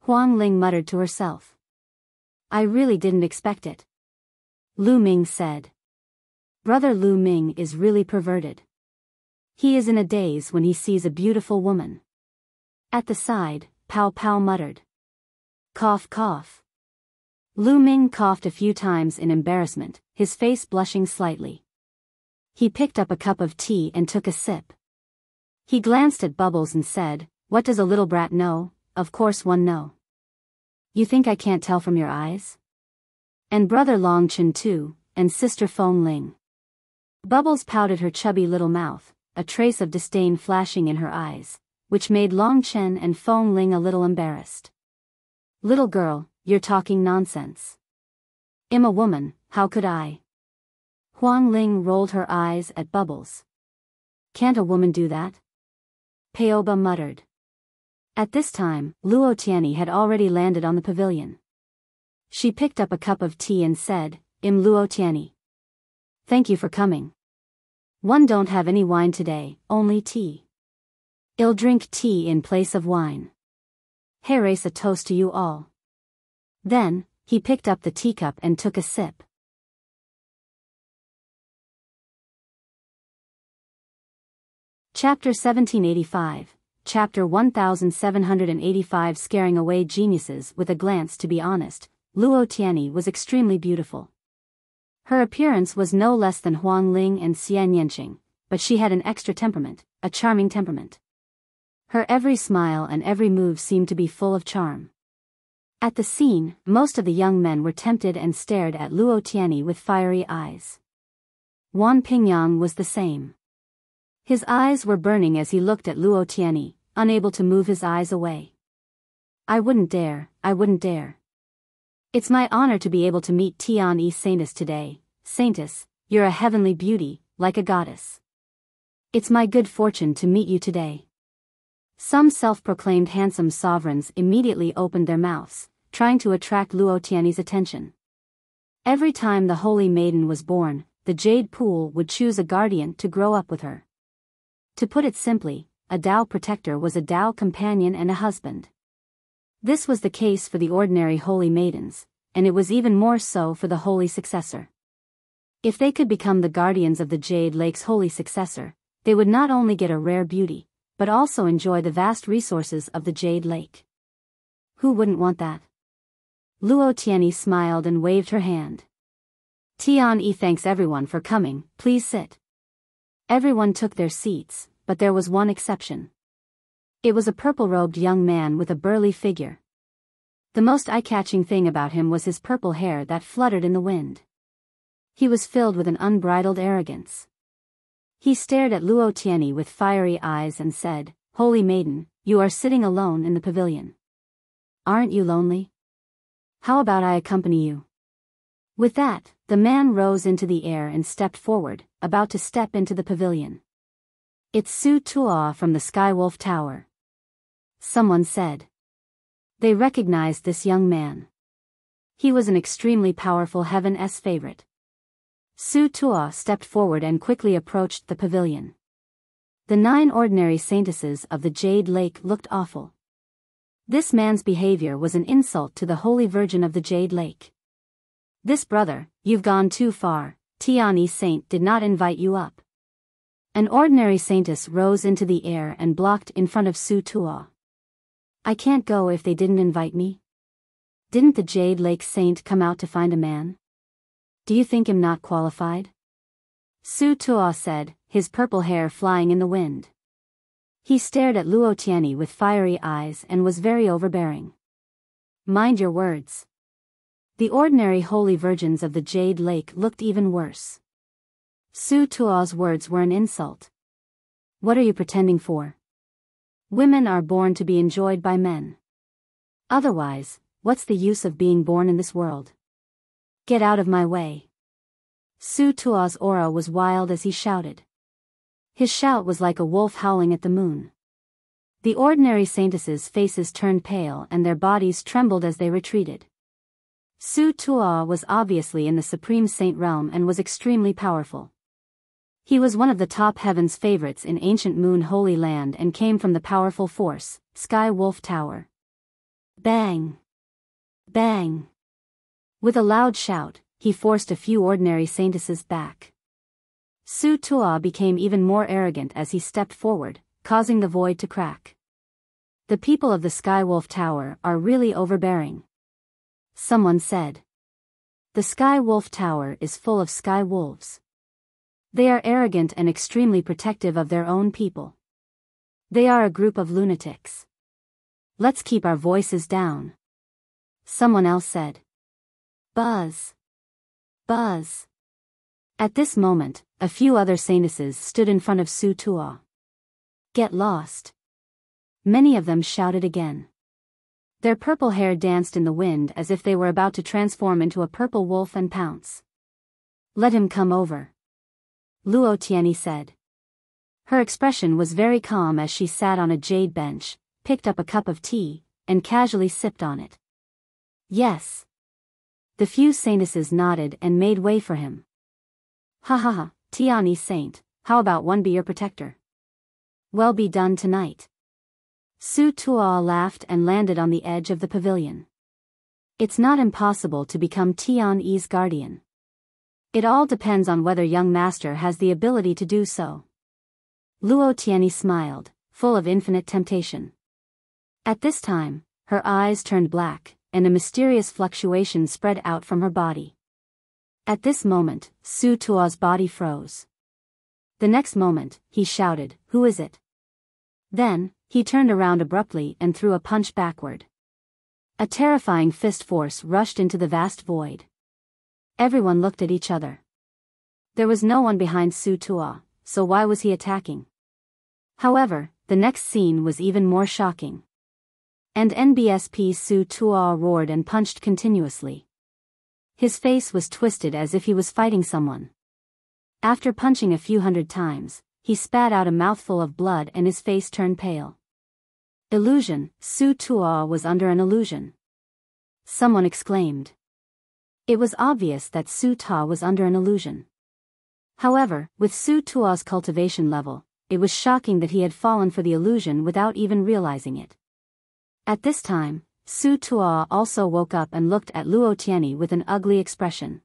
Speaker 1: Huang Ling muttered to herself. "I really didn't expect it." Lu Ming said. "Brother Lu Ming is really perverted. He is in a daze when he sees a beautiful woman." At the side, Pow Pow muttered. "Cough cough. Lu Ming coughed a few times in embarrassment, his face blushing slightly. He picked up a cup of tea and took a sip. He glanced at Bubbles and said, "What does a little brat know? Of course one know. You think I can't tell from your eyes? And brother Long Chen too, and sister Feng Ling." Bubbles pouted her chubby little mouth, a trace of disdain flashing in her eyes, which made Long Chen and Feng Ling a little embarrassed. "Little girl, you're talking nonsense. I'm a woman, how could I?" Huang Ling rolled her eyes at Bubbles. "Can't a woman do that?" Paoba muttered. At this time, Luo Tianyi had already landed on the pavilion. She picked up a cup of tea and said, "I'm Luo Tianyi. Thank you for coming. One don't have any wine today, only tea. I'll drink tea in place of wine. Hey, race a toast to you all." Then, he picked up the teacup and took a sip. Chapter 1785, Chapter 1785. Scaring away geniuses with a glance. To be honest, Luo Tianyi was extremely beautiful. Her appearance was no less than Huang Ling and Xian Yanqing, but she had an extra temperament, a charming temperament. Her every smile and every move seemed to be full of charm. At the scene, most of the young men were tempted and stared at Luo Tianyi with fiery eyes. Wan Pingyang was the same. His eyes were burning as he looked at Luo Tianyi, unable to move his eyes away. I wouldn't dare. It's my honor to be able to meet Tianyi Saintess today. Saintess, you're a heavenly beauty, like a goddess. It's my good fortune to meet you today." Some self-proclaimed handsome sovereigns immediately opened their mouths, trying to attract Luo Tianyi's attention. Every time the holy maiden was born, the Jade Pool would choose a guardian to grow up with her. To put it simply, a Tao protector was a Tao companion and a husband. This was the case for the ordinary holy maidens, and it was even more so for the holy successor. If they could become the guardians of the Jade Lake's holy successor, they would not only get a rare beauty, but also enjoy the vast resources of the Jade Lake. Who wouldn't want that? Luo Tianyi smiled and waved her hand. "Tianyi thanks everyone for coming, please sit." Everyone took their seats, but there was one exception. It was a purple-robed young man with a burly figure. The most eye-catching thing about him was his purple hair that fluttered in the wind. He was filled with an unbridled arrogance. He stared at Luo Tianyi with fiery eyes and said, "Holy maiden, you are sitting alone in the pavilion. Aren't you lonely? How about I accompany you?" With that, the man rose into the air and stepped forward, about to step into the pavilion. "It's Su Tuo from the Skywolf Tower," someone said. They recognized this young man. He was an extremely powerful Heaven's favorite. Su Tuo stepped forward and quickly approached the pavilion. The 9 ordinary saintesses of the Jade Lake looked awful. This man's behavior was an insult to the Holy Virgin of the Jade Lake. "This brother, you've gone too far. Tianyi Saint did not invite you up." An ordinary saintess rose into the air and blocked in front of Su Tuo. "I can't go if they didn't invite me. Didn't the Jade Lake Saint come out to find a man? Do you think him not qualified?" Su Tuo said, his purple hair flying in the wind. He stared at Luo Tianyi with fiery eyes and was very overbearing. "Mind your words." The ordinary holy virgins of the Jade Lake looked even worse. Su Tuo's words were an insult. "What are you pretending for? Women are born to be enjoyed by men. Otherwise, what's the use of being born in this world? Get out of my way." Su Tuo's aura was wild as he shouted. His shout was like a wolf howling at the moon. The ordinary saintesses' faces turned pale and their bodies trembled as they retreated. Su Tuo was obviously in the Supreme Saint realm and was extremely powerful. He was one of the top heaven's favorites in ancient Moon Holy Land and came from the powerful force, Sky Wolf Tower. Bang! Bang! With a loud shout, he forced a few ordinary saintesses back. Su Tuo became even more arrogant as he stepped forward, causing the void to crack. The people of the Sky Wolf Tower are really overbearing. Someone said. The Sky Wolf Tower is full of sky wolves. They are arrogant and extremely protective of their own people. They are a group of lunatics. Let's keep our voices down. Someone else said. Buzz. Buzz. At this moment, a few other saintesses stood in front of Su Tuo. Get lost. Many of them shouted again. Their purple hair danced in the wind as if they were about to transform into a purple wolf and pounce. Let him come over. Luo Tianyi said. Her expression was very calm as she sat on a jade bench, picked up a cup of tea, and casually sipped on it. Yes. The few saintesses nodded and made way for him. Ha ha ha, Tianyi saint, how about one be your protector? Well be done tonight. Su Tuo laughed and landed on the edge of the pavilion. It's not impossible to become Tianyi's guardian. It all depends on whether young master has the ability to do so. Luo Tianyi smiled, full of infinite temptation. At this time, her eyes turned black, and a mysterious fluctuation spread out from her body. At this moment, Su Tuo's body froze. The next moment, he shouted, "Who is it?" Then, he turned around abruptly and threw a punch backward. A terrifying fist force rushed into the vast void. Everyone looked at each other. There was no one behind Su Tuo, so why was he attacking? However, the next scene was even more shocking. And NBSP Su Tuo roared and punched continuously. His face was twisted as if he was fighting someone. After punching a few hundred times, he spat out a mouthful of blood and his face turned pale. Illusion, Su Tuo was under an illusion. Someone exclaimed. It was obvious that Su Tuo was under an illusion. However, with Su Tuo's cultivation level, it was shocking that he had fallen for the illusion without even realizing it. At this time, Su Tuo also woke up and looked at Luo Tianyi with an ugly expression.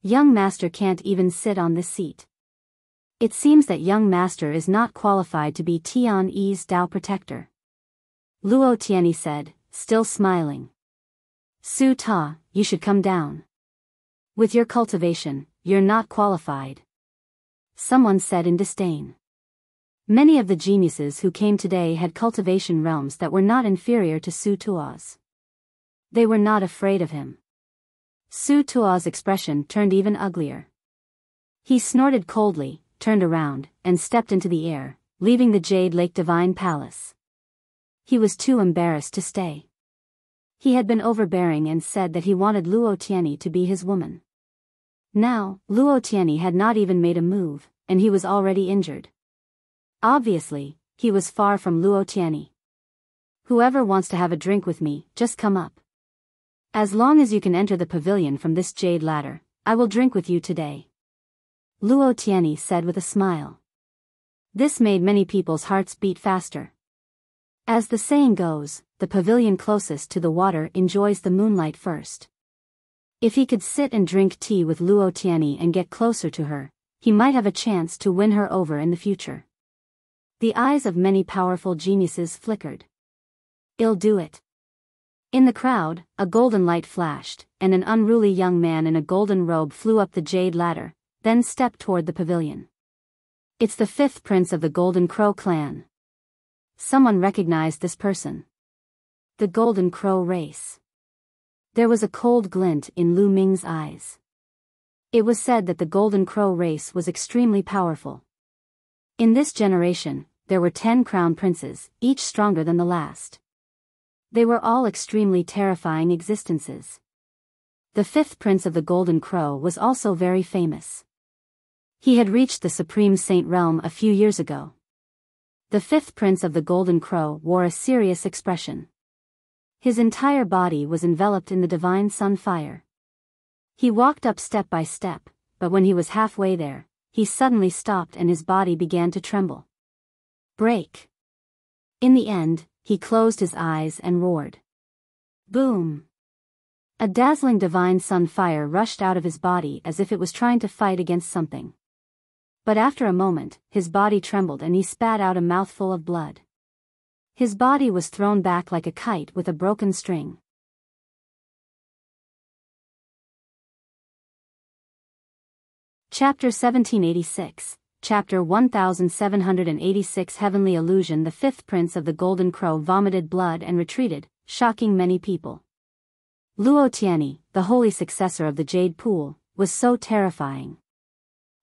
Speaker 1: Young master can't even sit on this seat. It seems that young master is not qualified to be Tianyi's Dao protector. Luo Tianyi said, still smiling. Su Ta, you should come down. With your cultivation, you're not qualified. Someone said in disdain. Many of the geniuses who came today had cultivation realms that were not inferior to Su Tuo's. They were not afraid of him. Su Tuo's expression turned even uglier. He snorted coldly, turned around, and stepped into the air, leaving the Jade Lake Divine Palace. He was too embarrassed to stay. He had been overbearing and said that he wanted Luo Tianyi to be his woman. Now, Luo Tianyi had not even made a move, and he was already injured. Obviously, he was far from Luo Tianyi. Whoever wants to have a drink with me, just come up. As long as you can enter the pavilion from this jade ladder, I will drink with you today. Luo Tianyi said with a smile. This made many people's hearts beat faster. As the saying goes, the pavilion closest to the water enjoys the moonlight first. If he could sit and drink tea with Luo Tianyi and get closer to her, he might have a chance to win her over in the future. The eyes of many powerful geniuses flickered. I'll do it. In the crowd, a golden light flashed, and an unruly young man in a golden robe flew up the jade ladder, then stepped toward the pavilion. It's the fifth prince of the Golden Crow clan. Someone recognized this person. The Golden Crow race. There was a cold glint in Lu Ming's eyes. It was said that the Golden Crow race was extremely powerful. In this generation, there were 10 crown princes, each stronger than the last. They were all extremely terrifying existences. The fifth prince of the Golden Crow was also very famous. He had reached the Supreme Saint realm a few years ago. The fifth prince of the Golden Crow wore a serious expression. His entire body was enveloped in the divine sun fire. He walked up step by step, but when he was halfway there, he suddenly stopped and his body began to tremble. Break. In the end, he closed his eyes and roared. Boom. A dazzling divine sun fire rushed out of his body as if it was trying to fight against something. But after a moment, his body trembled and he spat out a mouthful of blood. His body was thrown back like a kite with a broken string. Chapter 1786, Chapter 1786 Heavenly Illusion. The fifth prince of the Golden Crow vomited blood and retreated, shocking many people. Luo Tianyi, the holy successor of the Jade Pool, was so terrifying.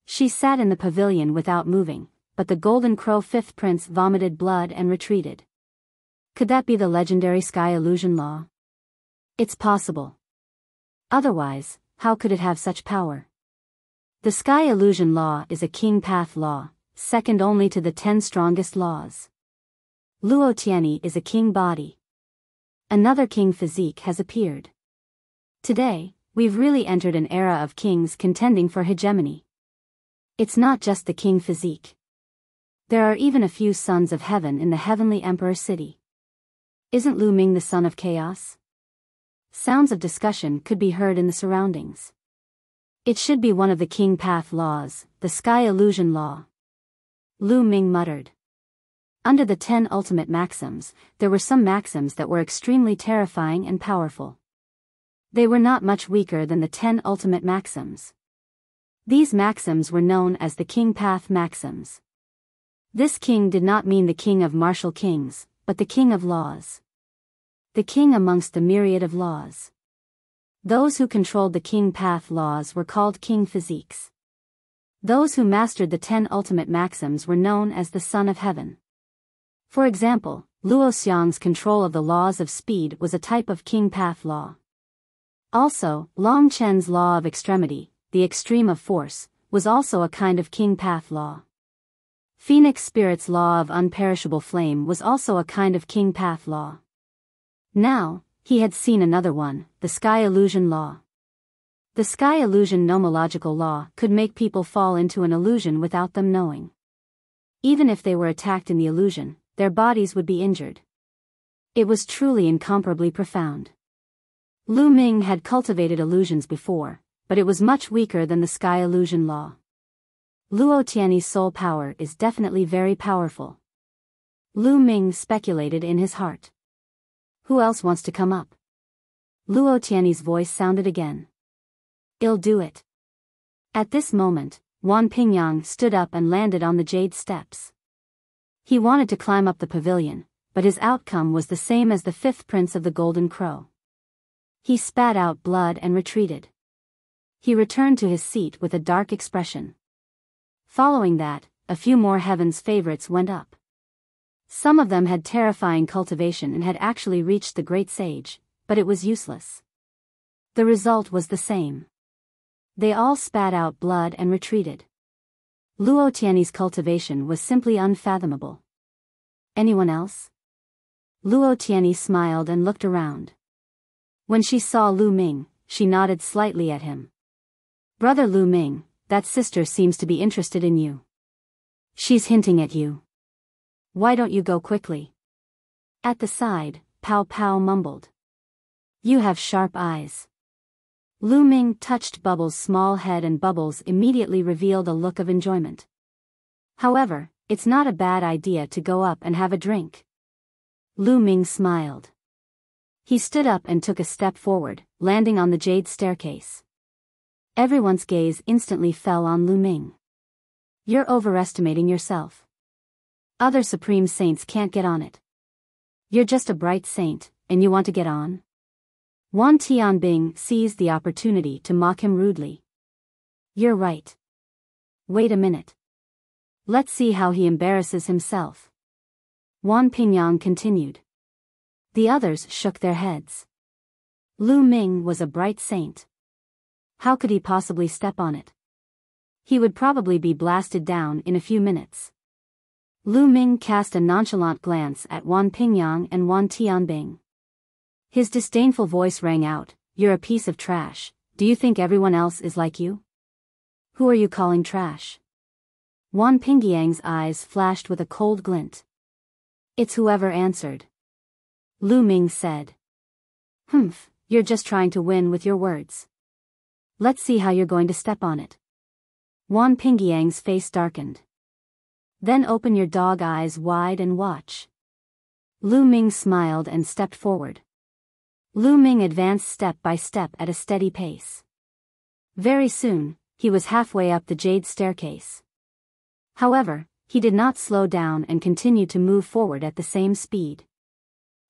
Speaker 1: She sat in the pavilion without moving, but the Golden Crow fifth prince vomited blood and retreated. Could that be the legendary sky illusion law? It's possible. Otherwise, how could it have such power? The sky illusion law is a king path law, second only to the 10 strongest laws. Luo Tianyi is a king body. Another king physique has appeared. Today, we've really entered an era of kings contending for hegemony. It's not just the king physique. There are even a few sons of heaven in the heavenly emperor city. Isn't Lu Ming the son of chaos? Sounds of discussion could be heard in the surroundings. It should be one of the king path laws, the sky illusion law. Lu Ming muttered. Under the 10 ultimate maxims, there were some maxims that were extremely terrifying and powerful. They were not much weaker than the 10 ultimate maxims. These maxims were known as the king path maxims. This king did not mean the king of martial kings, but the king of laws. The king amongst the myriad of laws. Those who controlled the king path laws were called king physiques. Those who mastered the 10 ultimate maxims were known as the son of heaven. For example, Luo Xiang's control of the laws of speed was a type of king path law. Also, Long Chen's law of extremity, the extreme of force, was also a kind of king path law. Phoenix Spirit's law of unperishable flame was also a kind of king path law. Now, he had seen another one, the sky illusion law. The sky illusion nomological law could make people fall into an illusion without them knowing. Even if they were attacked in the illusion, their bodies would be injured. It was truly incomparably profound. Lu Ming had cultivated illusions before, but it was much weaker than the sky illusion law. Luo Tianyi's soul power is definitely very powerful. Lu Ming speculated in his heart. Who else wants to come up? Luo Tianyi's voice sounded again. I'll do it. At this moment, Wan Pingyang stood up and landed on the jade steps. He wanted to climb up the pavilion, but his outcome was the same as the fifth prince of the Golden Crow. He spat out blood and retreated. He returned to his seat with a dark expression. Following that, a few more heaven's favorites went up. Some of them had terrifying cultivation and had actually reached the great sage, but it was useless. The result was the same. They all spat out blood and retreated. Luo Tianyi's cultivation was simply unfathomable. Anyone else? Luo Tianyi smiled and looked around. When she saw Lu Ming, she nodded slightly at him. Brother Lu Ming, that sister seems to be interested in you. She's hinting at you. Why don't you go quickly? At the side, Pao Pao mumbled. You have sharp eyes. Lu Ming touched Bubbles' small head and Bubbles immediately revealed a look of enjoyment. However, it's not a bad idea to go up and have a drink. Lu Ming smiled. He stood up and took a step forward, landing on the jade staircase. Everyone's gaze instantly fell on Lu Ming. You're overestimating yourself. Other supreme saints can't get on it. You're just a bright saint, and you want to get on? Wan Tianbing seized the opportunity to mock him rudely. You're right. Wait a minute. Let's see how he embarrasses himself. Wan Pingyang continued. The others shook their heads. Lu Ming was a bright saint. How could he possibly step on it? He would probably be blasted down in a few minutes. Lu Ming cast a nonchalant glance at Wan Pingyang and Wan Tianbing. His disdainful voice rang out, You're a piece of trash, do you think everyone else is like you? Who are you calling trash? Wan Pingyang's eyes flashed with a cold glint. It's whoever answered. Lu Ming said. Humph, you're just trying to win with your words. Let's see how you're going to step on it. Wan Pingyang's face darkened. Then open your dog eyes wide and watch. Lu Ming smiled and stepped forward. Lu Ming advanced step by step at a steady pace. Very soon, he was halfway up the jade staircase. However, he did not slow down and continued to move forward at the same speed.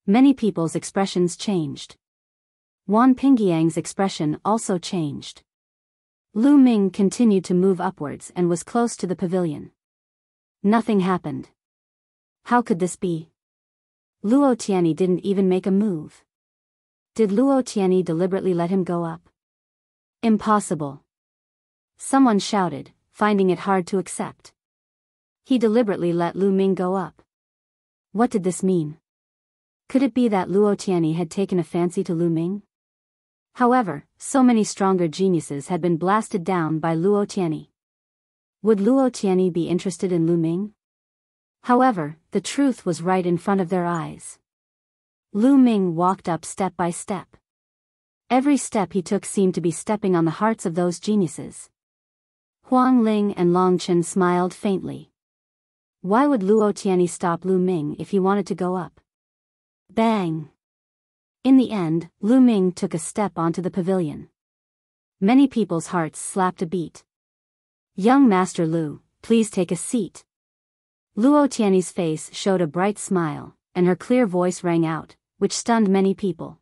Speaker 1: Many people's expressions changed. Wan Pingyang's expression also changed. Lu Ming continued to move upwards and was close to the pavilion. Nothing happened. How could this be? Luo Tianyi didn't even make a move. Did Luo Tianyi deliberately let him go up? Impossible. Someone shouted, finding it hard to accept. He deliberately let Lu Ming go up. What did this mean? Could it be that Luo Tianyi had taken a fancy to Lu Ming? However, so many stronger geniuses had been blasted down by Luo Tianyi. Would Luo Tianyi be interested in Lu Ming? However, the truth was right in front of their eyes. Lu Ming walked up step by step. Every step he took seemed to be stepping on the hearts of those geniuses. Huang Ling and Long Chen smiled faintly. Why would Luo Tianyi stop Lu Ming if he wanted to go up? Bang! In the end, Lu Ming took a step onto the pavilion. Many people's hearts slapped a beat. Young Master Lu, please take a seat. Luo Tianyi's face showed a bright smile, and her clear voice rang out, which stunned many people.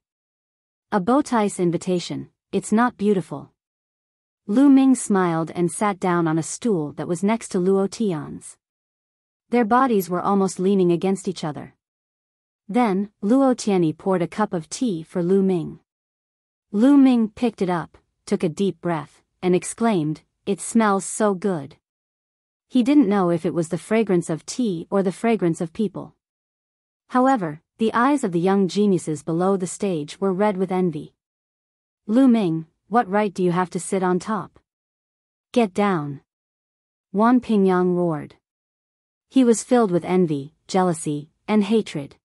Speaker 1: A bowtie's invitation, it's not beautiful. Lu Ming smiled and sat down on a stool that was next to Luo Tian's. Their bodies were almost leaning against each other. Then, Luo Tianyi poured a cup of tea for Lu Ming. Lu Ming picked it up, took a deep breath, and exclaimed, "It smells so good." He didn't know if it was the fragrance of tea or the fragrance of people. However, the eyes of the young geniuses below the stage were red with envy. Lu Ming, what right do you have to sit on top? Get down! Wan Pingyang roared. He was filled with envy, jealousy, and hatred.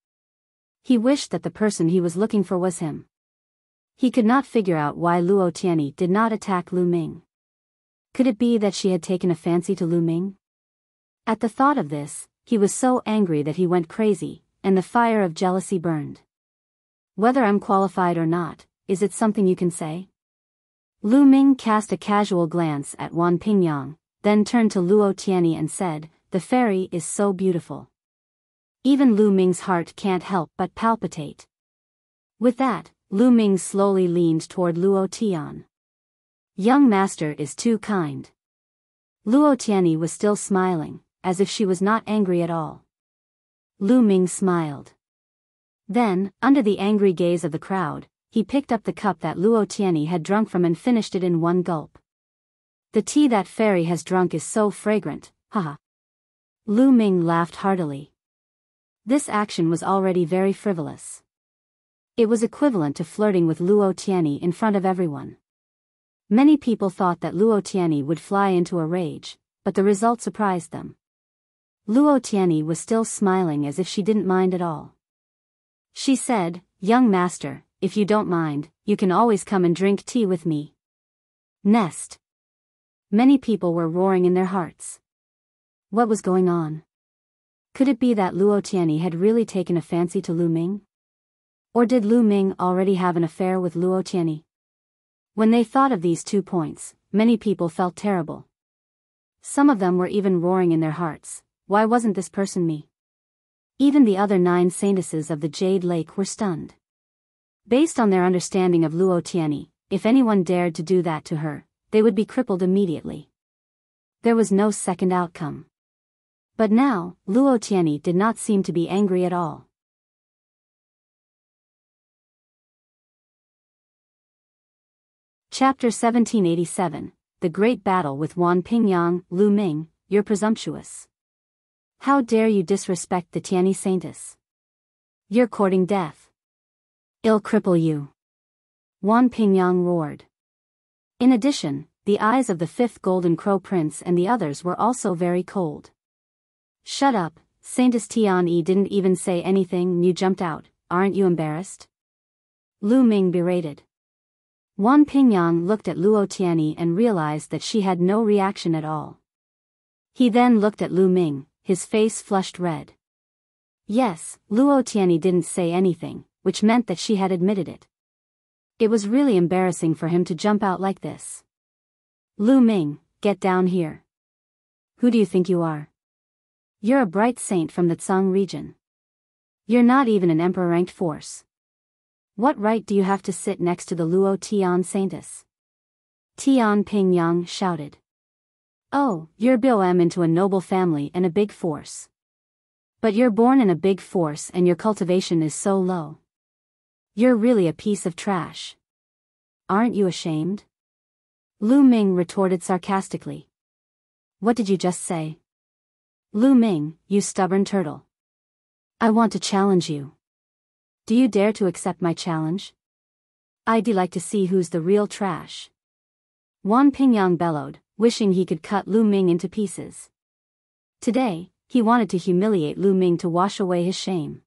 Speaker 1: He wished that the person he was looking for was him. He could not figure out why Luo Tianyi did not attack Lu Ming. Could it be that she had taken a fancy to Lu Ming? At the thought of this, he was so angry that he went crazy, and the fire of jealousy burned. Whether I'm qualified or not, is it something you can say? Lu Ming cast a casual glance at Wan Pingyang, then turned to Luo Tianyi and said, "The fairy is so beautiful." Even Lu Ming's heart can't help but palpitate. With that, Lu Ming slowly leaned toward Luo Tian. Young master is too kind. Luo Tianyi was still smiling, as if she was not angry at all. Lu Ming smiled. Then, under the angry gaze of the crowd, he picked up the cup that Luo Tianyi had drunk from and finished it in one gulp. The tea that fairy has drunk is so fragrant, haha. Lu Ming laughed heartily. This action was already very frivolous. It was equivalent to flirting with Luo Tianyi in front of everyone. Many people thought that Luo Tianyi would fly into a rage, but the result surprised them. Luo Tianyi was still smiling as if she didn't mind at all. She said, "Young master, if you don't mind, you can always come and drink tea with me." Nest. Many people were roaring in their hearts. What was going on? Could it be that Luo Tianyi had really taken a fancy to Lu Ming? Or did Lu Ming already have an affair with Luo Tianyi? When they thought of these 2 points, many people felt terrible. Some of them were even roaring in their hearts, "Why wasn't this person me?" Even the other 9 saintesses of the Jade Lake were stunned. Based on their understanding of Luo Tianyi, if anyone dared to do that to her, they would be crippled immediately. There was no second outcome. But now, Luo Tianyi did not seem to be angry at all. Chapter 1787, The Great Battle with Wan Pingyang. Lu Ming, you're presumptuous. How dare you disrespect the Tianyi saintess? You're courting death. I'll cripple you. Wan Pingyang roared. In addition, the eyes of the 5th Golden Crow Prince and the others were also very cold. Shut up, Saintess Tianyi didn't even say anything. You jumped out, aren't you embarrassed? Lu Ming berated. Wan Pingyang looked at Luo Tianyi and realized that she had no reaction at all. He then looked at Lu Ming, his face flushed red. Yes, Luo Tianyi didn't say anything, which meant that she had admitted it. It was really embarrassing for him to jump out like this. Lu Ming, get down here. Who do you think you are? You're a bright saint from the Tsang region. You're not even an emperor-ranked force. What right do you have to sit next to the Luo Tian saintess? Tian Pingyang shouted. Oh, you're Biyao into a noble family and a big force. But you're born in a big force and your cultivation is so low. You're really a piece of trash. Aren't you ashamed? Lu Ming retorted sarcastically. What did you just say? Lu Ming, you stubborn turtle. I want to challenge you. Do you dare to accept my challenge? I'd like to see who's the real trash. Wan Pingyang bellowed, wishing he could cut Lu Ming into pieces. Today, he wanted to humiliate Lu Ming to wash away his shame.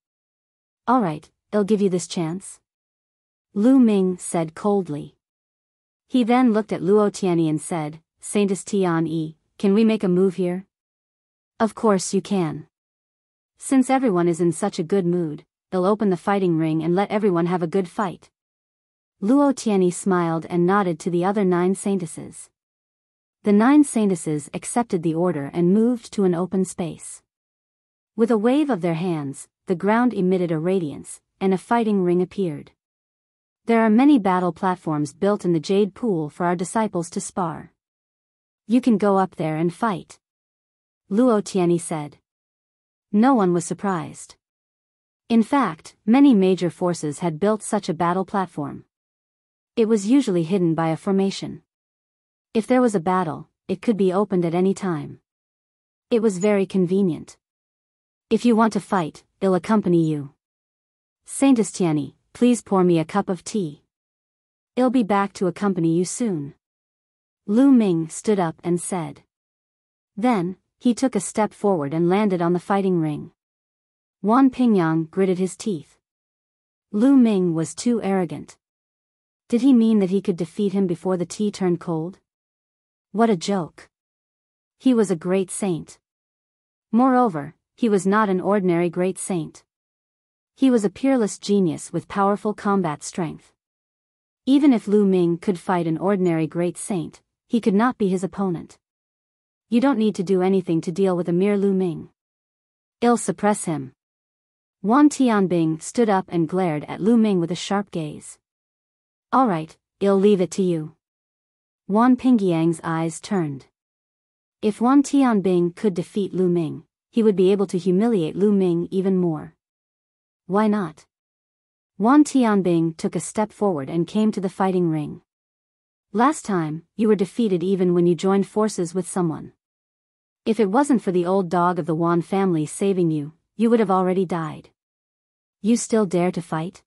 Speaker 1: All right, I'll give you this chance. Lu Ming said coldly. He then looked at Luo Tianyi and said, Saintess Tian Yi, can we make a move here? Of course you can. Since everyone is in such a good mood, they'll open the fighting ring and let everyone have a good fight. Luo Tianyi smiled and nodded to the other 9 saintesses. The 9 saintesses accepted the order and moved to an open space. With a wave of their hands, the ground emitted a radiance, and a fighting ring appeared. There are many battle platforms built in the Jade Pool for our disciples to spar. You can go up there and fight. Luo Tianyi said. No one was surprised. In fact, many major forces had built such a battle platform. It was usually hidden by a formation. If there was a battle, it could be opened at any time. It was very convenient. If you want to fight, I'll accompany you. Saintess Tianyi, please pour me a cup of tea. I'll be back to accompany you soon. Lu Ming stood up and said. Then, he took a step forward and landed on the fighting ring. Wan Pingyang gritted his teeth. Lu Ming was too arrogant. Did he mean that he could defeat him before the tea turned cold? What a joke. He was a great saint. Moreover, he was not an ordinary great saint. He was a peerless genius with powerful combat strength. Even if Lu Ming could fight an ordinary great saint, he could not be his opponent. You don't need to do anything to deal with a mere Lu Ming. I'll suppress him. Wan Tianbing stood up and glared at Lu Ming with a sharp gaze. All right, I'll leave it to you. Wan Pingyang's eyes turned. If Wan Tianbing could defeat Lu Ming, he would be able to humiliate Lu Ming even more. Why not? Wan Tianbing took a step forward and came to the fighting ring. Last time, you were defeated even when you joined forces with someone. If it wasn't for the old dog of the Wan family saving you, you would have already died. You still dare to fight?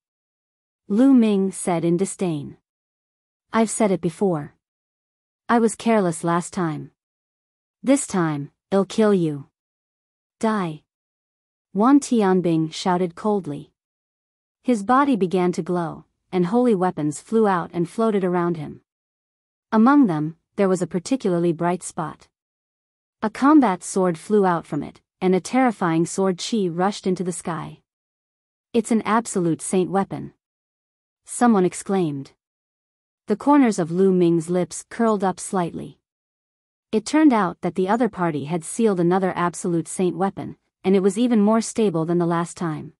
Speaker 1: Lu Ming said in disdain. I've said it before. I was careless last time. This time, I'll kill you. Die. Wan Tianbing shouted coldly. His body began to glow, and holy weapons flew out and floated around him. Among them, there was a particularly bright spot. A combat sword flew out from it, and a terrifying sword chi rushed into the sky. It's an absolute saint weapon. Someone exclaimed. The corners of Lu Ming's lips curled up slightly. It turned out that the other party had sealed another absolute saint weapon, and it was even more stable than the last time.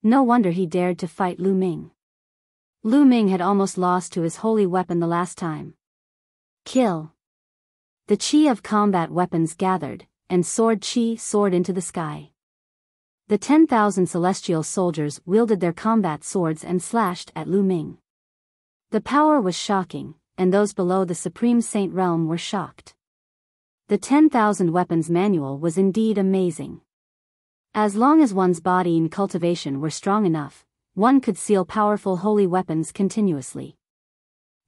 Speaker 1: No wonder he dared to fight Lu Ming. Lu Ming had almost lost to his holy weapon the last time. Kill. The chi of combat weapons gathered, and sword chi soared into the sky. The 10,000 celestial soldiers wielded their combat swords and slashed at Lu Ming. The power was shocking, and those below the Supreme Saint realm were shocked. The 10,000 weapons manual was indeed amazing. As long as one's body and cultivation were strong enough, one could seal powerful holy weapons continuously.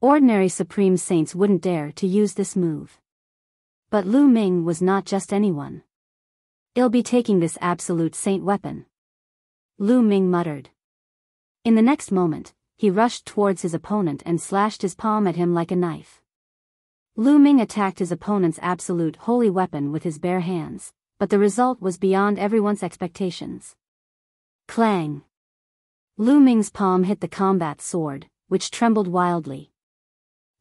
Speaker 1: Ordinary Supreme Saints wouldn't dare to use this move. But Lu Ming was not just anyone. I'll be taking this absolute saint weapon. Lu Ming muttered. In the next moment, he rushed towards his opponent and slashed his palm at him like a knife. Lu Ming attacked his opponent's absolute holy weapon with his bare hands, but the result was beyond everyone's expectations. Clang! Lu Ming's palm hit the combat sword, which trembled wildly.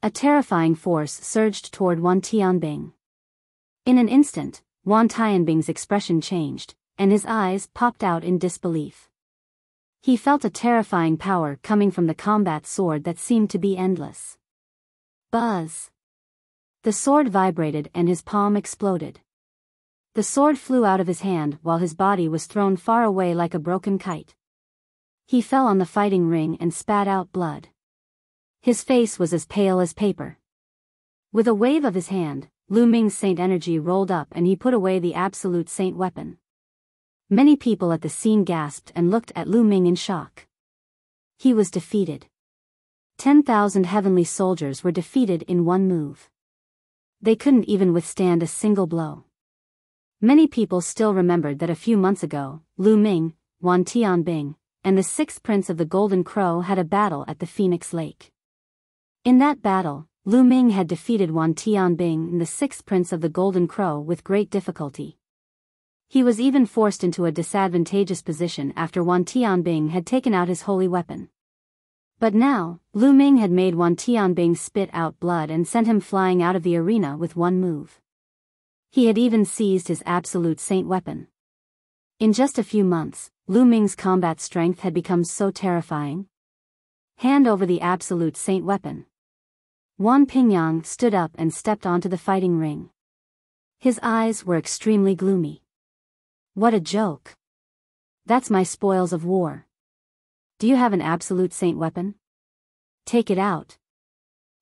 Speaker 1: A terrifying force surged toward Wan Tianbing. In an instant, Wan Tianbing's expression changed, and his eyes popped out in disbelief. He felt a terrifying power coming from the combat sword that seemed to be endless. Buzz! The sword vibrated and his palm exploded. The sword flew out of his hand while his body was thrown far away like a broken kite. He fell on the fighting ring and spat out blood. His face was as pale as paper. With a wave of his hand, Lu Ming's saint energy rolled up and he put away the absolute saint weapon. Many people at the scene gasped and looked at Lu Ming in shock. He was defeated. 10,000 heavenly soldiers were defeated in one move. They couldn't even withstand a single blow. Many people still remembered that a few months ago, Lu Ming, Wan Tianbing, and the sixth prince of the Golden Crow had a battle at the Phoenix Lake. In that battle, Lu Ming had defeated Wan Tianbing and the sixth prince of the Golden Crow with great difficulty. He was even forced into a disadvantageous position after Wan Tianbing had taken out his holy weapon. But now, Lu Ming had made Wan Tianbing spit out blood and sent him flying out of the arena with one move. He had even seized his absolute saint weapon. In just a few months, Lu Ming's combat strength had become so terrifying. Hand over the absolute saint weapon. Wan Pingyang stood up and stepped onto the fighting ring. His eyes were extremely gloomy. What a joke. That's my spoils of war. Do you have an absolute saint weapon? Take it out.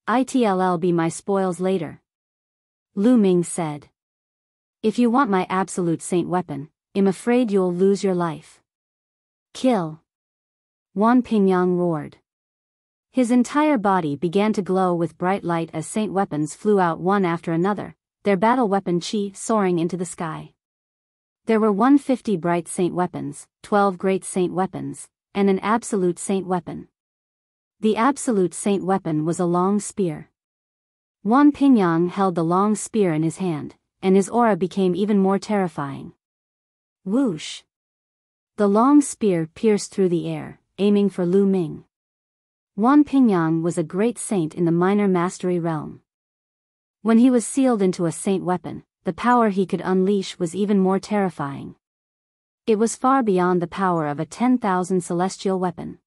Speaker 1: It'll be my spoils later. Lu Ming said. If you want my absolute saint weapon, I'm afraid you'll lose your life. Kill. Wan Pingyang roared. His entire body began to glow with bright light as saint weapons flew out one after another, their battle weapon chi soaring into the sky. There were 150 bright saint weapons, 12 great saint weapons, and an absolute saint weapon. The absolute saint weapon was a long spear. Wan Pingyang held the long spear in his hand, and his aura became even more terrifying. Whoosh! The long spear pierced through the air, aiming for Lu Ming. Wan Pingyang was a great saint in the minor mastery realm. When he was sealed into a saint weapon, the power he could unleash was even more terrifying. It was far beyond the power of a 10,000 celestial weapon.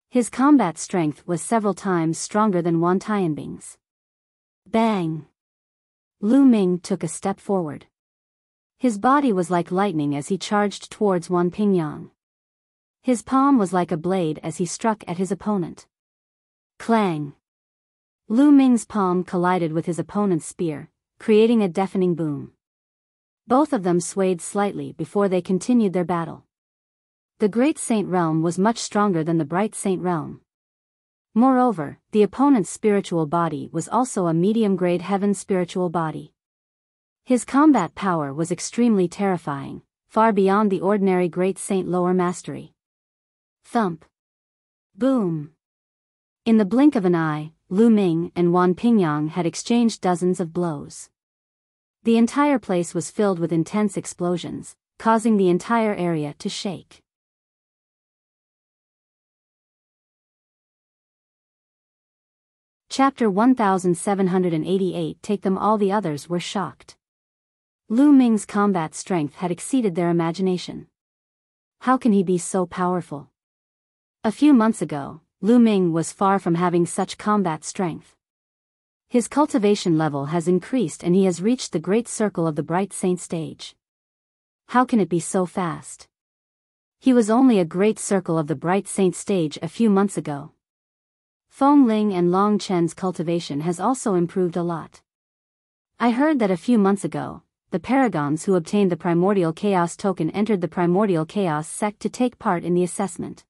Speaker 1: His combat strength was several times stronger than Wan Tianbing's. Bang! Lu Ming took a step forward. His body was like lightning as he charged towards Wan Pingyang. His palm was like a blade as he struck at his opponent. Clang! Lu Ming's palm collided with his opponent's spear, creating a deafening boom. Both of them swayed slightly before they continued their battle. The Great Saint Realm was much stronger than the Bright Saint Realm. Moreover, the opponent's spiritual body was also a medium-grade heaven spiritual body. His combat power was extremely terrifying, far beyond the ordinary Great Saint lower mastery. Thump. Boom. In the blink of an eye, Lu Ming and Wan Pingyang had exchanged dozens of blows. The entire place was filled with intense explosions, causing the entire area to shake. Chapter 1788. Take them all. The others were shocked. Lu Ming's combat strength had exceeded their imagination. How can he be so powerful? A few months ago, Lu Ming was far from having such combat strength. His cultivation level has increased and he has reached the great circle of the Bright Saint stage. How can it be so fast? He was only a great circle of the Bright Saint stage a few months ago. Feng Ling and Long Chen's cultivation has also improved a lot. I heard that a few months ago, the paragons who obtained the Primordial Chaos token entered the Primordial Chaos sect to take part in the assessment.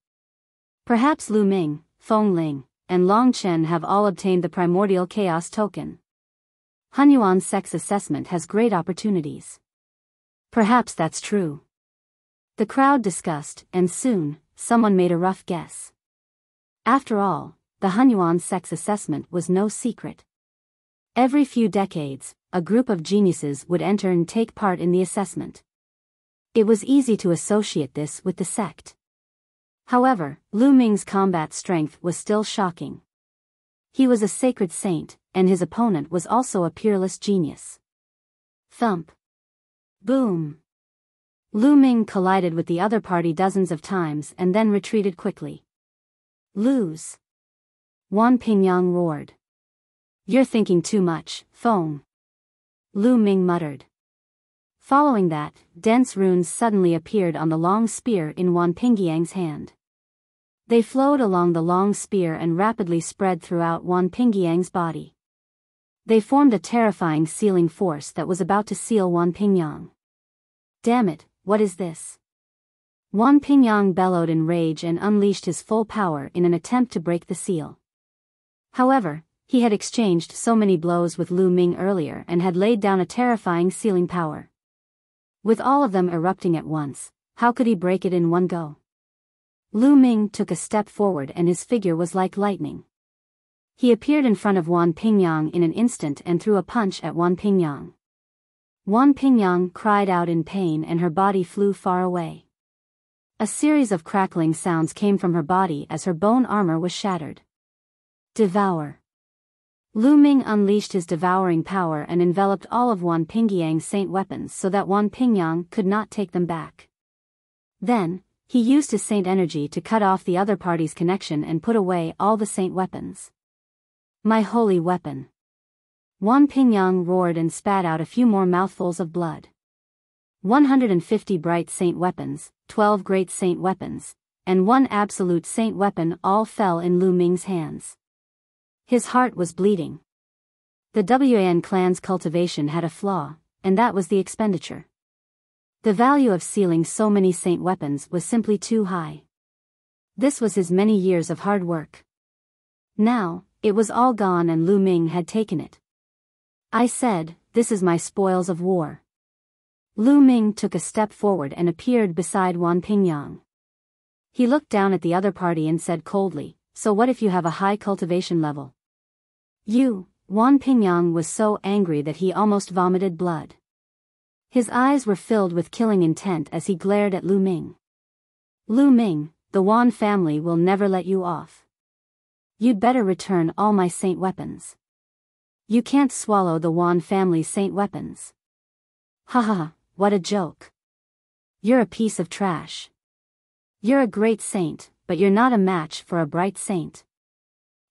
Speaker 1: Perhaps Lu Ming, Feng Ling, and Long Chen have all obtained the Primordial Chaos token. Hunyuan sect's assessment has great opportunities. Perhaps that's true. The crowd discussed, and soon, someone made a rough guess. After all, the Hunyuan sect's assessment was no secret. Every few decades, a group of geniuses would enter and take part in the assessment. It was easy to associate this with the sect. However, Lu Ming's combat strength was still shocking. He was a sacred saint, and his opponent was also a peerless genius. Thump. Boom. Lu Ming collided with the other party dozens of times and then retreated quickly. Lose. Wan Pingyang roared. You're thinking too much, Feng. Lu Ming muttered. Following that, dense runes suddenly appeared on the long spear in Wan Pingyang's hand. They flowed along the long spear and rapidly spread throughout Wan Pingyang's body. They formed a terrifying sealing force that was about to seal Wan Pingyang. Damn it, what is this? Wan Pingyang bellowed in rage and unleashed his full power in an attempt to break the seal. However, he had exchanged so many blows with Lu Ming earlier and had laid down a terrifying sealing power. With all of them erupting at once, how could he break it in one go? Lu Ming took a step forward and his figure was like lightning. He appeared in front of Wan Pingyang in an instant and threw a punch at Wan Pingyang. Wan Pingyang cried out in pain and her body flew far away. A series of crackling sounds came from her body as her bone armor was shattered. Devour. Lu Ming unleashed his devouring power and enveloped all of Wan Pingyang's saint weapons so that Wan Pingyang could not take them back. Then, he used his saint energy to cut off the other party's connection and put away all the saint weapons. My holy weapon. Wan Pingyang roared and spat out a few more mouthfuls of blood. 150 bright saint weapons, 12 great saint weapons, and 1 absolute saint weapon all fell in Lu Ming's hands. His heart was bleeding. The Wan clan's cultivation had a flaw, and that was the expenditure. The value of sealing so many saint weapons was simply too high. This was his many years of hard work. Now, it was all gone and Lu Ming had taken it. I said, this is my spoils of war. Lu Ming took a step forward and appeared beside Wan Pingyang. He looked down at the other party and said coldly, so what if you have a high cultivation level? Wan Pingyang was so angry that he almost vomited blood. His eyes were filled with killing intent as he glared at Lu Ming. Lu Ming, the Wan family will never let you off. You'd better return all my saint weapons. You can't swallow the Wan family's saint weapons. Haha, what a joke. You're a piece of trash. You're a great saint, but you're not a match for a bright saint.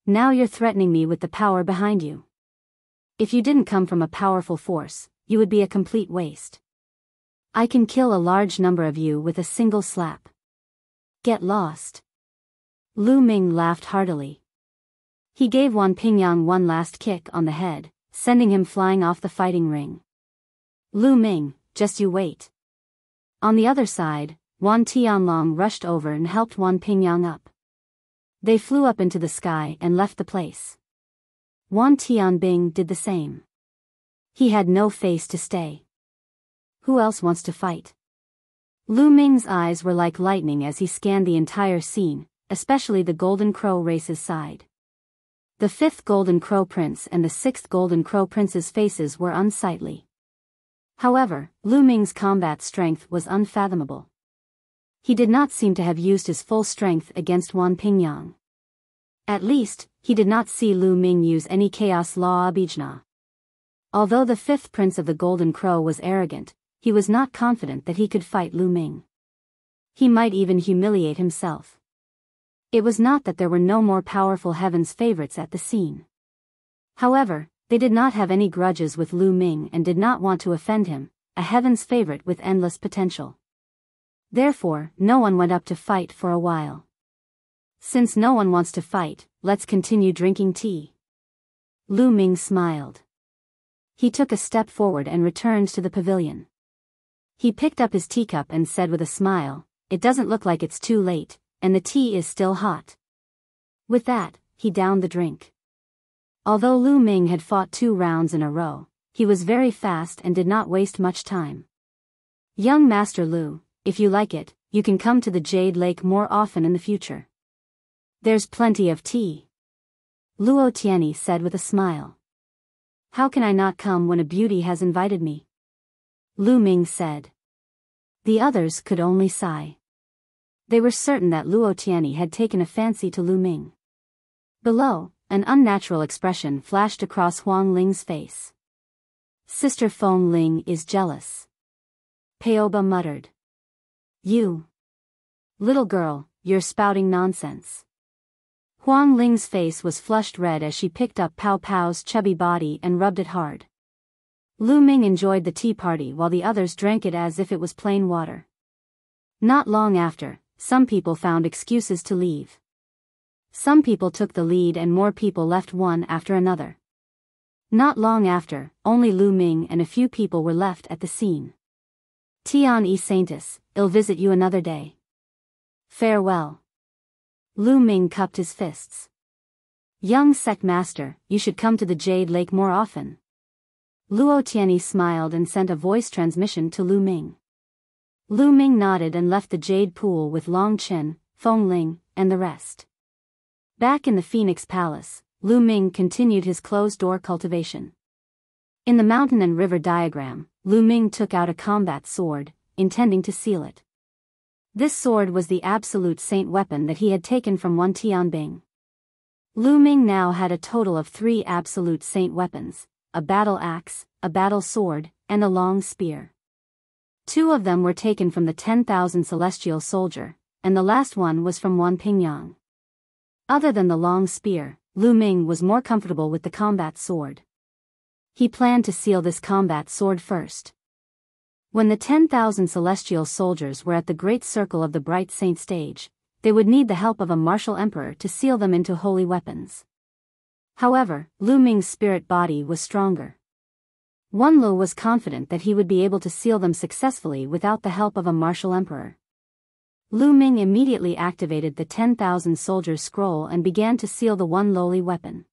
Speaker 1: Now you're threatening me with the power behind you. If you didn't come from a powerful force, you would be a complete waste. I can kill a large number of you with a single slap. Get lost. Lu Ming laughed heartily. He gave Wan Pingyang one last kick on the head, sending him flying off the fighting ring. Lu Ming, just you wait. On the other side, Wan Tianlong rushed over and helped Wan Pingyang up. They flew up into the sky and left the place. Wan Tianbing did the same. He had no face to stay. Who else wants to fight? Lu Ming's eyes were like lightning as he scanned the entire scene, especially the Golden Crow race's side. The 5th Golden Crow Prince and the 6th Golden Crow Prince's faces were unsightly. However, Lu Ming's combat strength was unfathomable. He did not seem to have used his full strength against Wan Pingyang. At least, he did not see Lu Ming use any Chaos Law Abhijna. Although the 5th Prince of the Golden Crow was arrogant, he was not confident that he could fight Lu Ming. He might even humiliate himself. It was not that there were no more powerful Heaven's favorites at the scene. However, they did not have any grudges with Lu Ming and did not want to offend him, a Heaven's favorite with endless potential. Therefore, no one went up to fight for a while. Since no one wants to fight, let's continue drinking tea. Lu Ming smiled. He took a step forward and returned to the pavilion. He picked up his teacup and said with a smile, it doesn't look like it's too late, and the tea is still hot. With that, he downed the drink. Although Lu Ming had fought 2 rounds in a row, he was very fast and did not waste much time. Young Master Lu, if you like it, you can come to the Jade Lake more often in the future. There's plenty of tea. Luo Tianyi said with a smile. How can I not come when a beauty has invited me? Lu Ming said. The others could only sigh. They were certain that Luo Tianyi had taken a fancy to Lu Ming. Below, an unnatural expression flashed across Huang Ling's face. Sister Feng Ling is jealous. Peoba muttered. You. Little girl, you're spouting nonsense. Huang Ling's face was flushed red as she picked up Pao Pao's chubby body and rubbed it hard. Lu Ming enjoyed the tea party while the others drank it as if it was plain water. Not long after, some people found excuses to leave. Some people took the lead and more people left one after another. Not long after, only Lu Ming and a few people were left at the scene. Tian E Saintus, I'll visit you another day. Farewell. Lu Ming cupped his fists. Young sect master, you should come to the Jade Lake more often. Luo Tianyi smiled and sent a voice transmission to Lu Ming. Lu Ming nodded and left the jade pool with Long Chen, Feng Ling, and the rest. Back in the Phoenix Palace, Lu Ming continued his closed-door cultivation. In the mountain and river diagram, Lu Ming took out a combat sword, intending to seal it. This sword was the absolute saint weapon that he had taken from one Tianbing. Lu Ming now had a total of 3 absolute saint weapons, a battle axe, a battle sword, and a long spear. 2 of them were taken from the 10,000 celestial soldier, and the last one was from Wan Pingyang. Other than the long spear, Lu Ming was more comfortable with the combat sword. He planned to seal this combat sword first. When the 10,000 celestial soldiers were at the great circle of the bright saint stage, they would need the help of a martial emperor to seal them into holy weapons. However, Lu Ming's spirit body was stronger. Wenlu was confident that he would be able to seal them successfully without the help of a martial emperor. Lu Ming immediately activated the 10,000 soldiers scroll and began to seal the one lowly weapon.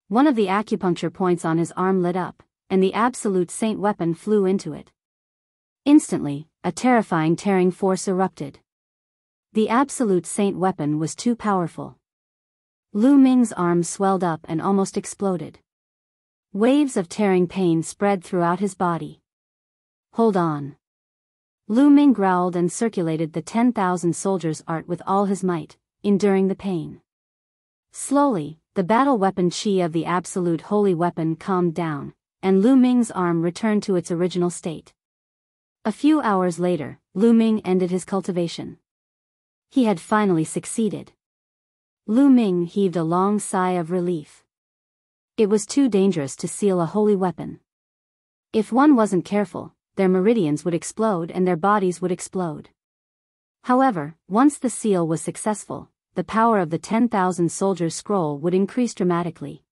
Speaker 1: One of the acupuncture points on his arm lit up, and the absolute saint weapon flew into it. Instantly, a terrifying tearing force erupted. The absolute saint weapon was too powerful. Lu Ming's arm swelled up and almost exploded. Waves of tearing pain spread throughout his body. Hold on. Lu Ming growled and circulated the 10,000 soldiers' art with all his might, enduring the pain. Slowly, the battle weapon chi of the absolute holy weapon calmed down, and Lu Ming's arm returned to its original state. A few hours later, Lu Ming ended his cultivation. He had finally succeeded. Lu Ming heaved a long sigh of relief. It was too dangerous to seal a holy weapon. If one wasn't careful, their meridians would explode and their bodies would explode. However, once the seal was successful, the power of the 10,000 soldiers scroll would increase dramatically.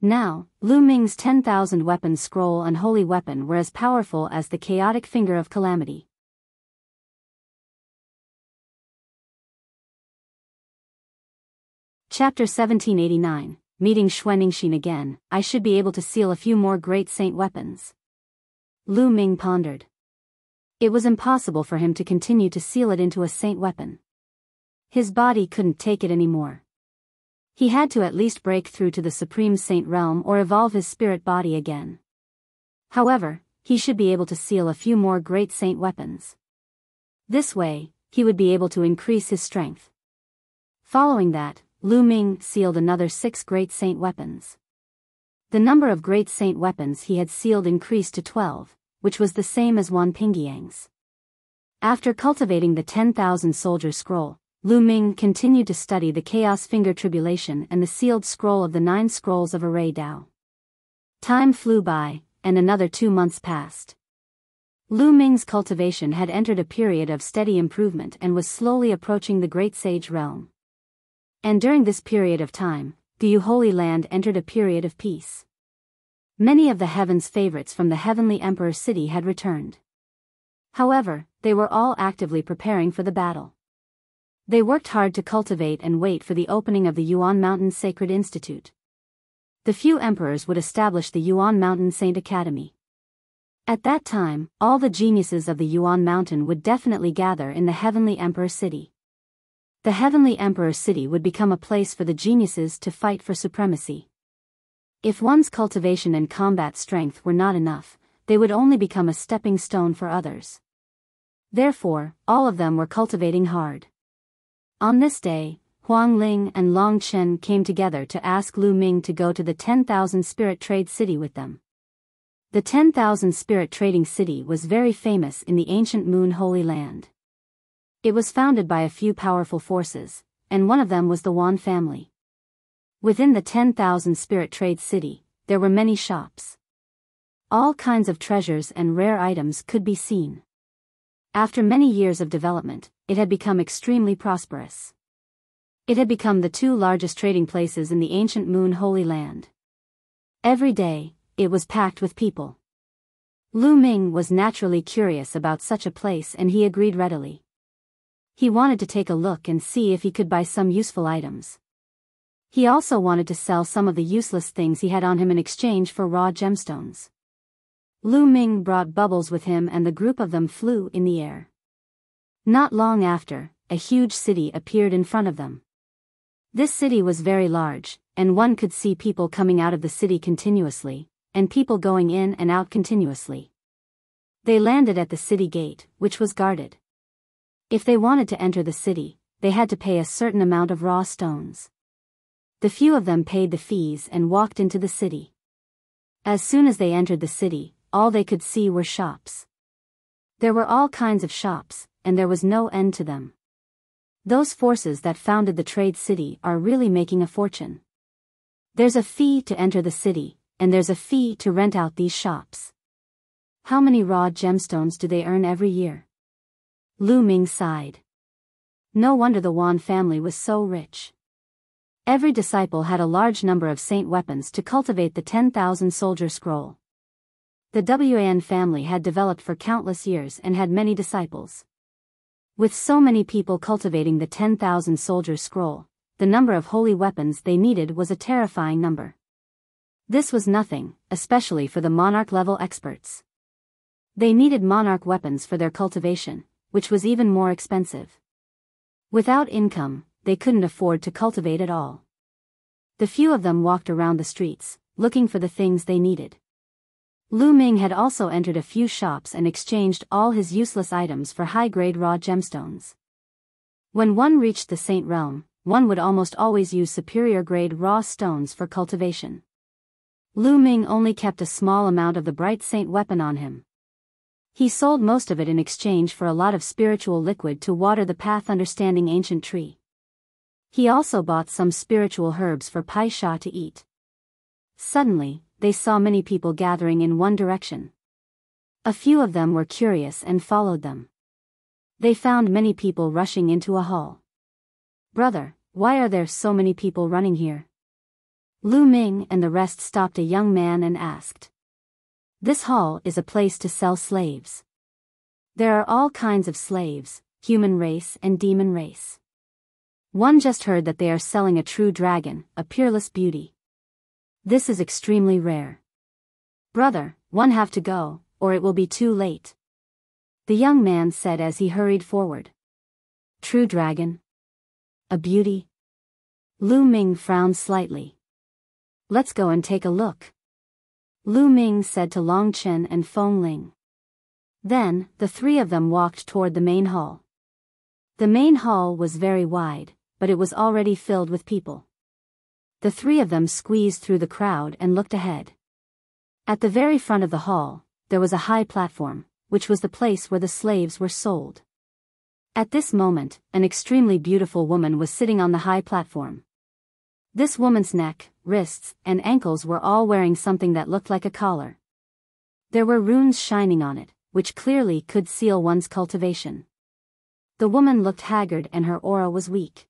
Speaker 1: Now, Lu Ming's 10,000 weapon scroll and holy weapon were as powerful as the chaotic finger of calamity. Chapter 1789, Meeting Xuaningxin again, I should be able to seal a few more great saint weapons. Lu Ming pondered. It was impossible for him to continue to seal it into a saint weapon. His body couldn't take it anymore. He had to at least break through to the supreme saint realm or evolve his spirit body again. However, he should be able to seal a few more great saint weapons. This way, he would be able to increase his strength. Following that, Lu Ming sealed another 6 great saint weapons. The number of great saint weapons he had sealed increased to 12, which was the same as Wan Pingyang's. After cultivating the 10,000 soldier scroll, Lu Ming continued to study the Chaos Finger Tribulation and the sealed scroll of the 9 scrolls of Array Dao. Time flew by, and another 2 months passed. Lu Ming's cultivation had entered a period of steady improvement and was slowly approaching the Great Sage realm. And during this period of time, the Holy Land entered a period of peace. Many of the heaven's favorites from the Heavenly Emperor City had returned. However, they were all actively preparing for the battle. They worked hard to cultivate and wait for the opening of the Yuan Mountain Sacred Institute. The few emperors would establish the Yuan Mountain Saint Academy. At that time, all the geniuses of the Yuan Mountain would definitely gather in the Heavenly Emperor City. The Heavenly Emperor City would become a place for the geniuses to fight for supremacy. If one's cultivation and combat strength were not enough, they would only become a stepping stone for others. Therefore, all of them were cultivating hard. On this day, Huang Ling and Long Chen came together to ask Lu Ming to go to the 10,000 spirit trade city with them. The 10,000 spirit trading city was very famous in the ancient Moon Holy Land. It was founded by a few powerful forces, and one of them was the Wan family. Within the 10,000 spirit trade city, there were many shops. All kinds of treasures and rare items could be seen. After many years of development, it had become extremely prosperous. It had become the two largest trading places in the ancient Moon Holy Land. Every day, it was packed with people. Lu Ming was naturally curious about such a place and he agreed readily. He wanted to take a look and see if he could buy some useful items. He also wanted to sell some of the useless things he had on him in exchange for raw gemstones. Lu Ming brought Bubbles with him and the group of them flew in the air. Not long after, a huge city appeared in front of them. This city was very large, and one could see people coming out of the city continuously, and people going in and out continuously. They landed at the city gate, which was guarded. If they wanted to enter the city, they had to pay a certain amount of raw stones. The few of them paid the fees and walked into the city. As soon as they entered the city, all they could see were shops. There were all kinds of shops, and there was no end to them. Those forces that founded the trade city are really making a fortune. There's a fee to enter the city, and there's a fee to rent out these shops. How many raw gemstones do they earn every year? Lu Ming sighed. No wonder the Wan family was so rich. Every disciple had a large number of saint weapons to cultivate the 10,000 soldier scroll. The Wan family had developed for countless years and had many disciples. With so many people cultivating the 10,000 soldier scroll, the number of holy weapons they needed was a terrifying number. This was nothing, especially for the monarch-level experts. They needed monarch weapons for their cultivation, which was even more expensive. Without income, they couldn't afford to cultivate at all. The few of them walked around the streets, looking for the things they needed. Lu Ming had also entered a few shops and exchanged all his useless items for high-grade raw gemstones. When one reached the Saint realm, one would almost always use superior-grade raw stones for cultivation. Lu Ming only kept a small amount of the bright saint weapon on him. He sold most of it in exchange for a lot of spiritual liquid to water the path understanding ancient tree. He also bought some spiritual herbs for Pai Sha to eat. Suddenly, they saw many people gathering in one direction. A few of them were curious and followed them. They found many people rushing into a hall. "Brother, why are there so many people running here?" Lu Ming and the rest stopped a young man and asked. "This hall is a place to sell slaves. There are all kinds of slaves, human race and demon race. One just heard that they are selling a true dragon, a peerless beauty. This is extremely rare. Brother, one have to go, or it will be too late," the young man said as he hurried forward. "True dragon? A beauty?" Lu Ming frowned slightly. "Let's go and take a look," Lu Ming said to Long Chen and Feng Ling. Then, the three of them walked toward the main hall. The main hall was very wide, but it was already filled with people. The three of them squeezed through the crowd and looked ahead. At the very front of the hall, there was a high platform, which was the place where the slaves were sold. At this moment, an extremely beautiful woman was sitting on the high platform. This woman's neck, wrists, and ankles were all wearing something that looked like a collar. There were runes shining on it, which clearly could seal one's cultivation. The woman looked haggard and her aura was weak.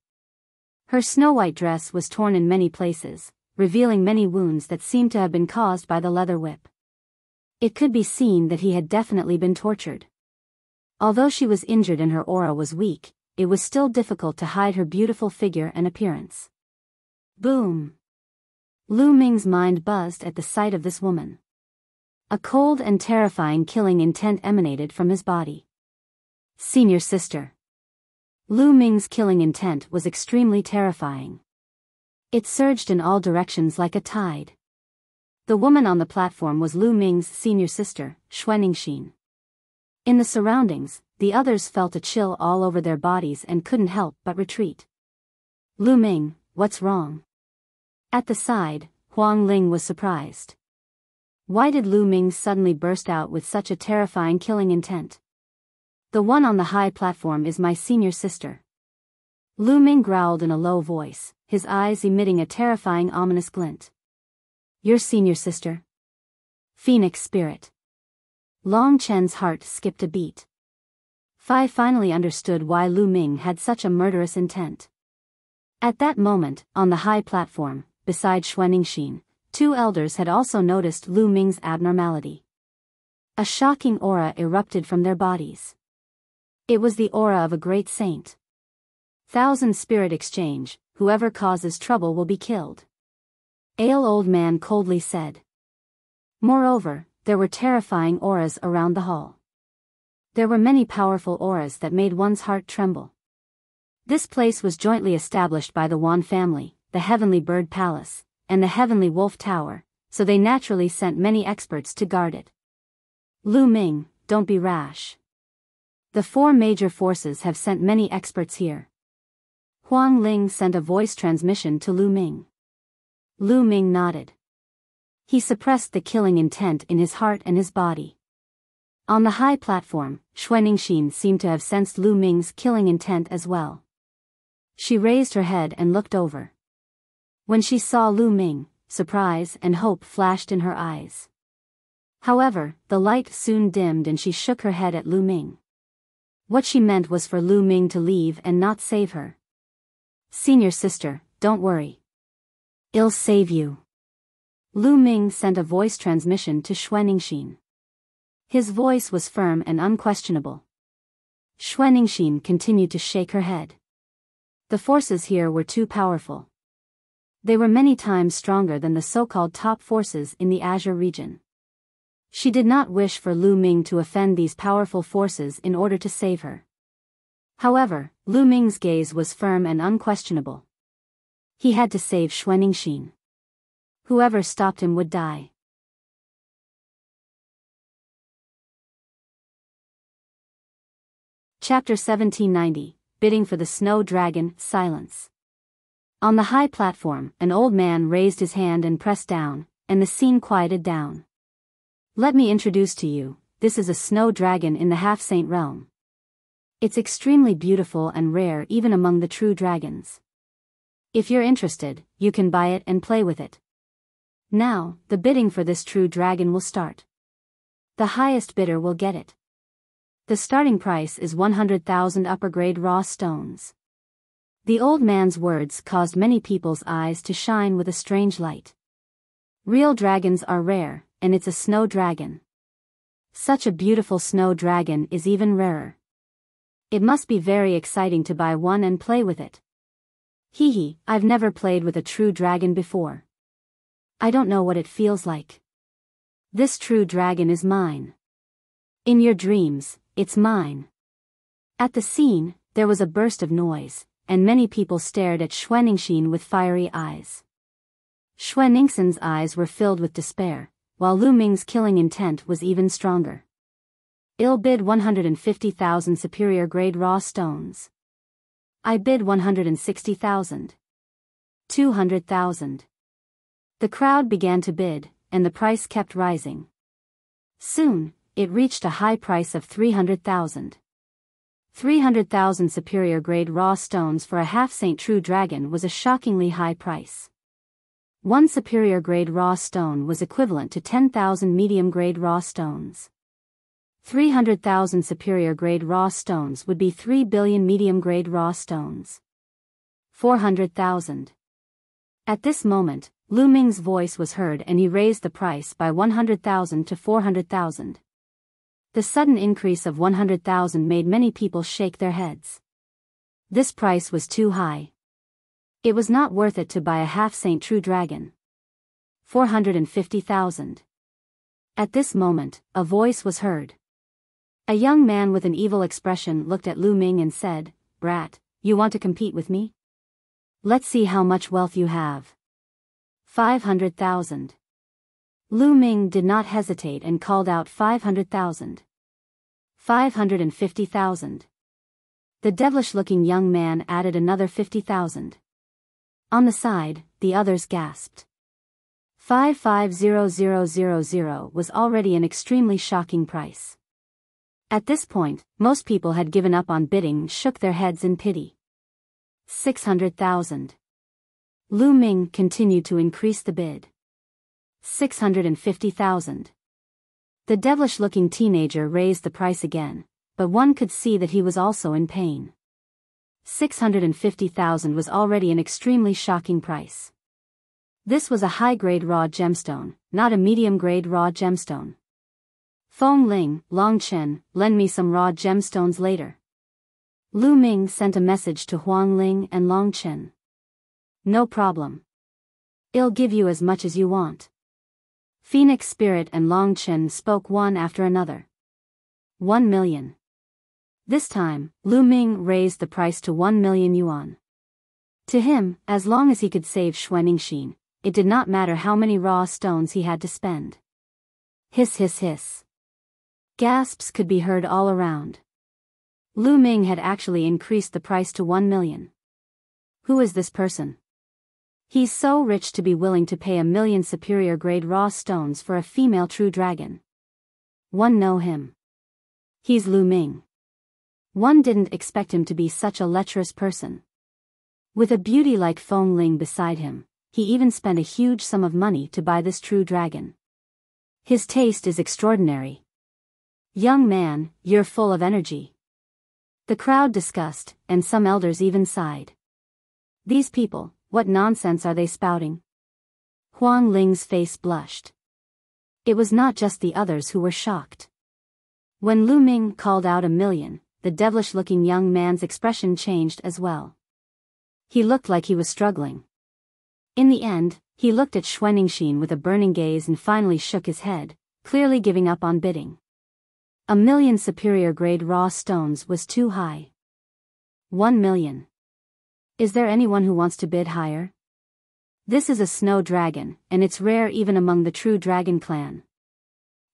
Speaker 1: Her snow-white dress was torn in many places, revealing many wounds that seemed to have been caused by the leather whip. It could be seen that he had definitely been tortured. Although she was injured and her aura was weak, it was still difficult to hide her beautiful figure and appearance. Boom! Lu Ming's mind buzzed at the sight of this woman. A cold and terrifying killing intent emanated from his body. Senior sister. Lu Ming's killing intent was extremely terrifying. It surged in all directions like a tide. The woman on the platform was Lu Ming's senior sister, Xuaningxin. In the surroundings, the others felt a chill all over their bodies and couldn't help but retreat. Lu Ming, what's wrong? At the side, Huang Ling was surprised. Why did Lu Ming suddenly burst out with such a terrifying killing intent? The one on the high platform is my senior sister. Lu Ming growled in a low voice, his eyes emitting a terrifying ominous glint. Your senior sister? Phoenix spirit. Long Chen's heart skipped a beat. Phi finally understood why Lu Ming had such a murderous intent. At that moment, on the high platform, beside Xuanixin, two elders had also noticed Lu Ming's abnormality. A shocking aura erupted from their bodies. It was the aura of a great saint. Thousand spirit exchange, whoever causes trouble will be killed. Old man coldly said. Moreover, there were terrifying auras around the hall. There were many powerful auras that made one's heart tremble. This place was jointly established by the Wan family, the Heavenly Bird Palace, and the Heavenly Wolf Tower, so they naturally sent many experts to guard it. Lu Ming, don't be rash. The four major forces have sent many experts here. Huang Ling sent a voice transmission to Lu Ming. Lu Ming nodded. He suppressed the killing intent in his heart and his body. On the high platform, Xuanixin seemed to have sensed Lu Ming's killing intent as well. She raised her head and looked over. When she saw Lu Ming, surprise and hope flashed in her eyes. However, the light soon dimmed and she shook her head at Lu Ming. What she meant was for Lu Ming to leave and not save her. Senior sister, don't worry. I'll save you. Lu Ming sent a voice transmission to Xuanixin. His voice was firm and unquestionable. Xuanixin continued to shake her head. The forces here were too powerful. They were many times stronger than the so-called top forces in the Azure region. She did not wish for Lu Ming to offend these powerful forces in order to save her. However, Lu Ming's gaze was firm and unquestionable. He had to save Xuanixin. Whoever stopped him would die. Chapter 1790, Bidding for the Snow Dragon, Silence. On the high platform, an old man raised his hand and pressed down, and the scene quieted down. Let me introduce to you, this is a snow dragon in the half-saint realm. It's extremely beautiful and rare even among the true dragons. If you're interested, you can buy it and play with it. Now, the bidding for this true dragon will start. The highest bidder will get it. The starting price is 100,000 upper-grade raw stones. The old man's words caused many people's eyes to shine with a strange light. Real dragons are rare, and it's a snow dragon. Such a beautiful snow dragon is even rarer. It must be very exciting to buy one and play with it. Hee, I've never played with a true dragon before. I don't know what it feels like. This true dragon is mine. In your dreams, it's mine. At the scene, there was a burst of noise, and many people stared at Xuanixin with fiery eyes. Xuanixin's eyes were filled with despair, while Lu Ming's killing intent was even stronger. I'll bid 150,000 superior grade raw stones. I bid 160,000. 200,000. The crowd began to bid, and the price kept rising. Soon, it reached a high price of 300,000. 300,000 superior grade raw stones for a half-saint true dragon was a shockingly high price. One superior grade raw stone was equivalent to 10,000 medium grade raw stones. 300,000 superior grade raw stones would be 3 billion medium grade raw stones. 400,000. At this moment, Lu Ming's voice was heard and he raised the price by 100,000 to 400,000. The sudden increase of 100,000 made many people shake their heads. This price was too high. It was not worth it to buy a half-saint true dragon. 450,000. At this moment, a voice was heard. A young man with an evil expression looked at Lu Ming and said, "Brat, you want to compete with me? Let's see how much wealth you have." 500,000. Lu Ming did not hesitate and called out 500,000. 550,000. The devilish-looking young man added another 50,000. On the side, the others gasped. 550000 was already an extremely shocking price. At this point, most people had given up on bidding and shook their heads in pity. 600,000. Lu Ming continued to increase the bid. 650,000. The devilish-looking teenager raised the price again, but one could see that he was also in pain. 650,000 was already an extremely shocking price. This was a high-grade raw gemstone, not a medium-grade raw gemstone. Feng Ling, Long Chen, lend me some raw gemstones later. Lu Ming sent a message to Huang Ling and Long Chen. No problem. I'll give you as much as you want. Phoenix Spirit and Long Chen spoke one after another. 1 million. This time, Lu Ming raised the price to 1 million yuan. To him, as long as he could save Xuanixin, it did not matter how many raw stones he had to spend. Hiss hiss hiss. Gasps could be heard all around. Lu Ming had actually increased the price to 1 million. Who is this person? He's so rich to be willing to pay 1 million superior grade raw stones for a female true dragon. One know him. He's Lu Ming. One didn't expect him to be such a lecherous person. With a beauty like Feng Ling beside him, he even spent a huge sum of money to buy this true dragon. His taste is extraordinary. Young man, you're full of energy. The crowd discussed, and some elders even sighed. These people, what nonsense are they spouting? Huang Ling's face blushed. It was not just the others who were shocked. When Lu Ming called out 1 million, the devilish-looking young man's expression changed as well. He looked like he was struggling. In the end, he looked at Xuanixin with a burning gaze and finally shook his head, clearly giving up on bidding. 1 million superior grade raw stones was too high. 1 million. Is there anyone who wants to bid higher? This is a snow dragon, and it's rare even among the true dragon clan.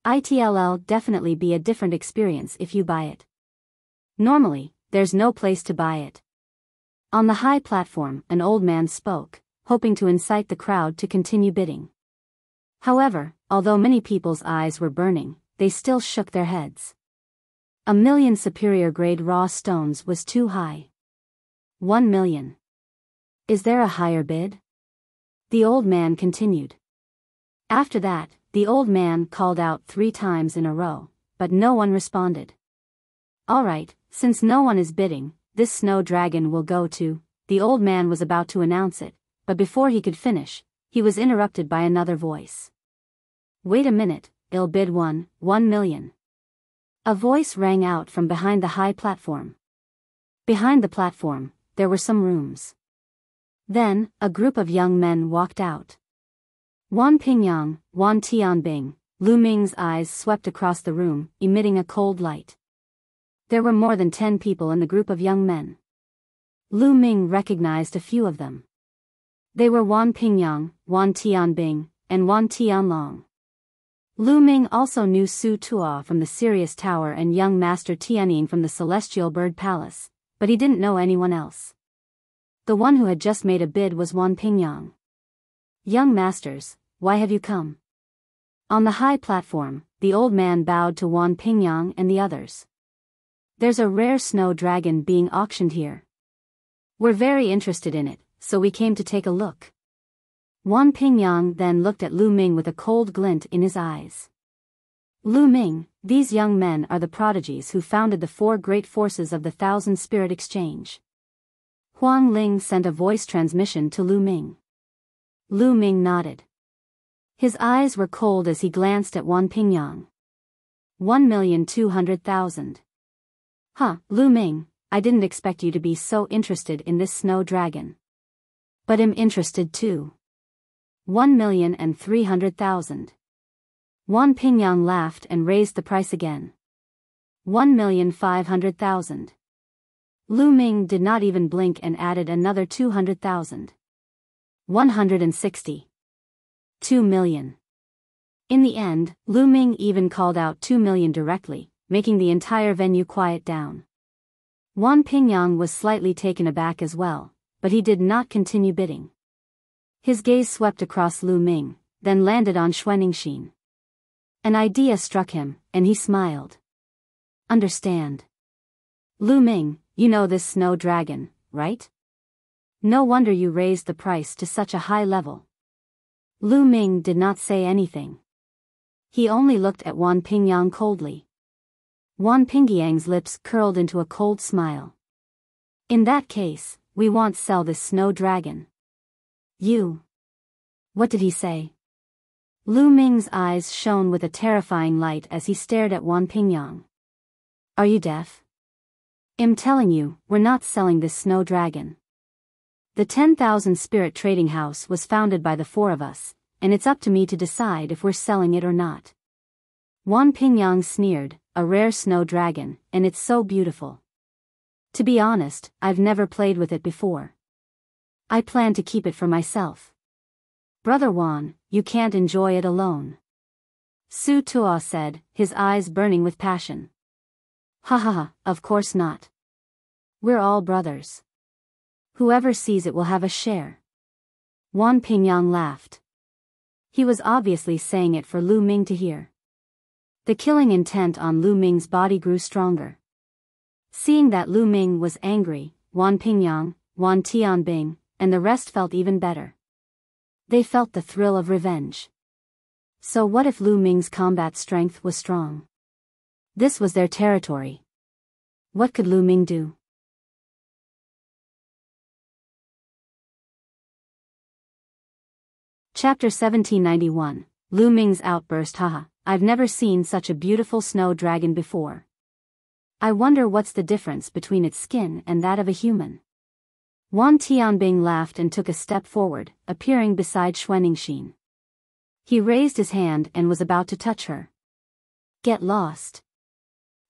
Speaker 1: It'll definitely be a different experience if you buy it. Normally, there's no place to buy it. On the high platform, an old man spoke, hoping to incite the crowd to continue bidding. However, although many people's eyes were burning, they still shook their heads. 1 million superior grade raw stones was too high. 1 million. Is there a higher bid? The old man continued. After that, the old man called out 3 times in a row, but no one responded. All right, since no one is bidding, this snow dragon will go to. The old man was about to announce it, but before he could finish, he was interrupted by another voice. Wait a minute, I'll bid 1 million. A voice rang out from behind the high platform. Behind the platform, there were some rooms. Then, a group of young men walked out. Wan Pingyang, Wan Tianbing, Lu Ming's eyes swept across the room, emitting a cold light. There were more than 10 people in the group of young men. Lu Ming recognized a few of them. They were Wan Pingyang, Wan Tianbing, and Wan Tianlong. Lu Ming also knew Su Tuo from the Sirius Tower and young Master Tianying from the Celestial Bird Palace, but he didn't know anyone else. The one who had just made a bid was Wan Pingyang. Young masters, why have you come? On the high platform, the old man bowed to Wan Pingyang and the others. There's a rare snow dragon being auctioned here. We're very interested in it, so we came to take a look. Wan Pingyang then looked at Lu Ming with a cold glint in his eyes. Lu Ming, these young men are the prodigies who founded the 4 great forces of the Thousand Spirit Exchange. Huang Ling sent a voice transmission to Lu Ming. Lu Ming nodded. His eyes were cold as he glanced at Wan Pingyang. 1,200,000. Huh, Lu Ming, I didn't expect you to be so interested in this snow dragon. But I'm interested too. 1,300,000. Wan Pingyang laughed and raised the price again. 1,500,000. Lu Ming did not even blink and added another 200,000. 160. 2 million. In the end, Lu Ming even called out 2 million directly, making the entire venue quiet down. Wan Pingyang was slightly taken aback as well, but he did not continue bidding. His gaze swept across Lu Ming, then landed on Xuanixin. An idea struck him, and he smiled. Understand. Lu Ming, you know this snow dragon, right? No wonder you raised the price to such a high level. Lu Ming did not say anything. He only looked at Wan Pingyang coldly. Wan Pingyang's lips curled into a cold smile. In that case, we won't sell this snow dragon. You. What did he say? Lu Ming's eyes shone with a terrifying light as he stared at Wan Pingyang. Are you deaf? I'm telling you, we're not selling this snow dragon. The 10,000 Spirit Trading House was founded by the four of us, and it's up to me to decide if we're selling it or not. Wan Pingyang sneered, a rare snow dragon, and it's so beautiful. To be honest, I've never played with it before. I plan to keep it for myself. Brother Wan, you can't enjoy it alone. Su Tuo said, his eyes burning with passion. Ha ha ha, of course not. We're all brothers. Whoever sees it will have a share. Wan Pingyang laughed. He was obviously saying it for Lu Ming to hear. The killing intent on Lu Ming's body grew stronger. Seeing that Lu Ming was angry, Wan Pingyang, Wan Tianbing, and the rest felt even better. They felt the thrill of revenge. So what if Lu Ming's combat strength was strong? This was their territory. What could Lu Ming do? Chapter 1791, Lu Ming's outburst. Haha, I've never seen such a beautiful snow dragon before. I wonder what's the difference between its skin and that of a human. Wan Tianbing laughed and took a step forward, appearing beside Xuanixin. He raised his hand and was about to touch her. Get lost.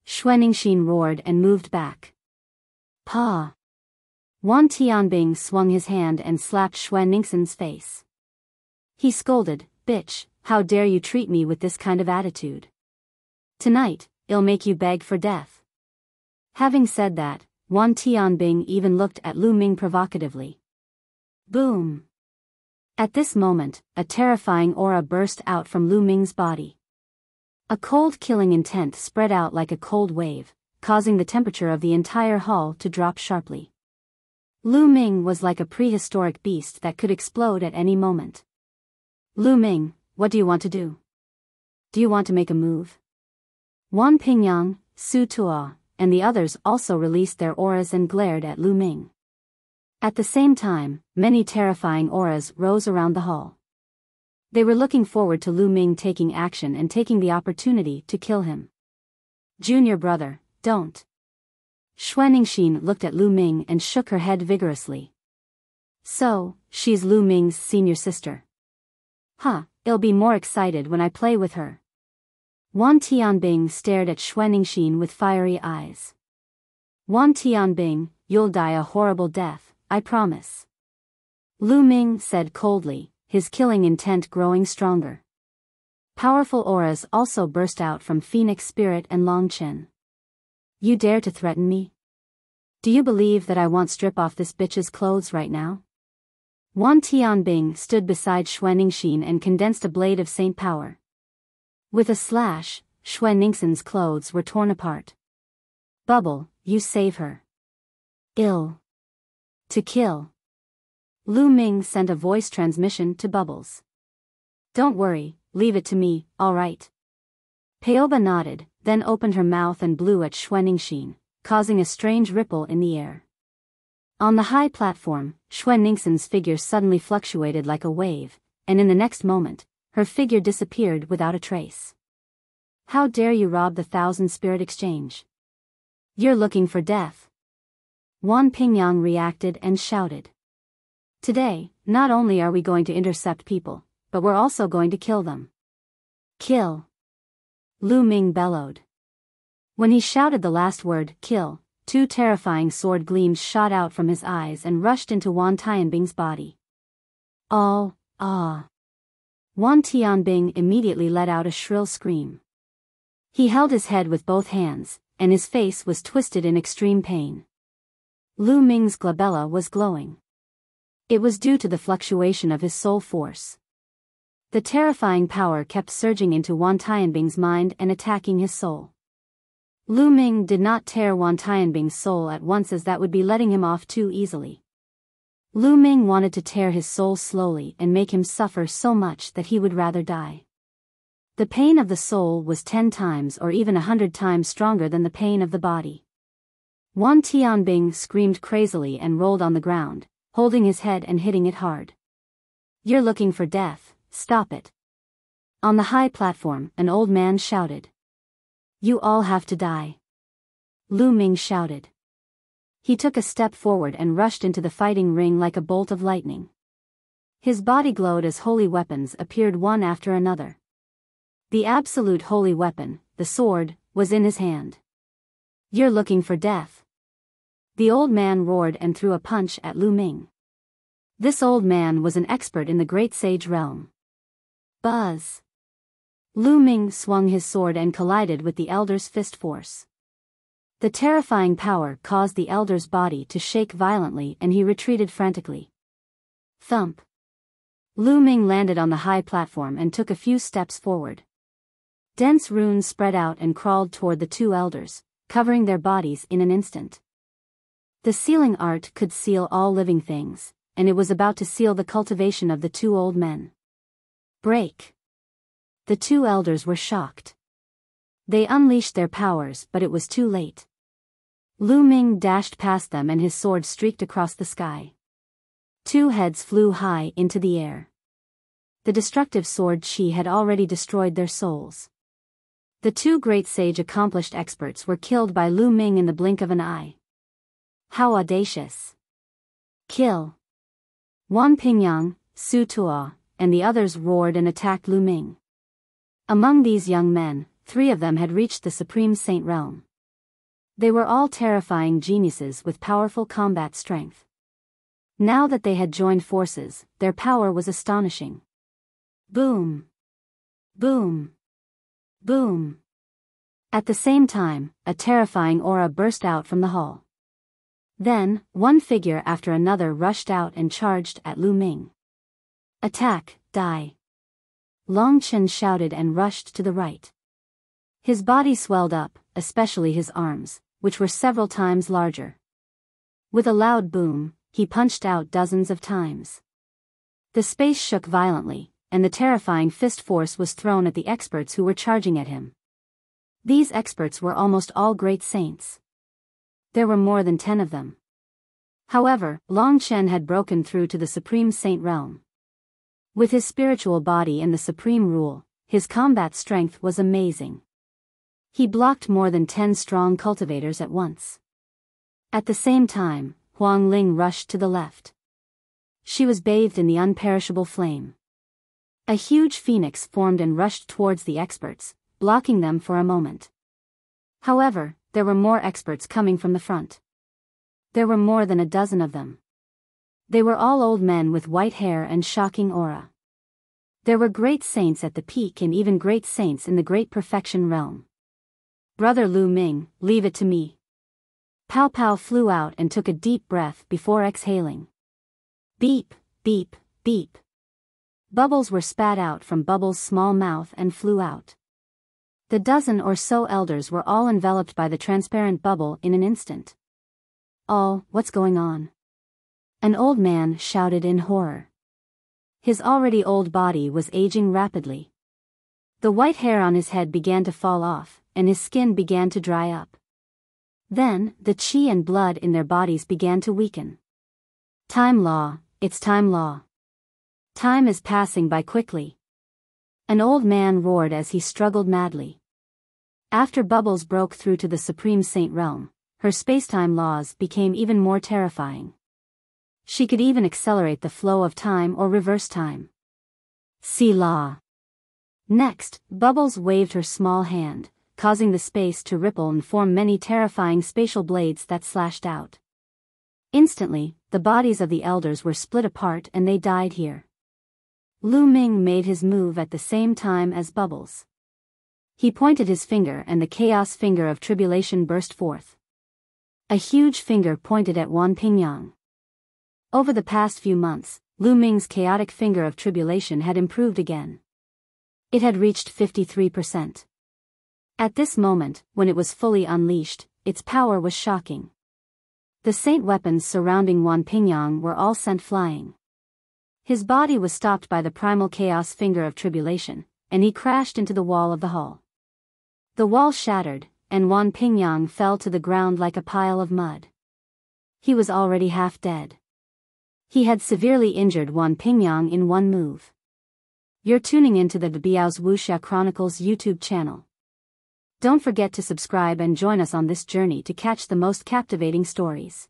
Speaker 1: Xuanixin roared and moved back. Pa! Wan Tianbing swung his hand and slapped Xuanixin's face. He scolded, Bitch, how dare you treat me with this kind of attitude? Tonight, I'll make you beg for death. Having said that, Wan Tianbing even looked at Lu Ming provocatively. Boom! At this moment, a terrifying aura burst out from Lu Ming's body. A cold killing intent spread out like a cold wave, causing the temperature of the entire hall to drop sharply. Lu Ming was like a prehistoric beast that could explode at any moment. Lu Ming, what do you want to do? Do you want to make a move? Wan Pingyang, Su Tuo, and the others also released their auras and glared at Lu Ming. At the same time, many terrifying auras rose around the hall. They were looking forward to Lu Ming taking action and taking the opportunity to kill him. Junior brother, don't. Xuanixin looked at Lu Ming and shook her head vigorously. So, she's Lu Ming's senior sister. Huh, I'll be more excited when I play with her. Wan Tianbing stared at Xuanixin with fiery eyes. Wan Tianbing, you'll die a horrible death, I promise. Lu Ming said coldly, his killing intent growing stronger. Powerful auras also burst out from Phoenix Spirit and Long Chen. You dare to threaten me? Do you believe that I won't strip off this bitch's clothes right now? Wan Tianbing stood beside Xuanixin and condensed a blade of Saint power. With a slash, Xuanixin's clothes were torn apart. Bubble, you save her. Ill. To kill. Lu Ming sent a voice transmission to Bubbles. Don't worry, leave it to me, alright. Peoba nodded, then opened her mouth and blew at Xuanixin, causing a strange ripple in the air. On the high platform, Xuanixin's figure suddenly fluctuated like a wave, and in the next moment, her figure disappeared without a trace. How dare you rob the 1,000 Spirit Exchange? You're looking for death. Wan Pingyang reacted and shouted. Today, not only are we going to intercept people, but we're also going to kill them. Kill. Lu Ming bellowed. When he shouted the last word, kill, two terrifying sword gleams shot out from his eyes and rushed into Wan Tianbing's body. Wan Tianbing immediately let out a shrill scream. He held his head with both hands, and his face was twisted in extreme pain. Lu Ming's glabella was glowing. It was due to the fluctuation of his soul force. The terrifying power kept surging into Wan Tianbing's mind and attacking his soul. Lu Ming did not tear Wan Tianbing's soul at once, as that would be letting him off too easily. Lu Ming wanted to tear his soul slowly and make him suffer so much that he would rather die. The pain of the soul was 10 times or even 100 times stronger than the pain of the body. Wan Tianbing screamed crazily and rolled on the ground, holding his head and hitting it hard. "You're looking for death, stop it." On the high platform, an old man shouted. "You all have to die." Lu Ming shouted. He took a step forward and rushed into the fighting ring like a bolt of lightning. His body glowed as holy weapons appeared one after another. The absolute holy weapon, the sword, was in his hand. "You're looking for death." The old man roared and threw a punch at Lu Ming. This old man was an expert in the great sage realm. Buzz! Lu Ming swung his sword and collided with the elder's fist force. The terrifying power caused the elder's body to shake violently and he retreated frantically. Thump! Lu Ming landed on the high platform and took a few steps forward. Dense runes spread out and crawled toward the two elders, covering their bodies in an instant. The sealing art could seal all living things, and it was about to seal the cultivation of the two old men. Break! The two elders were shocked. They unleashed their powers, but it was too late. Lu Ming dashed past them and his sword streaked across the sky. Two heads flew high into the air. The destructive sword chi had already destroyed their souls. The two great sage accomplished experts were killed by Lu Ming in the blink of an eye. How audacious! Kill! Wan Pingyang, Su Tuo, and the others roared and attacked Lu Ming. Among these young men, 3 of them had reached the Supreme Saint realm. They were all terrifying geniuses with powerful combat strength. Now that they had joined forces, their power was astonishing. Boom! Boom! Boom! At the same time, a terrifying aura burst out from the hall. Then, one figure after another rushed out and charged at Lu Ming. "Attack, die!" Long Chen shouted and rushed to the right. His body swelled up, especially his arms, which were several times larger. With a loud boom, he punched out dozens of times. The space shook violently, and the terrifying fist force was thrown at the experts who were charging at him. These experts were almost all great saints. There were more than 10 of them. However, Long Chen had broken through to the Supreme Saint realm. With his spiritual body and the supreme rule, his combat strength was amazing. He blocked more than 10 strong cultivators at once. At the same time, Huang Ling rushed to the left. She was bathed in the unperishable flame. A huge phoenix formed and rushed towards the experts, blocking them for a moment. However, there were more experts coming from the front. There were more than a dozen of them. They were all old men with white hair and shocking aura. There were great saints at the peak and even great saints in the great perfection realm. "Brother Lu Ming, leave it to me." Pow Pow flew out and took a deep breath before exhaling. Beep, beep, beep. Bubbles were spat out from Bubbles' small mouth and flew out. The dozen or so elders were all enveloped by the transparent bubble in an instant. What's going on?" An old man shouted in horror. His already old body was aging rapidly. The white hair on his head began to fall off, and his skin began to dry up. Then, the chi and blood in their bodies began to weaken. "Time law, it's time law. Time is passing by quickly." An old man roared as he struggled madly. After Bubbles broke through to the Supreme Saint realm, her spacetime laws became even more terrifying. She could even accelerate the flow of time or reverse time. See law. Next, Bubbles waved her small hand, causing the space to ripple and form many terrifying spatial blades that slashed out. Instantly, the bodies of the elders were split apart and they died here. Lu Ming made his move at the same time as Bubbles. He pointed his finger and the chaos finger of tribulation burst forth. A huge finger pointed at Wan Pingyang. Over the past few months, Lu Ming's chaotic finger of tribulation had improved again. It had reached 53%. At this moment, when it was fully unleashed, its power was shocking. The saint weapons surrounding Wan Pingyang were all sent flying. His body was stopped by the primal chaos finger of tribulation, and he crashed into the wall of the hall. The wall shattered, and Wan Pingyang fell to the ground like a pile of mud. He was already half dead. He had severely injured Wan Pingyang in one move. You're tuning into the Biyao's Wuxia Chronicles YouTube channel. Don't forget to subscribe and join us on this journey to catch the most captivating stories.